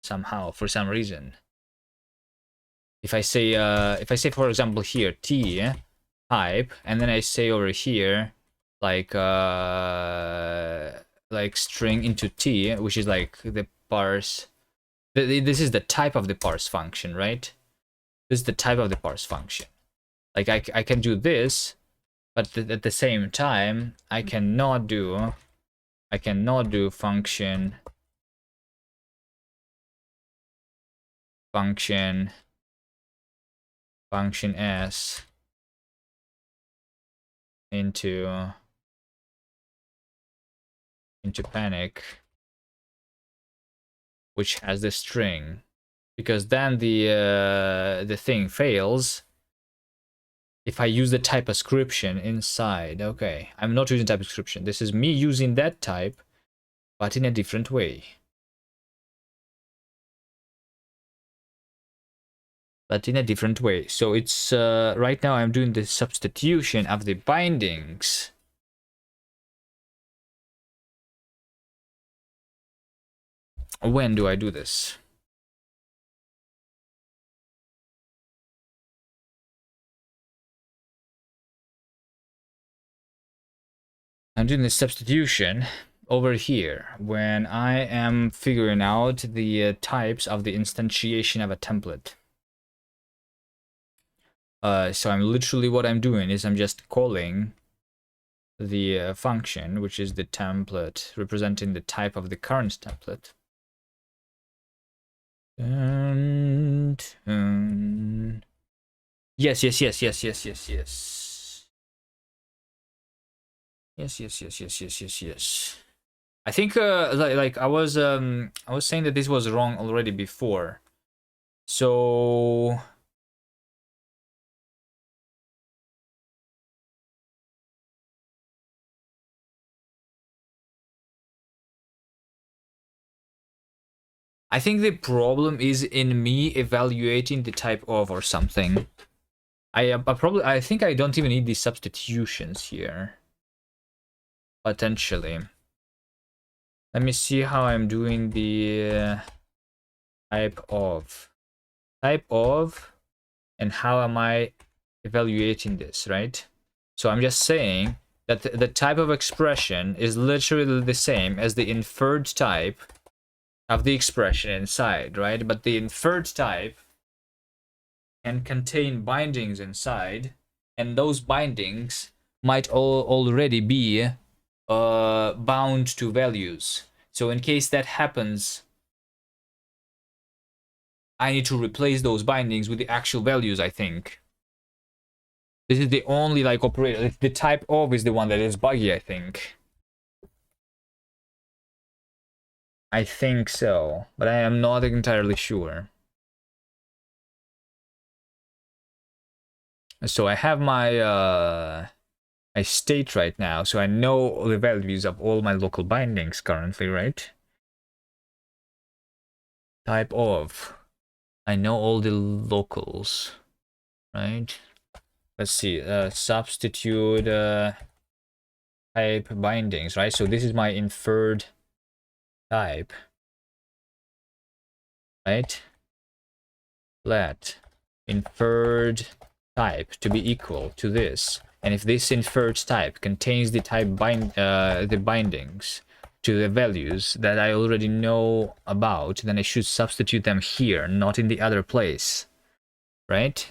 somehow for some reason. If I say for example here t type, and then I say over here like string into t, which is like the parse. This is the type of the parse function, right? This is the type of the parse function. Like I can do this, but at the same time I cannot do function s into panic, which has the string, because then the thing fails if I use the type ascription inside. Okay, I'm not using type ascription. This is me using that type, but in a different way. So it's right now I'm doing the substitution of the bindings. When do I do this? I'm doing the substitution over here when I am figuring out the types of the instantiation of a template. So I'm literally, what I'm doing is I'm just calling the function, which is the template representing the type of the current template. Yes. I think like I was saying that this was wrong already before. So I think the problem is in me evaluating the type of or something. I think I don't even need these substitutions here. Potentially. Let me see how I'm doing the type of. type of, and how am I evaluating this, right? So I'm just saying that the type of expression is literally the same as the inferred type of the expression inside, right? But the inferred type can contain bindings inside, and those bindings might already be bound to values. So in case that happens, I need to replace those bindings with the actual values, I think. This is the only like operator. The type of is the one that is buggy, I think. I think so, but I am not entirely sure. So I have my state right now, so I know the values of all my local bindings currently, right? Type of. I know all the locals, right? Let's see, substitute type bindings, right? So this is my inferred type, right? Let inferred type to be equal to this, and if this inferred type contains the the bindings to the values that I already know about, then I should substitute them here, not in the other place, right?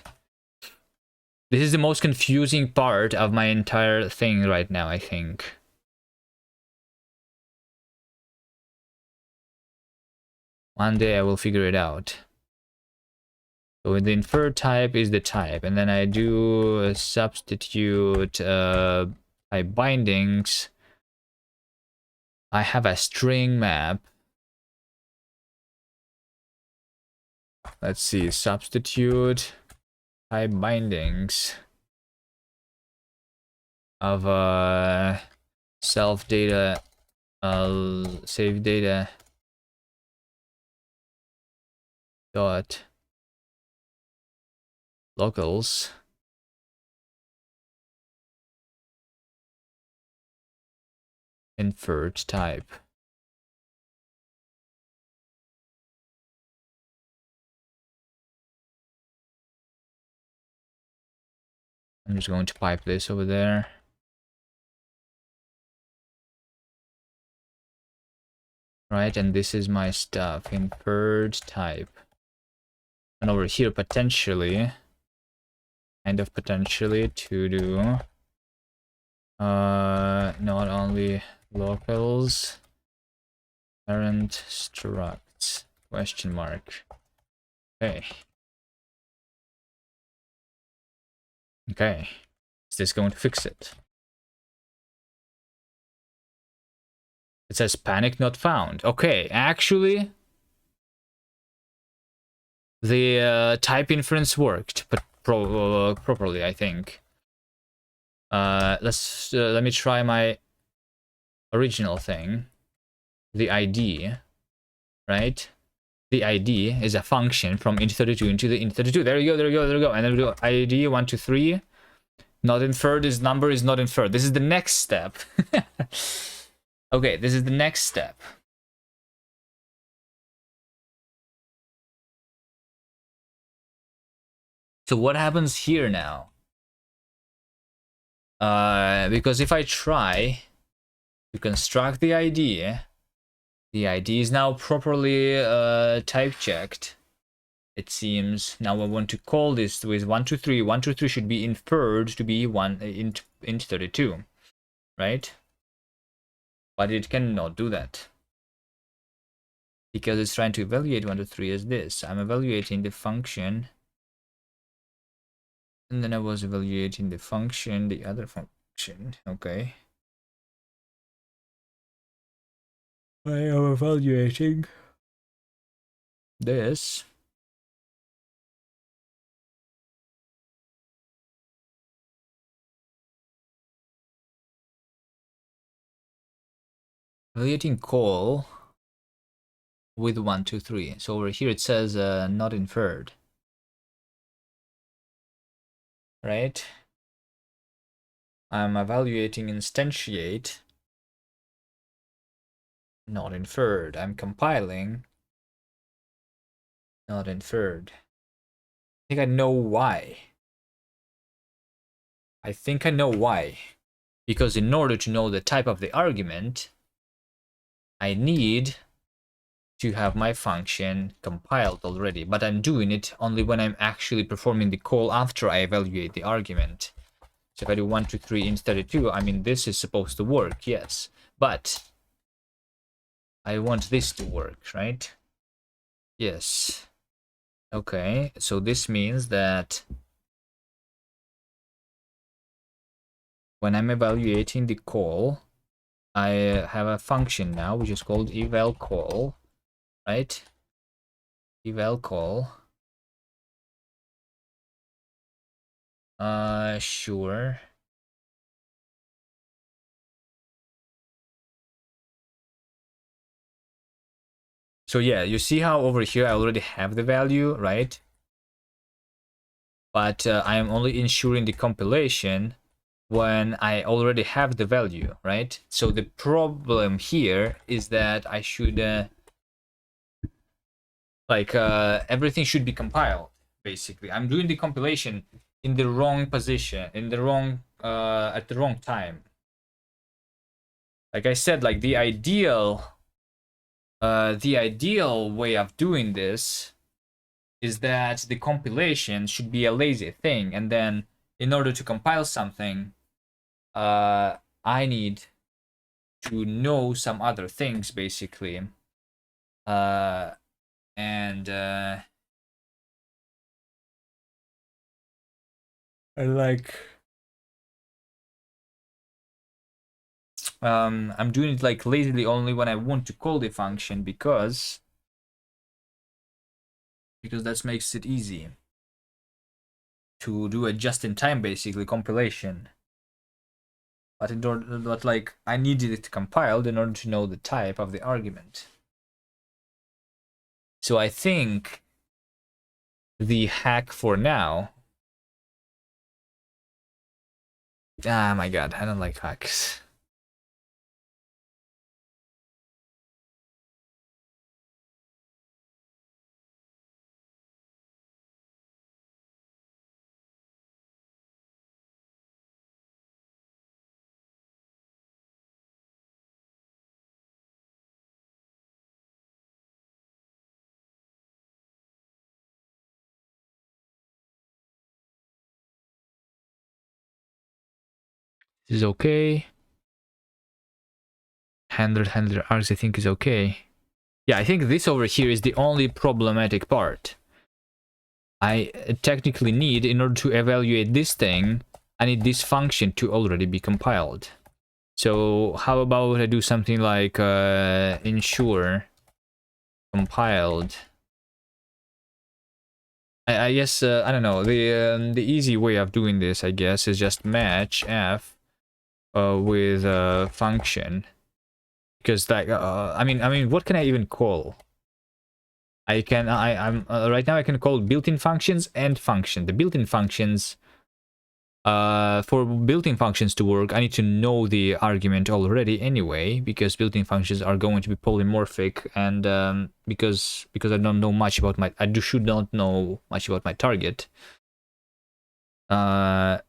This is the most confusing part of my entire thing right now, I think. One day I will figure it out. So the inferred type is the type, and then I do a substitute type bindings. I have a string map. Let's see, substitute type bindings of self data, save data dot locals. Inferred type. I'm just going to pipe this over there. Right, and this is my stuff, inferred type. And over here, potentially, kind of potentially, to do not only locals, parent structs, question mark. Okay. Okay. Is this going to fix it? It says panic not found. Okay, actually, the type inference worked, but properly, I think. Let me try my original thing. The ID, right? The ID is a function from int32 into the int32. There you go, there you go, there you go. And then we do ID 1, 2, 3. Not inferred is number is not inferred. This is the next step. Okay, this is the next step. So what happens here now? Because if I try to construct the ID is now properly type checked. It seems now I want to call this with 1, 2, 3. 1, 2, 3 should be inferred to be int 32, right? But it cannot do that because it's trying to evaluate 1, 2, 3 as this. I'm evaluating the function, and then I was evaluating the function, the other function. Okay. I am evaluating this. Evaluating call with 1, 2, 3. So over here it says not inferred. Right? I'm evaluating instantiate. Not inferred. I'm compiling. Not inferred. think I know why. I think I know why. Because in order to know the type of the argument, I need to have my function compiled already, but I'm doing it only when I'm actually performing the call after I evaluate the argument. So if I do 1, 2, 3 int 32, I mean, this is supposed to work, yes, but I want this to work, right? Yes. Okay, so this means that when I'm evaluating the call, I have a function now which is called eval call, right? Eval call. Sure. So yeah, you see how over here I already have the value, right? But I am only ensuring the compilation when I already have the value, right? So the problem here is that I should everything should be compiled. Basically, I'm doing the compilation in the wrong position, in the wrong at the wrong time. Like I said, like the ideal way of doing this is that the compilation should be a lazy thing, and then in order to compile something, I need to know some other things, basically. And I'm doing it like lazily only when I want to call the function because that makes it easy to do a just-in-time basically compilation. But I needed it compiled in order to know the type of the argument. So I think the hack for now. Ah, my god, I don't like hacks. This is okay. Handler args I think is okay. Yeah, I think this over here is the only problematic part. I technically need, in order to evaluate this thing, I need this function to already be compiled. So how about I do something like ensure compiled. I guess I don't know, the easy way of doing this, I guess, is just match f with a function, because like I mean what can I even call? I'm right now I can call built-in functions and function. The built-in functions, for built-in functions to work, I need to know the argument already anyway, because built-in functions are going to be polymorphic, and because I don't know much about should not know much about my target. But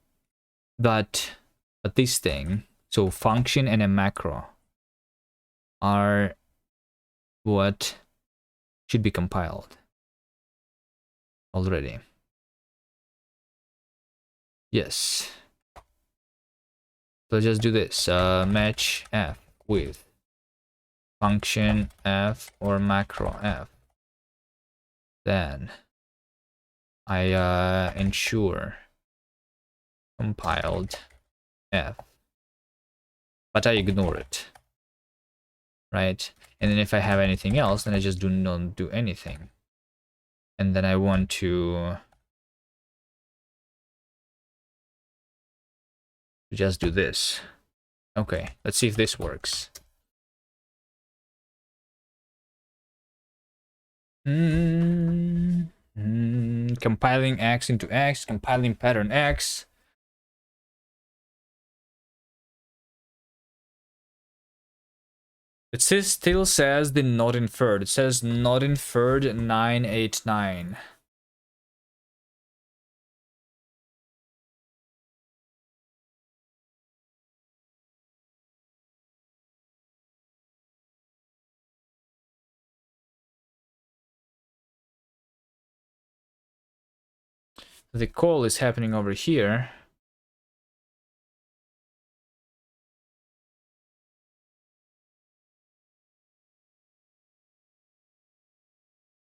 this thing, so function and a macro, are what should be compiled already. Yes. So just do this. Match f with function f or macro f. Then I ensure compiled f, but I ignore it, right? And then if I have anything else, then I just do not do anything. And then I want to just do this. Okay, let's see if this works. Compiling x into x, compiling pattern x. It still says the not inferred. It says not inferred 989. the call is happening over here.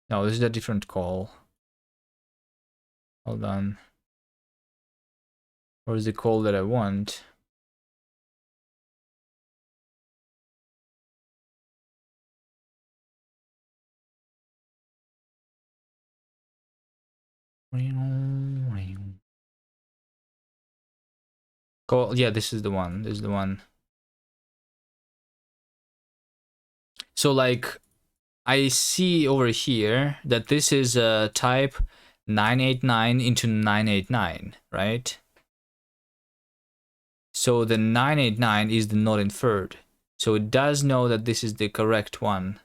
No, this is a different call. Hold on. Where's the call that I want? Call, yeah, this is the one. This is the one. So like, I see over here that this is type 989 into 989, right? So the 989 is the not inferred. So it does know that this is the correct one.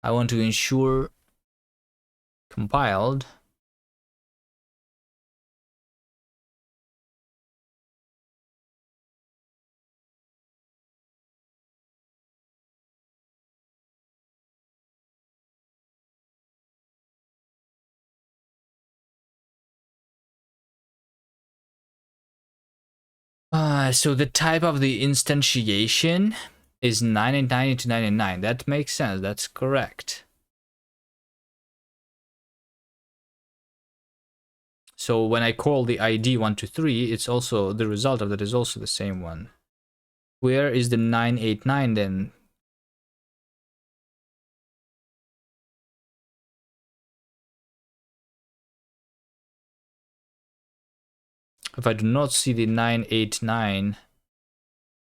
I want to ensure compiled. So the type of the instantiation is 989 into 989. That makes sense. That's correct. So when I call the ID 123, it's also the result of that is also the same one. Where is the 989 then? If I do not see the 989,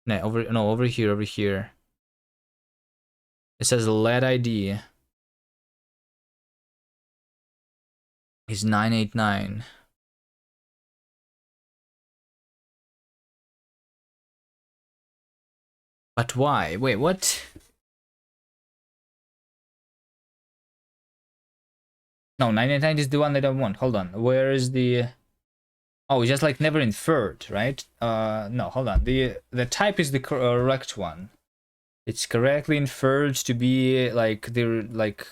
no, over here. It says LED ID is 989. But why? Wait, what? No, 989 is the one that I want. Hold on. Where is the... Oh, just like never inferred, right? No, hold on. The type is the correct one. It's correctly inferred to be like that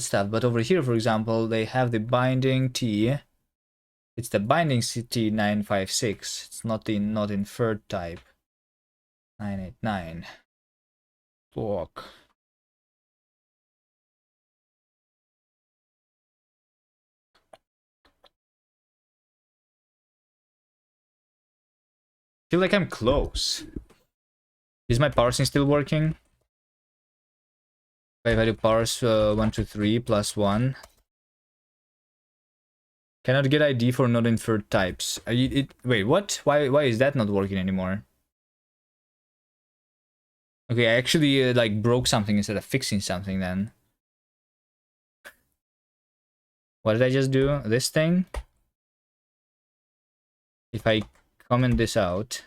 stuff. But over here, for example, they have the binding T. It's the binding CT956. It's not the not inferred type. 989. Block. Feel like I'm close. Is my parsing still working? If I had to parse 1 to 3 plus 1. Cannot get ID for not inferred types. Wait, what? Why is that not working anymore? Okay, I actually like broke something instead of fixing something then. What did I just do? This thing? If I comment this out.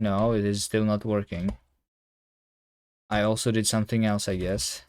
No, it is still not working. I also did something else, I guess.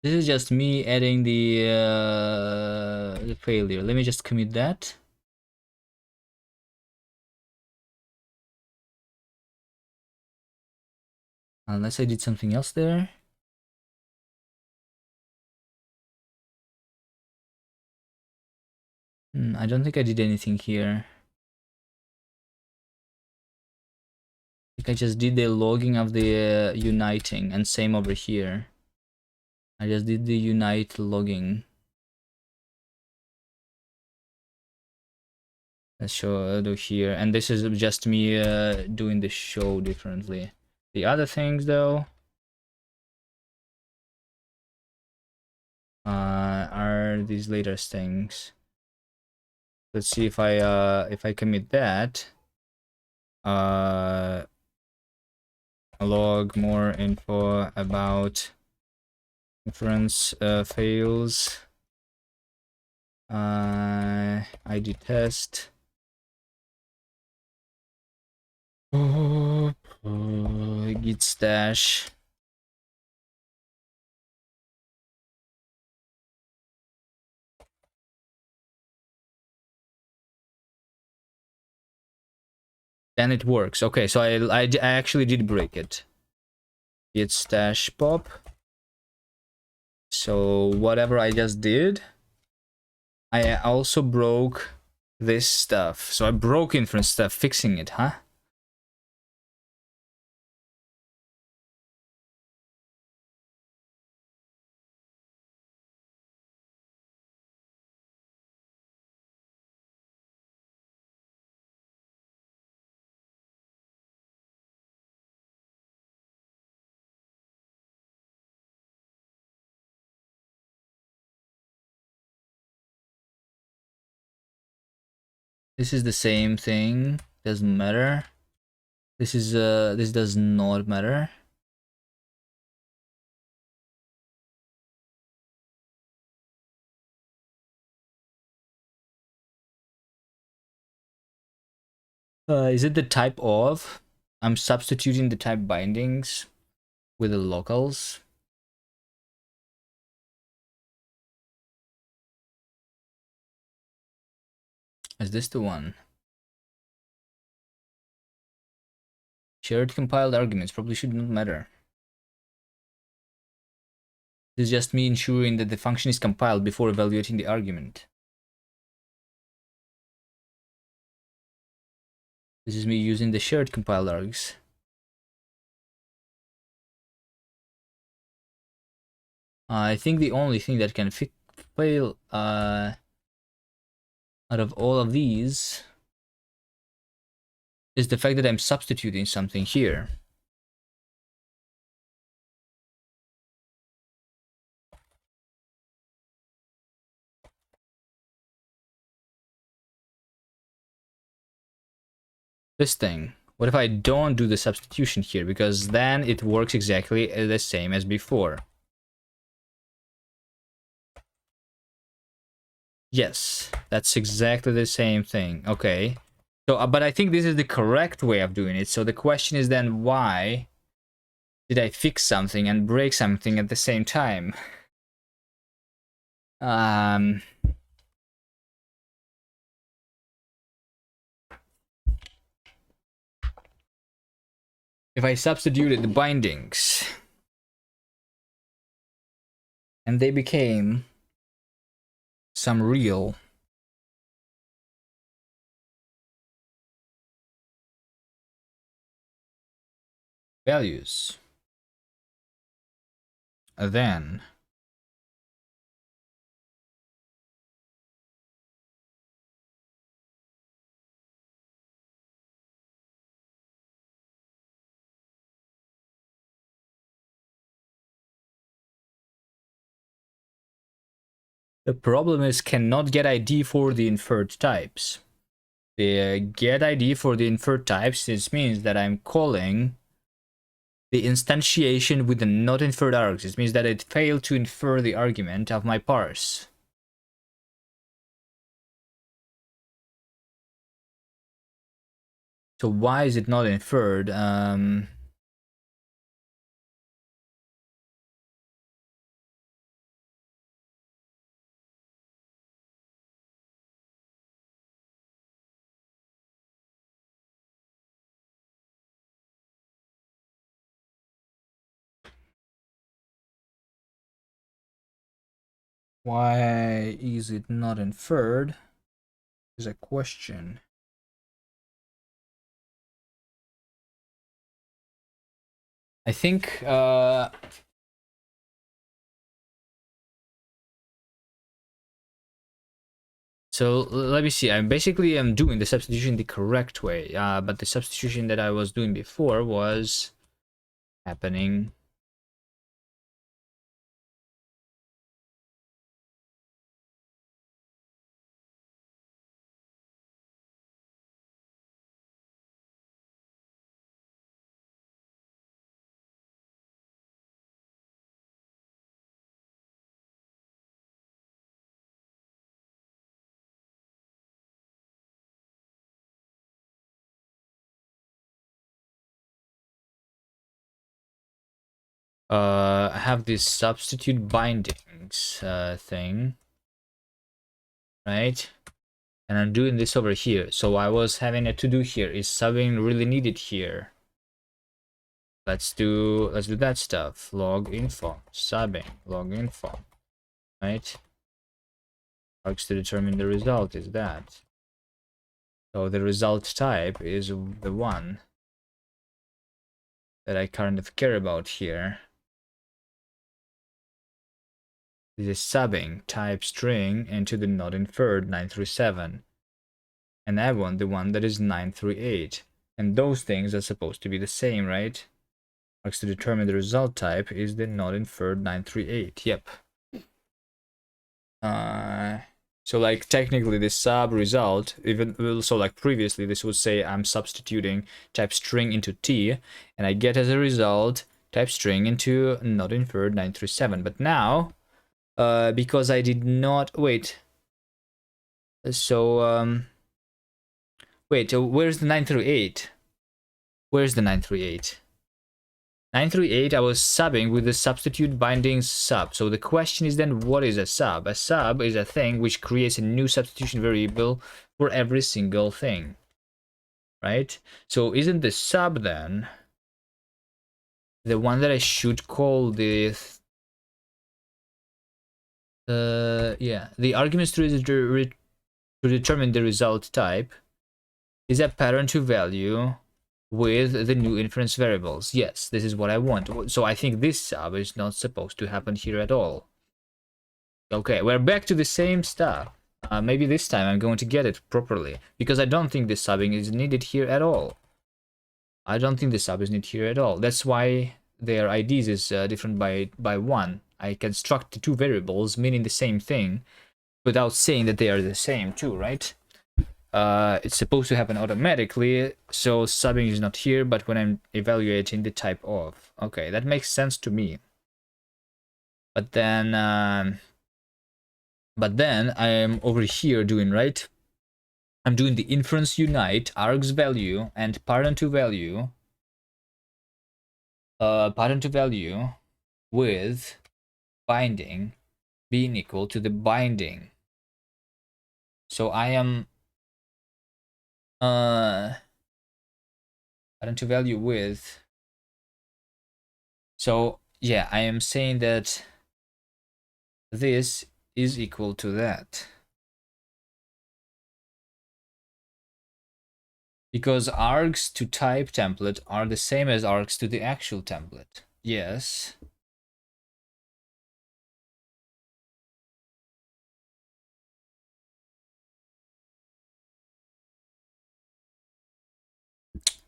This is just me adding the failure. Let me just commit that. Unless I did something else there. I don't think I did anything here. I think I just did the logging of the uniting, and same over here. I just did the unite logging. Let's show do here, and this is just me doing the show differently. The other things though are these latest things. Let's see if I commit that. log more info about inference fails. ID test. Git stash. Then it works. Okay, so I actually did break it. Git stash pop. So whatever I just did, I also broke this stuff. So I broke inference stuff, fixing it, huh? This is the same thing. Doesn't matter. This is this does not matter. Is it the type of? I'm substituting the type bindings with the locals. Is this the one? Shared compiled arguments probably should not matter. This is just me ensuring that the function is compiled before evaluating the argument. This is me using the shared compiled args. I think the only thing that can fail out of all of these is the fact that I'm substituting something here. This thing. What if I don't do the substitution here? Because then it works exactly the same as before. Yes, that's exactly the same thing. Okay. So, but I think this is the correct way of doing it. So the question is then, why did I fix something and break something at the same time? If I substituted the bindings and they became some real values, then the problem is cannot get ID for the inferred types. The get ID for the inferred types, this means that I'm calling the instantiation with the not inferred args. It means that it failed to infer the argument of my parse. So why is it not inferred? Why is it not inferred? Is a question. I think so let me see. I'm doing the substitution the correct way, but the substitution that I was doing before was happening. I have this substitute bindings thing, right? And I'm doing this over here. So I was having a to do here. Is subbing really needed here? Let's do that stuff. Log info, subbing, log info, right? Args to determine the result is that. So the result type is the one that I kind of care about here. This is subbing type string into the not inferred 937. And I want the one that is 938. And those things are supposed to be the same, right? Args to determine the result type is the not inferred 938. Yep. So like technically the sub result, even so like previously this would say I'm substituting type string into t, and I get as a result type string into not inferred 937. But now, because I did not wait, so wait, where's the 938? Where's the 938? 938, I was subbing with the substitute bindings sub. So the question is then, what is a sub? A sub is a thing which creates a new substitution variable for every single thing, right? So isn't the sub then the one that I should call the the arguments to determine the result type is a pattern to value with the new inference variables. Yes, this is what I want. So I think this sub is not supposed to happen here at all. Okay, we're back to the same stuff. Maybe this time I'm going to get it properly, because I don't think this subbing is needed here at all. I don't think the sub is needed here at all. That's why their IDs is different by one. I construct the two variables meaning the same thing without saying that they are the same too, right? It's supposed to happen automatically, so subbing is not here, but when I'm evaluating the type of. Okay, that makes sense to me. But then I am over here doing, right? I'm doing the inference unite, args value, and pattern to value with binding being equal to the binding. So I am pattern to value with. So yeah, I am saying that this is equal to that. Because args to type template are the same as args to the actual template. Yes.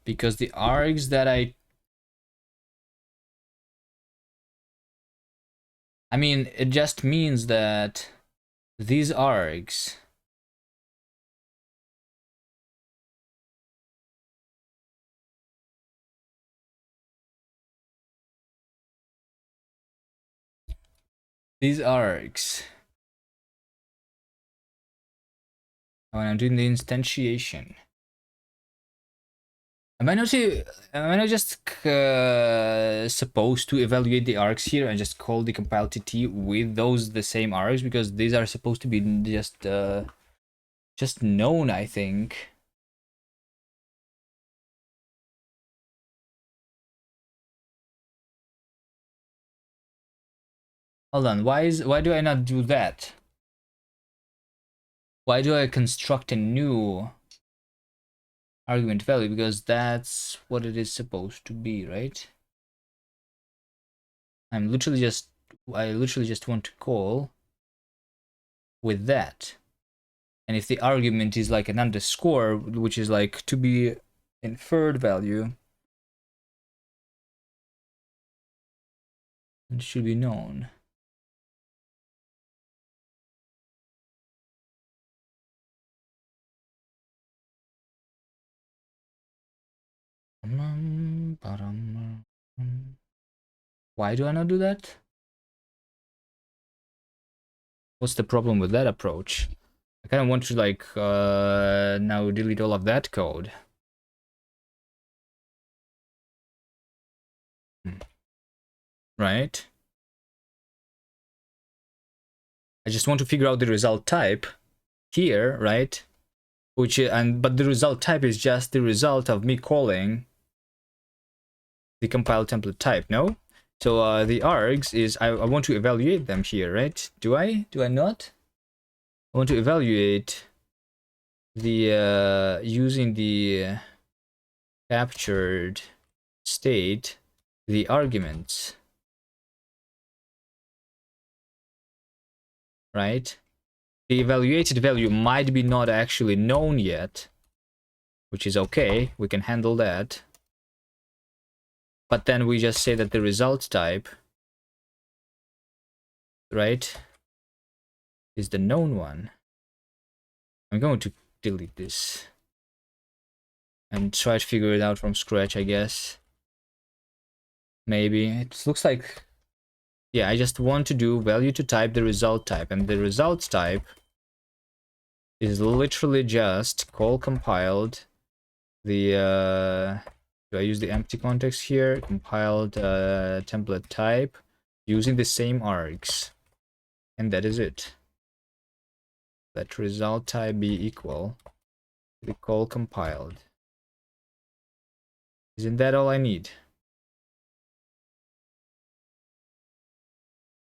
Because the args that I mean, it just means that these args when I'm doing the instantiation, am I not just supposed to evaluate the args here and just call the compile TT with those the same args, because these are supposed to be just known, I think. Hold on, why do I not do that? Why do I construct a new argument value? Because that's what it is supposed to be, right? I literally just want to call with that. And if the argument is like an underscore, which is like to be inferred value, it should be known. Why do I not do that? What's the problem with that approach? I kind of want to like now delete all of that code. right? I just want to figure out the result type here, right? But the result type is just the result of me calling the compile template type, no? So the args is I want to evaluate them here, right? Do I not? I want to evaluate the using the captured state, the arguments, right? The evaluated value might be not actually known yet, which is okay, we can handle that. But then we just say that the result type, right, is the known one. I'm going to delete this and try to figure it out from scratch, I guess. Maybe. It looks like, yeah, I just want to do value to type, the result type, and the results type is literally just call compiled, the do I use the empty context here? Compiled template type using the same args, and that is it. Let result type be equal to the call compiled. Isn't that all I need?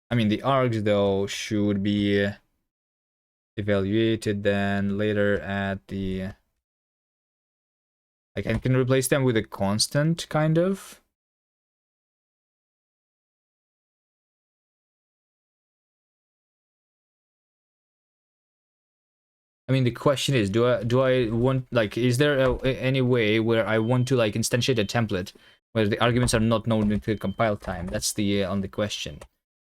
I mean, the args though should be evaluated then later at the, like, I can replace them with a constant, kind of. I mean, the question is, do I want, like, is there any way where I want to, like, instantiate a template where the arguments are not known into compile time? That's the only question.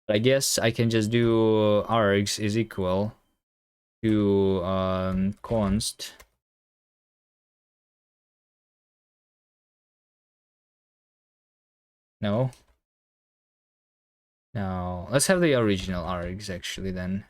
But I guess I can just do args is equal to const. No. No. Let's have the original args actually then.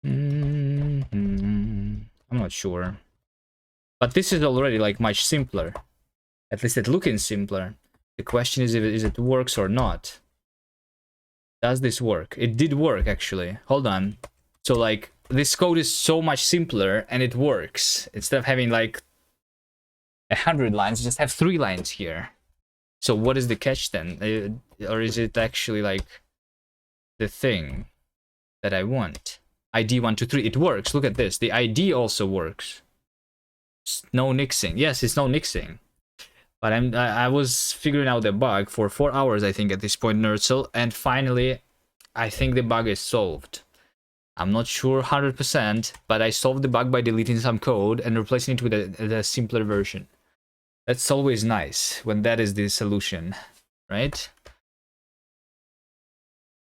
I'm not sure. But this is already like much simpler. At least it looking simpler. The question is if it works or not. Does this work? It did work actually. Hold on. So like this code is so much simpler and it works. Instead of having like 100 lines, just have 3 lines here. So what is the catch then? Or is it actually like the thing that I want? ID 123. It works. Look at this. The ID also works. No nixing. Yes, it's no nixing. But I was figuring out the bug for 4 hours, I think, at this point, Nerdcell, and finally, I think the bug is solved. I'm not sure 100%, but I solved the bug by deleting some code and replacing it with a simpler version. That's always nice when that is the solution, right?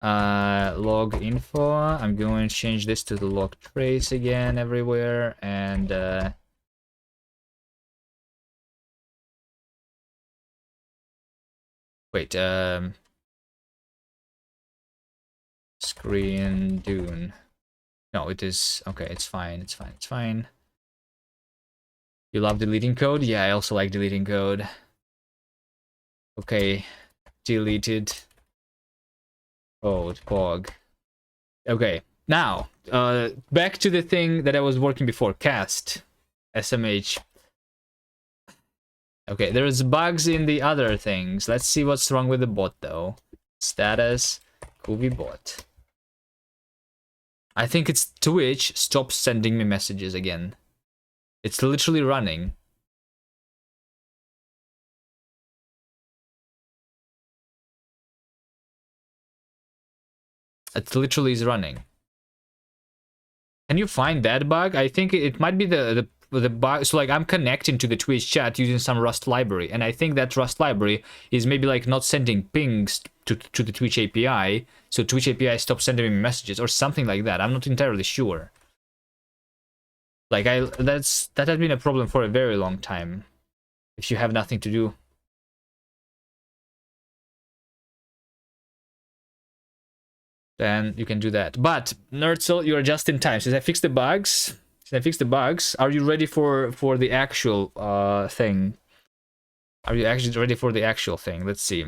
Log info. I'm going to change this to the log trace again everywhere, and wait, screen dune. No, it is okay. It's fine. It's fine. It's fine. You love deleting code? Yeah, I also like deleting code. Okay, deleted code pog. Okay, now back to the thing that I was working before. Kast, SMH. Okay, there's bugs in the other things. Let's see what's wrong with the bot though. Status, Kuvi bot. I think it's Twitch stops sending me messages again. It's literally running. It literally is running. Can you find that bug? I think it might be the bug. So like I'm connecting to the Twitch chat using some Rust library, and I think that Rust library is maybe like not sending pings to the Twitch API, so Twitch API stops sending me messages or something like that. I'm not entirely sure. Like that has been a problem for a very long time. If you have nothing to do. then you can do that. But Nertzel, you are just in time. Since I fixed the bugs, are you ready for the actual thing? Are you actually ready for the actual thing? Let's see.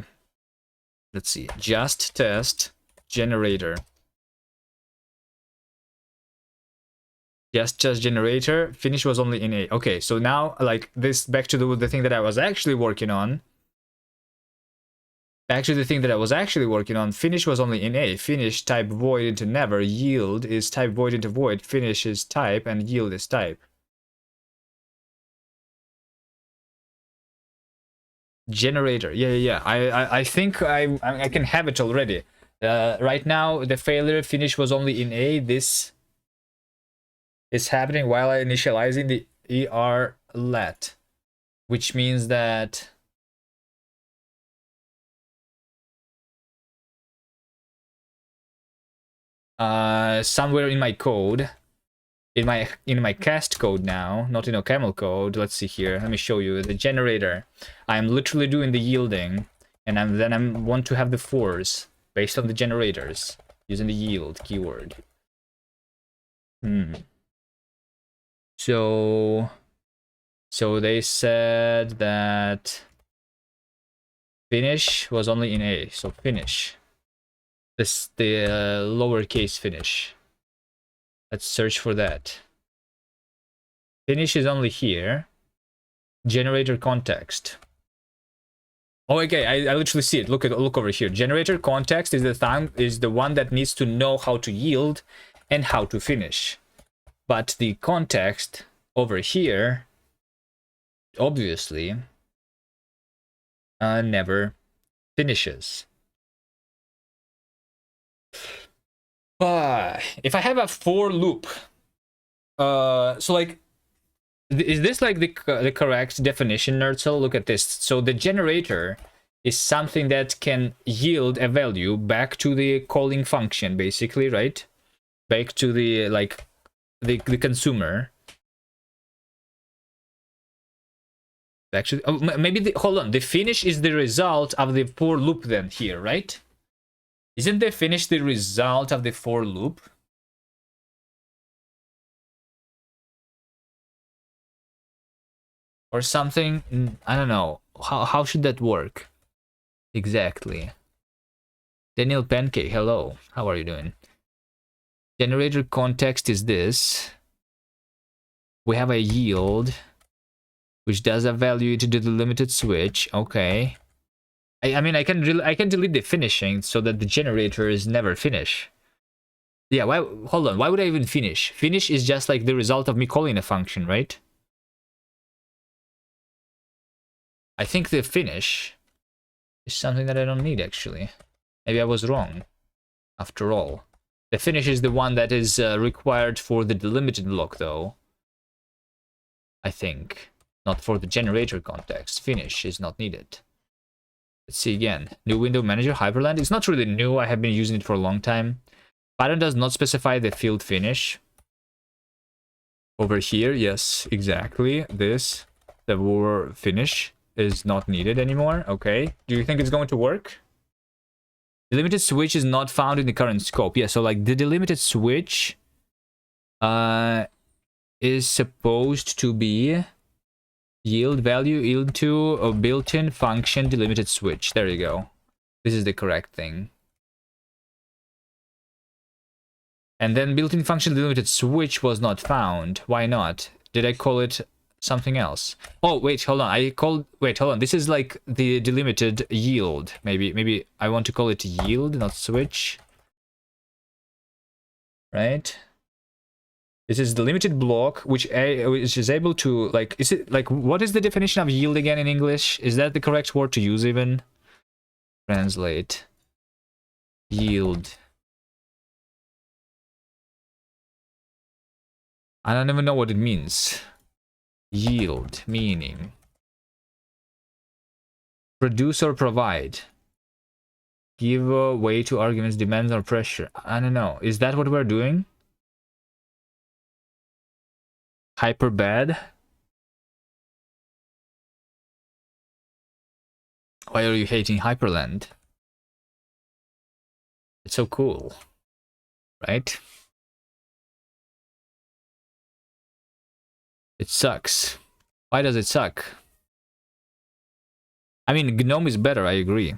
Just test generator. Just generator. Finish was only in A. Okay, so now like this, back to the thing that I was actually working on. Finish was only in A. Finish type void into never. Yield is type void into void. Finish is type and yield is type. Generator. Yeah. I think I can have it already. Right now the failure finish was only in A. This is happening while I initializing the ER let, which means that somewhere in my code, in my Kast code now, not in OCaml code. Let's see here. Let me show you the generator. I'm literally doing the yielding, and then I want to have the fors based on the generators using the yield keyword. So they said that finish was only in A. So finish. This the lowercase finish. Let's search for that. Finish is only here. Generator context. Oh, okay. I literally see it. Look over here. Generator context is the one that needs to know how to yield and how to finish. But the context over here, obviously, never finishes. If I have a for loop, so like, is this like the correct definition, Nertzel? Look at this. So the generator is something that can yield a value back to the calling function, basically, right? Back to the like the consumer. Actually, oh, maybe hold on. The finish is the result of the for loop then here, right? Isn't the finish the result of the for loop? Or something? I don't know. How should that work? Exactly. Daniel Pancake, hello. How are you doing? Generator context is this. We have a yield, which does a value to the delimited switch. Okay. I mean, I can delete the finishing so that the generator is never finish. Yeah, why? Hold on. Why would I even finish? Finish is just like the result of me calling a function, right? I think the finish is something that I don't need, actually. Maybe I was wrong. After all, the finish is the one that is required for the delimited block, though. I think. Not for the generator context. Finish is not needed. Let's see again. New window manager, Hyperland. It's not really new. I have been using it for a long time. Python does not specify the field finish. Over here, yes, exactly. This, the war finish, is not needed anymore. Okay. Do you think it's going to work? Delimited switch is not found in the current scope. Yeah, so like the delimited switch is supposed to be yield value yield to a built-in function delimited switch. There you go. This is the correct thing. And then built-in function delimited switch was not found. Why not? Did I call it something else? Oh, wait, hold on. Wait, hold on. This is like the delimited yield. Maybe I want to call it yield, not switch. Right? This is the limited block, which is able to, like, is it, like, what is the definition of yield again in English? Is that the correct word to use even? Translate. Yield. I don't even know what it means. Yield, meaning. Produce or provide. Give way to arguments, demands, or pressure. I don't know. Is that what we're doing? Hyper bad? Why are you hating Hyperland? It's so cool. right? It sucks. Why does it suck? I mean, GNOME is better, I agree.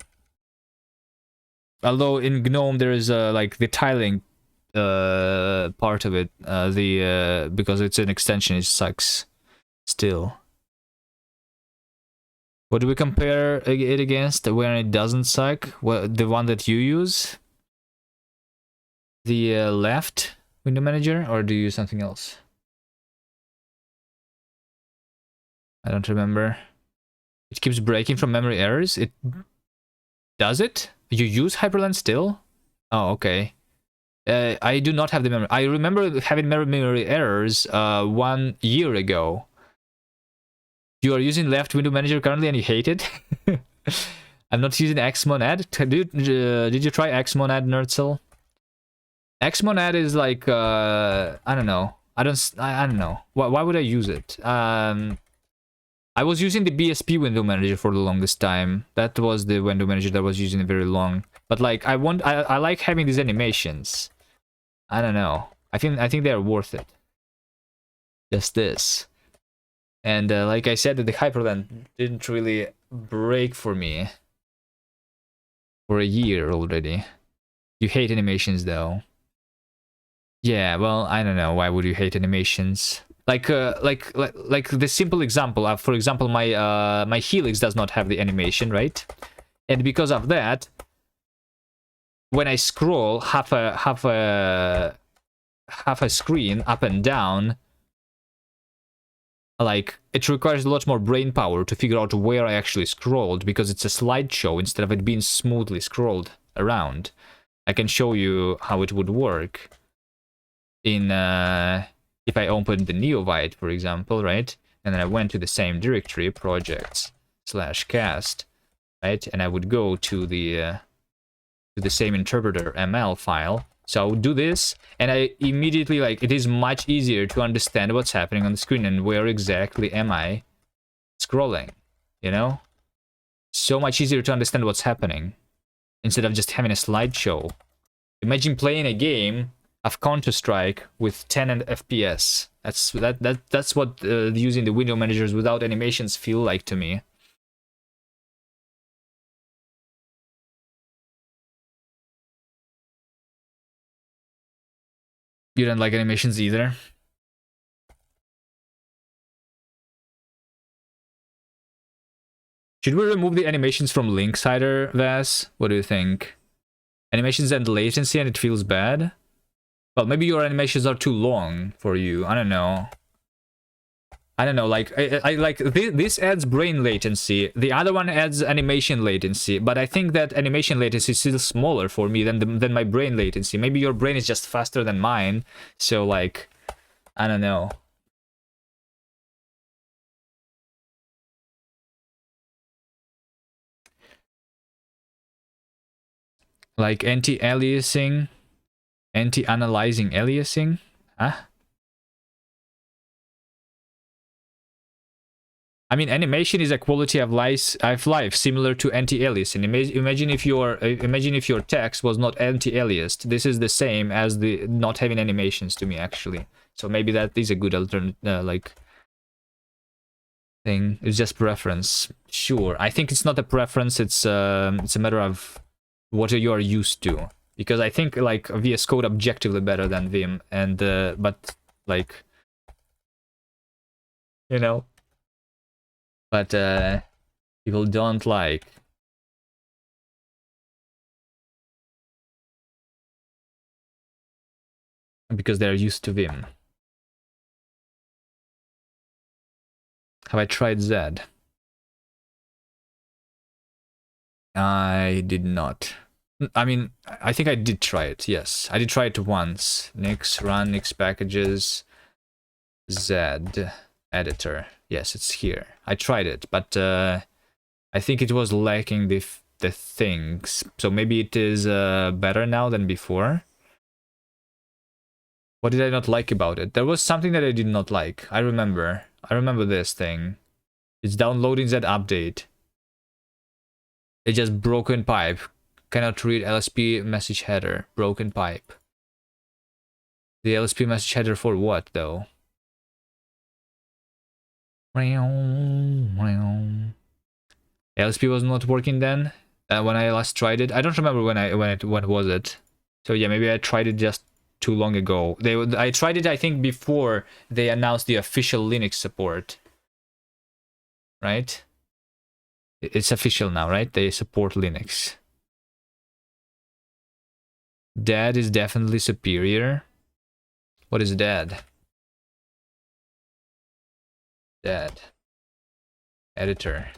Although in GNOME there is like the tiling part of it, because it's an extension, it sucks still. What do we compare it against when it doesn't suck? Well, the one that you use? The left window manager, or do you use something else? I don't remember. It keeps breaking from memory errors. It does it? You use Hyperland still? Oh, okay. I do not have the memory. I remember having memory errors 1 year ago. You are using left window manager currently and you hate it? I'm not using Xmonad. Did you try Xmonad, Nerdcell? Xmonad is like I don't know. I don't know. Why would I use it? I was using the BSP window manager for the longest time. That was the window manager that I was using very long. But like I like having these animations. I don't know. I think they're worth it. Just this. And like I said, the Hyperland didn't really break for me for a year already. You hate animations though. Yeah, well, I don't know. Why would you hate animations? Like the simple example. For example, my Helix does not have the animation, right? And because of that, when I scroll half a screen up and down, like it requires a lot more brain power to figure out where I actually scrolled, because it's a slideshow instead of it being smoothly scrolled around. I can show you how it would work in if I opened the Neovite, for example, right? And then I went to the same directory, projects/cast, right? And I would go to the same interpreter ML file. So I would do this, and I immediately, like, it is much easier to understand what's happening on the screen and where exactly am I scrolling, you know? So much easier to understand what's happening instead of just having a slideshow. Imagine playing a game of Counter-Strike with 10 FPS. That's what using the window managers without animations feel like to me. You don't like animations either? Should we remove the animations from Linksider, Vas? What do you think? Animations and latency and it feels bad? Well, maybe your animations are too long for you. I don't know. Like I like this adds brain latency. The other one adds animation latency, but I think that animation latency is still smaller for me than my brain latency. Maybe your brain is just faster than mine, so like I don't know. Like anti-aliasing, anti-analyzing aliasing, huh? I mean, animation is a quality of life similar to anti-aliasing. Imagine if your text was not anti-aliased. This is the same as the not having animations to me, actually. So maybe that is a good alternate, like thing. It's just preference. Sure, I think it's not a preference. It's a matter of what you are used to. Because I think like VS Code objectively better than Vim, and but like, you know. But people don't like. Because they're used to Vim. Have I tried Zed? I did not. I mean, I think I did try it, yes. I did try it once. Nix, run, Nix packages, Zed, editor. Yes, it's here. I tried it, but I think it was lacking the things. So maybe it is better now than before. What did I not like about it? There was something that I did not like. I remember this thing. It's downloading that update. It's just broken pipe. Cannot read LSP message header. Broken pipe. The LSP message header for what though? LSP was not working then when I last tried it. I don't remember when was it. So yeah, maybe I tried it just too long ago. I tried it I think before they announced the official Linux support. Right? It's official now, right? They support Linux. Dad is definitely superior. What is dad? Dad. Editor.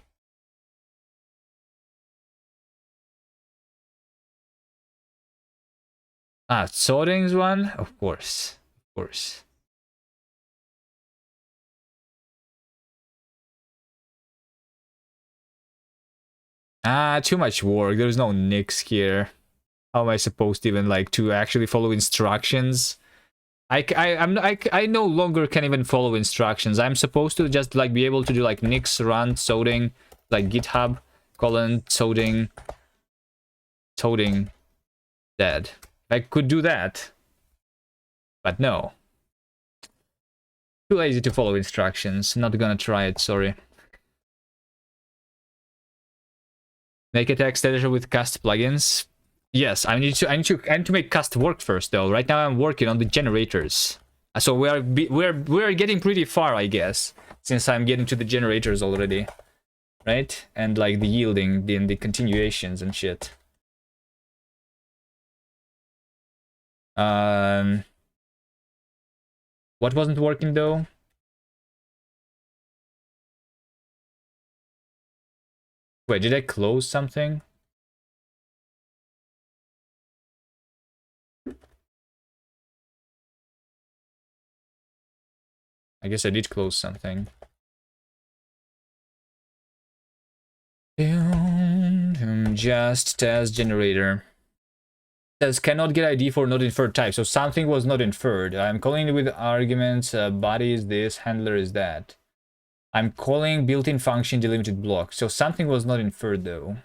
Ah, Sorting's one? Of course. Of course. Ah, too much work. There's no nix here. How am I supposed to even like to actually follow instructions? I no longer can even follow instructions. I'm supposed to just like be able to do like nix run sorting, like GitHub colon sorting dead. I could do that, but no. Too lazy to follow instructions. Not gonna try it. Sorry. Make a text editor with Kast plugins. Yes, I need to make Kast work first though. Right now I'm working on the generators. So we're getting pretty far, I guess, since I'm getting to the generators already, right? And like the yielding, the continuations and shit. What wasn't working though? Wait, did I close something? I guess I did close something. Just test generator. Says cannot get ID for not inferred type. So something was not inferred. I'm calling it with arguments. Body is this, handler is that. I'm calling built-in function delimited block. So something was not inferred though.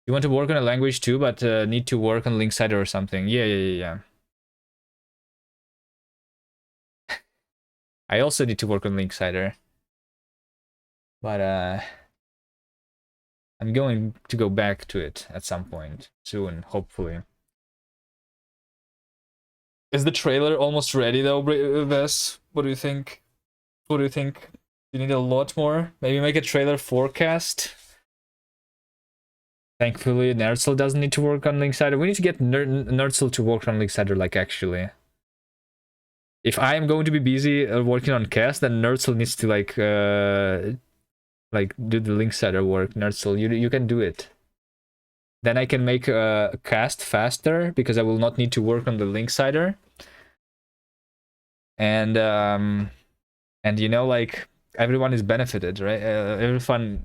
You want to work on a language too, but need to work on Linksider or something. Yeah. I also need to work on Linksider. But I'm going to go back to it at some point soon, hopefully. Is the trailer almost ready though, Ves? What do you think? What do you think? You need a lot more? Maybe make a trailer forecast? Thankfully, Nerdsel doesn't need to work on Linksider. We need to get Nerdsel to work on Linksider, like, actually. If I am going to be busy working on Kast, then Nerdsel needs to, like do the Linksider work. Nerdsel, you can do it. Then I can make Kast faster, because I will not need to work on the Linksider. And you know, like, everyone is benefited, right? Everyone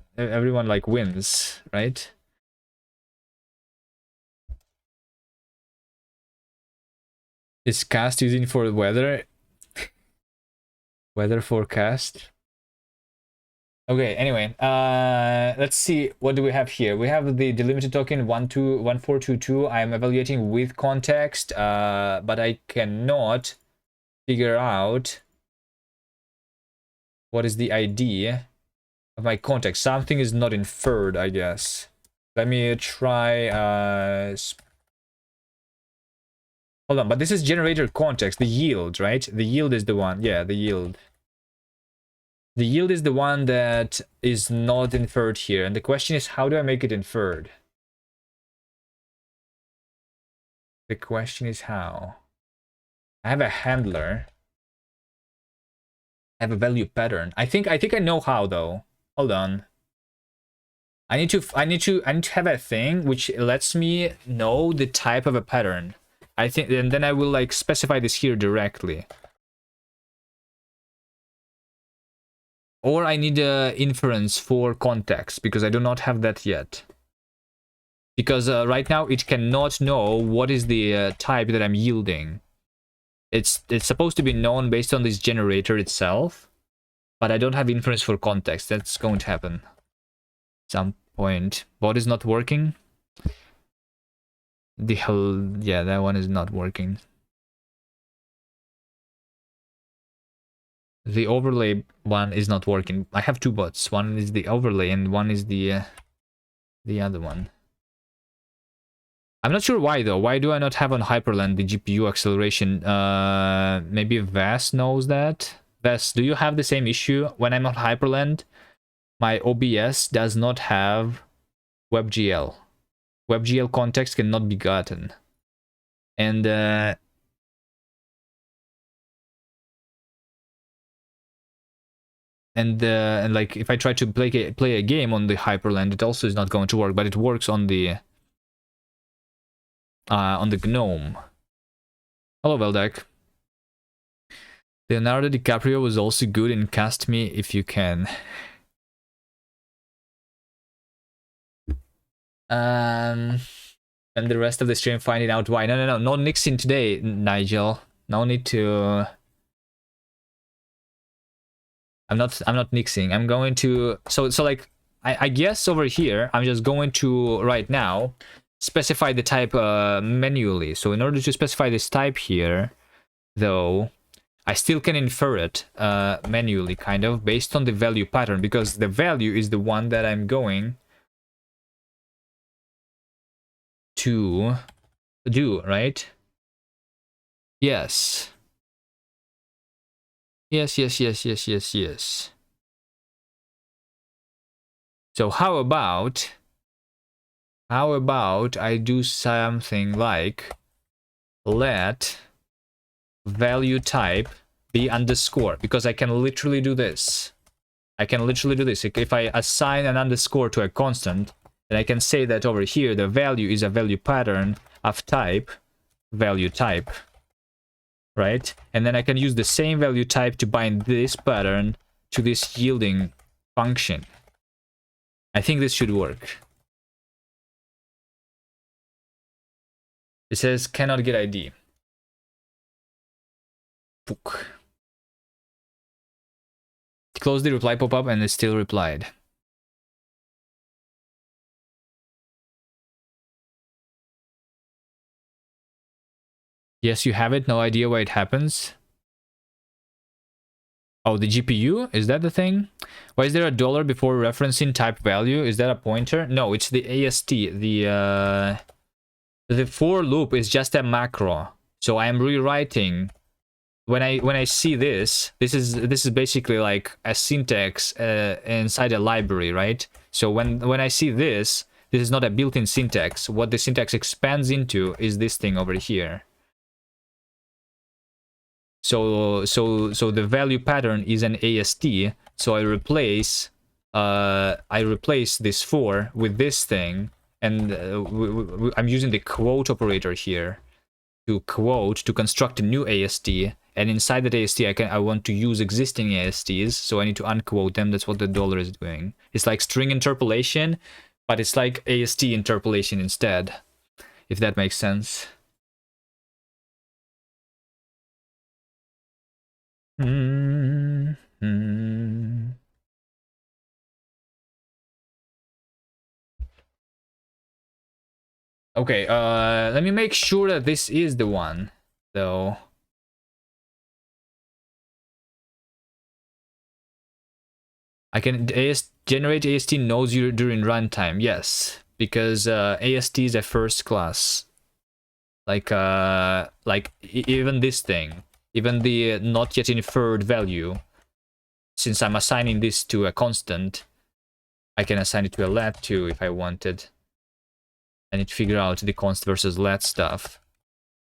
like wins, right? Is Kast using for weather? Weather forecast? Okay, anyway, let's see, what do we have here? We have the delimited token 1422. I'm evaluating with context, but I cannot figure out what is the ID of my context. Something is not inferred, I guess. Let me try hold on, but this is generator context, the yield, right? The yield is the one. Yeah, the yield. The yield is the one that is not inferred here. And the question is, how do I make it inferred? The question is how. I have a handler. I have a value pattern. I think I know how though. Hold on. I need to have a thing which lets me know the type of a pattern. I think, and then I will like specify this here directly. Or I need inference for context, because I do not have that yet. Because right now it cannot know what is the type that I'm yielding. It's supposed to be known based on this generator itself, but I don't have inference for context. That's going to happen at some point. Bot is not working. The hell, yeah, that one is not working. The overlay one is not working. I have two bots. One is the overlay and one is the other one. I'm not sure why though. Why do I not have on Hyperland the GPU acceleration? Maybe Vas knows that. Vas, do you have the same issue? When I'm on Hyperland, my OBS does not have WebGL. WebGL context cannot be gotten. And like if I try to play a game on the Hyperland, it also is not going to work, but it works on the GNOME. Hello, Veldek. Leonardo DiCaprio was also good in Cast Me If You Can. And the rest of the stream finding out why. No nixing today, Nigel. No need to. I'm not nixing. I'm going to so like I guess over here I'm just going to right now specify the type manually. So in order to specify this type here, though, I still can infer it manually, kind of, based on the value pattern, because the value is the one that I'm going to do, right? Yes. Yes. So how about I do something like let value type be underscore, because I can literally do this. If I assign an underscore to a constant, then I can say that over here the value is a value pattern of type value type, right? And then I can use the same value type to bind this pattern to this yielding function. I think this should work. It says cannot get ID. Pook. Close the reply pop-up and it still replied. Yes, you have it. No idea why it happens. Oh, the GPU? Is that the thing? Why is there a dollar before referencing type value? Is that a pointer? No, it's the AST. The for loop is just a macro. So I am rewriting. When I see this is basically like a syntax inside a library, right? So when I see this is not a built-in syntax. What the syntax expands into is this thing over here. So the value pattern is an AST. So I replace this for with this thing, and I'm using the quote operator here to quote to construct a new AST. And inside that AST, I want to use existing ASTs, so I need to unquote them. That's what the dollar is doing. It's like string interpolation, but it's like AST interpolation instead, if that makes sense. Okay, let me make sure that this is the one, though. I can generate AST nodes during runtime. Yes, because AST is a first class. Like even this thing, even the not yet inferred value, since I'm assigning this to a constant, I can assign it to a lat too if I wanted. I need to figure out the const versus lat stuff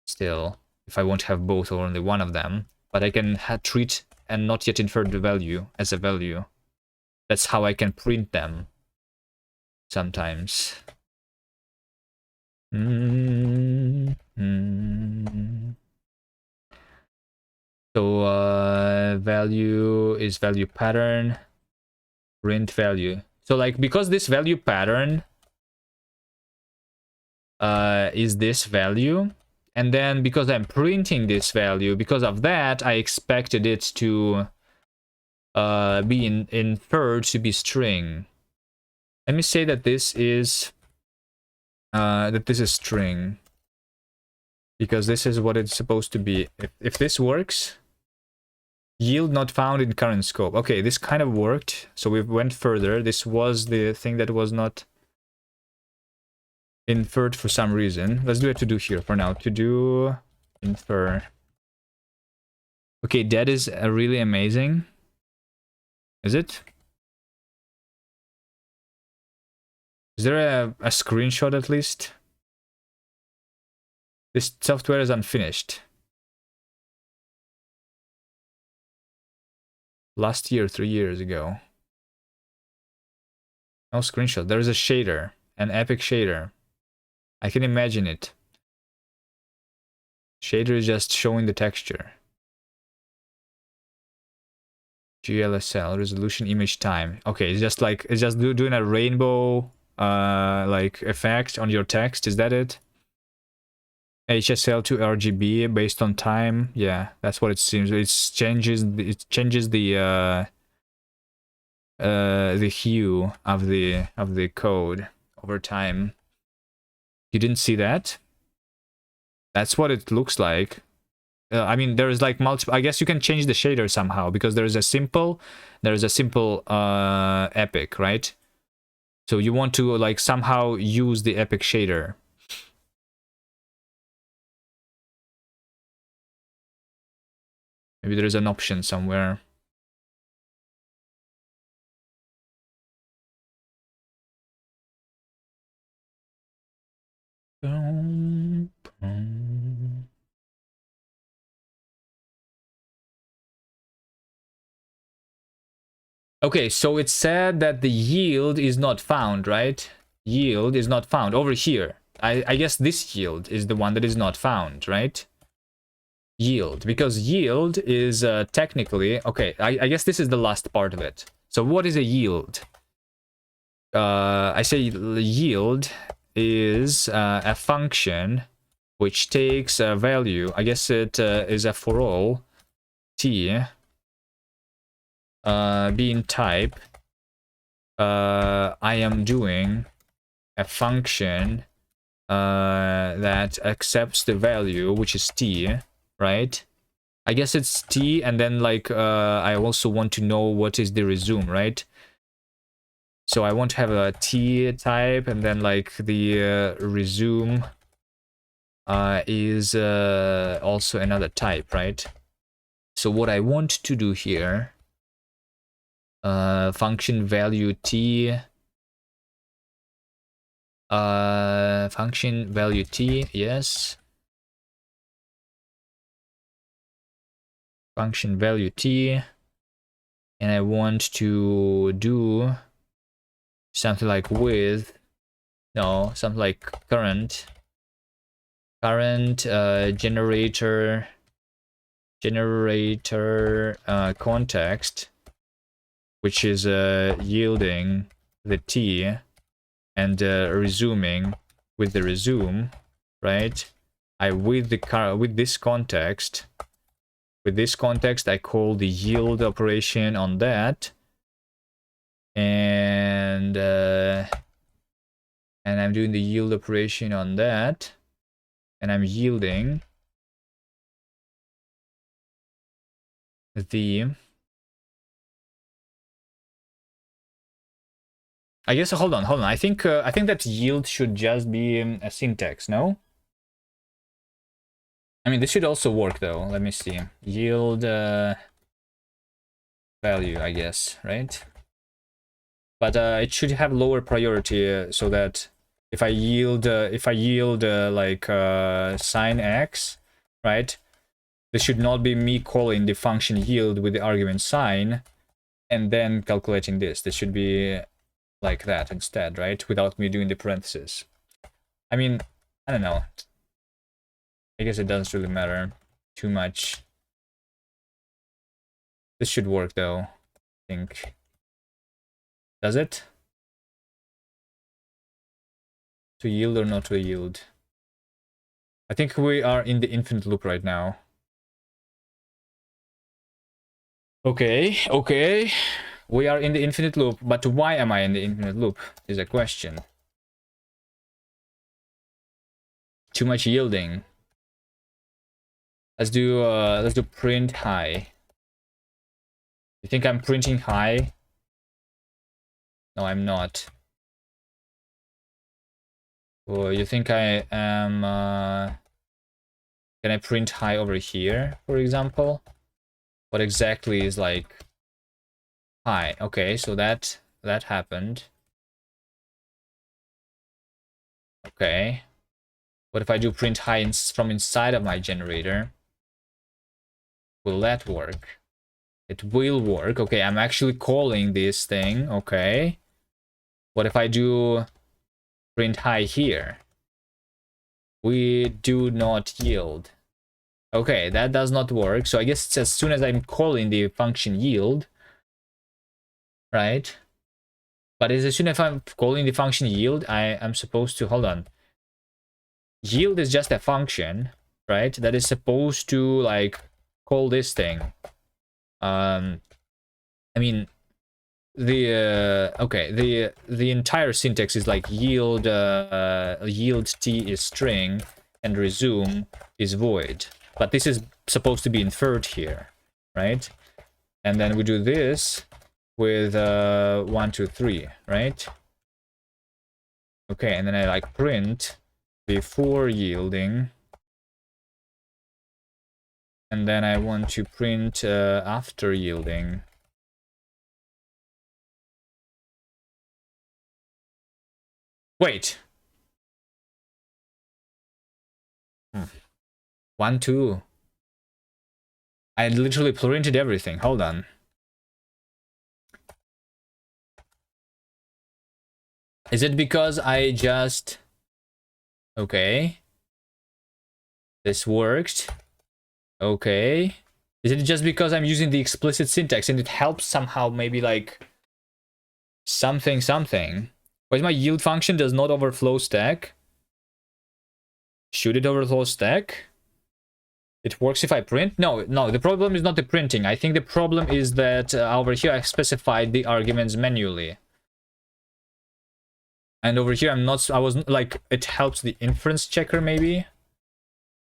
still, if I won't have both or only one of them. But I can treat a not yet inferred value as a value. That's how I can print them sometimes. So value is value pattern, print value. So like, because this value pattern is this value, and then because I'm printing this value, because of that I expected it to be inferred to be string. Let me say that this is string, because this is what it's supposed to be. If this works, Yield not found in current scope. Okay, this kind of worked. So we went further. This was the thing that was not inferred for some reason. Let's do it to do here for now. To do infer. Okay, that is really amazing. Is it? Is there a screenshot at least? This software is unfinished. Last year, 3 years ago. No screenshot. There is a shader, an epic shader. I can imagine it. Shader is just showing the texture. GLSL resolution image time. Okay, it's just like doing a rainbow like effect on your text. Is that it? HSL to RGB based on time. Yeah, that's what it seems. It changes the hue of the code over time. You didn't see that? That's what it looks like. I mean, there is like multiple. I guess you can change the shader somehow because there is a simple epic, right? So you want to like somehow use the epic shader. Maybe there is an option somewhere. Okay, so it said that the yield is not found, right? Yield is not found over here. I guess this yield is the one that is not found, right? Yield, because yield is technically... Okay, I guess this is the last part of it. So what is a yield? I say yield is a function which takes a value. I guess it is a for all t being type. I am doing a function that accepts the value, which is t, right? I guess it's t, and then like I also want to know what is the resume, right? So I want to have a t type, and then like the resume is also another type, right? So what I want to do here, function value t, function value t, yes. Function value t, and I want to do something like with, no, something like current generator context, which is yielding the t and resuming with the resume, right? With this context I call the yield operation on that, and I'm doing the yield operation on that, and I'm yielding the... I guess hold on. I think that yield should just be a syntax, no? I mean, this should also work though. Let me see. Yield value, I guess, right? But it should have lower priority so that if I yield like sign x, right? This should not be me calling the function yield with the argument sign and then calculating this. This should be like that instead, right? Without me doing the parentheses. I mean, I don't know. I guess it doesn't really matter too much. This should work though, I think. Does it? To yield or not to yield? I think we are in the infinite loop right now. Okay. We are in the infinite loop, but why am I in the infinite loop is a question. Too much yielding. Let's do print high. You think I'm printing high? No, I'm not. Or you think I am... can I print high over here, for example? What exactly is like high? Okay, so that happened. Okay. What if I do print high from inside of my generator? Will that work? It will work. Okay, I'm actually calling this thing. Okay. What if I do print high here? We do not yield. Okay, that does not work. So I guess it's as soon as I'm calling the function yield, right? But as soon as I'm calling the function yield, I am supposed to, hold on. Yield is just a function, right? That is supposed to like call this thing. I mean, the entire syntax is like yield yield t is string and resume is void, but this is supposed to be inferred here, right? And then we do this with 1 2 3, right? Okay, and then I like print before yielding, and then I want to print after yielding. Wait. 1 2. I literally printed everything. Hold on. Is it because I just... Okay. This worked. Okay. Is it just because I'm using the explicit syntax and it helps somehow, maybe like something? Where's my yield function does not overflow stack? Should it overflow stack? It works if I print? No, the problem is not the printing. I think the problem is that over here I specified the arguments manually. And over here I wasn't like, it helps the inference checker maybe?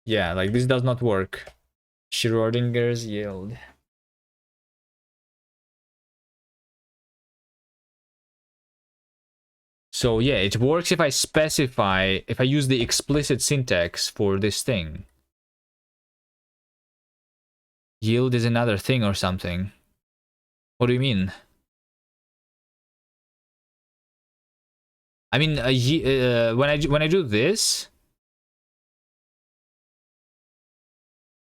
Yeah, like this does not work. Schrodinger's yield. So yeah, it works if I specify, if I use the explicit syntax for this thing. Yield is another thing or something. What do you mean? I mean, when I do this...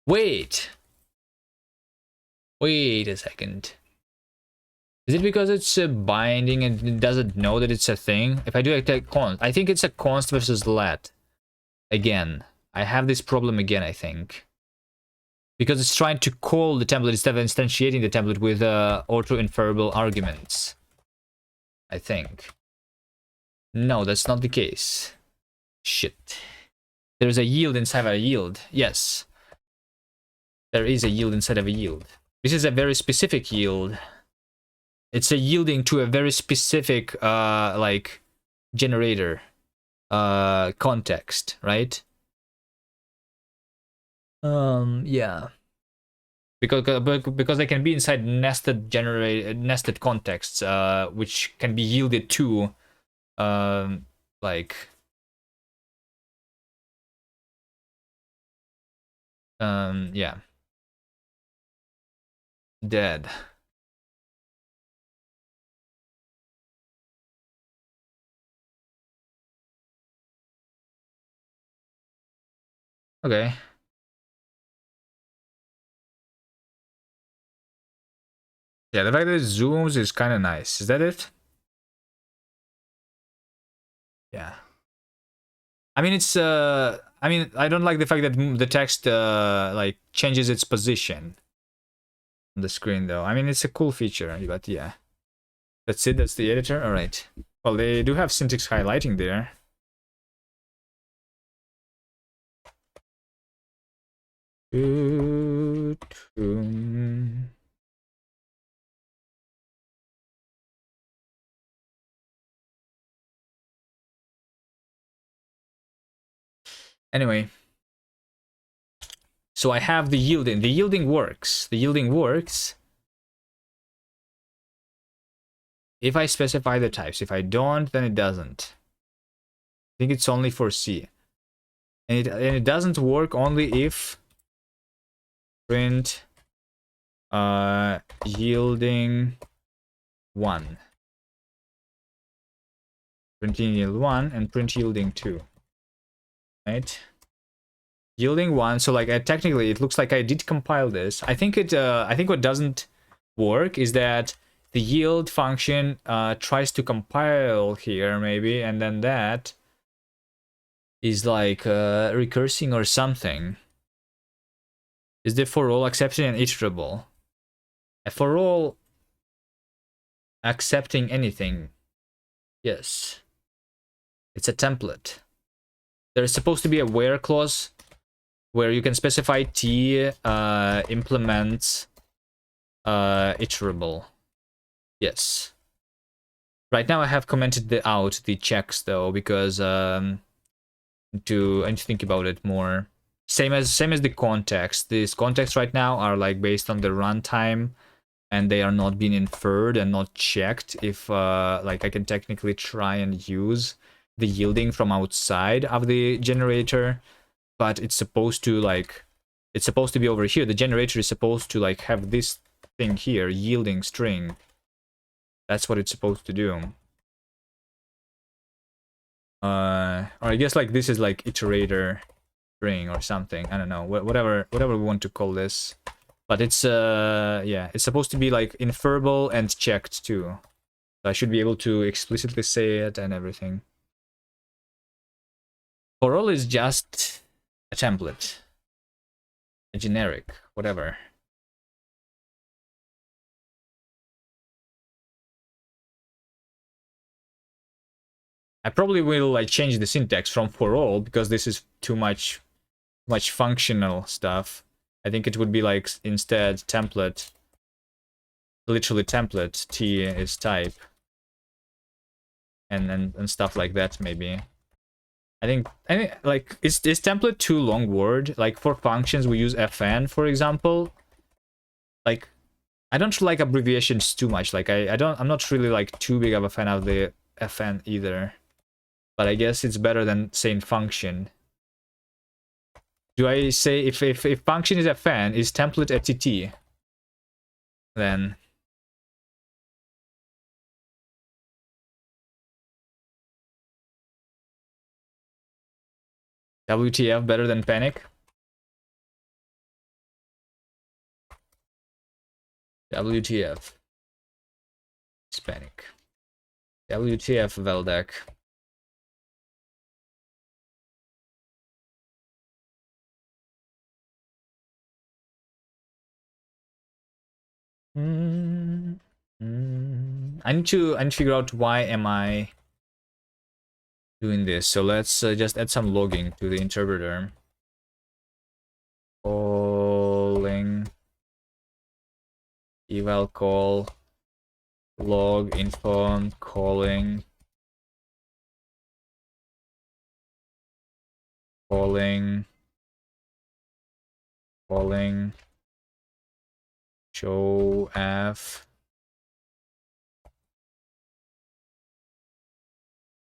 Wait a second. Is it because it's a binding and it doesn't know that it's a thing? If I do a const, I think it's a const versus let. Again, I have this problem again, I think. Because it's trying to call the template instead of instantiating the template with auto-inferable arguments. I think. No, that's not the case. Shit. There's a yield inside of a yield. Yes. There is a yield inside of a yield. This is a very specific yield. It's a yielding to a very specific like generator context, right? Yeah. Because they can be inside nested contexts, which can be yielded to like yeah. Dead. Okay. Yeah, the fact that it zooms is kind of nice. Is that it? Yeah. I mean, it's I mean, I don't like the fact that the text like changes its position on the screen though. I mean, it's a cool feature, but yeah. That's it, that's the editor. All right. Well, they do have syntax highlighting there. Anyway, so I have the yielding. The yielding works. if I specify the types. If I don't, then it doesn't. I think it's only for C. And it doesn't work only if print yielding 1. Print yield 1 and print yielding 2. Right? Yielding 1, so like technically it looks like I did compile this. I think what doesn't work is that the yield function tries to compile here maybe, and then that is like recursing or something. Is the for all accepting and iterable? A for all accepting anything. Yes. It's a template. There's supposed to be a where clause where you can specify t implements iterable. Yes. Right now I have commented out the checks though, because I need to think about it more. Same as the context. These contexts right now are like based on the runtime, and they are not being inferred and not checked. If like I can technically try and use the yielding from outside of the generator, but it's supposed to be over here. The generator is supposed to like have this thing here, yielding string. That's what it's supposed to do. Or I guess like this is like iterator string or something. I don't know. Whatever we want to call this. But it's yeah, it's supposed to be like inferable and checked too. So I should be able to explicitly say it and everything. For all is just a template. A generic, whatever. I probably will like change the syntax from for all, because this is too much functional stuff. I think it would be like instead template, literally template, t is type, and stuff like that maybe. I think like is template too long word? Like for functions we use fn, for example. Like I don't like abbreviations too much. Like I'm not really like too big of a fan of the fn either. But I guess it's better than saying function. Do I say if function is fn, is template a tt? Then WTF better than panic? WTF. It's panic. WTF Veldek. I need to figure out why am I doing this. So let's just add some logging to the interpreter. Calling eval call log info calling show f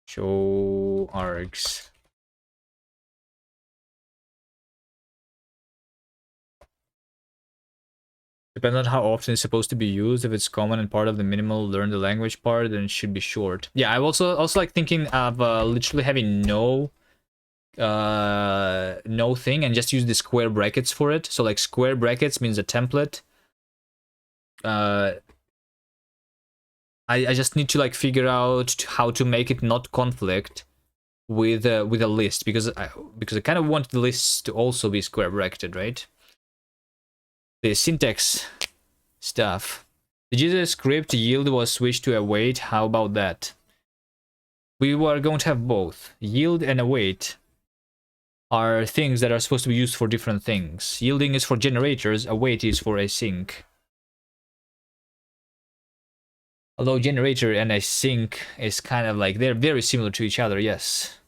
show args. Depends on how often it's supposed to be used. If it's common and part of the minimal learn the language part, then it should be short. Yeah, I also like thinking of literally having no thing and just use the square brackets for it. So like square brackets means a template. I just need to like figure out how to make it not conflict with a list, because I kind of want the lists to also be square bracketed, right? The syntax stuff. The Jesus script yield was switched to await. How about that? We were going to have both. Yield and await are things that are supposed to be used for different things. Yielding is for generators, await is for async. Although generator and async is kind of like, they're very similar to each other, yes.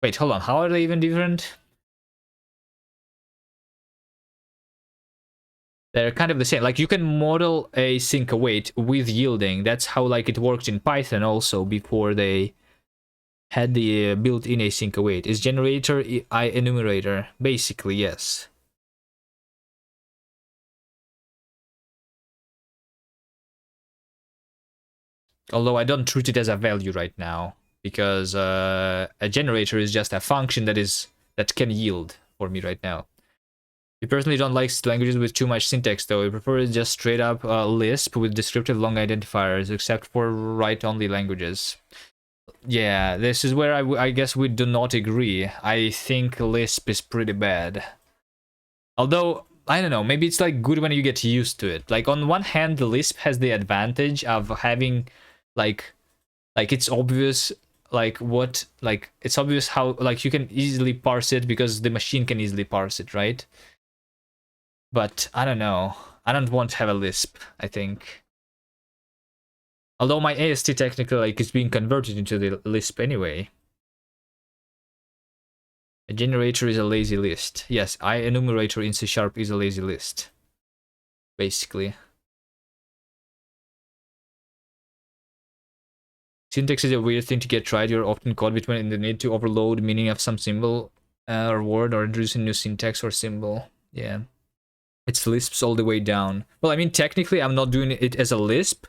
Wait, hold on, how are they even different? They're kind of the same. Like you can model a sync await with yielding. That's how like it worked in Python also before they had the built-in async await. Is generator I enumerator? Basically, yes. Although I don't treat it as a value right now because a generator is just a function that can yield for me right now. You personally don't like languages with too much syntax though. You prefer just straight up Lisp with descriptive long identifiers, except for write-only languages. Yeah, this is where I guess we do not agree. I think Lisp is pretty bad. Although, I don't know, maybe it's like good when you get used to it. Like on one hand, the Lisp has the advantage of having like it's obvious it's obvious how like you can easily parse it because the machine can easily parse it, right? But I don't know. I don't want to have a Lisp, I think. Although my AST technically like is being converted into the Lisp anyway. A generator is a lazy list. Yes, I enumerator in C# is a lazy list. Basically. Syntax is a weird thing to get right. You're often caught between the need to overload meaning of some symbol or word or introduce a new syntax or symbol. Yeah. It's Lisps all the way down. Well, I mean, technically, I'm not doing it as a Lisp.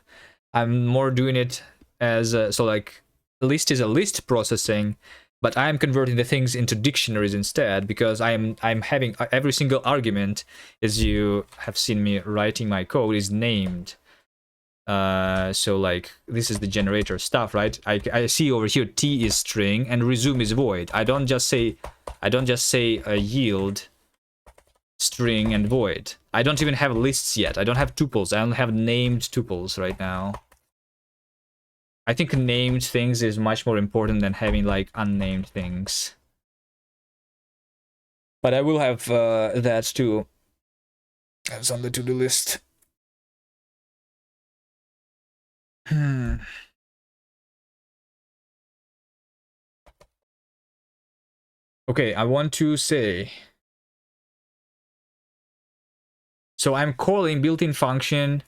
I'm more doing it as a, so like, list is a list processing, but I'm converting the things into dictionaries instead because I'm having every single argument, as you have seen me writing my code, is named. So like this is the generator stuff, right? I see over here t is string and resume is void. I don't just say a yield string and void. I don't even have lists yet. I don't have tuples. I only have named tuples right now. I think named things is much more important than having like unnamed things. But I will have that too. That's on the to-do list. Okay, I want to say. So I'm calling built-in function.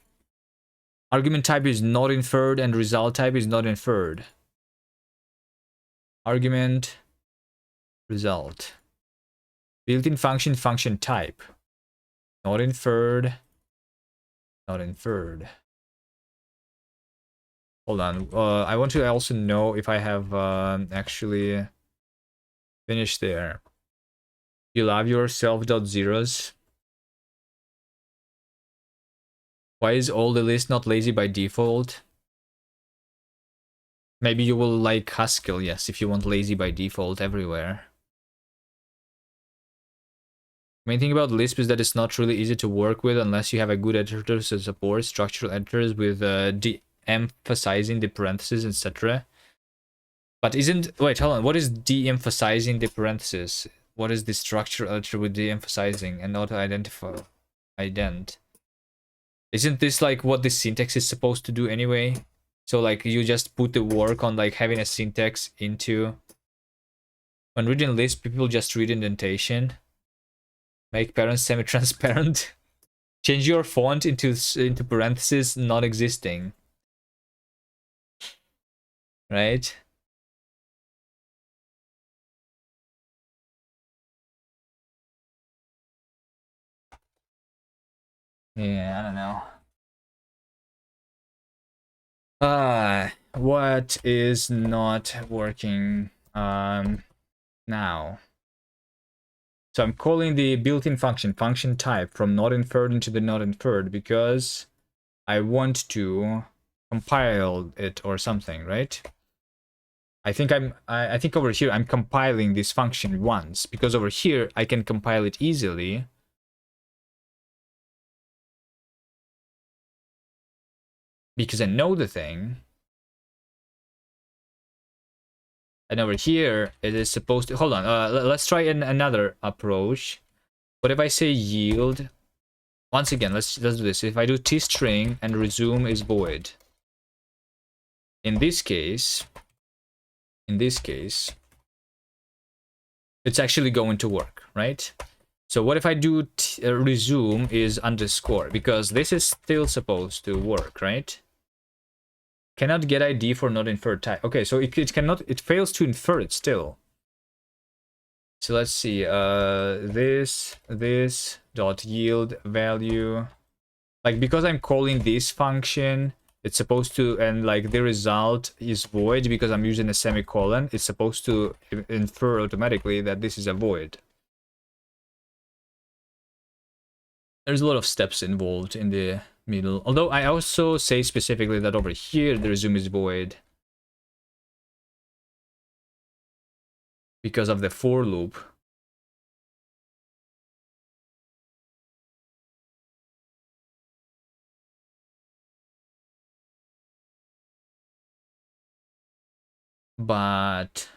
Argument type is not inferred and result type is not inferred. Argument, result. Built-in function, function type. Not inferred. Not inferred. Hold on. I want to also know if I have actually finished there. You love yourself dot zeros. Why is all the list not lazy by default? Maybe you will like Haskell, yes, if you want lazy by default everywhere. Main thing about Lisp is that it's not really easy to work with unless you have a good editor to support structural editors with de-emphasizing the parentheses, etc. But isn't... Wait, hold on. What is de-emphasizing the parentheses? What is the structural editor with de-emphasizing and auto-identify? Ident. Isn't this like what the syntax is supposed to do anyway? So like you just put the work on like having a syntax into... When reading Lisp, people just read indentation. Make parents semi-transparent. Change your font into parentheses not existing. Right? Yeah, I don't know. What is not working now? So I'm calling the built-in function type from not inferred into the not inferred because I want to compile it or something, right? I think I think over here I'm compiling this function once because over here I can compile it easily. Because I know the thing. And over here it is supposed to... Hold on, let's try another approach. What if I say yield? Once again, let's do this. If I do t-string and resume is void. In this case, it's actually going to work, right? So what if I do resume is underscore, because this is still supposed to work, right? Cannot get ID for not inferred type. Okay, so it cannot, it fails to infer it still. So let's see, this dot yield value, like because I'm calling this function, it's supposed to, and like the result is void because I'm using a semicolon, it's supposed to infer automatically that this is a void. There's a lot of steps involved in the middle. Although I also say specifically that over here the resume is void because of the for loop. But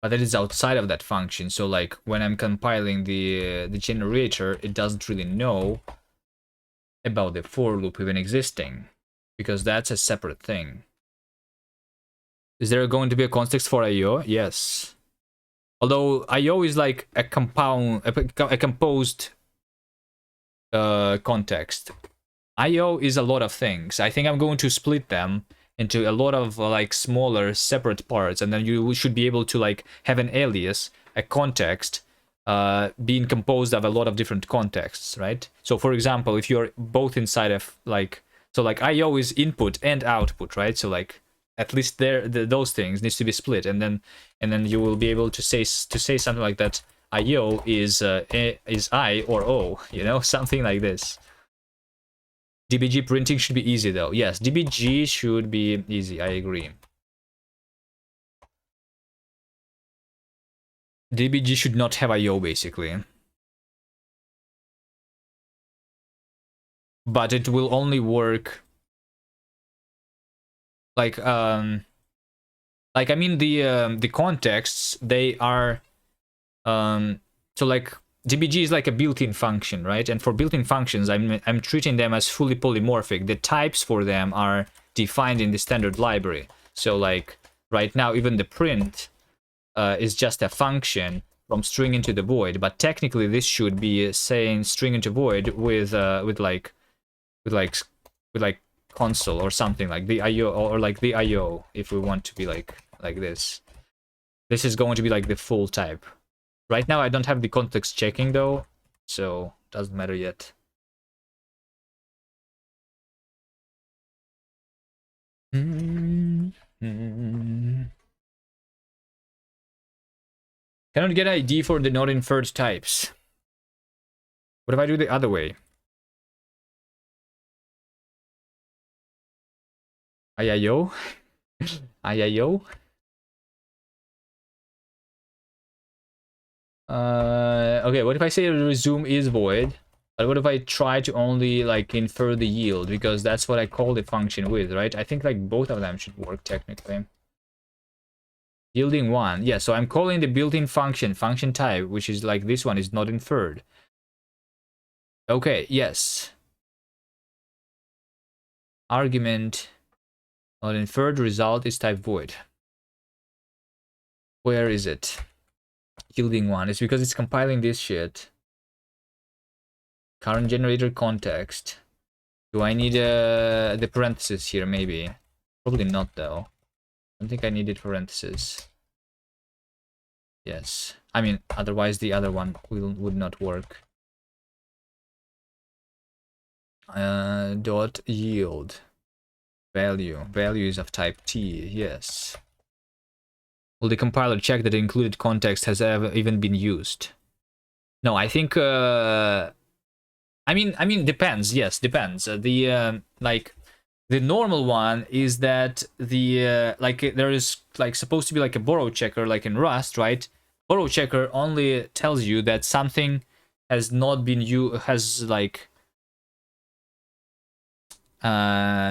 that is outside of that function. So like when I'm compiling the generator, it doesn't really know about the for loop even existing, because that's a separate thing. Is there going to be a context for IO? Yes. Although IO is like a composed context. IO is a lot of things. I think I'm going to split them into a lot of like smaller separate parts, and then you should be able to like have an alias, a context, being composed of a lot of different contexts, right? So for example, if you're both inside of like, so like IO is input and output, right? So like at least there those things needs to be split, and then you will be able to say something like that. IO is I or O, you know, something like this. DBG printing should be easy though. Yes, DBG should be easy, I agree. DBG should not have IO basically. But it will only work like I mean the contexts, they are so like DBG is like a built-in function, right? And for built-in functions, I'm treating them as fully polymorphic. The types for them are defined in the standard library. So like right now, even the print is just a function from string into the void. But technically, this should be saying string into void with console or something like the IO, or like the IO, if we want to be like this. This is going to be like the full type. Right now I don't have the context checking though, so doesn't matter yet. Cannot get ID for the not inferred types. What if I do the other way? IIO? IIO? Okay, what if I say resume is void? But what if I try to only like infer the yield, because that's what I call the function with, right? I think like both of them should work technically. Yielding 1. Yeah, so I'm calling the built-in function type, which is like this one is not inferred. Okay, yes. Argument not inferred, result is type void. Where is it? Yielding 1. It's because it's compiling this shit. Current generator context. Do I need the parentheses here? Maybe. Probably not though. I don't think I needed parentheses. Yes. I mean, otherwise the other one would not work. Dot yield. Value. Value is of type T. Yes. Will the compiler check that the included context has ever even been used? No, I think I mean depends. Yes, depends. Like the normal one is that the like there is like supposed to be like a borrow checker like in Rust, right? Borrow checker only tells you that something has not been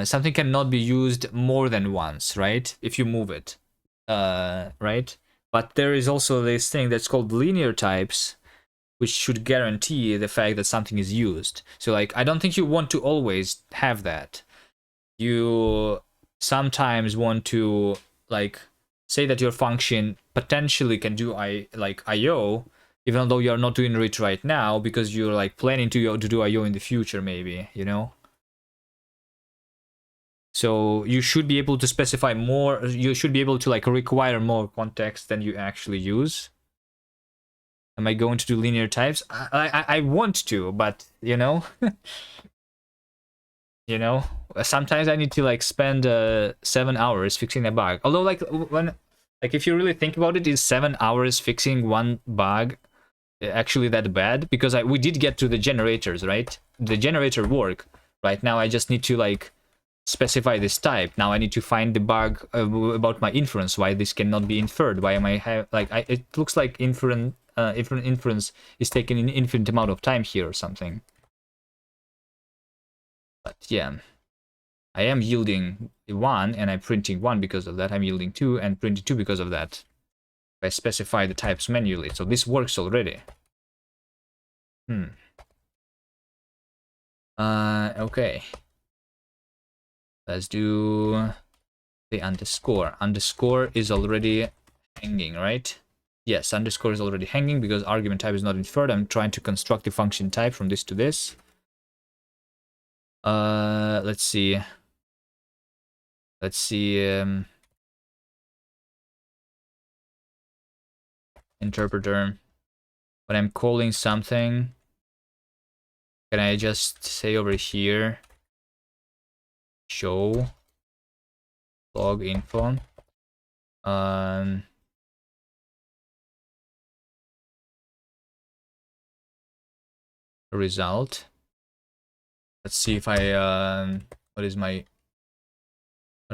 something cannot be used more than once, right? If you move it. Right? But there is also this thing that's called linear types, which should guarantee the fact that something is used. So like, I don't think you want to always have that. You sometimes want to like say that your function potentially can do IO, even though you're not doing it right now because you're like planning to do IO in the future, maybe, you know. So you should be able to specify more. You should be able to like require more context than you actually use. Am I going to do linear types? I want to, but you know, you know, sometimes I need to like spend 7 hours fixing a bug. Although like when like if you really think about it, is 7 hours fixing one bug actually that bad? Because we did get to the generators, right? The generator work. Right now I just need to like specify this type. Now I need to find the bug about my inference, why this cannot be inferred. Why am I it looks like inference is taking an infinite amount of time here or something. But yeah, I am yielding 1 and I'm printing 1 because of that. I'm yielding 2 and printing 2 because of that. I specify the types manually, so this works already. Okay. Let's do the underscore. Underscore is already hanging, right? Yes, underscore is already hanging because argument type is not inferred. I'm trying to construct the function type from this to this. Let's see. Let's see. Interpreter. When I'm calling something, can I just say over here, show log info? Result. Let's see if I what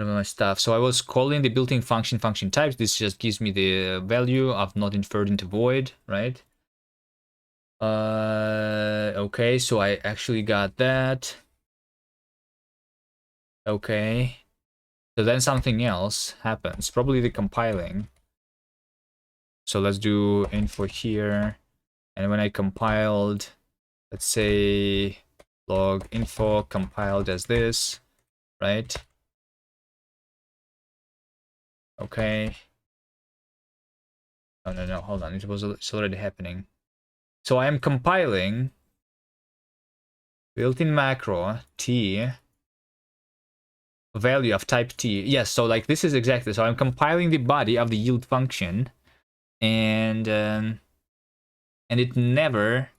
are my stuff? So I was calling the built-in function types. This just gives me the value of not inferred into void, right? Okay, so I actually got that. Okay. So then something else happens, probably the compiling. So let's do info here. And when I compiled, let's say log info compiled as this, right? Okay. Oh, no, hold on. It's already happening. So I am compiling built-in macro t value of type t. Yes, so like this is exactly. So I'm compiling the body of the yield function, and it never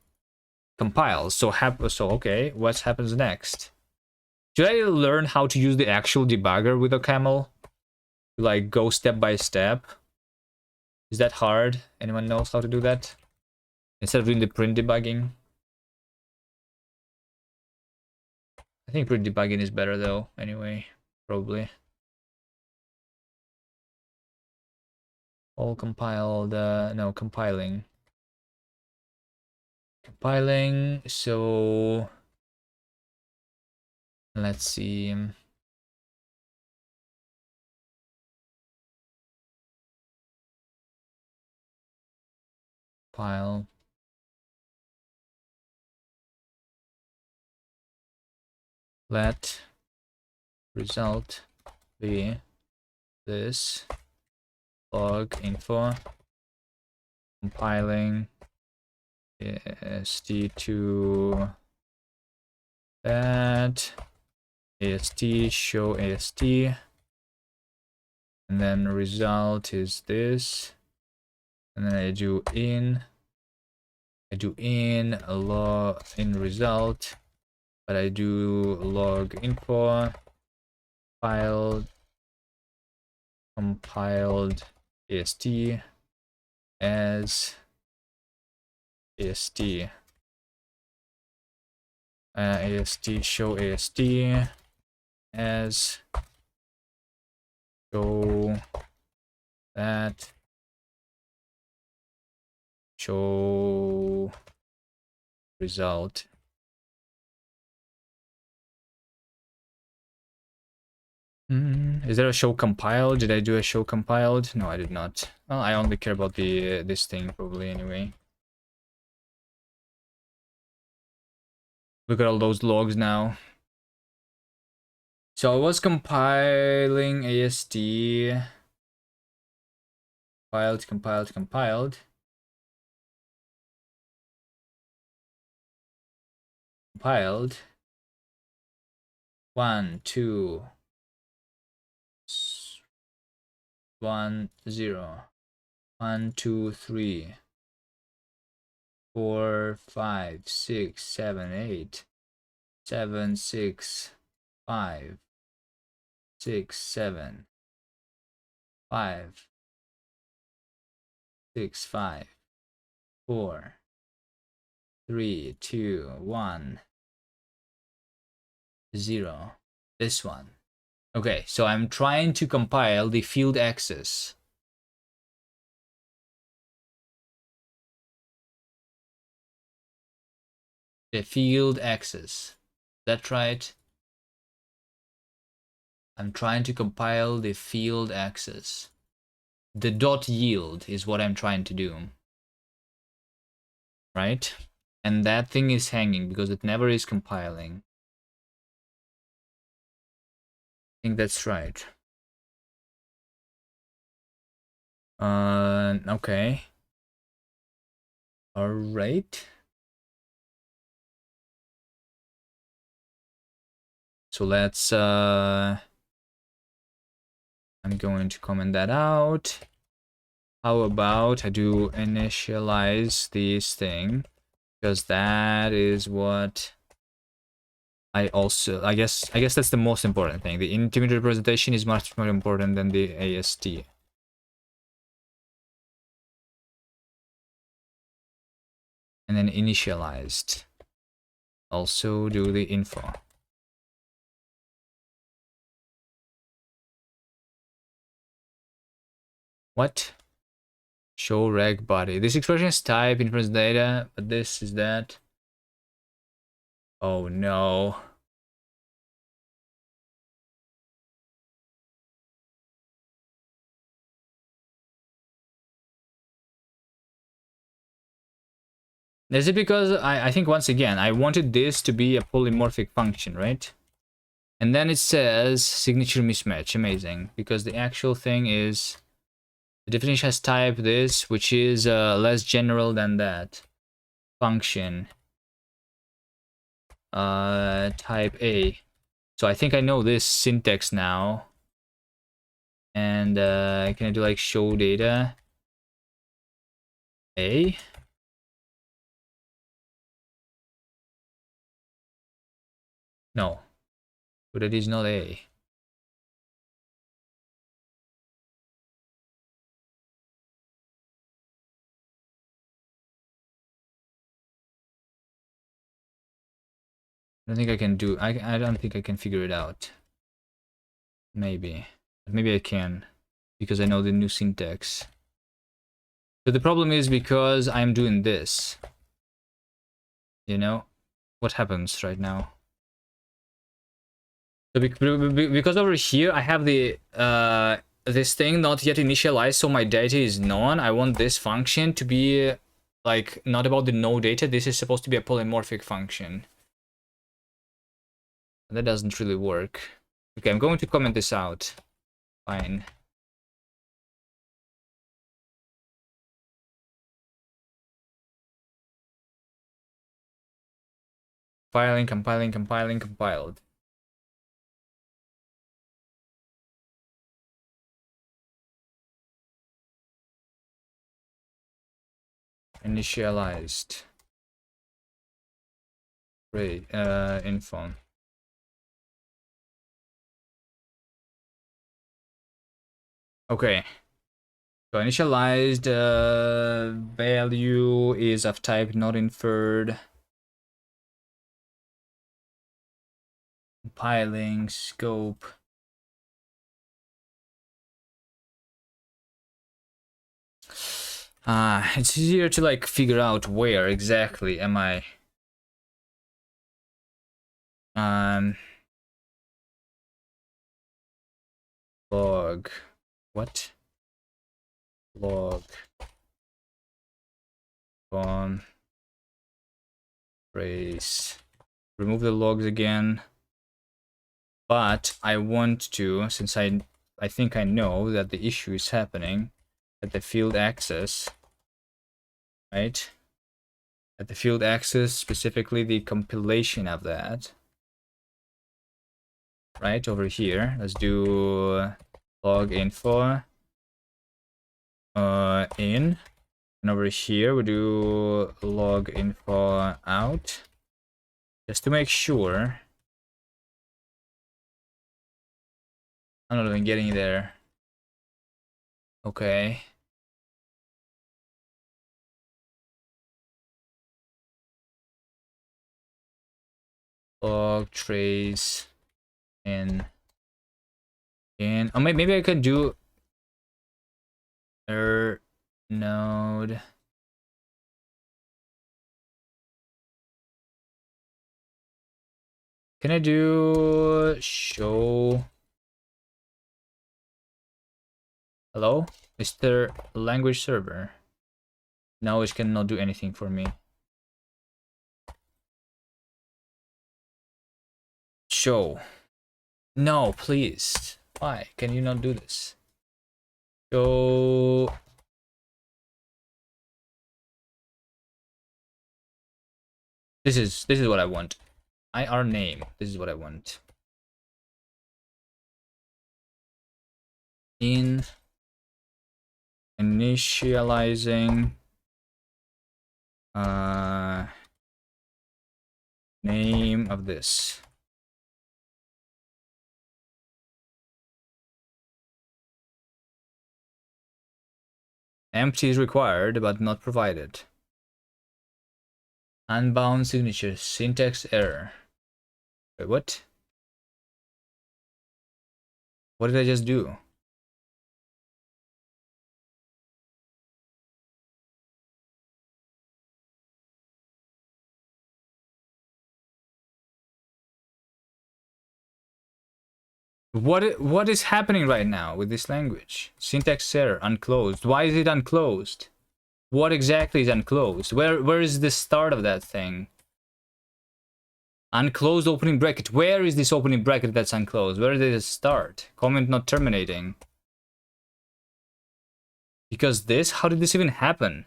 compiles. So okay, what happens next? Should I learn how to use the actual debugger with OCaml? Like go step by step? Is that hard? Anyone knows how to do that? Instead of doing the print debugging? I think print debugging is better though, anyway, probably. All compiled, no, compiling. Compiling, so let's see. Compile. Let result be this log info compiling ast to that ast show ast, and then result is this, and then I do in a log in result, but I do log info compiled ast as ast ast show ast as show that show result. Is there a show compiled? Did I do a show compiled? No, I did not. Well, I only care about the this thing probably anyway. Look at all those logs now. So I was compiling AST. Compiled. compiled. 1 2 1 0 1 2 3 4 5 6 7 8 7 6 5 6 7 5 6 5 4 3 2 1 0. This one. Okay, so I'm trying to compile the field access. The field access. Is that right? I'm trying to compile the field access. The dot yield is what I'm trying to do. Right? And that thing is hanging because it never is compiling. I think that's right. Okay. All right. So let's I'm going to comment that out. How about I do initialize this thing, because that is what I guess that's the most important thing. The intermediate representation is much more important than the AST. And then initialized. Also do the info. What? Show reg body. This expression is type inference data, but this is that. Oh no. Is it because I think once again I wanted this to be a polymorphic function, right? And then it says signature mismatch. Amazing. Because the actual thing is the definition has type this, which is less general than that. Function. Type A. So I think I know this syntax now. And can I do like show data? A? No. But it is not A. I don't think I can do. I don't think I can figure it out. Maybe. Maybe I can, because I know the new syntax. But the problem is because I'm doing this. You know? What happens right now? So because over here I have the this thing not yet initialized, so my data is known. I want this function to be like not about the no data. This is supposed to be a polymorphic function. That doesn't really work. Okay, I'm going to comment this out. Fine. Compiling, compiling, compiling, compiled. Initialized. Great. Info. Okay. So initialized value is of type not inferred. Compiling scope. It's easier to like figure out where exactly am I. Log. What? Log. Trace. Remove the logs again. But I want to, since I think I know that the issue is happening at the field access, right? At the field access, specifically the compilation of that. Right over here, let's do log info in, and over here we do log info out, just to make sure. I'm not even getting there. Okay. Log trace in. Oh, maybe I could do node. Can I do show? Hello, Mr. Language Server. No, it cannot do anything for me. Show. No, please. Why can you not do this? Show. This is what I want. IR name. This is what I want. In initializing name of this. Empty is required but not provided. Unbound signature, syntax error. Wait, what? What did I just do? What is happening right now with this language? Syntax error, unclosed. Why is it unclosed? What exactly is unclosed? Where is the start of that thing? Unclosed opening bracket. Where is this opening bracket that's unclosed? Where did it start? Comment not terminating. Because this? How did this even happen?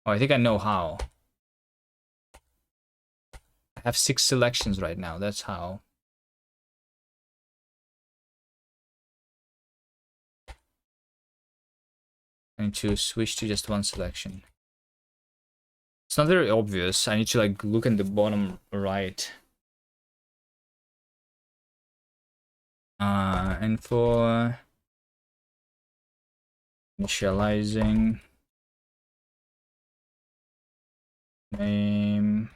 Oh, I think I know how. I have 6 selections right now. That's how. I need to switch to just one selection. It's not very obvious. I need to like look in the bottom right. Info. Initializing. Name.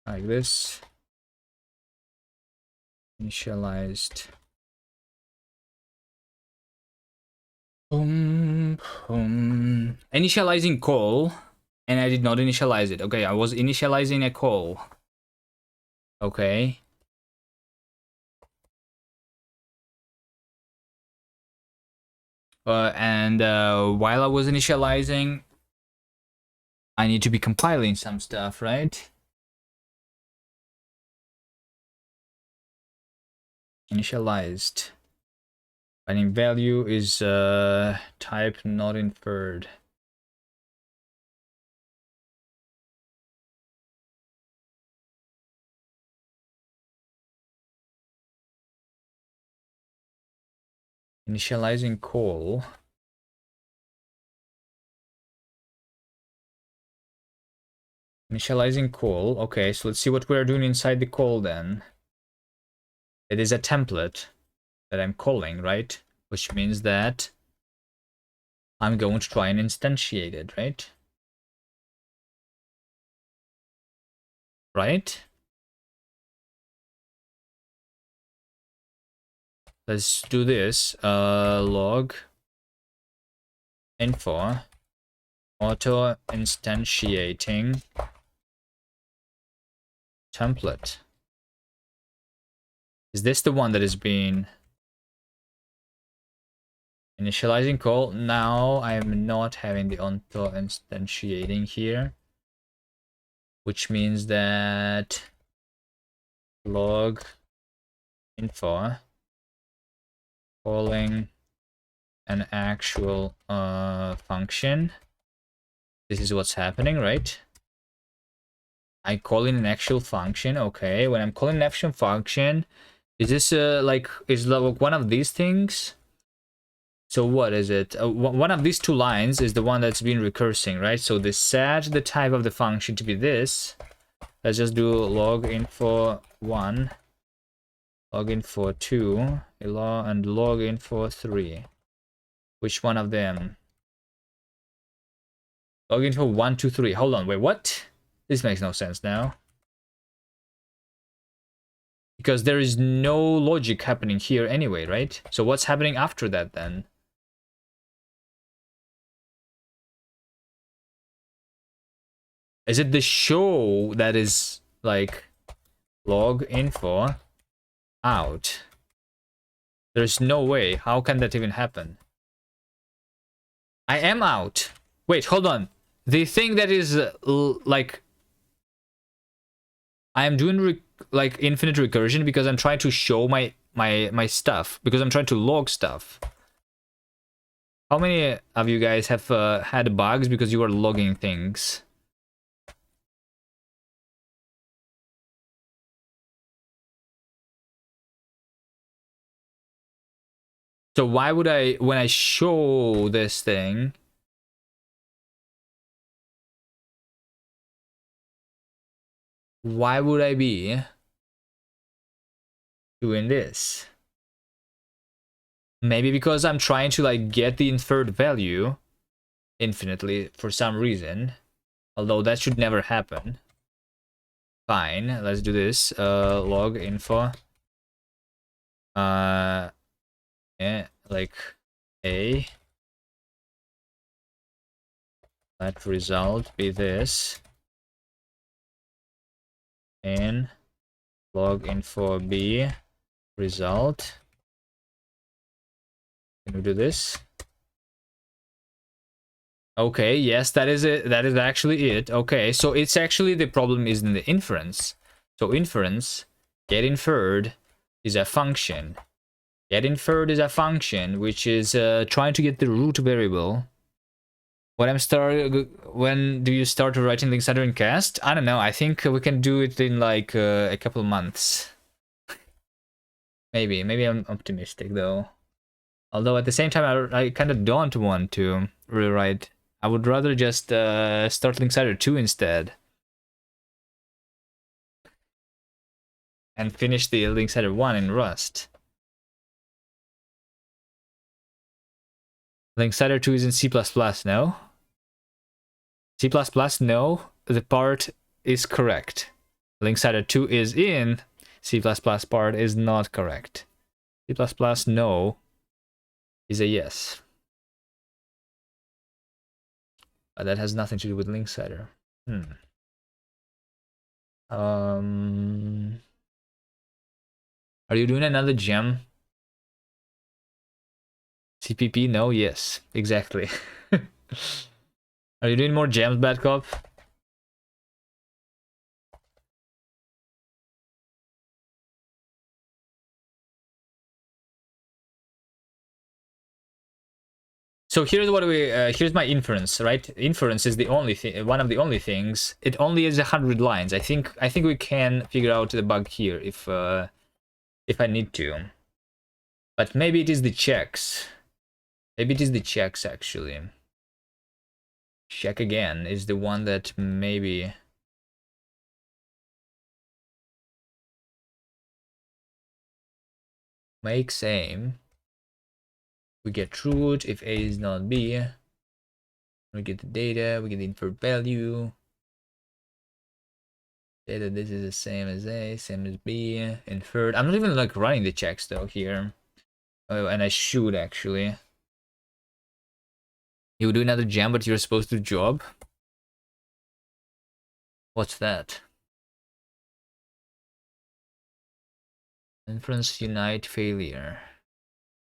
Like this. Initialized. Initializing call, and I did not initialize it. Okay, I was initializing a call. Okay. While I was initializing, I need to be compiling some stuff, right? Initialized. Binding value is type not inferred. Initializing call. Initializing call. Okay, so let's see what we're doing inside the call then. It is a template that I'm calling, right? Which means that I'm going to try and instantiate it, right? Right? Let's do this. Log info auto instantiating template. Is this the one that is being initializing call? Now I am not having the auto instantiating here, which means that log info calling an actual function. This is what's happening, right? I call in an actual function. Okay, when I'm calling an actual function, is this like one of these things? So what is it? One of these two lines is the one that's been recursing, right? So they set the type of the function to be this. Let's just do log info 1, log info 2, and log info 3. Which one of them? Log info 1, 2, 3. Hold on, wait, what? This makes no sense now. Because there is no logic happening here anyway, right? So what's happening after that then? Is it the show that is like log info out? There's no way. How can that even happen? I am out. Wait, hold on. The thing that is like I am doing like infinite recursion because I'm trying to show my stuff, because I'm trying to log stuff. How many of you guys have had bugs because you are logging things? So why would I, when I show this thing, why would I be doing this? Maybe because I'm trying to like get the inferred value infinitely for some reason. Although that should never happen. Fine, let's do this. Log info. Yeah, like A. Let result be this. And log info B result. Can we do this? Okay, yes, that is it. That is actually it. Okay, so it's actually the problem is in the inference. So inference, get inferred, is a function. Get inferred is a function which is trying to get the root variable. When do you start writing links under in Kast? I don't know. I think we can do it in like a couple months. Maybe I'm optimistic though. Although at the same time, I kind of don't want to rewrite. I would rather just start Linkcider 2 instead. And finish the Linkcider 1 in Rust. Linkcider 2 is in C++, no? C++, no. The part is correct. Linkcider 2 is in. C++ part is not correct. C++, no, is a yes. But that has nothing to do with Linkcider. Are you doing another gem? CPP? No, yes. Exactly. Are you doing more gems, Bad Cop? So here's what here's my inference, right? Inference is the only thing, one of the only things. It only is 100 lines. I think we can figure out the bug here if I need to. But maybe it is the checks. Maybe it is the checks actually. Check again is the one that maybe. Make same. We get root if A is not B. We get the data, we get the inferred value. Data, this is the same as A, same as B. Inferred. I'm not even like running the checks though here. Oh, and I should actually. You do another jam, but you're supposed to job? What's that? Inference unite failure.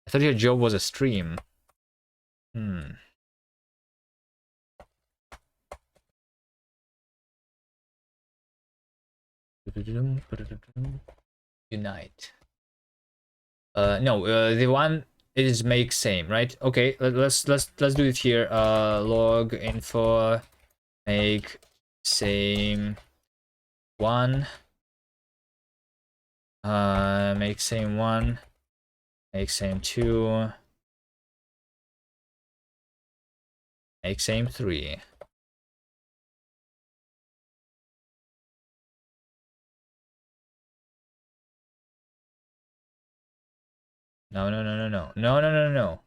I thought your job was a stream. Unite. No, the one is make same, right? Okay, let's do it here. Log info make same one. Make same one. Make same two. Make same three. No, no, no, no, no, no, no, no, no.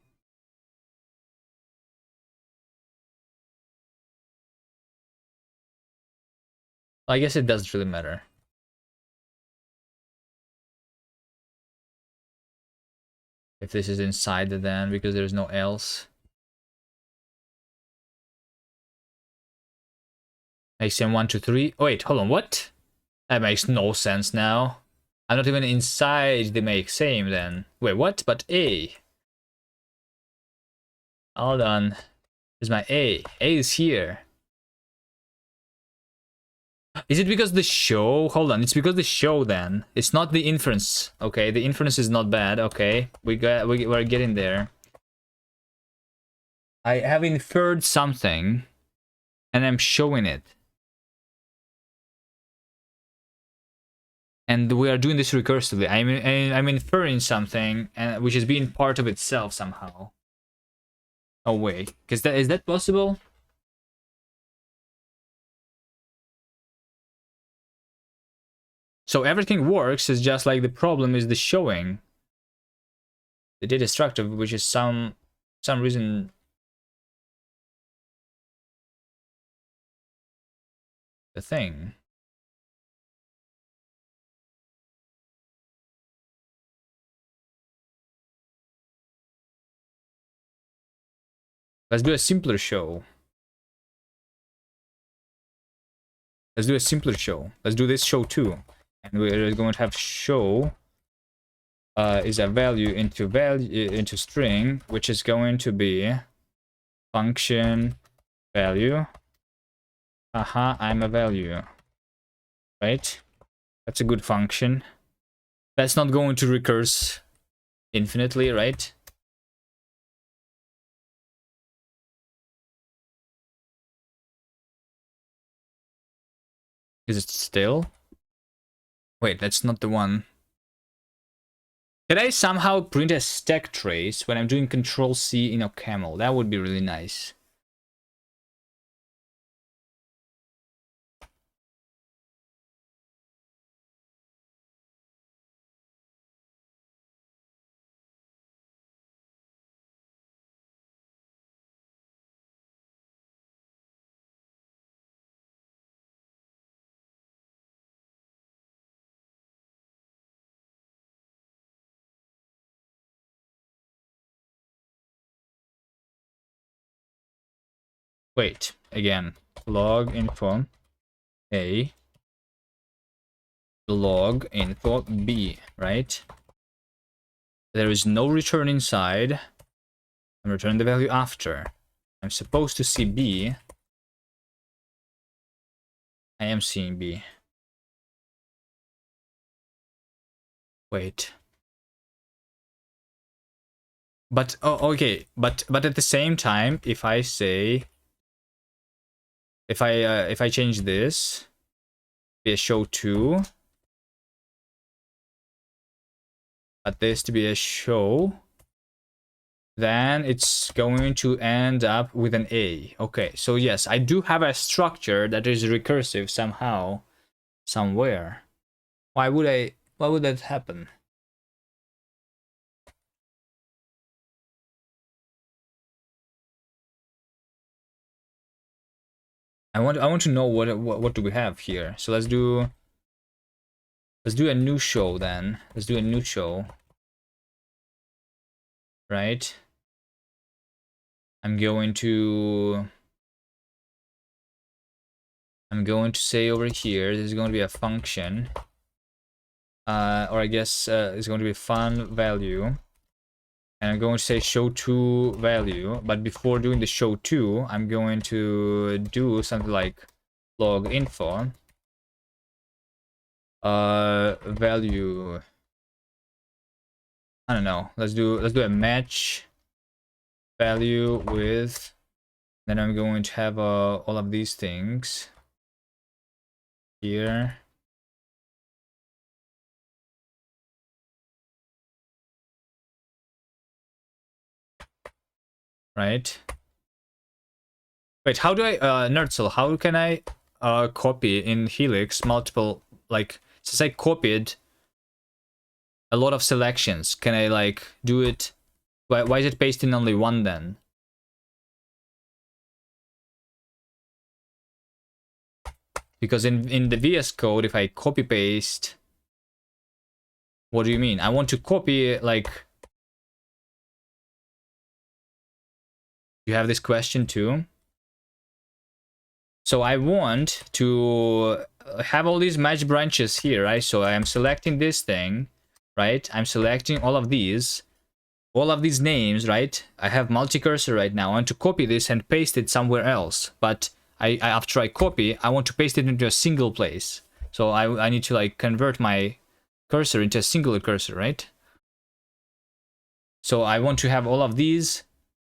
I guess it doesn't really matter. If this is inside the then, because there's no else. Make same 1, 2, 3. Oh, wait, hold on, what? That makes no sense now. I'm not even inside the make same then. Wait, what? But A. Hold on. Is my A. A is here. Is it because the show? Hold on, it's because the show then. It's not the inference. Okay, the inference is not bad. Okay, we're getting there. I have inferred something and I'm showing it. And we are doing this recursively. I'm inferring something and which is being part of itself somehow. Oh wait, is that possible? So everything works, it's just like the problem is the showing. The data structure, which is some reason the thing. Let's do a simpler show. Let's do a simpler show. Let's do this show too. And we're going to have show is a value into string, which is going to be function value. Aha, I'm a value. Right? That's a good function. That's not going to recurse infinitely, right? Is it still? Wait, that's not the one. Can I somehow print a stack trace when I'm doing Control C in OCaml? That would be really nice. Wait, again, log info A, log info B, right? There is no return inside. I'm returning the value after. I'm supposed to see B. I am seeing B. Wait. But, oh, okay, but at the same time, if I say, if I change this, be a show 2, but this to be a show, then it's going to end up with an A. Okay, so yes, I do have a structure that is recursive somehow, somewhere. Why would that happen? I want to know what do we have here. So let's do a new show then. Let's do a new show. Right? I'm going to say over here, this is going to be a function. Or I guess it's going to be fun value. And I'm going to say show to value, but before doing the show to, I'm going to do something like log info. Value. I don't know. Let's do a match value with. Then I'm going to have all of these things here. Right. Wait, how do I Nertzel, how can I copy in Helix multiple, like, since I copied a lot of selections, can I like do it? Why is it pasted in only one then? Because in the VS Code, if I copy paste, what do you mean? I want to copy, like, you have this question too. So I want to have all these match branches here, right? So I am selecting this thing, right? I'm selecting all of these names, right? I have multi-cursor right now. I want to copy this and paste it somewhere else. But after I copy, I want to paste it into a single place. So I need to like convert my cursor into a singular cursor, right? So I want to have all of these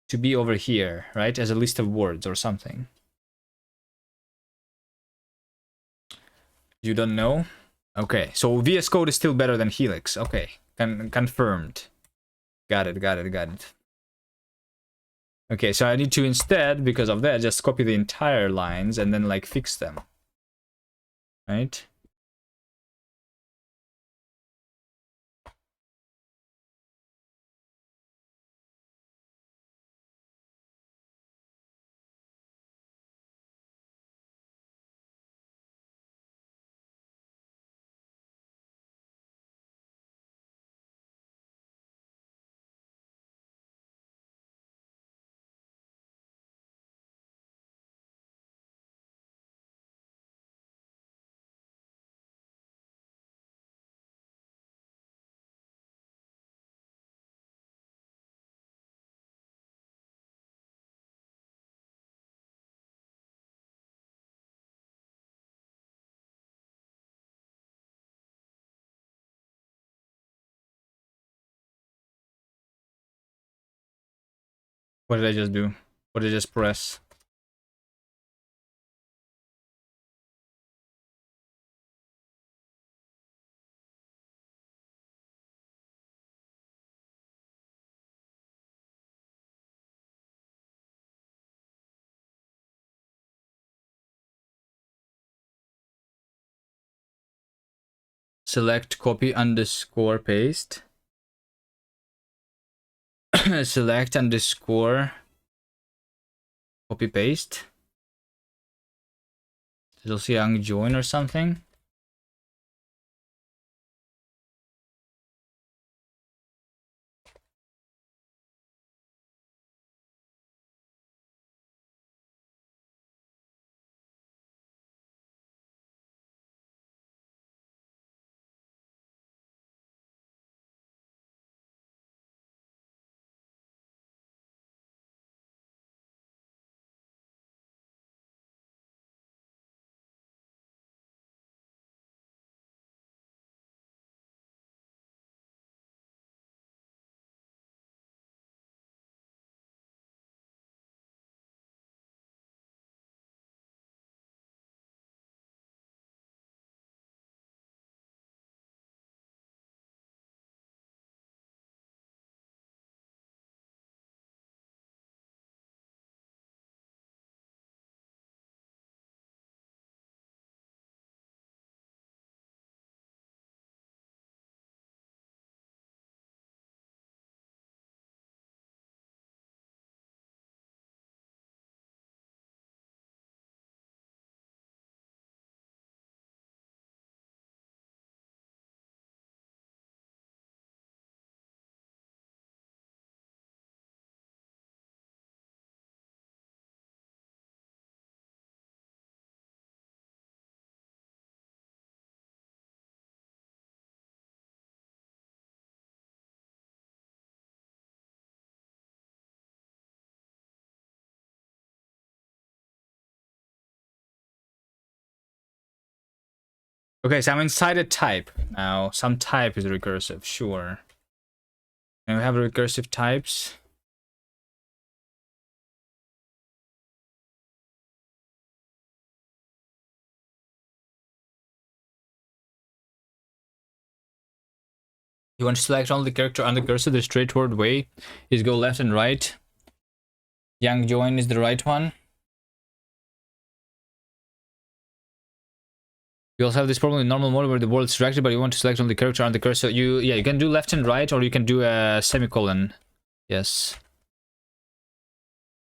to be over here, right? As a list of words or something. You don't know? Okay, so VS Code is still better than Helix. Okay, confirmed. Got it. Okay, so I need to instead, because of that, just copy the entire lines and then like fix them. Right? What did I just do? What did I just press? Select copy underscore paste. Select underscore copy paste. Zilxiang join or something. Okay, so I'm inside a type now. Some type is recursive, sure. And we have recursive types. You want to select only the character on the cursor. The straightforward way is go left and right. Young join is the right one. You also have this problem in normal mode where the world is selected, but you want to select only the character on the cursor. You can do left and right, or you can do a semicolon. Yes.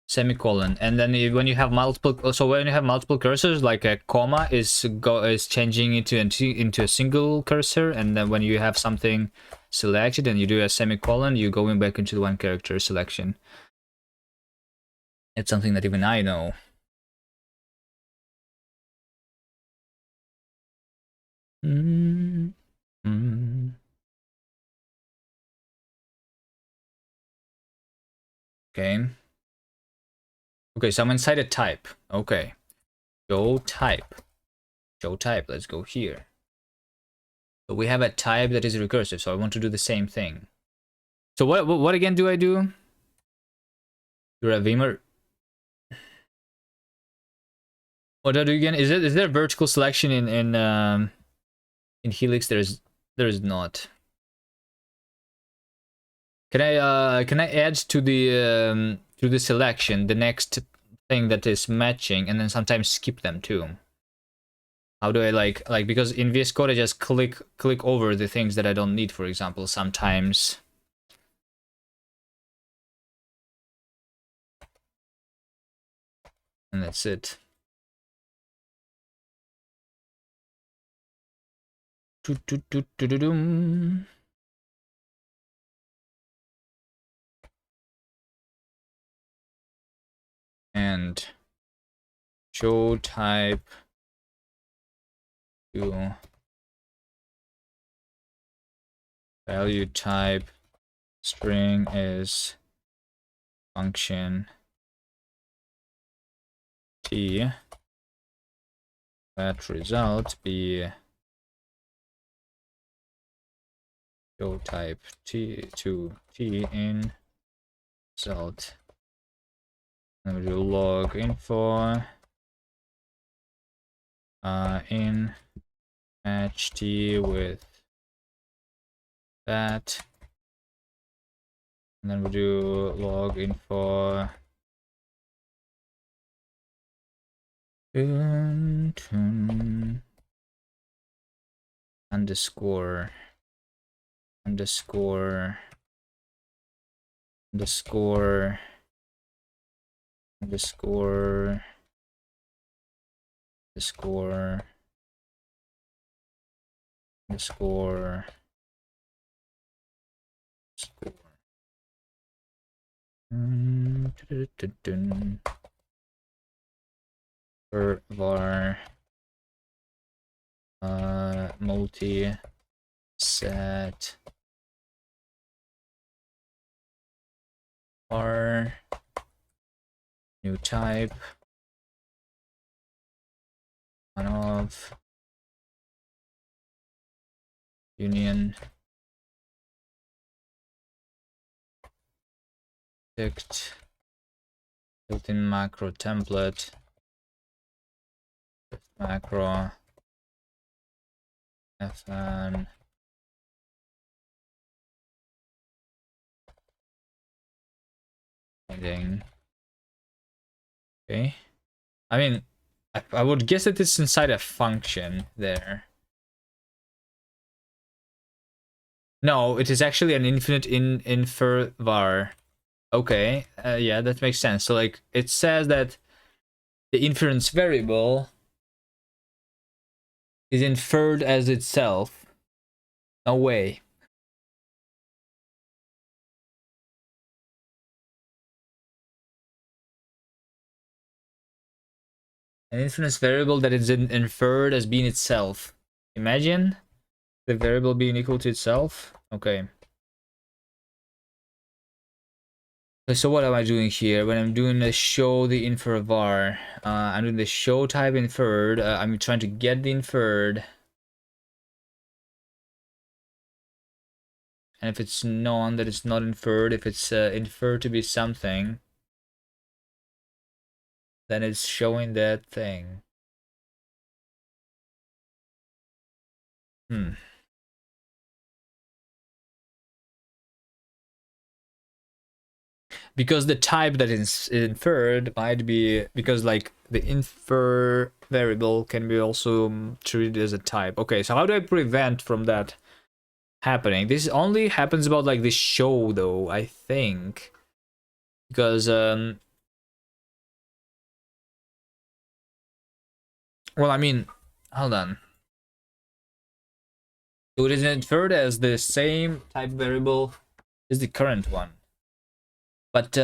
Semicolon. And then when you have multiple cursors, like a comma is changing into a single cursor, and then when you have something selected and you do a semicolon, you're going back into the one character selection. It's something that even I know. Okay. Okay, so I'm inside a type. Okay. Show type. Show type. Let's go here. So we have a type that is recursive, so I want to do the same thing. So what again do I do? You're a Vimmer. What do I do again? Is there vertical selection in Helix? There is not. Can I add to the selection the next thing that is matching, and then sometimes skip them too? How do I like because in VS Code I just click over the things that I don't need, for example, sometimes. And that's it. And show type to value type string is function t, let result be show type t to t in result. Then we do log info in match t with that, and then we do log info underscore underscore underscore underscore underscore underscore for var multi set var new type on of union ticked built-in macro template macro fn ending. Okay, I mean I would guess that it's inside a function there. No, it is actually an infinite infer var. Okay, yeah, that makes sense. So like it says that the inference variable is inferred as itself. No way. An inference variable that is inferred as being itself. Imagine the variable being equal to itself. Okay. So what am I doing here? When I'm doing the show the infer var, I'm doing the show type inferred. I'm trying to get the inferred. And if it's none, then it's not inferred. If it's inferred to be something, then it's showing that thing. Because the type that is inferred might be, because like the infer variable can be also treated as a type. Okay, so how do I prevent from that happening? This only happens about like this show though, I think. Because well, I mean, hold on. So it is inferred as the same type variable as the current one. But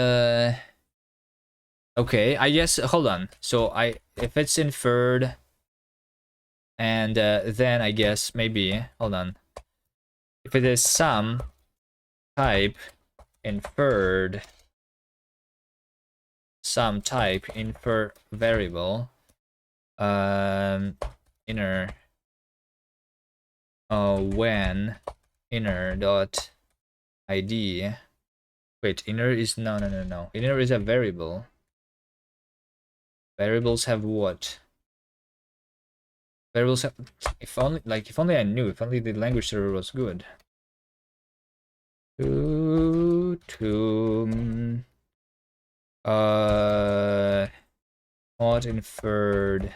okay, I guess hold on. So if it's inferred, and then I guess maybe hold on. If it is some type inferred, some type infer variable, inner when inner dot id. Wait, inner is no. Inner is a variable. Variables have what? Variables have, if only I knew, if only the language server was good. Not inferred.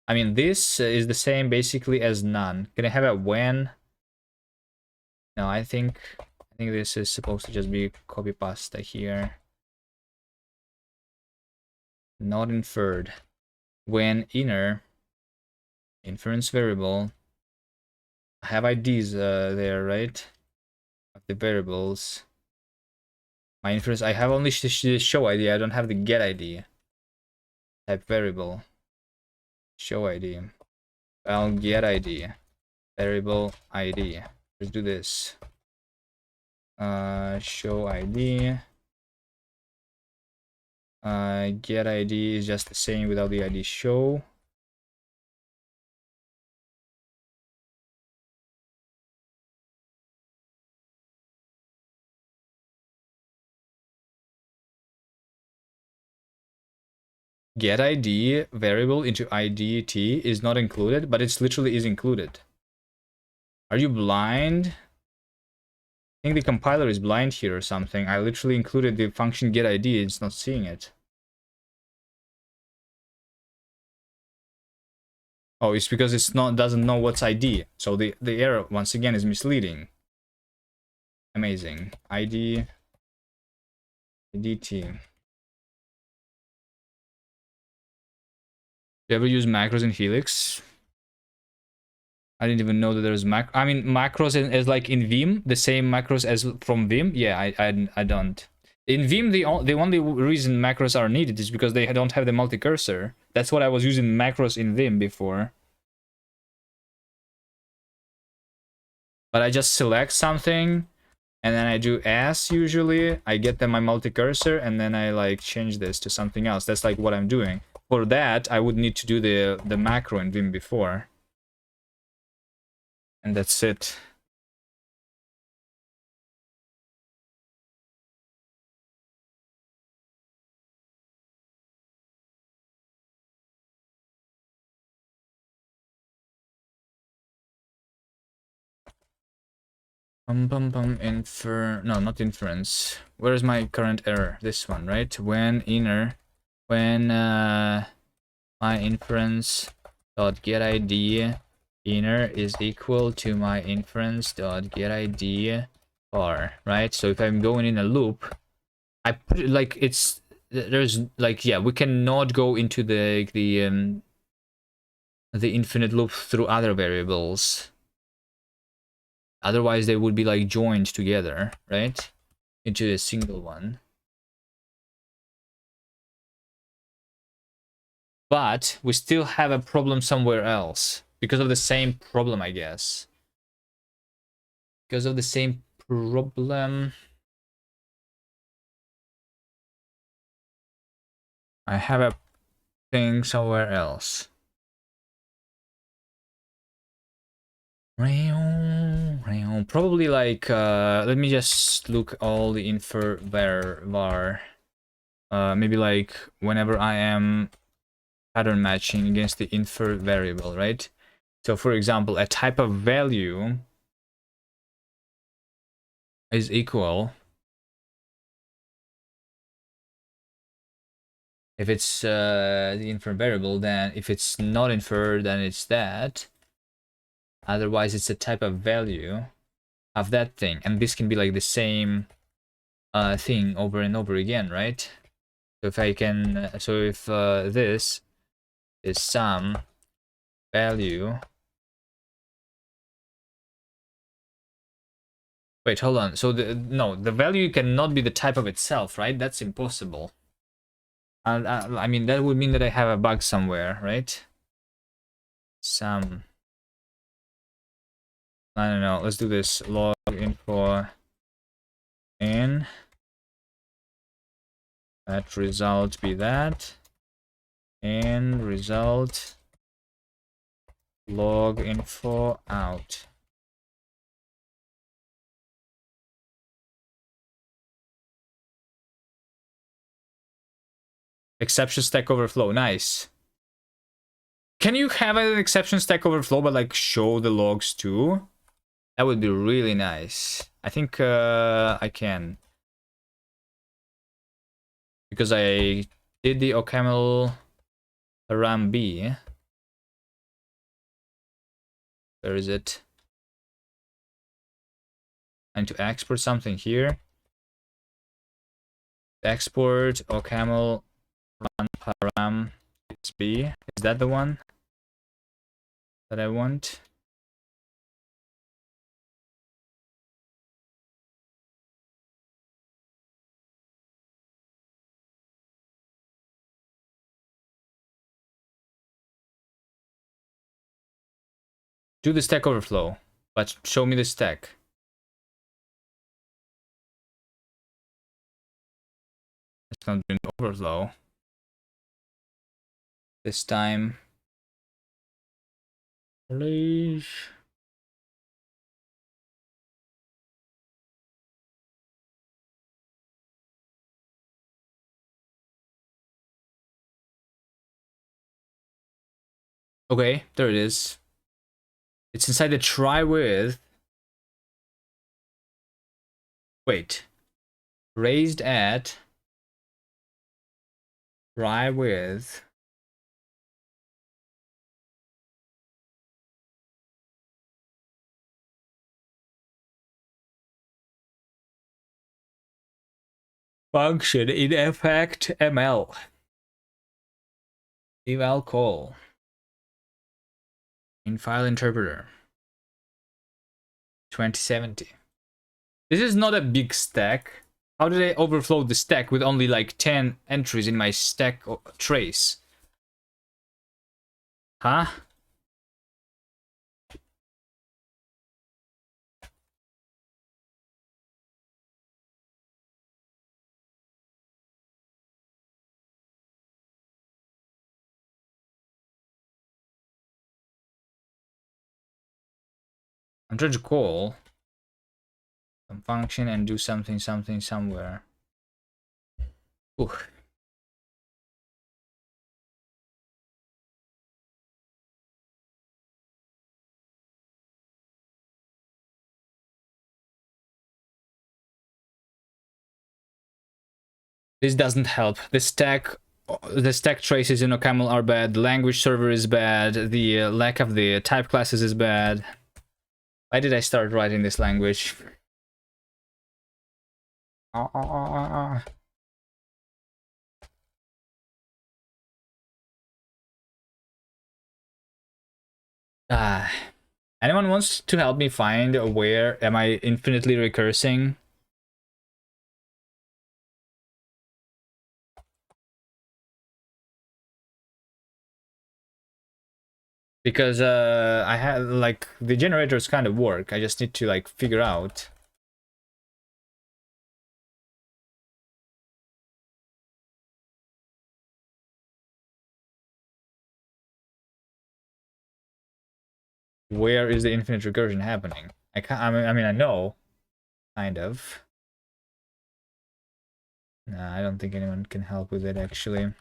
I mean, this is the same basically as none. Can I have a when? No, I think this is supposed to just be copy pasta here. Not inferred. When inner inference variable. I have IDs there, right? Of the variables. My inference, I have only the show ID. I don't have the get ID. Type variable. Show ID. Well, get ID. Variable ID. Let's do this. Show ID. Get ID is just the same without the ID show. Get ID variable into IDT is not included, but it's literally is included. Are you blind? I think the compiler is blind here or something. I literally included the function get ID, it's not seeing it. Oh, it's because it's not doesn't know what's ID. So the error once again is misleading. Amazing. ID IDT. You ever use macros in Helix? I didn't even know that there's I mean macros as like in Vim, the same macros as from Vim. Yeah, I don't. In Vim, the only reason macros are needed is because they don't have the multi-cursor. That's what I was using macros in Vim before. But I just select something, and then I do S usually. I get them my multi-cursor, and then I like change this to something else. That's like what I'm doing. For that, I would need to do the macro in Vim before. And that's it. Infer, no, not inference. Where is my current error? This one, right? When inner, when my inference dot get ID inner is equal to my inference dot get ID bar, right? So if I'm going in a loop, I put it like it's there's like, yeah, we cannot go into the infinite loop through other variables. Otherwise, they would be like joined together, right? Into a single one. But we still have a problem somewhere else because of the same problem, I guess. Because of the same problem. I have a thing somewhere else. Probably like let me just look all the infer var. Maybe like whenever I am pattern matching against the infer variable, right? So for example, a type of value is equal if it's the infer variable, then if it's not inferred, then it's that. Otherwise, it's a type of value of that thing, and this can be like the same thing over and over again, right? So if I can, so if this is some value. Wait, hold on. So the value cannot be the type of itself, right? That's impossible. I mean, that would mean that I have a bug somewhere, right? Some. I don't know. Let's do this. Log info in. Let result be that. And result log info out. Exception stack overflow. Nice. Can you have an exception stack overflow but like show the logs too? That would be really nice. I think I can. Because I did the OCaml RAM B. Where is it? I need to export something here. Export OCaml run param B. Is that the one that I want? Do the Stack Overflow, but show me the stack. It's not doing overflow this time. Please. Okay, there it is. It's inside the try with. Wait. Raised at. Try with. Function in effect ML. Eval call. In file interpreter. 2070. This is not a big stack. How did I overflow the stack with only like 10 entries in my stack trace? Huh? I'm trying to call some function and do something somewhere. Ooh. This doesn't help. The stack traces in OCaml are bad. The language server is bad. The lack of the type classes is bad. Why did I start writing this language? Anyone wants to help me find where am I infinitely recursing? Because I have like the generators kind of work. I just need to like figure out. Where is the infinite recursion happening? I can't. I mean, I know, kind of. Nah, I don't think anyone can help with it actually.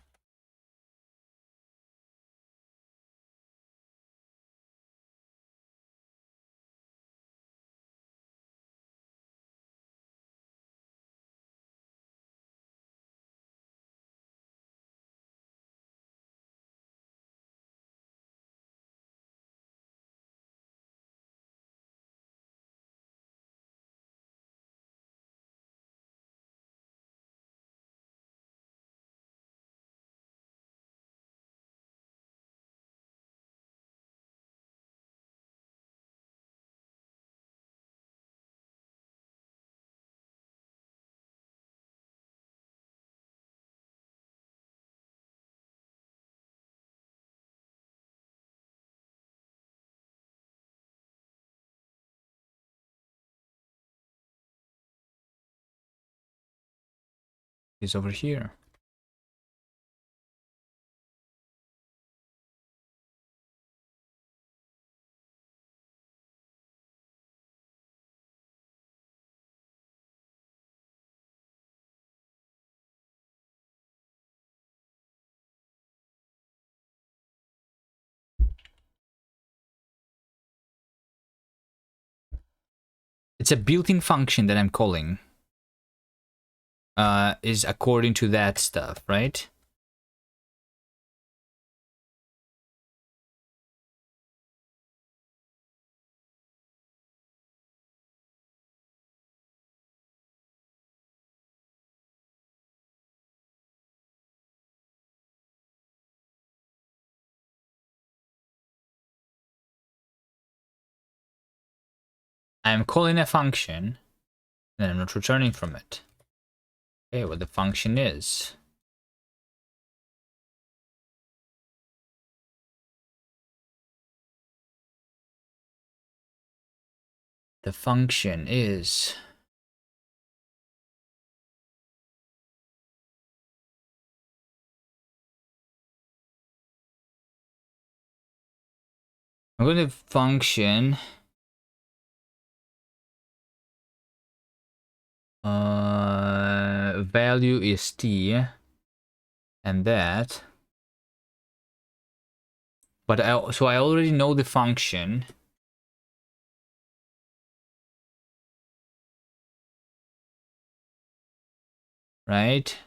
It's over here. It's a built-in function that I'm calling. Is according to that stuff, right? I'm calling a function, and I'm not returning from it. Okay, what the function is. The function is I'm going to function value is t and that, but so I already know the function, right?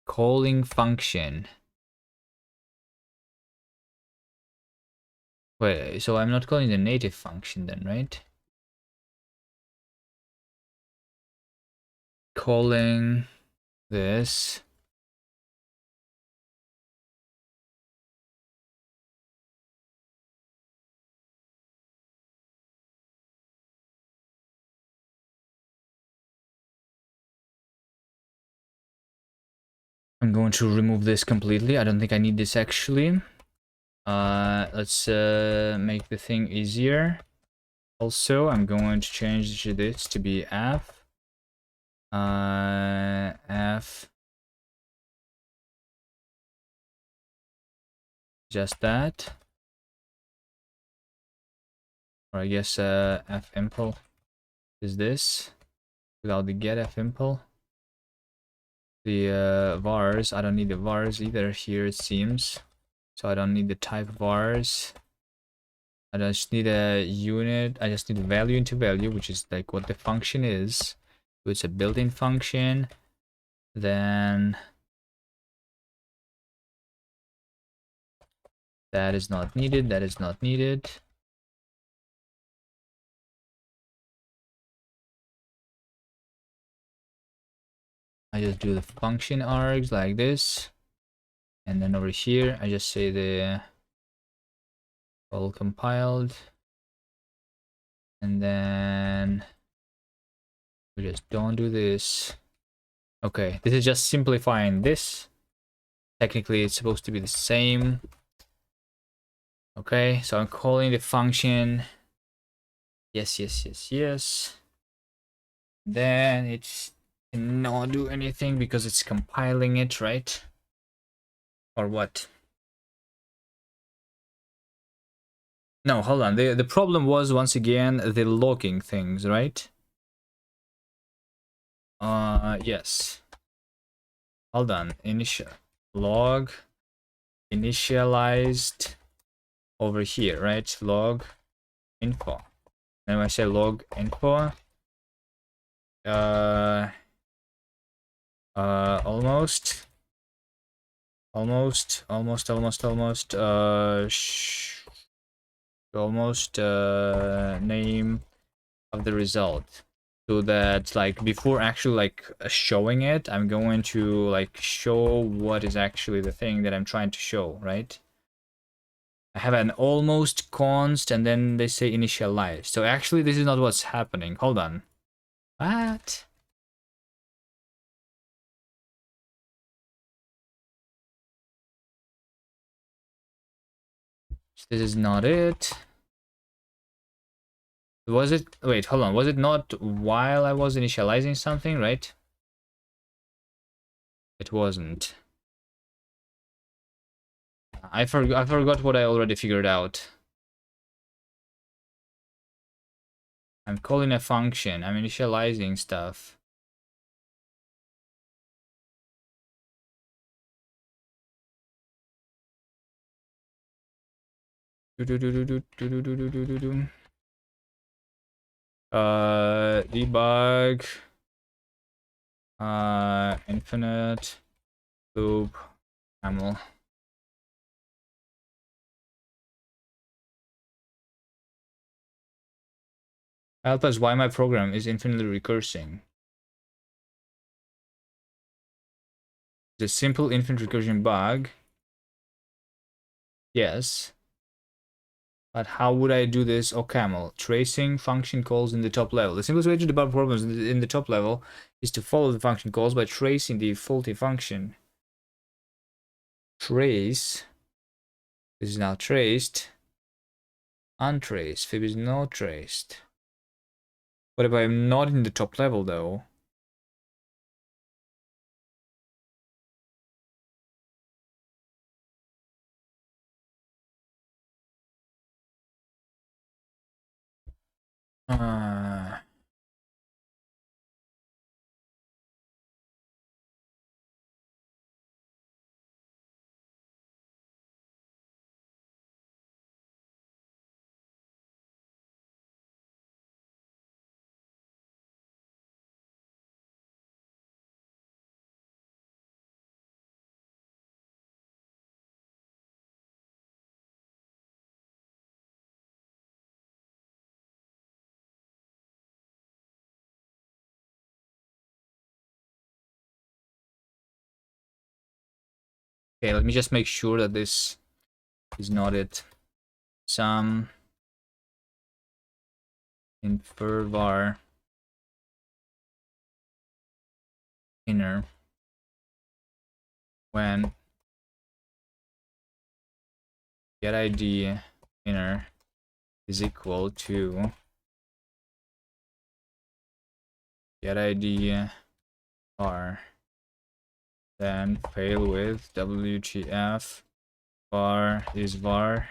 Calling function. Wait, so I'm not calling the native function then, right? Calling this. I'm going to remove this completely. I don't think I need this actually. Let's make the thing easier. Also, I'm going to change this to be f. F. Just that. Or I guess f impl is this without the get f impl. The vars, I don't need the vars either here it seems. So I don't need the type vars. I just need a unit. I just need value into value, which is like what the function is. So it's a built-in function. Then that is not needed. That is not needed. I just do the function args like this. And then over here, I just say the all compiled. And then we just don't do this. Okay, this is just simplifying this. Technically, it's supposed to be the same. Okay, so I'm calling the function. Yes, yes, yes, yes. Then it cannot do anything because it's compiling it, right? Or what? No, hold on. The problem was once again the logging things, right? Yes. Hold on. Initial log initialized over here, right? Log info. And when I say log info, almost name of the result, so that like before actually like showing it, I'm going to like show what is actually the thing that I'm trying to show, right? I have an almost const and then they say initialize. So actually this is not what's happening. Hold on. What? This is not it. Was it? Wait, hold on. Was it not while I was initializing something, right? It wasn't. I forgot what I already figured out. I'm calling a function. I'm initializing stuff. Debug. Infinite loop camel. Help us why my program is infinitely recursing. The simple infinite recursion bug. Yes. But how would I do this? Oh, camel. Tracing function calls in the top level. The simplest way to debug problems in the top level is to follow the function calls by tracing the faulty function. Trace. This is now traced. Untraced. Fib is not traced. What if I'm not in the top level though? Uh, okay, let me just make sure that this is not it. Some infer var inner when get id inner is equal to get id var, then fail with wtf var is var.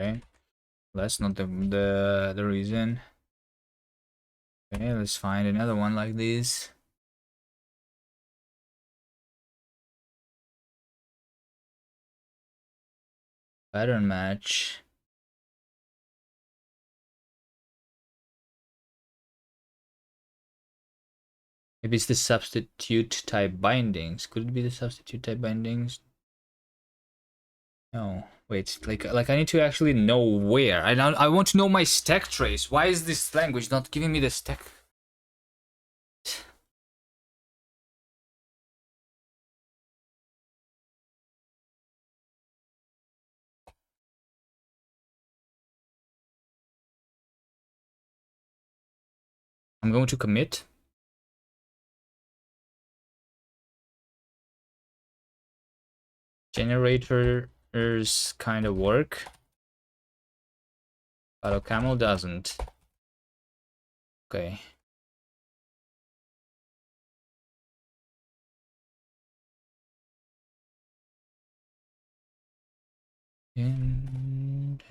Okay, that's not the reason. Okay, let's find another one like this. Pattern match. Maybe it's the substitute type bindings. Could it be the substitute type bindings? No. Wait, like I need to actually know where. I want to know my stack trace. Why is this language not giving me the stack? I'm going to commit. Generators kind of work, but OCaml doesn't. Okay. And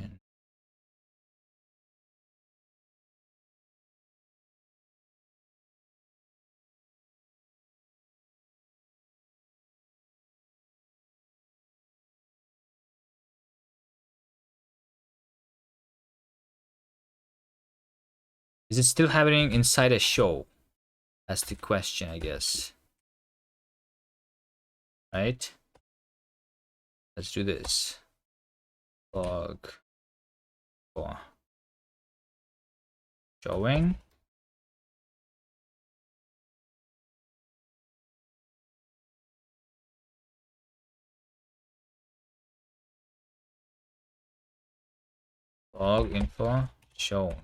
is it still happening inside a show? That's the question, I guess. Right? Let's do this. Log for showing. Log info shown.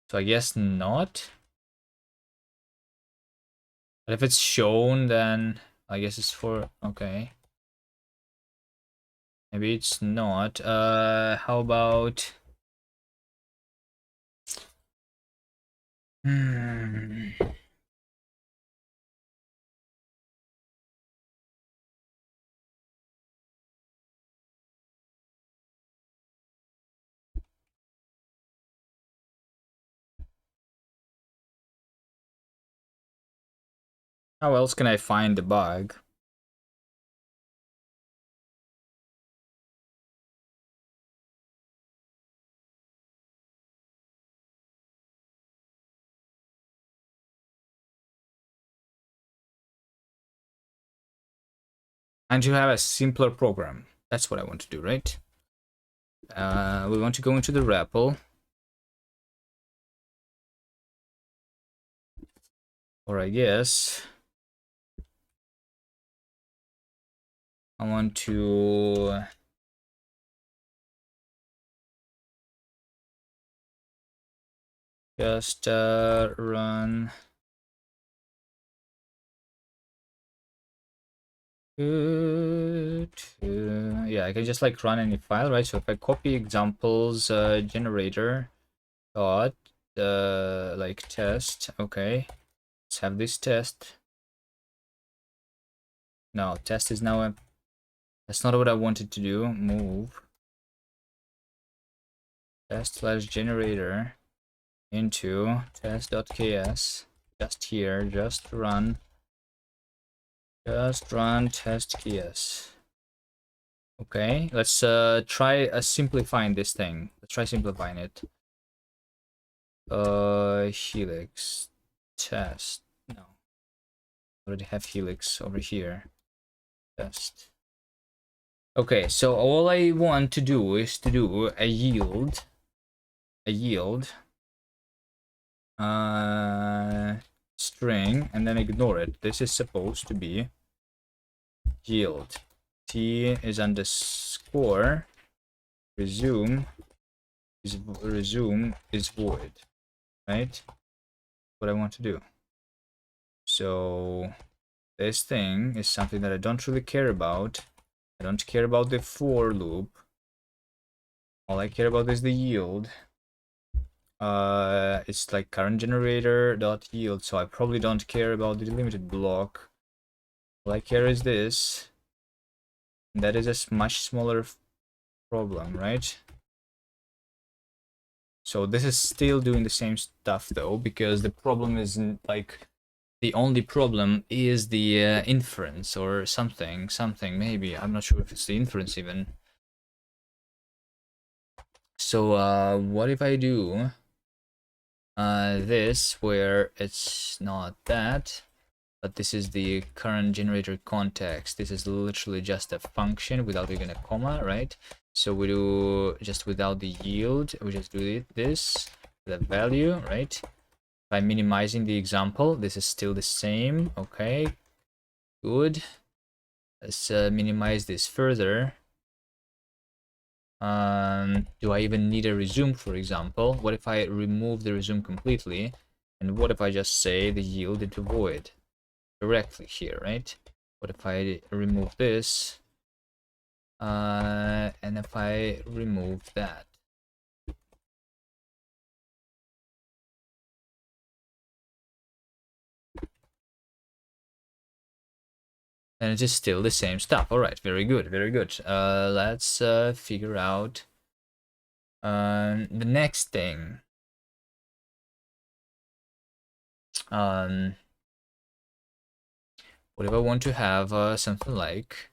So I guess not. But if it's shown, then I guess it's for okay. Maybe it's not. How about how else can I find the bug? And you have a simpler program. That's what I want to do, right? We want to go into the REPL. Or I guess I want to just run yeah, I can just like run any file, right? So if I copy examples generator dot like test, okay, let's have this test. No, test is now a, that's not what I wanted to do. Move test slash generator into test.ks, just here, just run test ks. Okay, let's try simplifying this thing. Let's try simplifying it. Helix test. No, already have helix over here. Test. Okay, so all I want to do is to do a yield string and then ignore it. This is supposed to be yield. T is underscore resume is void, right? What I want to do. So this thing is something that I don't really care about. I don't care about the for loop. All I care about is the yield. It's like current generator dot yield, so I probably don't care about the delimited block. All I care is this. And that is a much smaller problem, right? So this is still doing the same stuff though, because the problem isn't like the only problem is the inference or something maybe. I'm not sure if it's the inference even. So what if I do this where it's not that, but this is the current generator context. This is literally just a function without even a comma, right? So we do just without the yield, we just do this, the value, right? By minimizing the example, this is still the same. Okay, good. Let's minimize this further. Do I even need a resume, for example? What if I remove the resume completely? And what if I just say the yield into void directly here, right? What if I remove this? And if I remove that? And it is still the same stuff. All right, very good, very good. Let's figure out the next thing. What if I want to have something like,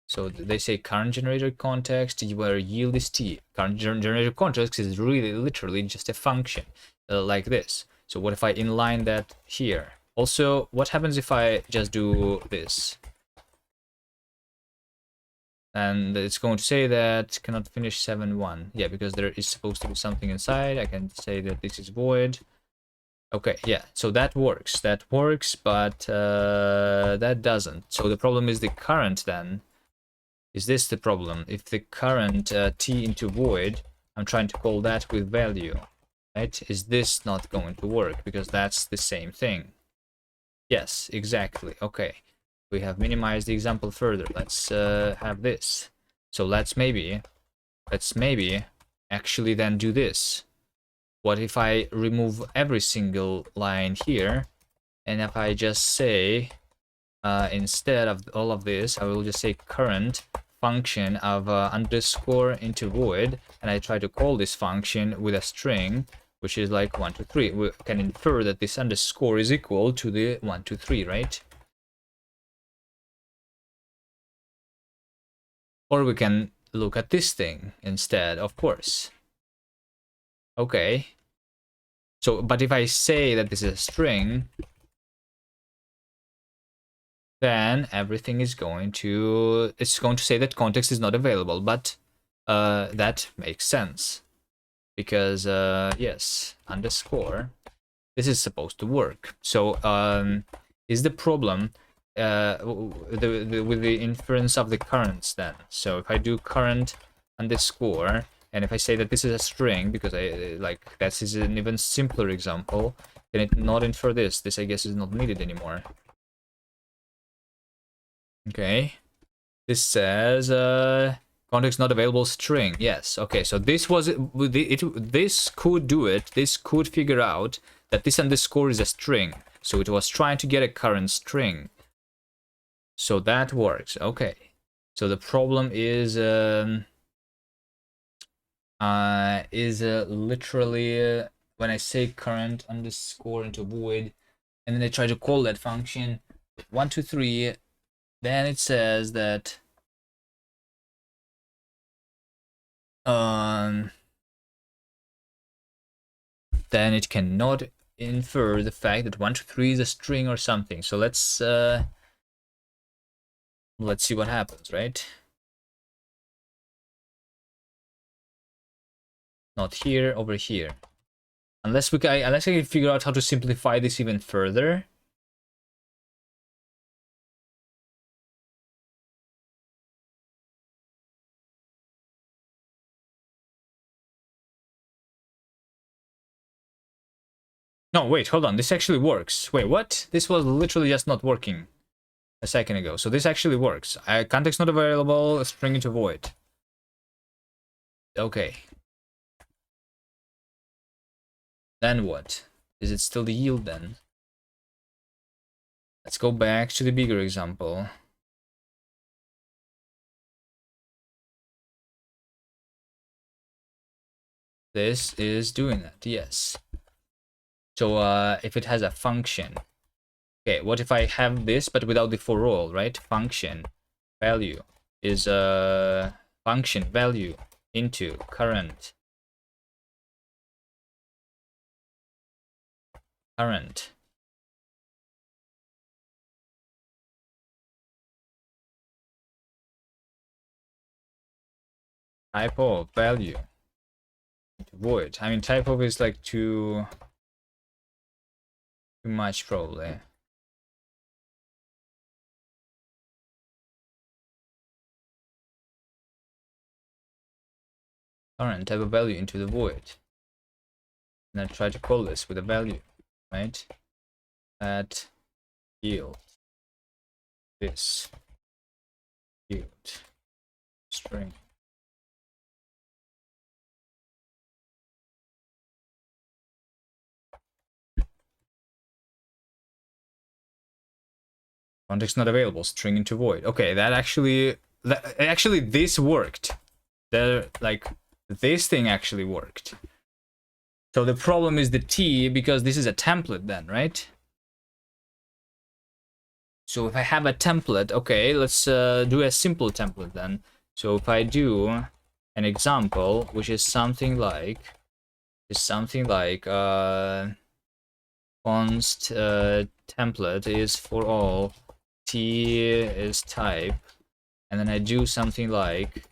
so they say current generator context where yield is t. Current generator context is really literally just a function like this. So what if I inline that here? Also, what happens if I just do this? And it's going to say that cannot finish 7.1. Yeah, because there is supposed to be something inside. I can say that this is void. Okay, yeah, so that works. That works, but that doesn't. So the problem is the current then. Is this the problem? If the current t into void, I'm trying to call that with value, right? Is this not going to work? Because that's the same thing. Yes, exactly. Okay, we have minimized the example further. Let's have this. So let's maybe actually then do this. What if I remove every single line here, and if I just say instead of all of this, I will just say current function of underscore into void, and I try to call this function with a string, which is like 1, 2, 3. We can infer that this underscore is equal to the 1, 2, 3, right? Or we can look at this thing instead, of course. Okay. So, but if I say that this is a string, then everything is going to, it's going to say that context is not available, but that makes sense. Because, yes, underscore, this is supposed to work. So, is the problem with the inference of the currents then? So if I do current underscore, and if I say that this is a string, because I like that is an even simpler example, can it not infer this? This I guess is not needed anymore. Okay. This says context not available string. Yes. Okay. So this was this could do it. This could figure out that this underscore is a string. So it was trying to get a current string. So that works. Okay. So the problem is literally when I say current underscore into void, and then I try to call that function 1, 2, 3, then it says that then it cannot infer the fact that 1, 2, 3 is a string or something. So let's see what happens, right? Not here, over here. Unless I can figure out how to simplify this even further. No, wait, hold on. This actually works. Wait, what? This was literally just not working a second ago. So this actually works. Context not available, string into void. Okay. Then what? Is it still the yield then? Let's go back to the bigger example. This is doing that, yes. So if it has a function, okay, what if I have this but without the for all, right? Function value is a function value into current type of value into void. I mean, type of is like too much probably. current type of value into the void. And I try to call this with a value, right? At yield this yield string. Context not available, string into void. Okay, that actually this worked. This thing actually worked. So the problem is the T, because this is a template then, right? So if I have a template, okay, let's do a simple template then. So if I do an example, which is something like const template is for all T is type, and then I do something like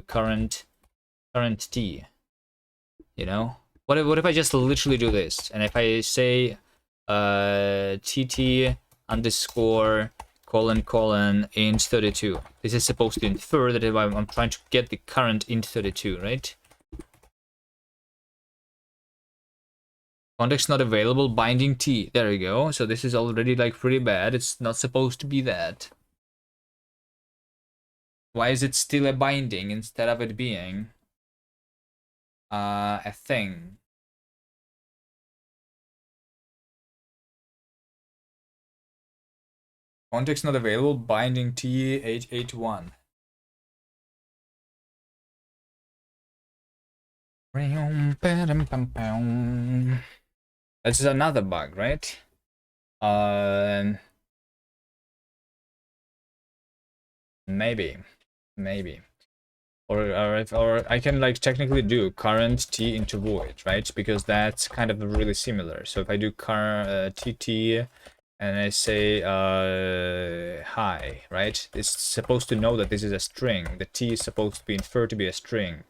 current T, you know. What if I just literally do this, and if I say tt underscore colon int 32, this is supposed to infer that if I'm trying to get the current int 32, right? Context not available, binding T. There we go. So this is already like pretty bad. It's not supposed to be that. Why is it still a binding instead of it being a thing? Context not available, binding T881. This is another bug, right? Maybe. Or I can like technically do current T into void, right? Because that's kind of really similar. So if I do current TT and I say hi, right? It's supposed to know that this is a string. The T is supposed to be inferred to be a string.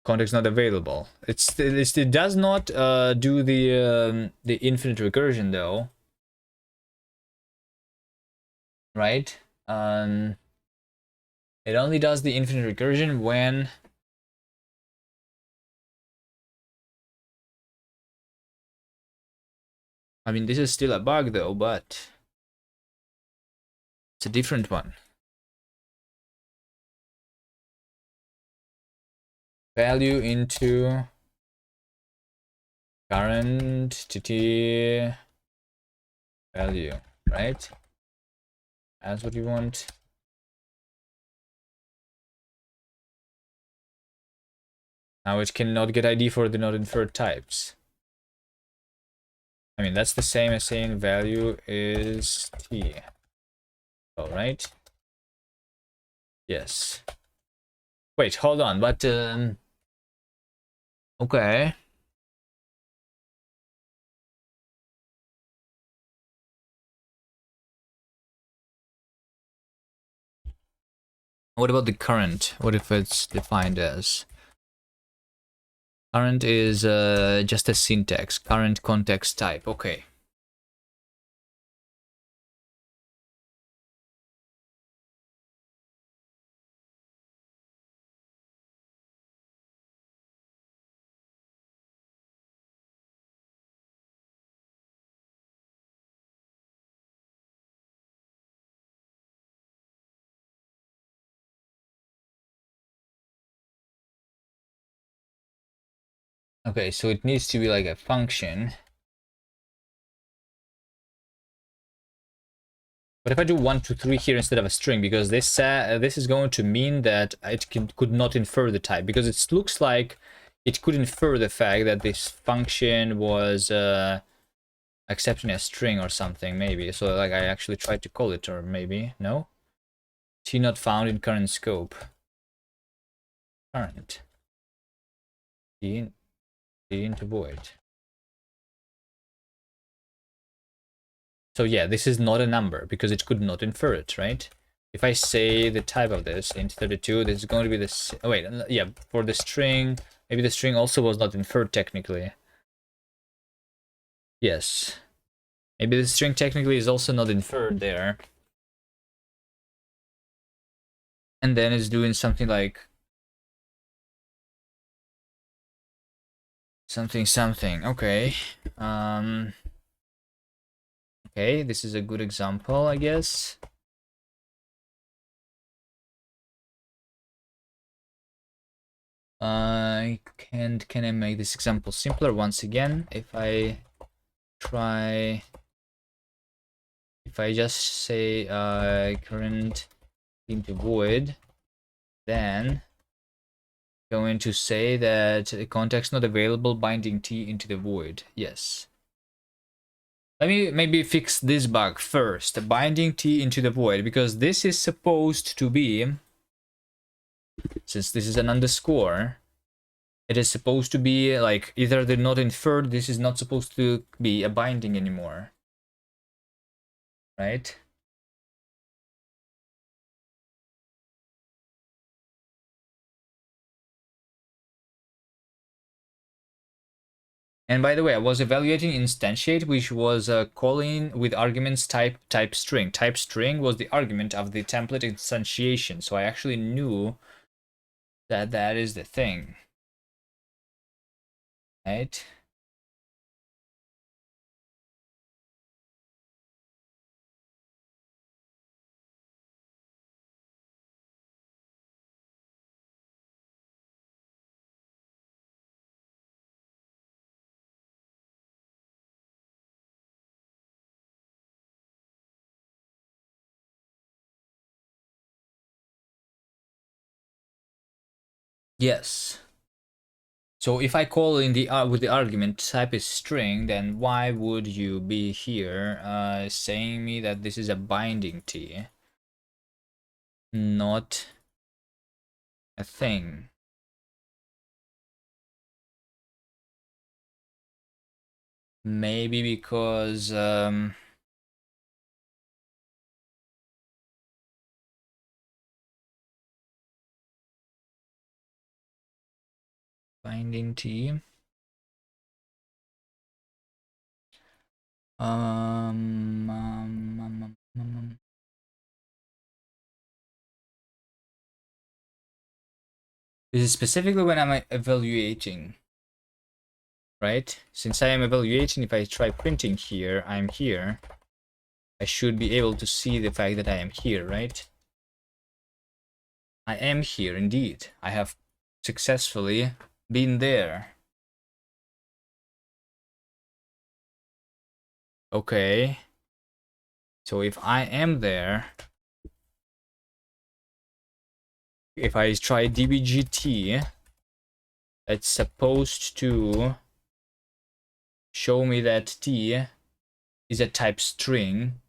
Context not available. It does not do the infinite recursion though, right? It only does the infinite recursion when I mean, this is still a bug though, but it's a different one. Value into current TT value, right? That's what you want. Now it cannot get ID for the not inferred types. I mean, that's the same as saying value is T. All right. Yes. Wait, hold on, but okay. What about the current? What if it's defined as current is just a syntax, current context type? Okay. Okay, so it needs to be like a function. But if I do 1, 2, 3 here instead of a string, because this is going to mean that it could not infer the type, because it looks like it could infer the fact that this function was accepting a string or something, maybe. So like I actually tried to call it, or maybe no. T not found in current scope. Current. T into void. So yeah, this is not a number because it could not infer it, right? If I say the type of this int 32, this is going to be this. Oh wait, yeah, for the string, maybe the string also was not inferred technically. Yes, maybe the string technically is also not inferred there. and then it's doing something like something. Okay. Okay, this is a good example, I guess. Can I make this example simpler once again? If I just say current into void, then going to say that the context not available, binding t into the void. Yes. Let me maybe fix this bug first, binding t into the void, because this is supposed to be, since this is an underscore, it is supposed to be like either they're not inferred, this is not supposed to be a binding anymore. Right? And by the way, I was evaluating instantiate, which was calling with arguments type string. Type string was the argument of the template instantiation, so I actually knew that that is the thing. Right? Yes. So if I call in the with the argument type is string, then why would you be here saying me that this is a binding t, not a thing? Maybe because binding t. This is specifically when I'm evaluating, right? Since I am evaluating, if I try printing here, I'm here. I should be able to see the fact that I am here, right? I am here indeed. I have successfully been there. Okay. So if I am there, if I try dbgt, it's supposed to show me that t is a type string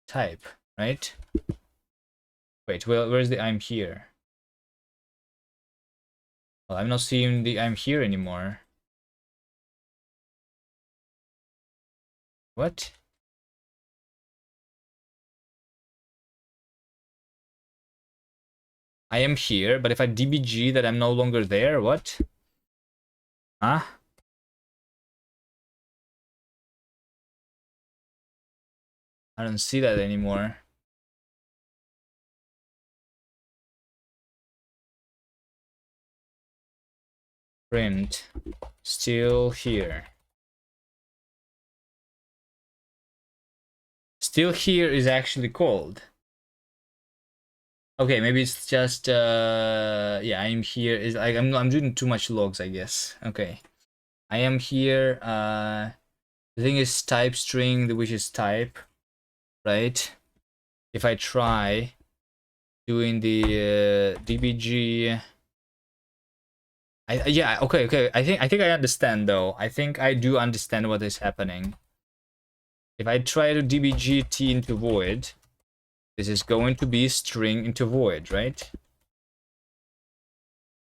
type, right? Wait, well, where's the I'm here? Well, I'm not seeing the I'm here anymore. What? I am here, but if I dbg that I'm no longer there, what? Huh? I don't see that anymore. Print. Still here. Still here is actually called. Okay, maybe it's just yeah, I'm here is like I'm doing too much logs, I guess. Okay. I am here. The thing is type string, which is type, right? If I try doing the dbg, yeah, okay. I think I understand though. I think I do understand what is happening. If I try to dbg t into void, this is going to be string into void, right?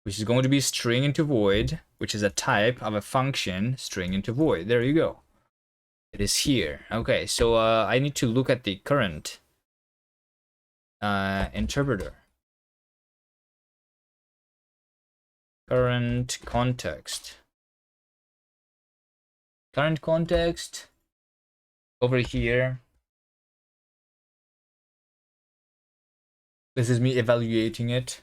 Which is going to be string into void, which is a type of a function string into void. There you go. It is here. Okay, so I need to look at the current interpreter. Current context. Current context over here. This is me evaluating it.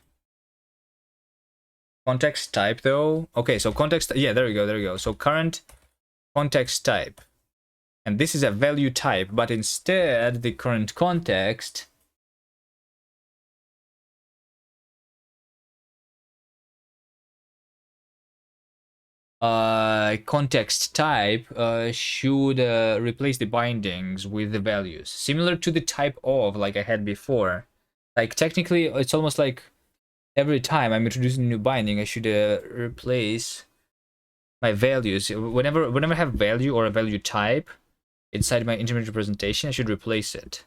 Context type though. Okay, so context, yeah, there we go. So current context type. And this is a value type, but instead the current context context type should replace the bindings with the values, similar to the type of like I had before. Like technically it's almost like every time I'm introducing a new binding I should replace my values. Whenever I have value or a value type inside my intermediate representation, I should replace it,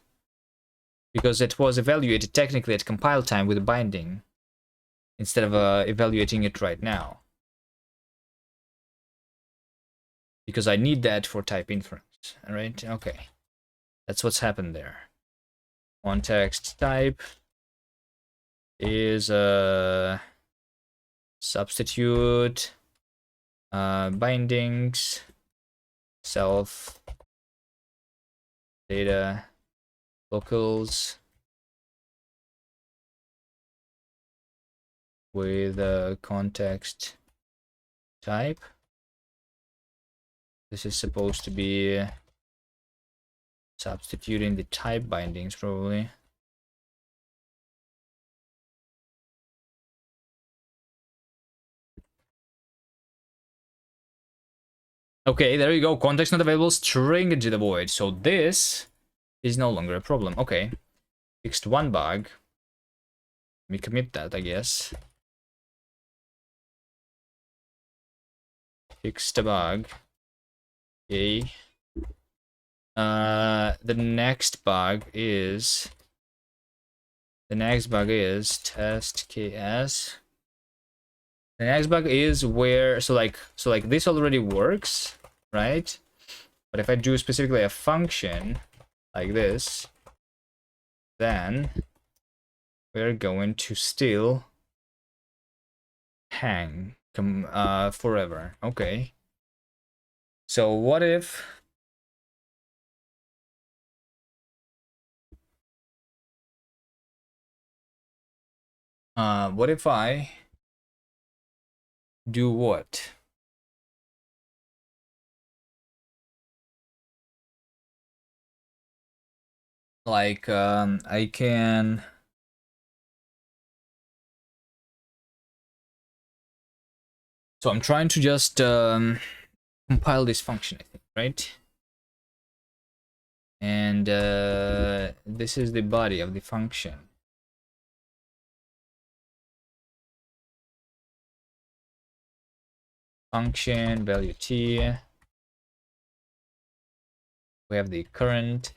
because it was evaluated technically at compile time with a binding instead of evaluating it right now, because I need that for type inference. All right, okay, that's what's happened there. Context type is a substitute bindings self data locals with a context type. This is supposed to be substituting the type bindings probably. Okay, there you go. Context not available, string into the void. So this is no longer a problem. Okay, fixed one bug. Let me commit that, I guess. Fixed a bug. Okay. The next bug is test ks. The next bug is where so like this already works, right? But if I do specifically a function like this, then we're going to still hang forever. Okay. So what if I do what? Like I can so I'm trying to just compile this function, I think, right? And this is the body of the function. Function value t. We have the current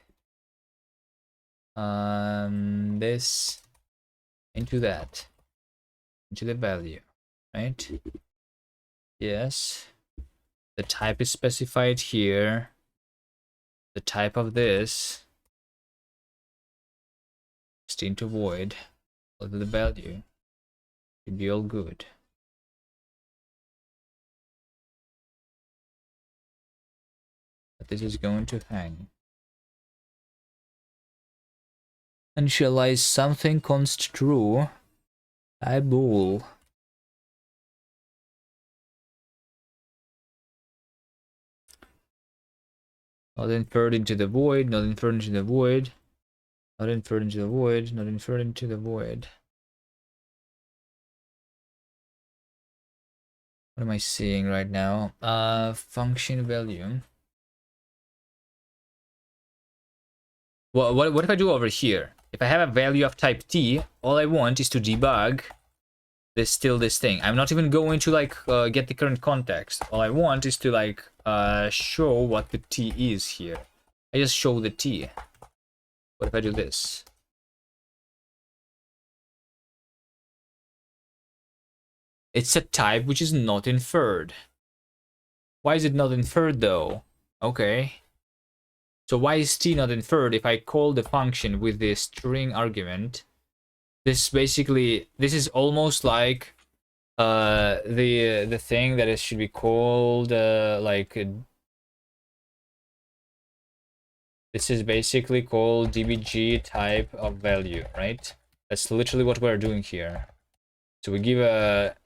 this into that, into the value, right? Yes, the type is specified here. The type of this just into void of the value should be all good. But this is going to hang. Initialize something const true. I bool. Not inferred into the void, not inferred into the void, not inferred into the void, not inferred into the void. What am I seeing right now? Function value. Well, what if I do over here? If I have a value of type t, all I want is to debug this thing. I'm not even going to like get the current context. All I want is to like show what the t is here. I just show the t. What if I do this? It's a type which is not inferred. Why is it not inferred though? Okay. So why is t not inferred if I call the function with the string argument? This is almost like the thing that it should be called like this is basically called dbg type of value, right? That's literally what we're doing here. So we give a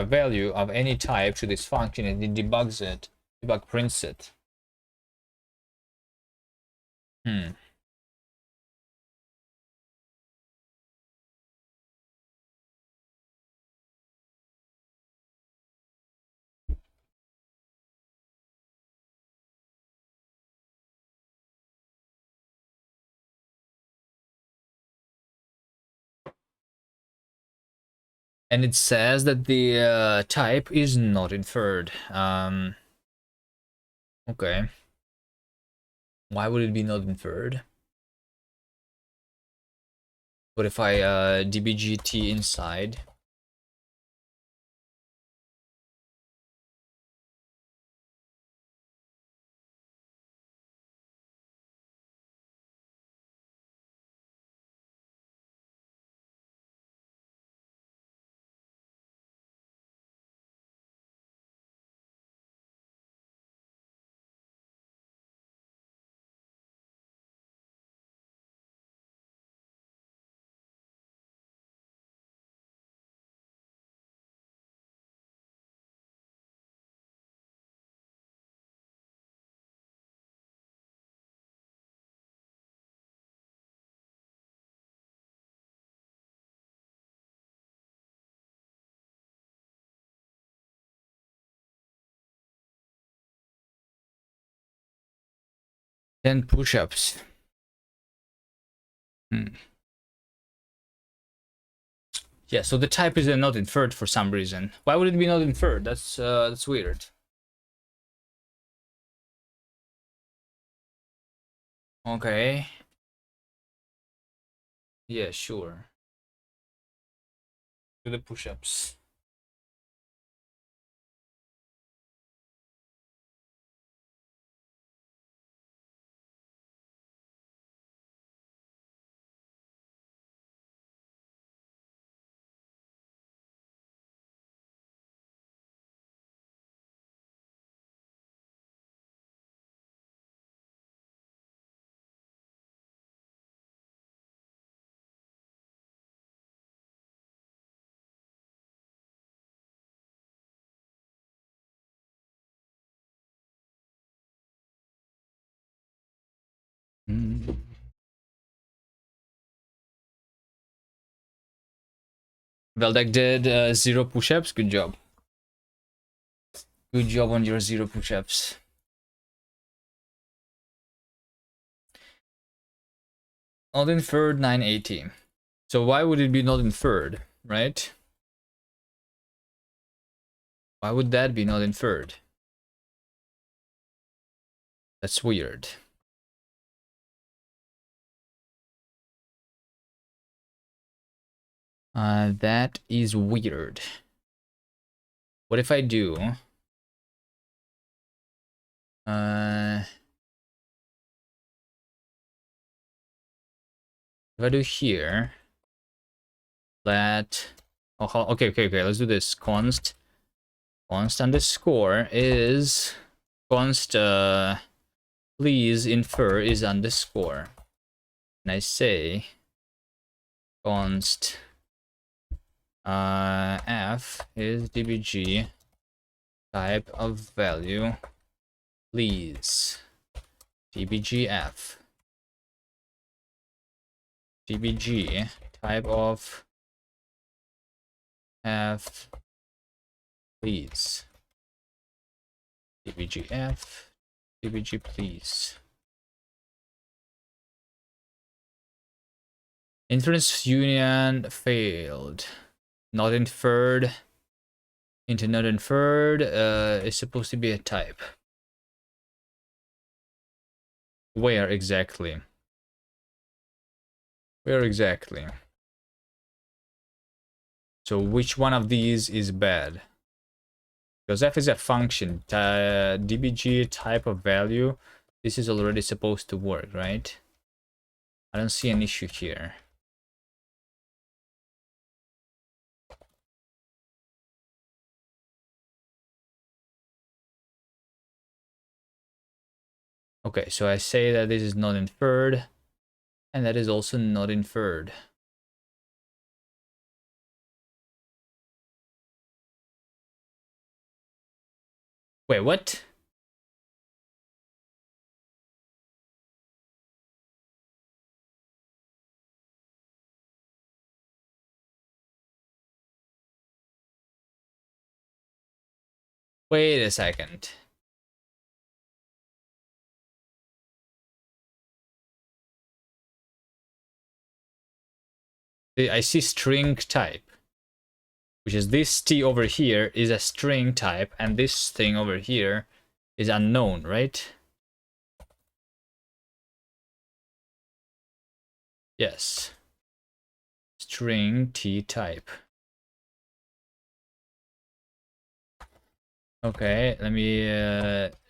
value of any type to this function, and it debugs it. Debug prints it. And it says that the type is not inferred. Okay. Why would it be not inferred? What if I dbgt inside? Then push-ups. Yeah, so the type is not inferred for some reason. Why would it be not inferred? That's weird. Okay. Yeah, sure. Do the push-ups. Veldek did 0 push-ups. Good job. Good job on your 0 push-ups. Not inferred 980. So why would it be not inferred, right? Why would that be not inferred? That's weird. That is weird. What if I do? If I do here, let okay. Let's do this. Const underscore is const please infer is underscore, and I say const f is dbg type of value please dbgf dbg type of f please dbgf dbg please. Inference union failed. Not inferred into not inferred is supposed to be a type. Where exactly? Where exactly? So which one of these is bad? Because f is a function, dbg type of value. This is already supposed to work, right? I don't see an issue here. Okay, so I say that this is not inferred, and that is also not inferred. Wait, what? Wait a second. I see string type, which is this T over here is a string type, and this thing over here is unknown, right? Yes. String T type. Okay, let me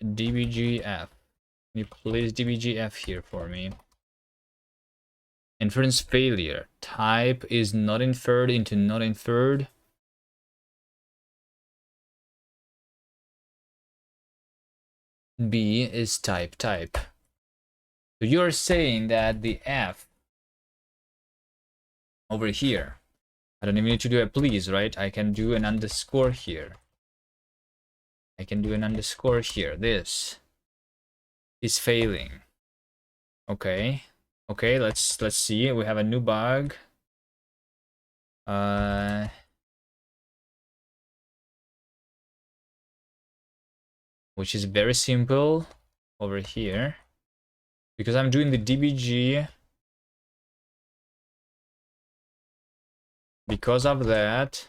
dbgf. Can you please dbgf here for me? Inference failure. Type is not inferred into not inferred. B is type. So you're saying that the F over here, I don't even need to do a please, right? I can do an underscore here. I can do an underscore here. This is failing. Okay. Okay, let's see. We have a new bug. Which is very simple over here. Because I'm doing the dbg. Because of that,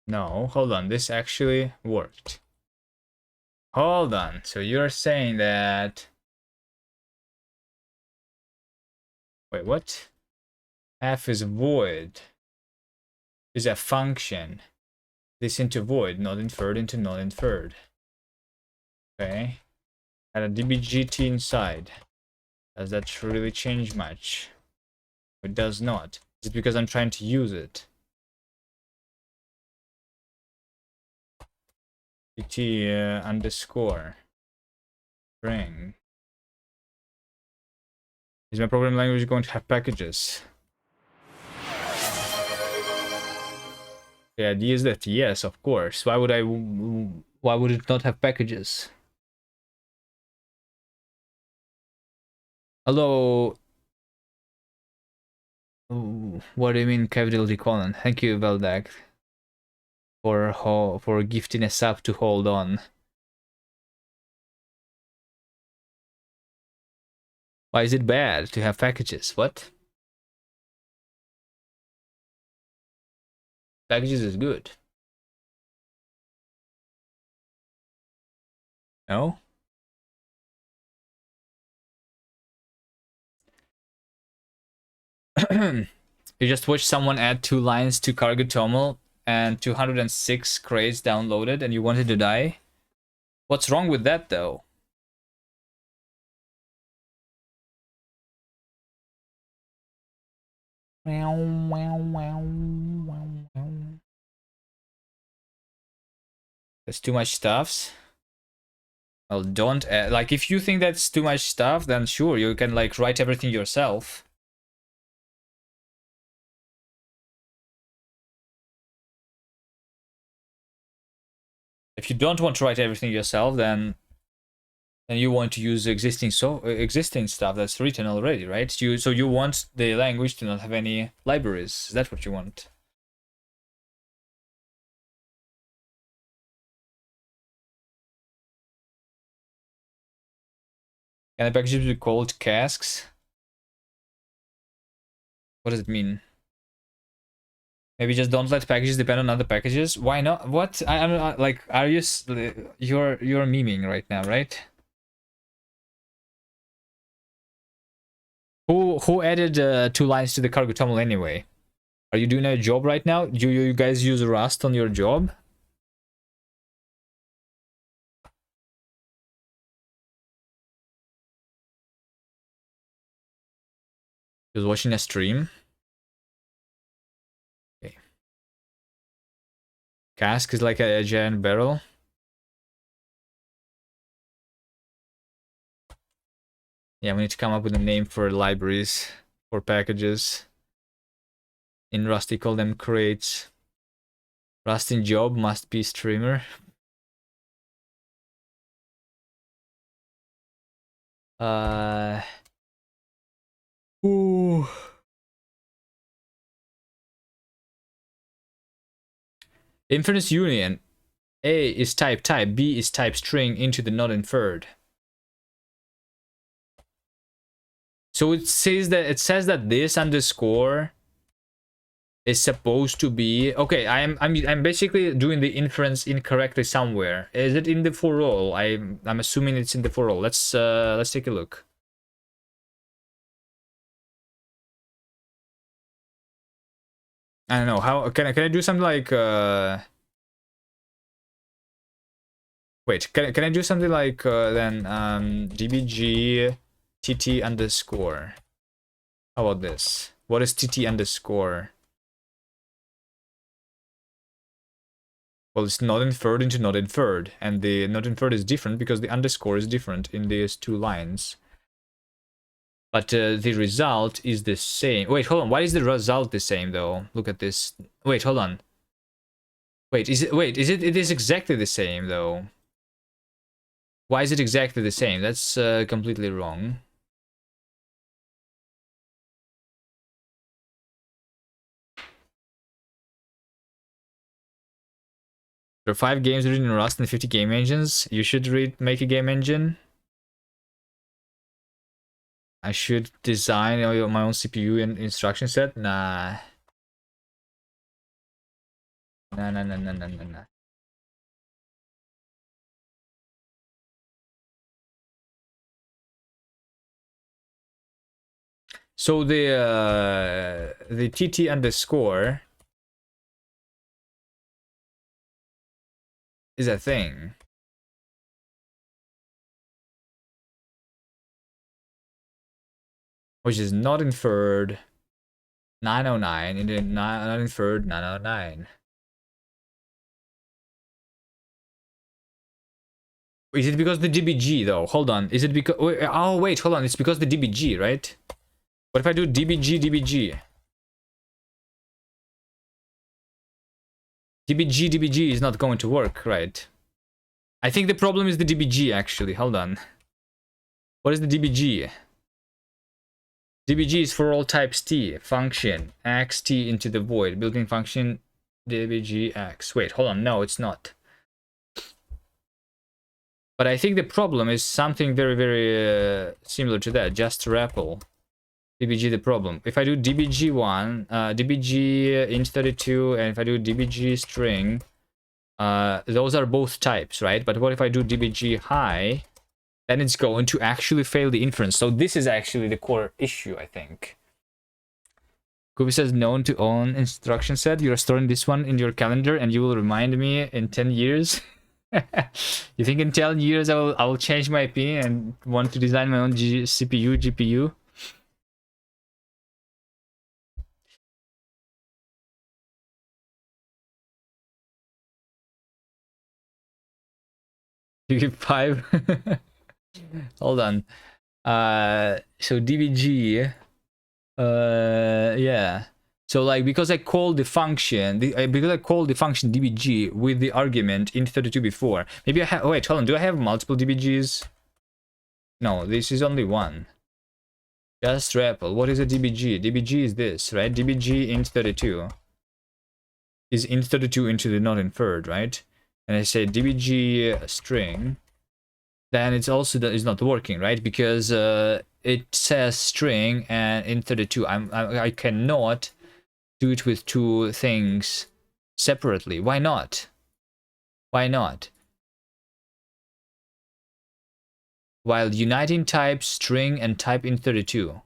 no, hold on, this actually worked. Hold on, so you're saying that... Wait, what? F is void. Is a function. This into void, not inferred into not inferred. Okay. Add a dbgt inside. Does that really change much? It does not. Is it because I'm trying to use it? pt underscore string. Is my programming language going to have packages? The idea is that yes, of course. Why would it not have packages? Hello. What do you mean capital D colon? Thank you, Veldak, for gifting us up to hold on. Why is it bad to have packages? What? Packages is good. No? You just watched someone add 2 lines to cargo toml and 206 crates downloaded and you wanted to die? What's wrong with that though? That's too much stuffs. Well, don't add, like if you think that's too much stuff, then sure, you can like write everything yourself. If you don't want to write everything yourself, then you want to use existing stuff that's written already, right? So you want the language to not have any libraries. Is that what you want? Can the packages be called casks? What does it mean? Maybe just don't let packages depend on other packages. Why not? What? I'm like, are you? You're memeing right now, right? Who added 2 lines to the cargo toml anyway? Are you doing a job right now? Do you guys use Rust on your job? Just watching a stream? Cask is like a giant barrel. Yeah, we need to come up with a name for libraries, for packages. In Rust, they call them crates. Rust in job must be streamer. Ooh. Inference union. A is type, B is type string into the not inferred. So it says that this underscore is supposed to be okay. I'm basically doing the inference incorrectly somewhere. Is it in the for all? I'm assuming it's in the for all. Let's take a look. I don't know how can I do something like wait, can I do something like then dbg tt underscore. How about this? What is tt underscore? Well, it's not inferred into not inferred, and the not inferred is different because the underscore is different in these two lines. But the result is the same. Wait, hold on. Why is the result the same though? Look at this. Wait, hold on. Wait, is it? It is exactly the same though. Why is it exactly the same? That's completely wrong. There are 5 games written in Rust and 50 game engines. You should make a game engine. I should design my own CPU and instruction set. Nah. Nah. So the TT underscore is a thing. Which is not inferred 909 and then not inferred 909. Is it because the DBG though? Hold on. Is it because oh wait, hold on. It's because the DBG, right? What if I do DBG? DBG is not going to work, right? I think the problem is the DBG actually. Hold on. What is the DBG? DBG is for all types T, function, xt into the void, built-in function dbgx. Wait, hold on, no, it's not. But I think the problem is something very similar to that, just REPL. DBG the problem. If I do dbg1, dbg int32, and if I do dbg string, those are both types, right? But what if I do dbg high? Then it's going to actually fail the inference. So this is actually the core issue, I think. Kubi says known to own instruction set. You're storing this one in your calendar and you will remind me in 10 years. You think in 10 years I will change my opinion and want to design my own CPU, GPU? You give 5. Hold on. So DBG. Yeah. So like because I called the function, because I called the function dbg with the argument int32 before. Maybe I have. Oh, wait, hold on. Do I have multiple dbgs? No, this is only one. Just REPL. What is a dbg? Dbg is this, right? Dbg int32 is int32 into the not inferred, right? And I say dbg string. Then it's also is not working, right? Because it says string and int32. I cannot do it with two things separately. Why not? Why not? While uniting type string and type int32.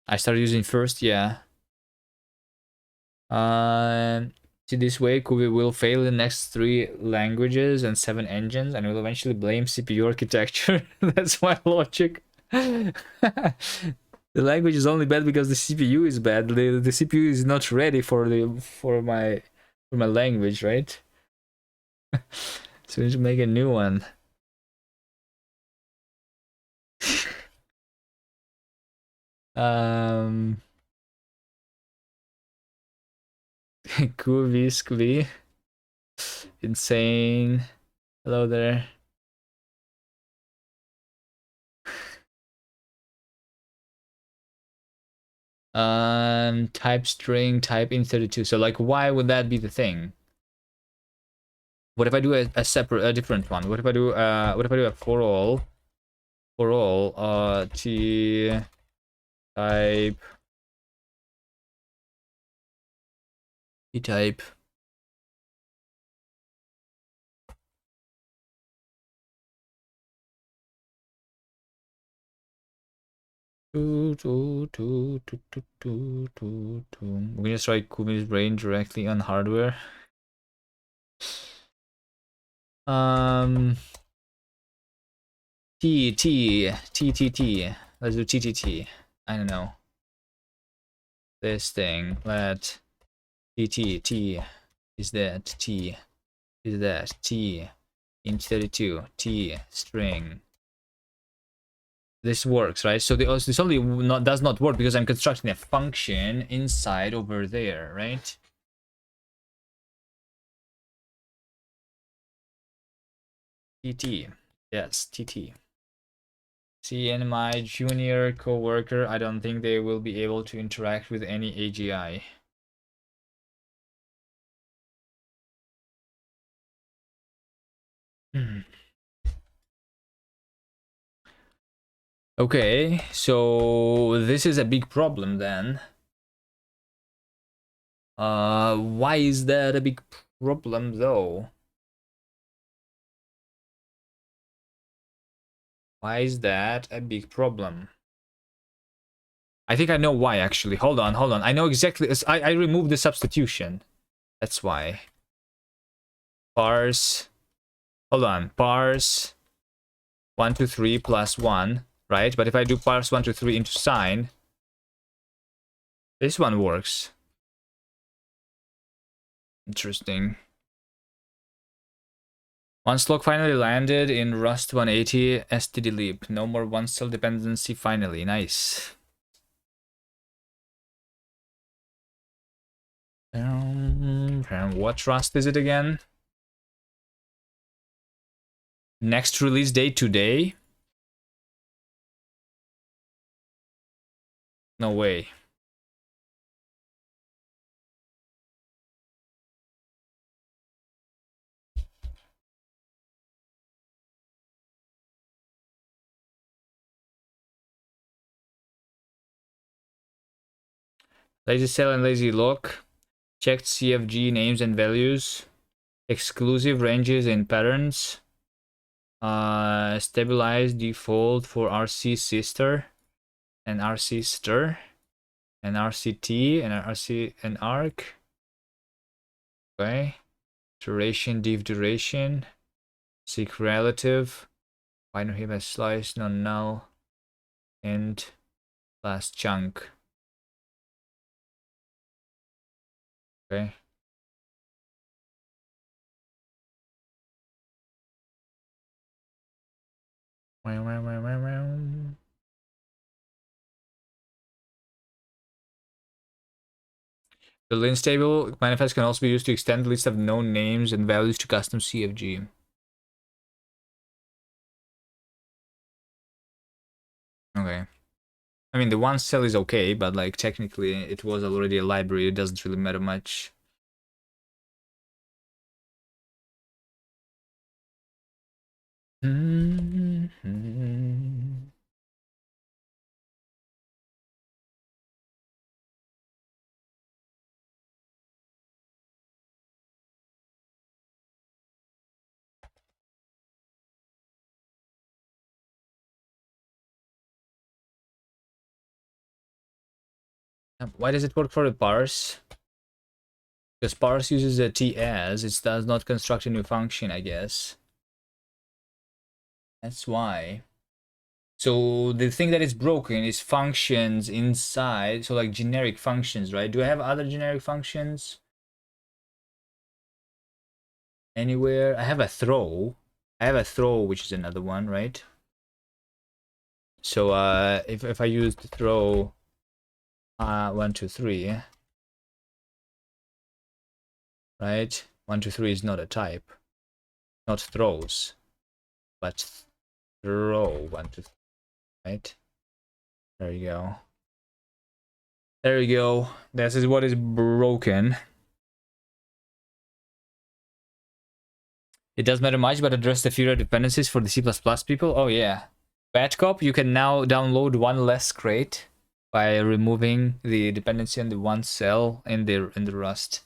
I started using first, yeah. See, this way, Kubi will fail the next 3 languages and 7 engines and will eventually blame CPU architecture. That's my logic. The language is only bad because the CPU is bad. The CPU is not ready for my language, right? So we need to make a new one. um Kubi insane. Hello there. Type string, type in32. So like, why would that be the thing? What if I do a different one? What if I do a for all t type t type we can just write Kumi's brain directly on hardware. T. Let's do TTT. I don't know. This thing. Let T is that T is that T int32 T string. This works, right? So this only does not work because I'm constructing a function inside over there, right? TT. Yes, TT. See, and my junior co-worker, I don't think they will be able to interact with any AGI. Okay, so this is a big problem then. Why is that a big problem though? Why is that a big problem? I think I know why actually. Hold on. I know exactly. I removed the substitution. That's why. Parse. Hold on. Parse 1, 2, 3 plus 1, right? But if I do parse 1, 2, 3 into sign, this one works. Interesting. Once log finally landed in Rust 180 std leap. No more one cell dependency finally. Nice. What Rust is it again? Next release date today? No way. Lazy cell and lazy lock. Checked CFG names and values. Exclusive ranges and patterns. Stabilize default for RC sister and RC stir and RCT and RC and arc. Okay. Duration, div duration. Seek relative. Binary heap has slice, non null. And last chunk. Okay. The lint table manifest can also be used to extend the list of known names and values to custom CFG. Okay. I mean, the one cell is okay, but like technically it was already a library. It doesn't really matter much. Why does it work for the parse? Because parse uses a TS, it does not construct a new function, I guess. That's why. So the thing that is broken is functions inside, so like generic functions, right? Do I have other generic functions anywhere? I have a throw. I have a throw, which is another one, right? So if I use the throw 1, 2, 3, right? 1, 2, 3 is not a type, not throws, but throw 1, 2, 3, right? There you go. There you go. This is what is broken. It does matter much, but address the fewer dependencies for the C++ people. Oh yeah. Batcop, you can now download one less crate by removing the dependency on the one cell in the Rust,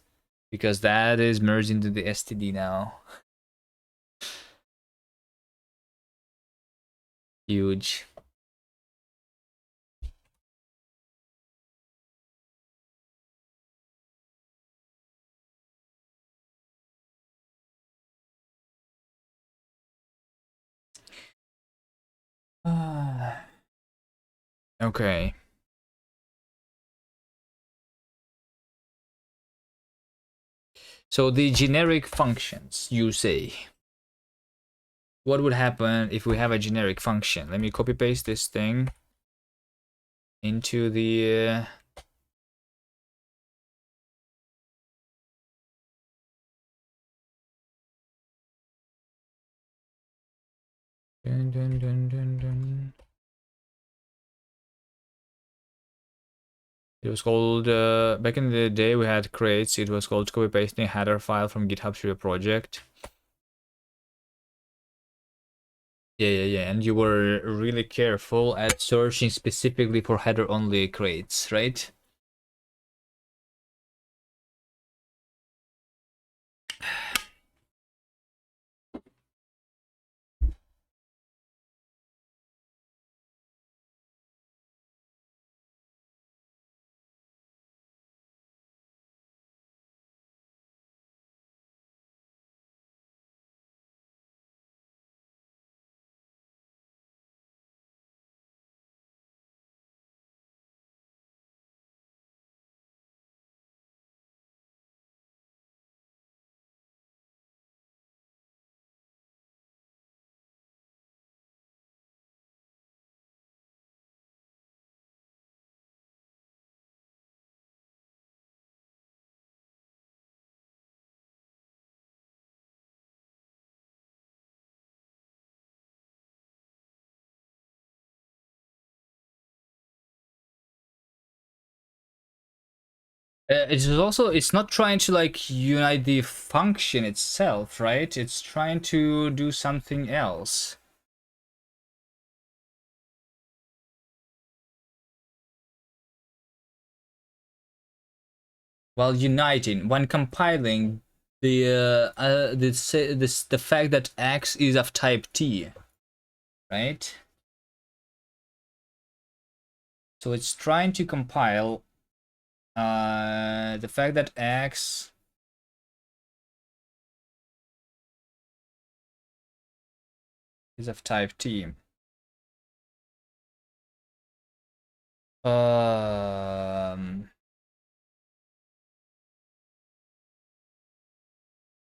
because that is merged into the STD now. Huge. Okay. So the generic functions, you say. What would happen if we have a generic function? Let me copy paste this thing into the dun, dun, dun, dun, dun. It was called, back in the day we had crates, it was called copy pasting header file from GitHub to your project. Yeah, and you were really careful at searching specifically for header only crates, right? It's not trying to like unite the function itself, right? It's trying to do something else. While uniting, when compiling the fact that X is of type T, right? So it's trying to compile the fact that X is of type T.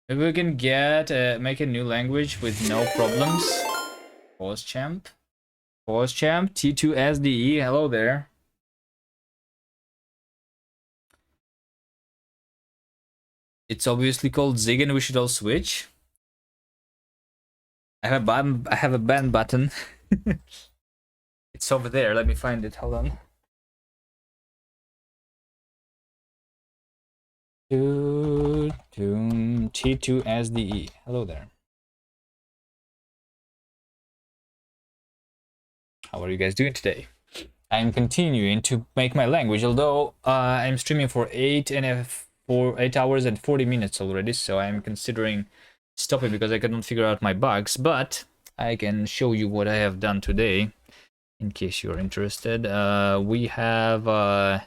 Maybe we can get make a new language with no problems. Pause champ. Pause champ. T2SDE. Hello there. It's obviously called Zig and we should all switch. I have a button. I have a ban button. It's over there. Let me find it. Hold on. T2SDE. Hello there. How are you guys doing today? I'm continuing to make my language, although I'm streaming for 8 hours and 40 minutes already, so I'm considering stopping because I couldn't figure out my bugs, but I can show you what I have done today in case you're interested. We have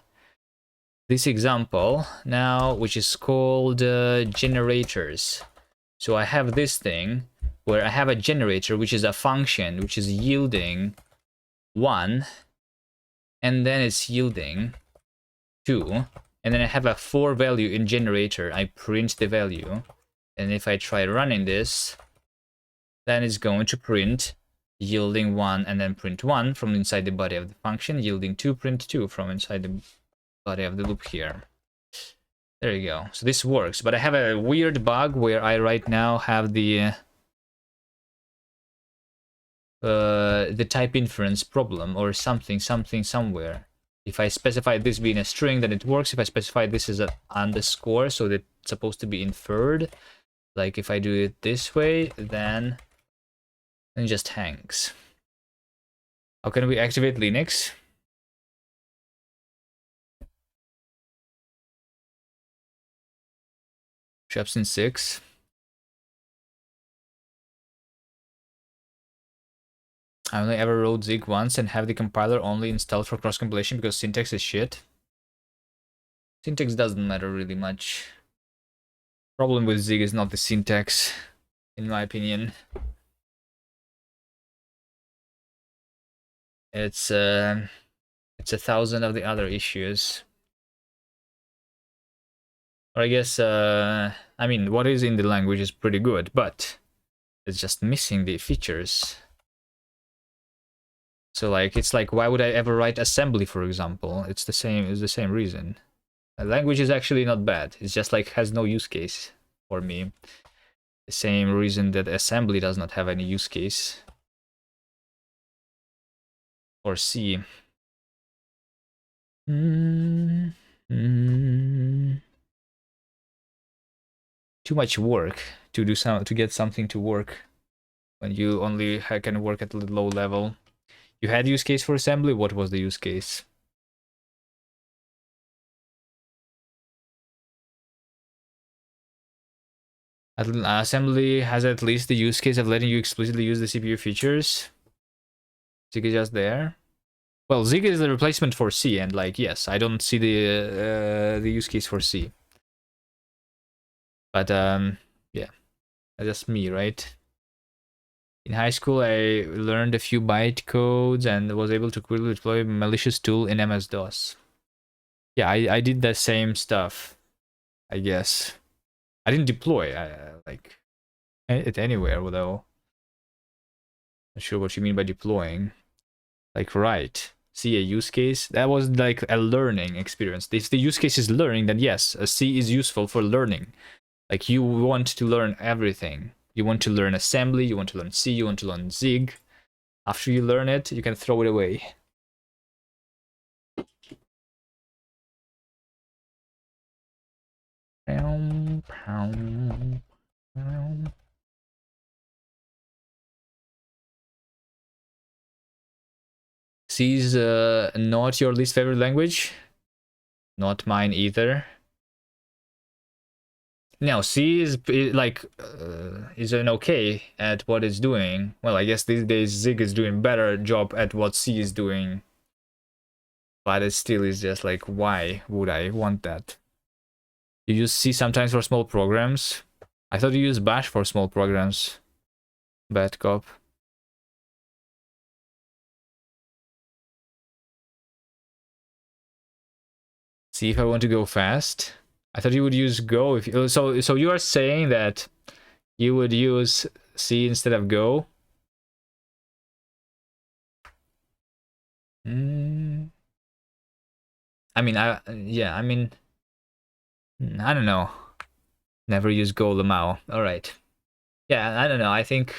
this example now, which is called generators. So I have this thing where I have a generator, which is a function which is yielding 1, and then it's yielding 2, and then I have a 4 value in generator. I print the value, and if I try running this, then it's going to print yielding 1 and then print 1 from inside the body of the function, yielding 2, print 2 from inside the body of the loop here. There you go. So this works, but I have a weird bug where I right now have the type inference problem or something somewhere. If I specify this being a string, then it works. If I specify this as an underscore, so that it's supposed to be inferred, like if I do it this way, then it just hangs. How can we activate Linux? Shops in 6. I only ever wrote Zig once and have the compiler only installed for cross compilation because syntax is shit. Syntax doesn't matter really much. Problem with Zig is not the syntax, in my opinion. It's a thousand of the other issues. Or I guess, I mean, what is in the language is pretty good, but it's just missing the features. So like, it's like, why would I ever write assembly, for example? It's the same reason. The language is actually not bad. It's just like has no use case for me. The same reason that assembly does not have any use case. Or C. Too much work to do to get something to work when you only can work at a low level. You had use case for assembly? What was the use case? Assembly has at least the use case of letting you explicitly use the CPU features. Zig is just there. Well, Zig is the replacement for C, and like, yes, I don't see the use case for C. But yeah, that's just me, right? In high school, I learned a few bytecodes and was able to quickly deploy a malicious tool in MS-DOS. Yeah, I did the same stuff, I guess. I didn't deploy, like, it anywhere, though. Not sure what you mean by deploying. Like, right. See a use case? That was like a learning experience. If the use case is learning, then yes, a C is useful for learning. Like, you want to learn everything. You want to learn assembly, you want to learn C, you want to learn Zig. After you learn it, you can throw it away. C is not your least favorite language? Not mine either. Now, C is like is an okay at what it's doing. Well, I guess these days Zig is doing better job at what C is doing. But it still is just like, why would I want that? You use C sometimes for small programs. I thought you use Bash for small programs. Bad cop. See if I want to go fast. I thought you would use Go if you, so you are saying that you would use C instead of Go? I mean, yeah, I mean, I don't know. Never use Go Lamau. All right. Yeah, I don't know. I think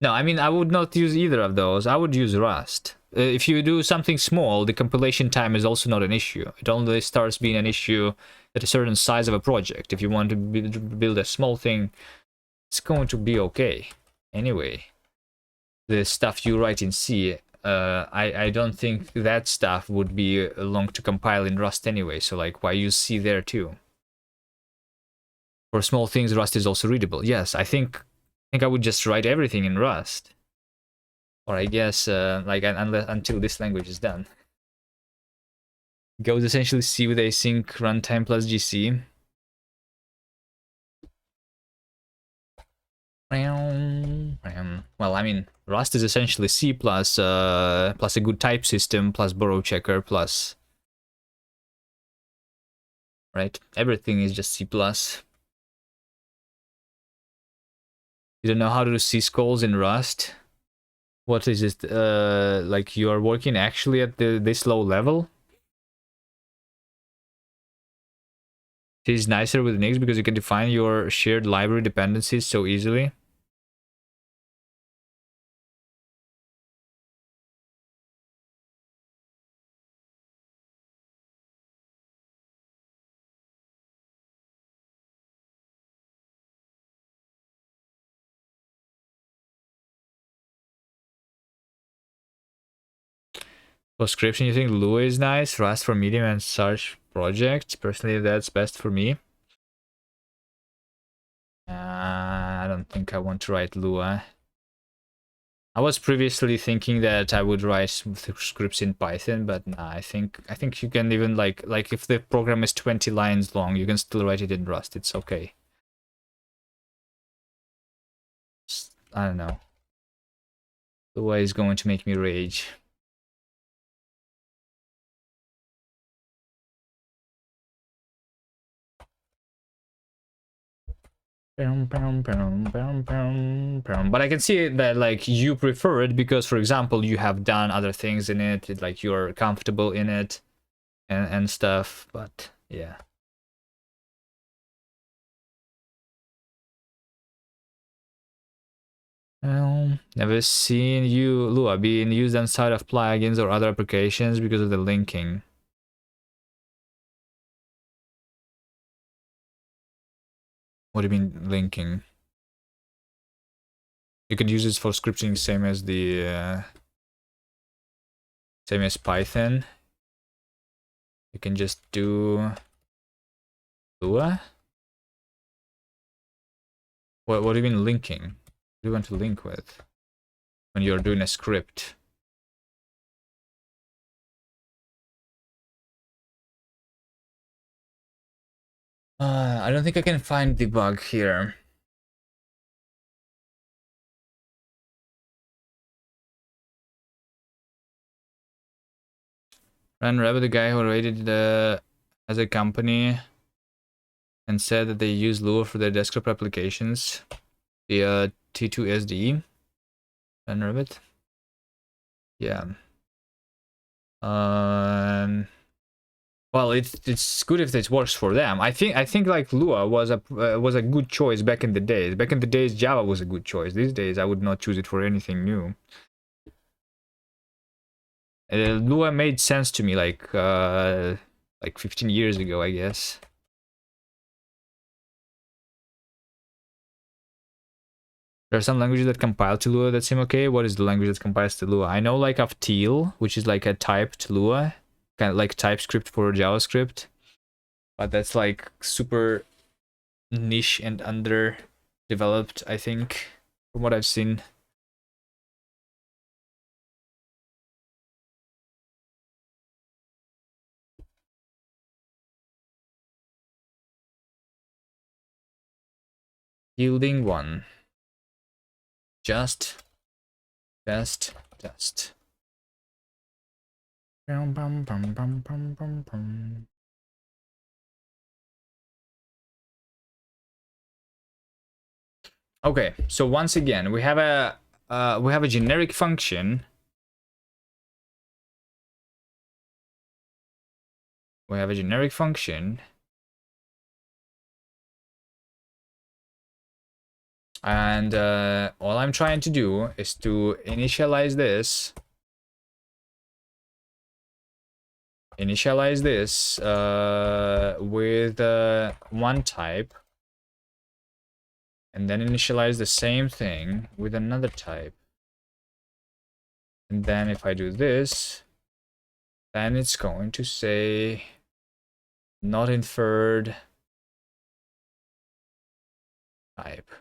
no. I mean, I would not use either of those. I would use Rust. If you do something small, the compilation time is also not an issue. It only starts being an issue at a certain size of a project. If you want to build a small thing, it's going to be okay. Anyway, the stuff you write in C, I don't think that stuff would be long to compile in Rust anyway. So like, why use C there too? For small things, Rust is also readable. Yes, I think I would just write everything in Rust. Or I guess, like, until this language is done. Goes essentially C with async runtime plus GC. Well, I mean, Rust is essentially C plus plus a good type system plus borrow checker plus, right? Everything is just C plus. You don't know how to do syscalls in Rust? What is it? Like you are working actually at this low level? It is nicer with Nix because you can define your shared library dependencies so easily. For scripting, you think Lua is nice? Rust for medium and large projects? Personally, that's best for me. I don't think I want to write Lua. I was previously thinking that I would write scripts in Python, but nah, I think you can even like if the program is 20 lines long, you can still write it in Rust. It's okay. I don't know. Lua is going to make me rage. But I can see that like you prefer it because, for example, you have done other things in it, like you're comfortable in it and stuff. But yeah. Never seen you, Lua, being used inside of plugins or other applications because of the linking. What do you mean linking? You can use it for scripting, same as the same as Python. You can just do Lua. What do you mean linking? What do you want to link with when you're doing a script? I don't think I can find the bug here. Ran Rabbit, the guy who rated as a company and said that they use Lua for their desktop applications. The T2SD. Ran Rabbit. Yeah. Well, it's good if it works for them. I think like Lua was a good choice back in the days. Back in the days, Java was a good choice. These days, I would not choose it for anything new. Lua made sense to me like 15 years ago, I guess. There are some languages that compile to Lua that seem okay. What is the language that compiles to Lua? I know like of Teal, which is like a typed Lua, kind of like TypeScript for JavaScript, but that's like super niche and underdeveloped, I think, from what I've seen. Yielding one. Just test. Okay, so once again, we have a generic function. We have a generic function. And all I'm trying to do is to initialize this. With one type. And then initialize the same thing with another type. And then if I do this, then it's going to say not inferred type.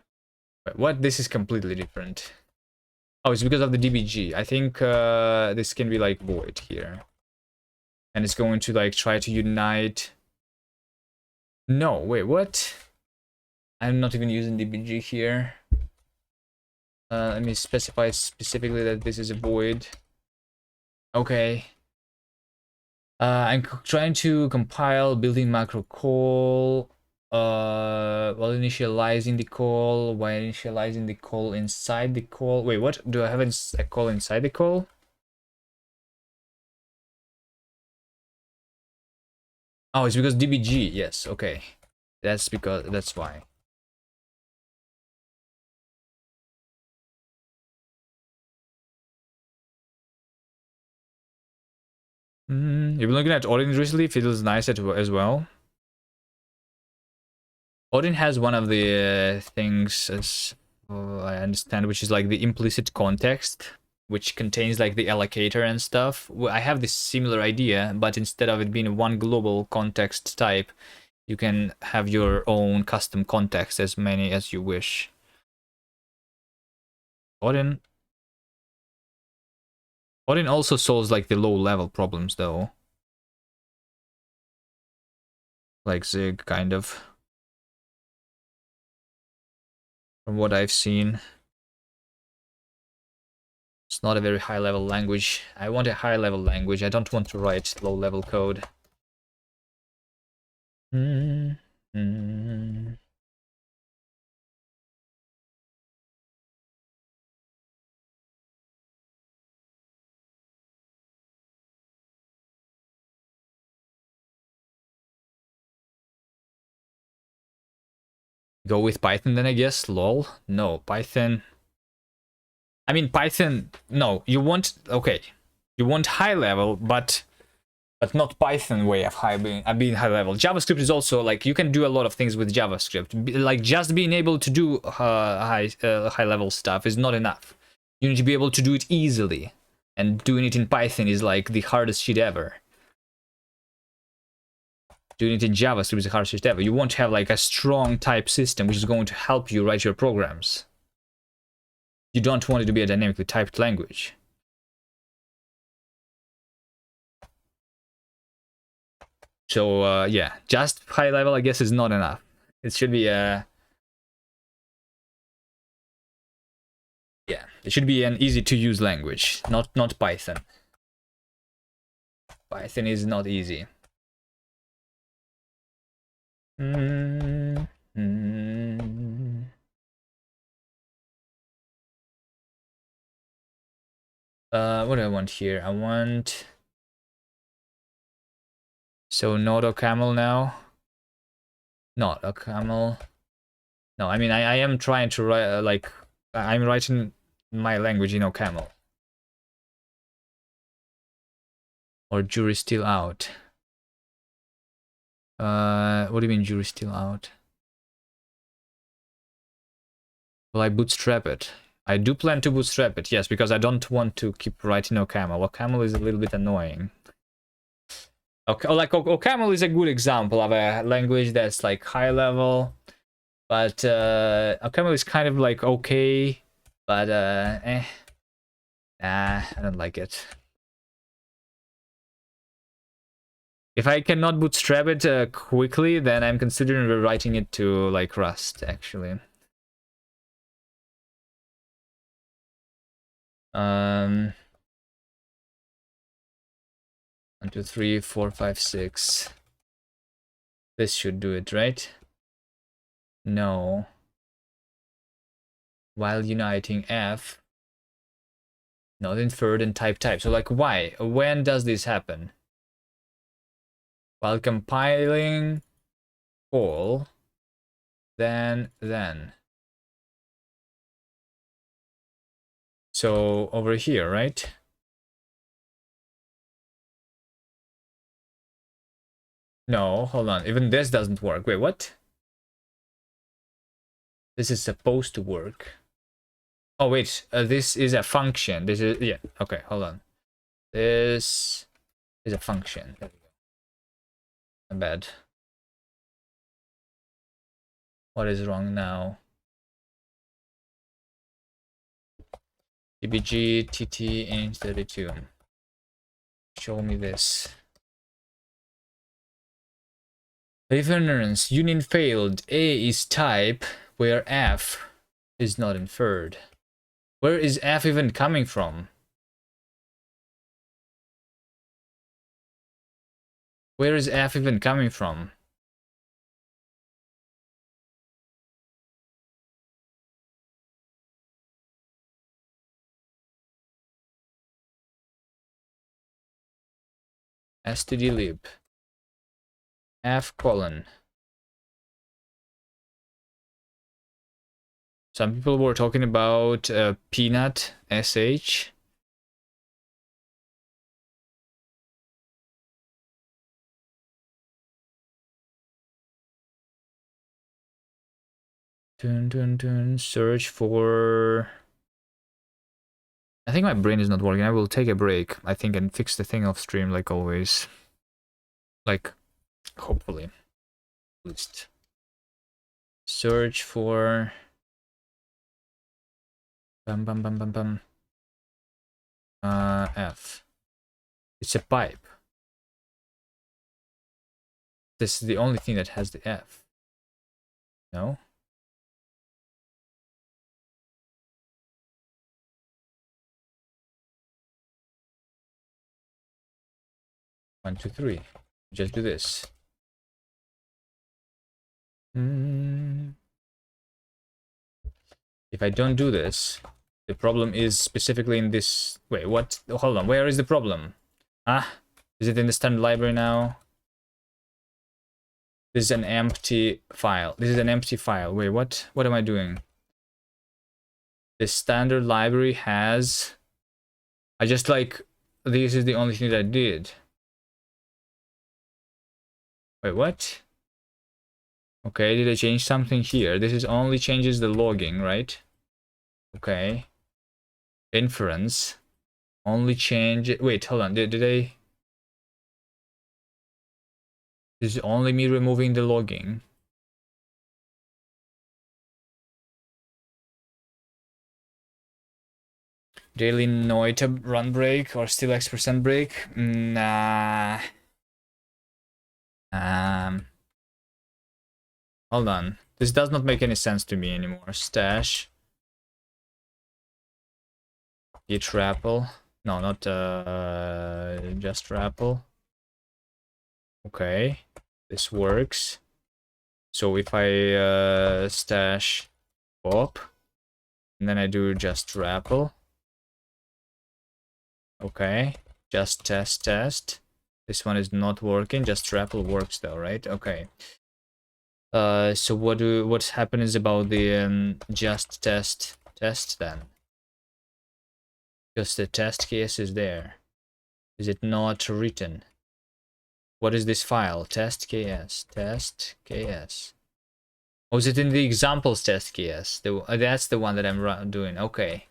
But what? This is completely different. Oh, it's because of the DBG. I think this can be like void here. and it's going to like try to unite. No, wait, what? I'm not even using DBG here. Let me specify specifically that this is a void. Okay. I'm trying to compile building macro call. While initializing the call. While initializing the call inside the call. Wait, what? Do I have a call inside the call? Oh, it's because DBG. Yes, okay. That's because that's why. You've been looking at Odin recently. Feels nice as well. Odin has one of the things, as I understand, which is like the implicit context, which contains like the allocator and stuff. I have this similar idea, but instead of it being one global context type, you can have your own custom context, as many as you wish. Odin also solves like the low level problems though. Like Zig, kind of. From what I've seen. It's not a very high level language. I want a high level language. I don't want to write low level code. Go with Python then, I guess. Lol. No, Python. I mean, Python. No, you want. Okay. You want high level, but not Python way of being high level. JavaScript is also like you can do a lot of things with JavaScript. Like just being able to do high level stuff is not enough. You need to be able to do it easily, and doing it in Python is like the hardest shit ever. Doing it in JavaScript is the hardest shit ever. You want to have like a strong type system which is going to help you write your programs. You don't want it to be a dynamically typed language. So yeah, just high level I guess is not enough. It should be a it should be an easy to use language, not Python. Python is not easy. What do I want here? I want not a camel now. Not a camel. No, I mean I am trying to write like I'm writing my language in OCaml. Or jury's still out. What do you mean jury's still out? Will I bootstrap it? I do plan to bootstrap it, yes, because I don't want to keep writing OCaml. OCaml is a little bit annoying. Okay, like OCaml is a good example of a language that's like high level, but OCaml is kind of like okay, but nah, I don't like it. If I cannot bootstrap it quickly, then I'm considering rewriting it to like Rust, actually. 1, 2, 3, 4, 5, 6. This should do it, right? No. While uniting F, not inferred and type. So like why? When does this happen? While compiling call, then. So over here, right? No, hold on. Even this doesn't work. Wait, what? This is supposed to work. Oh, wait. This is a function. This is... Yeah. Okay, hold on. This is a function. There we go. I'm bad. What is wrong now? dbg tt int32. Show me this. Reference union failed. A is type where F is not inferred. Where is F even coming from? Where is F even coming from? stdlib F colon. Some people were talking about peanut sh. Search for. I think my brain is not working. I will take a break, I think, and fix the thing off stream like always. Like, hopefully. At least. Search for. F. It's a pipe. This is the only thing that has the F. No? One, two, three. Just do this. If I don't do this, the problem is specifically in this. Wait, what? Hold on. Where is the problem? Ah, is it in the standard library now? This is an empty file. This is an empty file. Wait, what? What am I doing? The standard library has. I just like. This is the only thing that I did. Wait, what? Okay, did I change something here? This is only changes the logging, right? Okay. Inference. Only change it. Wait, hold on. Did I? This is only me removing the logging. Daily Noita run break or still X% break? Nah. Hold on. This does not make any sense to me anymore. Stash. Git RAPL. No, not just RAPL. Okay. This works. So if I stash pop, and then I do just RAPL. Okay. Just test. This one is not working. Just RAPL works though, right? Okay. So what's happens about the just test then? Because the test case is there. Is it not written? What is this file? Test.ks. Test.ks. Oh, is it in the examples test.ks? That's the one that I'm doing. Okay.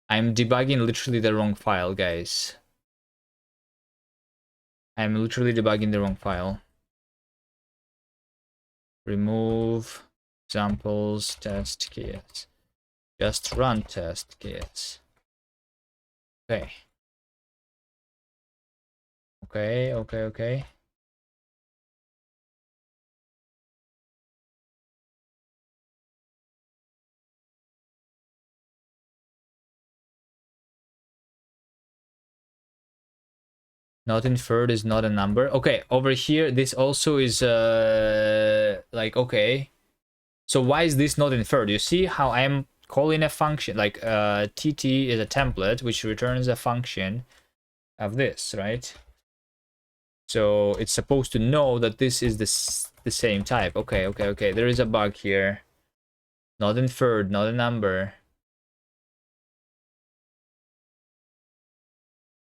I'm debugging literally the wrong file, guys. I'm literally debugging the wrong file. Remove examples test.ks. Just run test.ks. Okay. Okay. Not inferred is not a number. Okay, over here, this also is like, okay. So why is this not inferred? You see how I am calling a function, like tt is a template, which returns a function of this, right? So it's supposed to know that this is the same type. Okay. There is a bug here. Not inferred, not a number.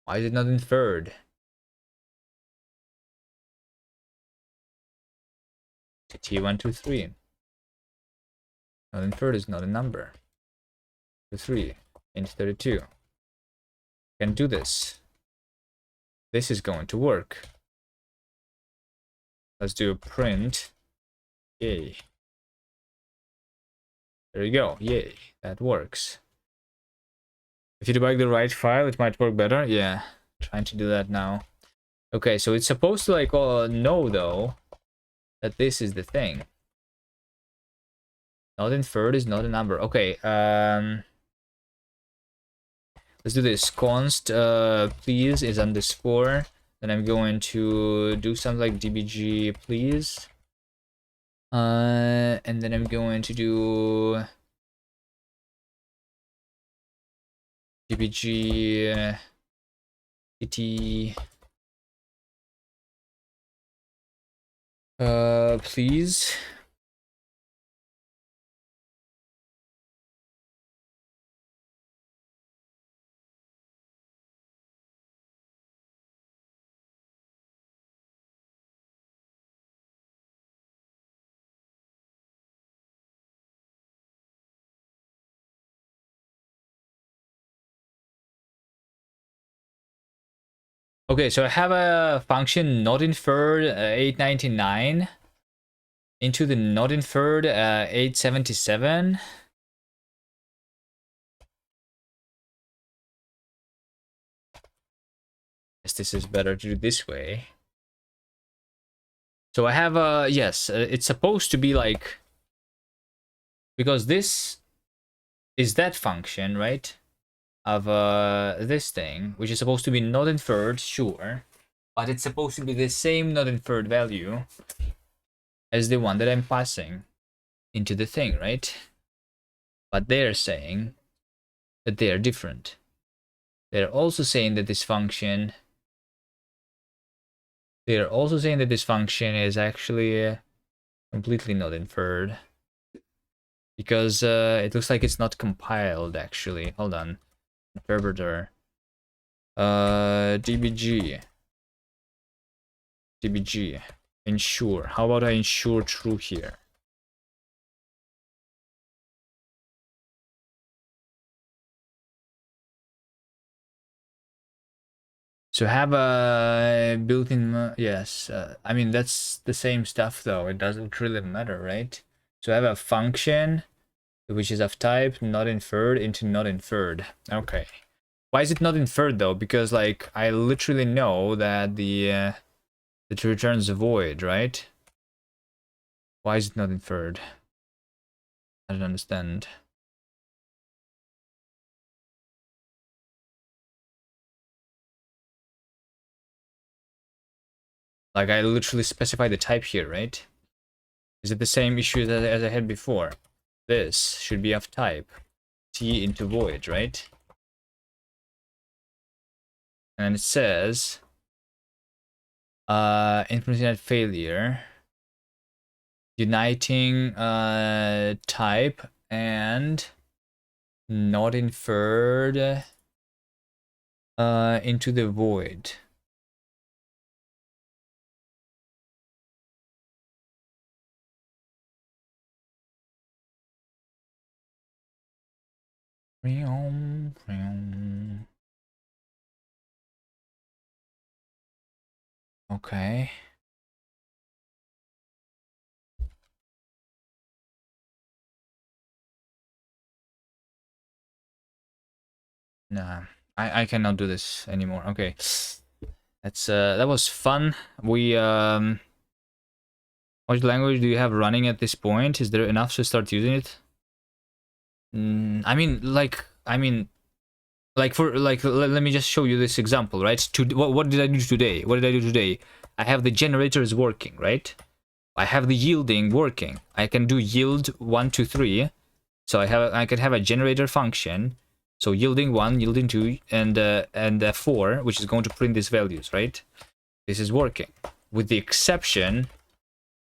Why is it not inferred? T123. Not inferred is not a number. 3 int 32. Can do this. This is going to work. Let's do a print. Yay. There you go. Yay. That works. If you debug the right file, it might work better. Yeah. Trying to do that now. Okay, so it's supposed to like know though that this is the thing. Not inferred is not a number. Okay, let's do this. Const please is underscore. Then I'm going to do something like dbg please. And then I'm going to do dbg it please. Okay, so I have a function not inferred 899 into the not inferred 877. Yes, this is better to do this way. So I have a yes, it's supposed to be like, because this is that function, right? Of this thing, which is supposed to be not inferred, sure, but it's supposed to be the same not inferred value as the one that I'm passing into the thing, right? But they're saying that they are different. They're also saying that this function is actually completely not inferred, because it looks like it's not compiled actually. Hold on. Interpreter. dbg ensure. How about I ensure true here? So have a built-in, yes, I mean that's the same stuff though, it doesn't really matter, right? So I have a function which is of type not inferred into not inferred. Okay, why is it not inferred though? Because like I literally know that the it returns a void, right? Why is it not inferred? I don't understand. Like I literally specify the type here, right? Is it the same issue as I had before? This should be of type t into void, right? And it says infinite failure uniting type and not inferred into the void. Okay. Nah, I cannot do this anymore. Okay. That's that was fun. We what language do you have running at this point? Is there enough to start using it? I mean, let me just show you this example, right? What did I do today? What did I do today? I have the generators working, right? I have the yielding working. I can do yield 1, 2, 3. So I can have a generator function. So yielding 1, yielding 2, and 4, which is going to print these values, right? This is working, with the exception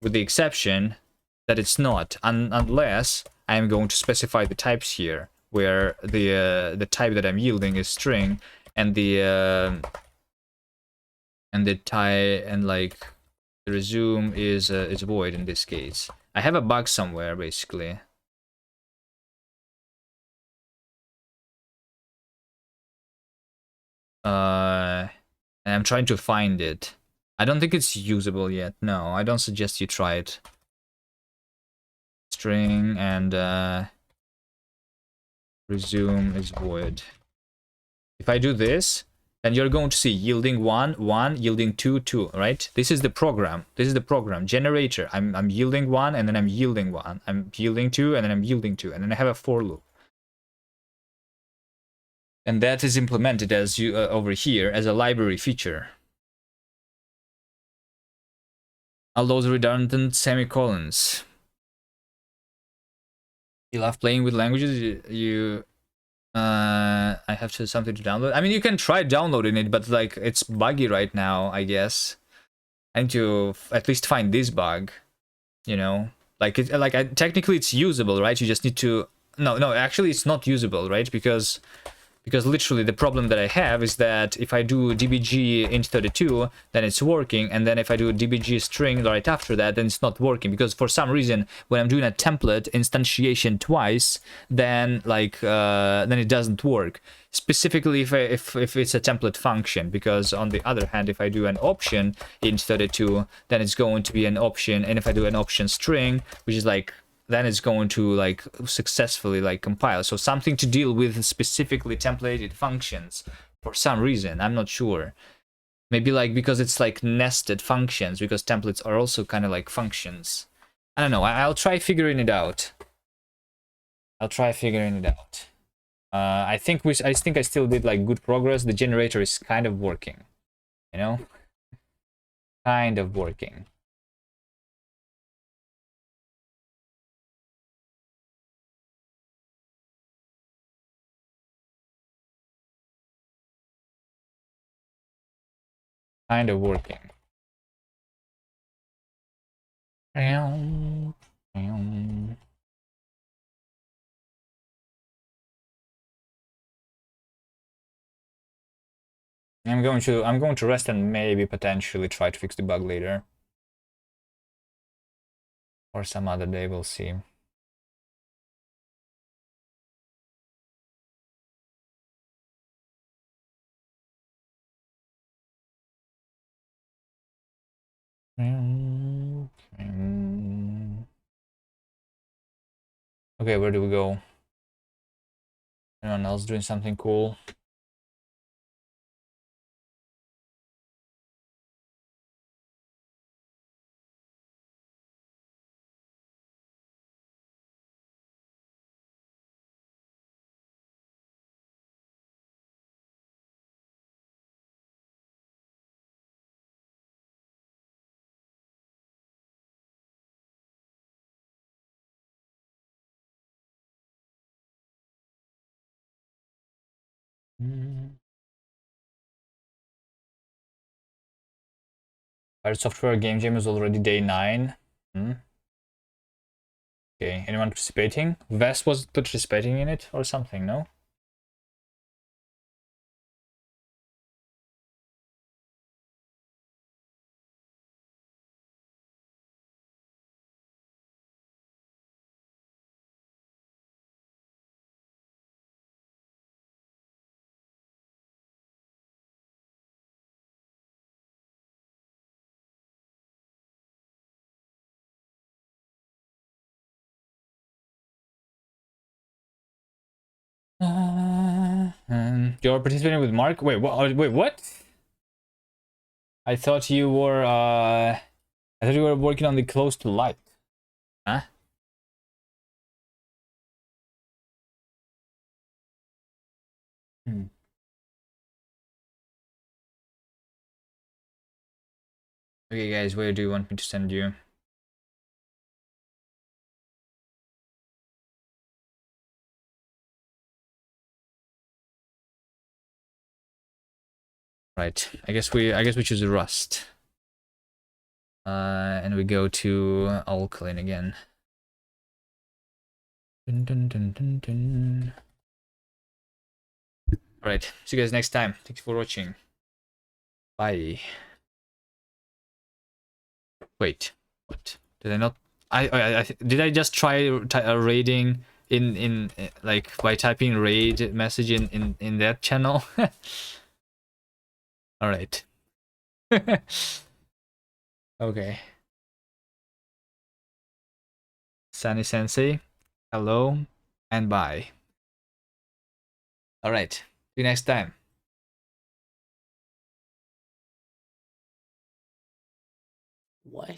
that it's not, unless I am going to specify the types here, where the type that I'm yielding is string, and the type and like the resume is void in this case. I have a bug somewhere basically. And I'm trying to find it. I don't think it's usable yet. No, I don't suggest you try it. String and resume is void. If I do this, then you're going to see yielding 1, 1, yielding 2, 2, right? This is the program. This is the program generator. I'm yielding 1, and then I'm yielding 1. I'm yielding 2, and then I'm yielding 2, and then I have a for loop. And that is implemented as you over here as a library feature. All those redundant semicolons. You love playing with languages. I have something to download. I mean, you can try downloading it, but like it's buggy right now, I guess. I need to at least find this bug, you know. Like technically it's usable, right? You just need to no, actually it's not usable, right? Because literally the problem that I have is that if I do dbg int32, then it's working, and then if I do dbg string right after that, then it's not working, because for some reason when I'm doing a template instantiation twice, then then it doesn't work. Specifically if it's a template function, because on the other hand, if I do an option int32, then it's going to be an option, and if I do an option string, which is like, then it's going to like successfully like compile. So something to deal with specifically templated functions for some reason. I'm not sure. Maybe like because it's like nested functions, because templates are also kind of like functions. I don't know. I'll try figuring it out. I think I still did like good progress. The generator is kind of working, you know, kind of working. Kind of working. Anyone I'm going to rest and maybe potentially try to fix the bug later. Or some other day, we'll see. Okay, where do we go? Anyone else doing something cool? Pirate Software Game Jam is already day 9. Okay, anyone participating? Vest was participating in it or something, no? You're participating with Mark? Wait, what? Wait, what? I thought you were working on the close to light. Huh? Okay, guys, where do you want me to send you? Right. I guess we choose Rust. And we go to Alkaline again. Dun, dun, dun, dun, dun. Alright, see you guys next time. Thanks for watching. Bye. Wait, what? Did I not? Did I just try raiding in like by typing raid message in that channel? All right. Okay. Sunny Sensei, hello and bye. All right. See you next time. What?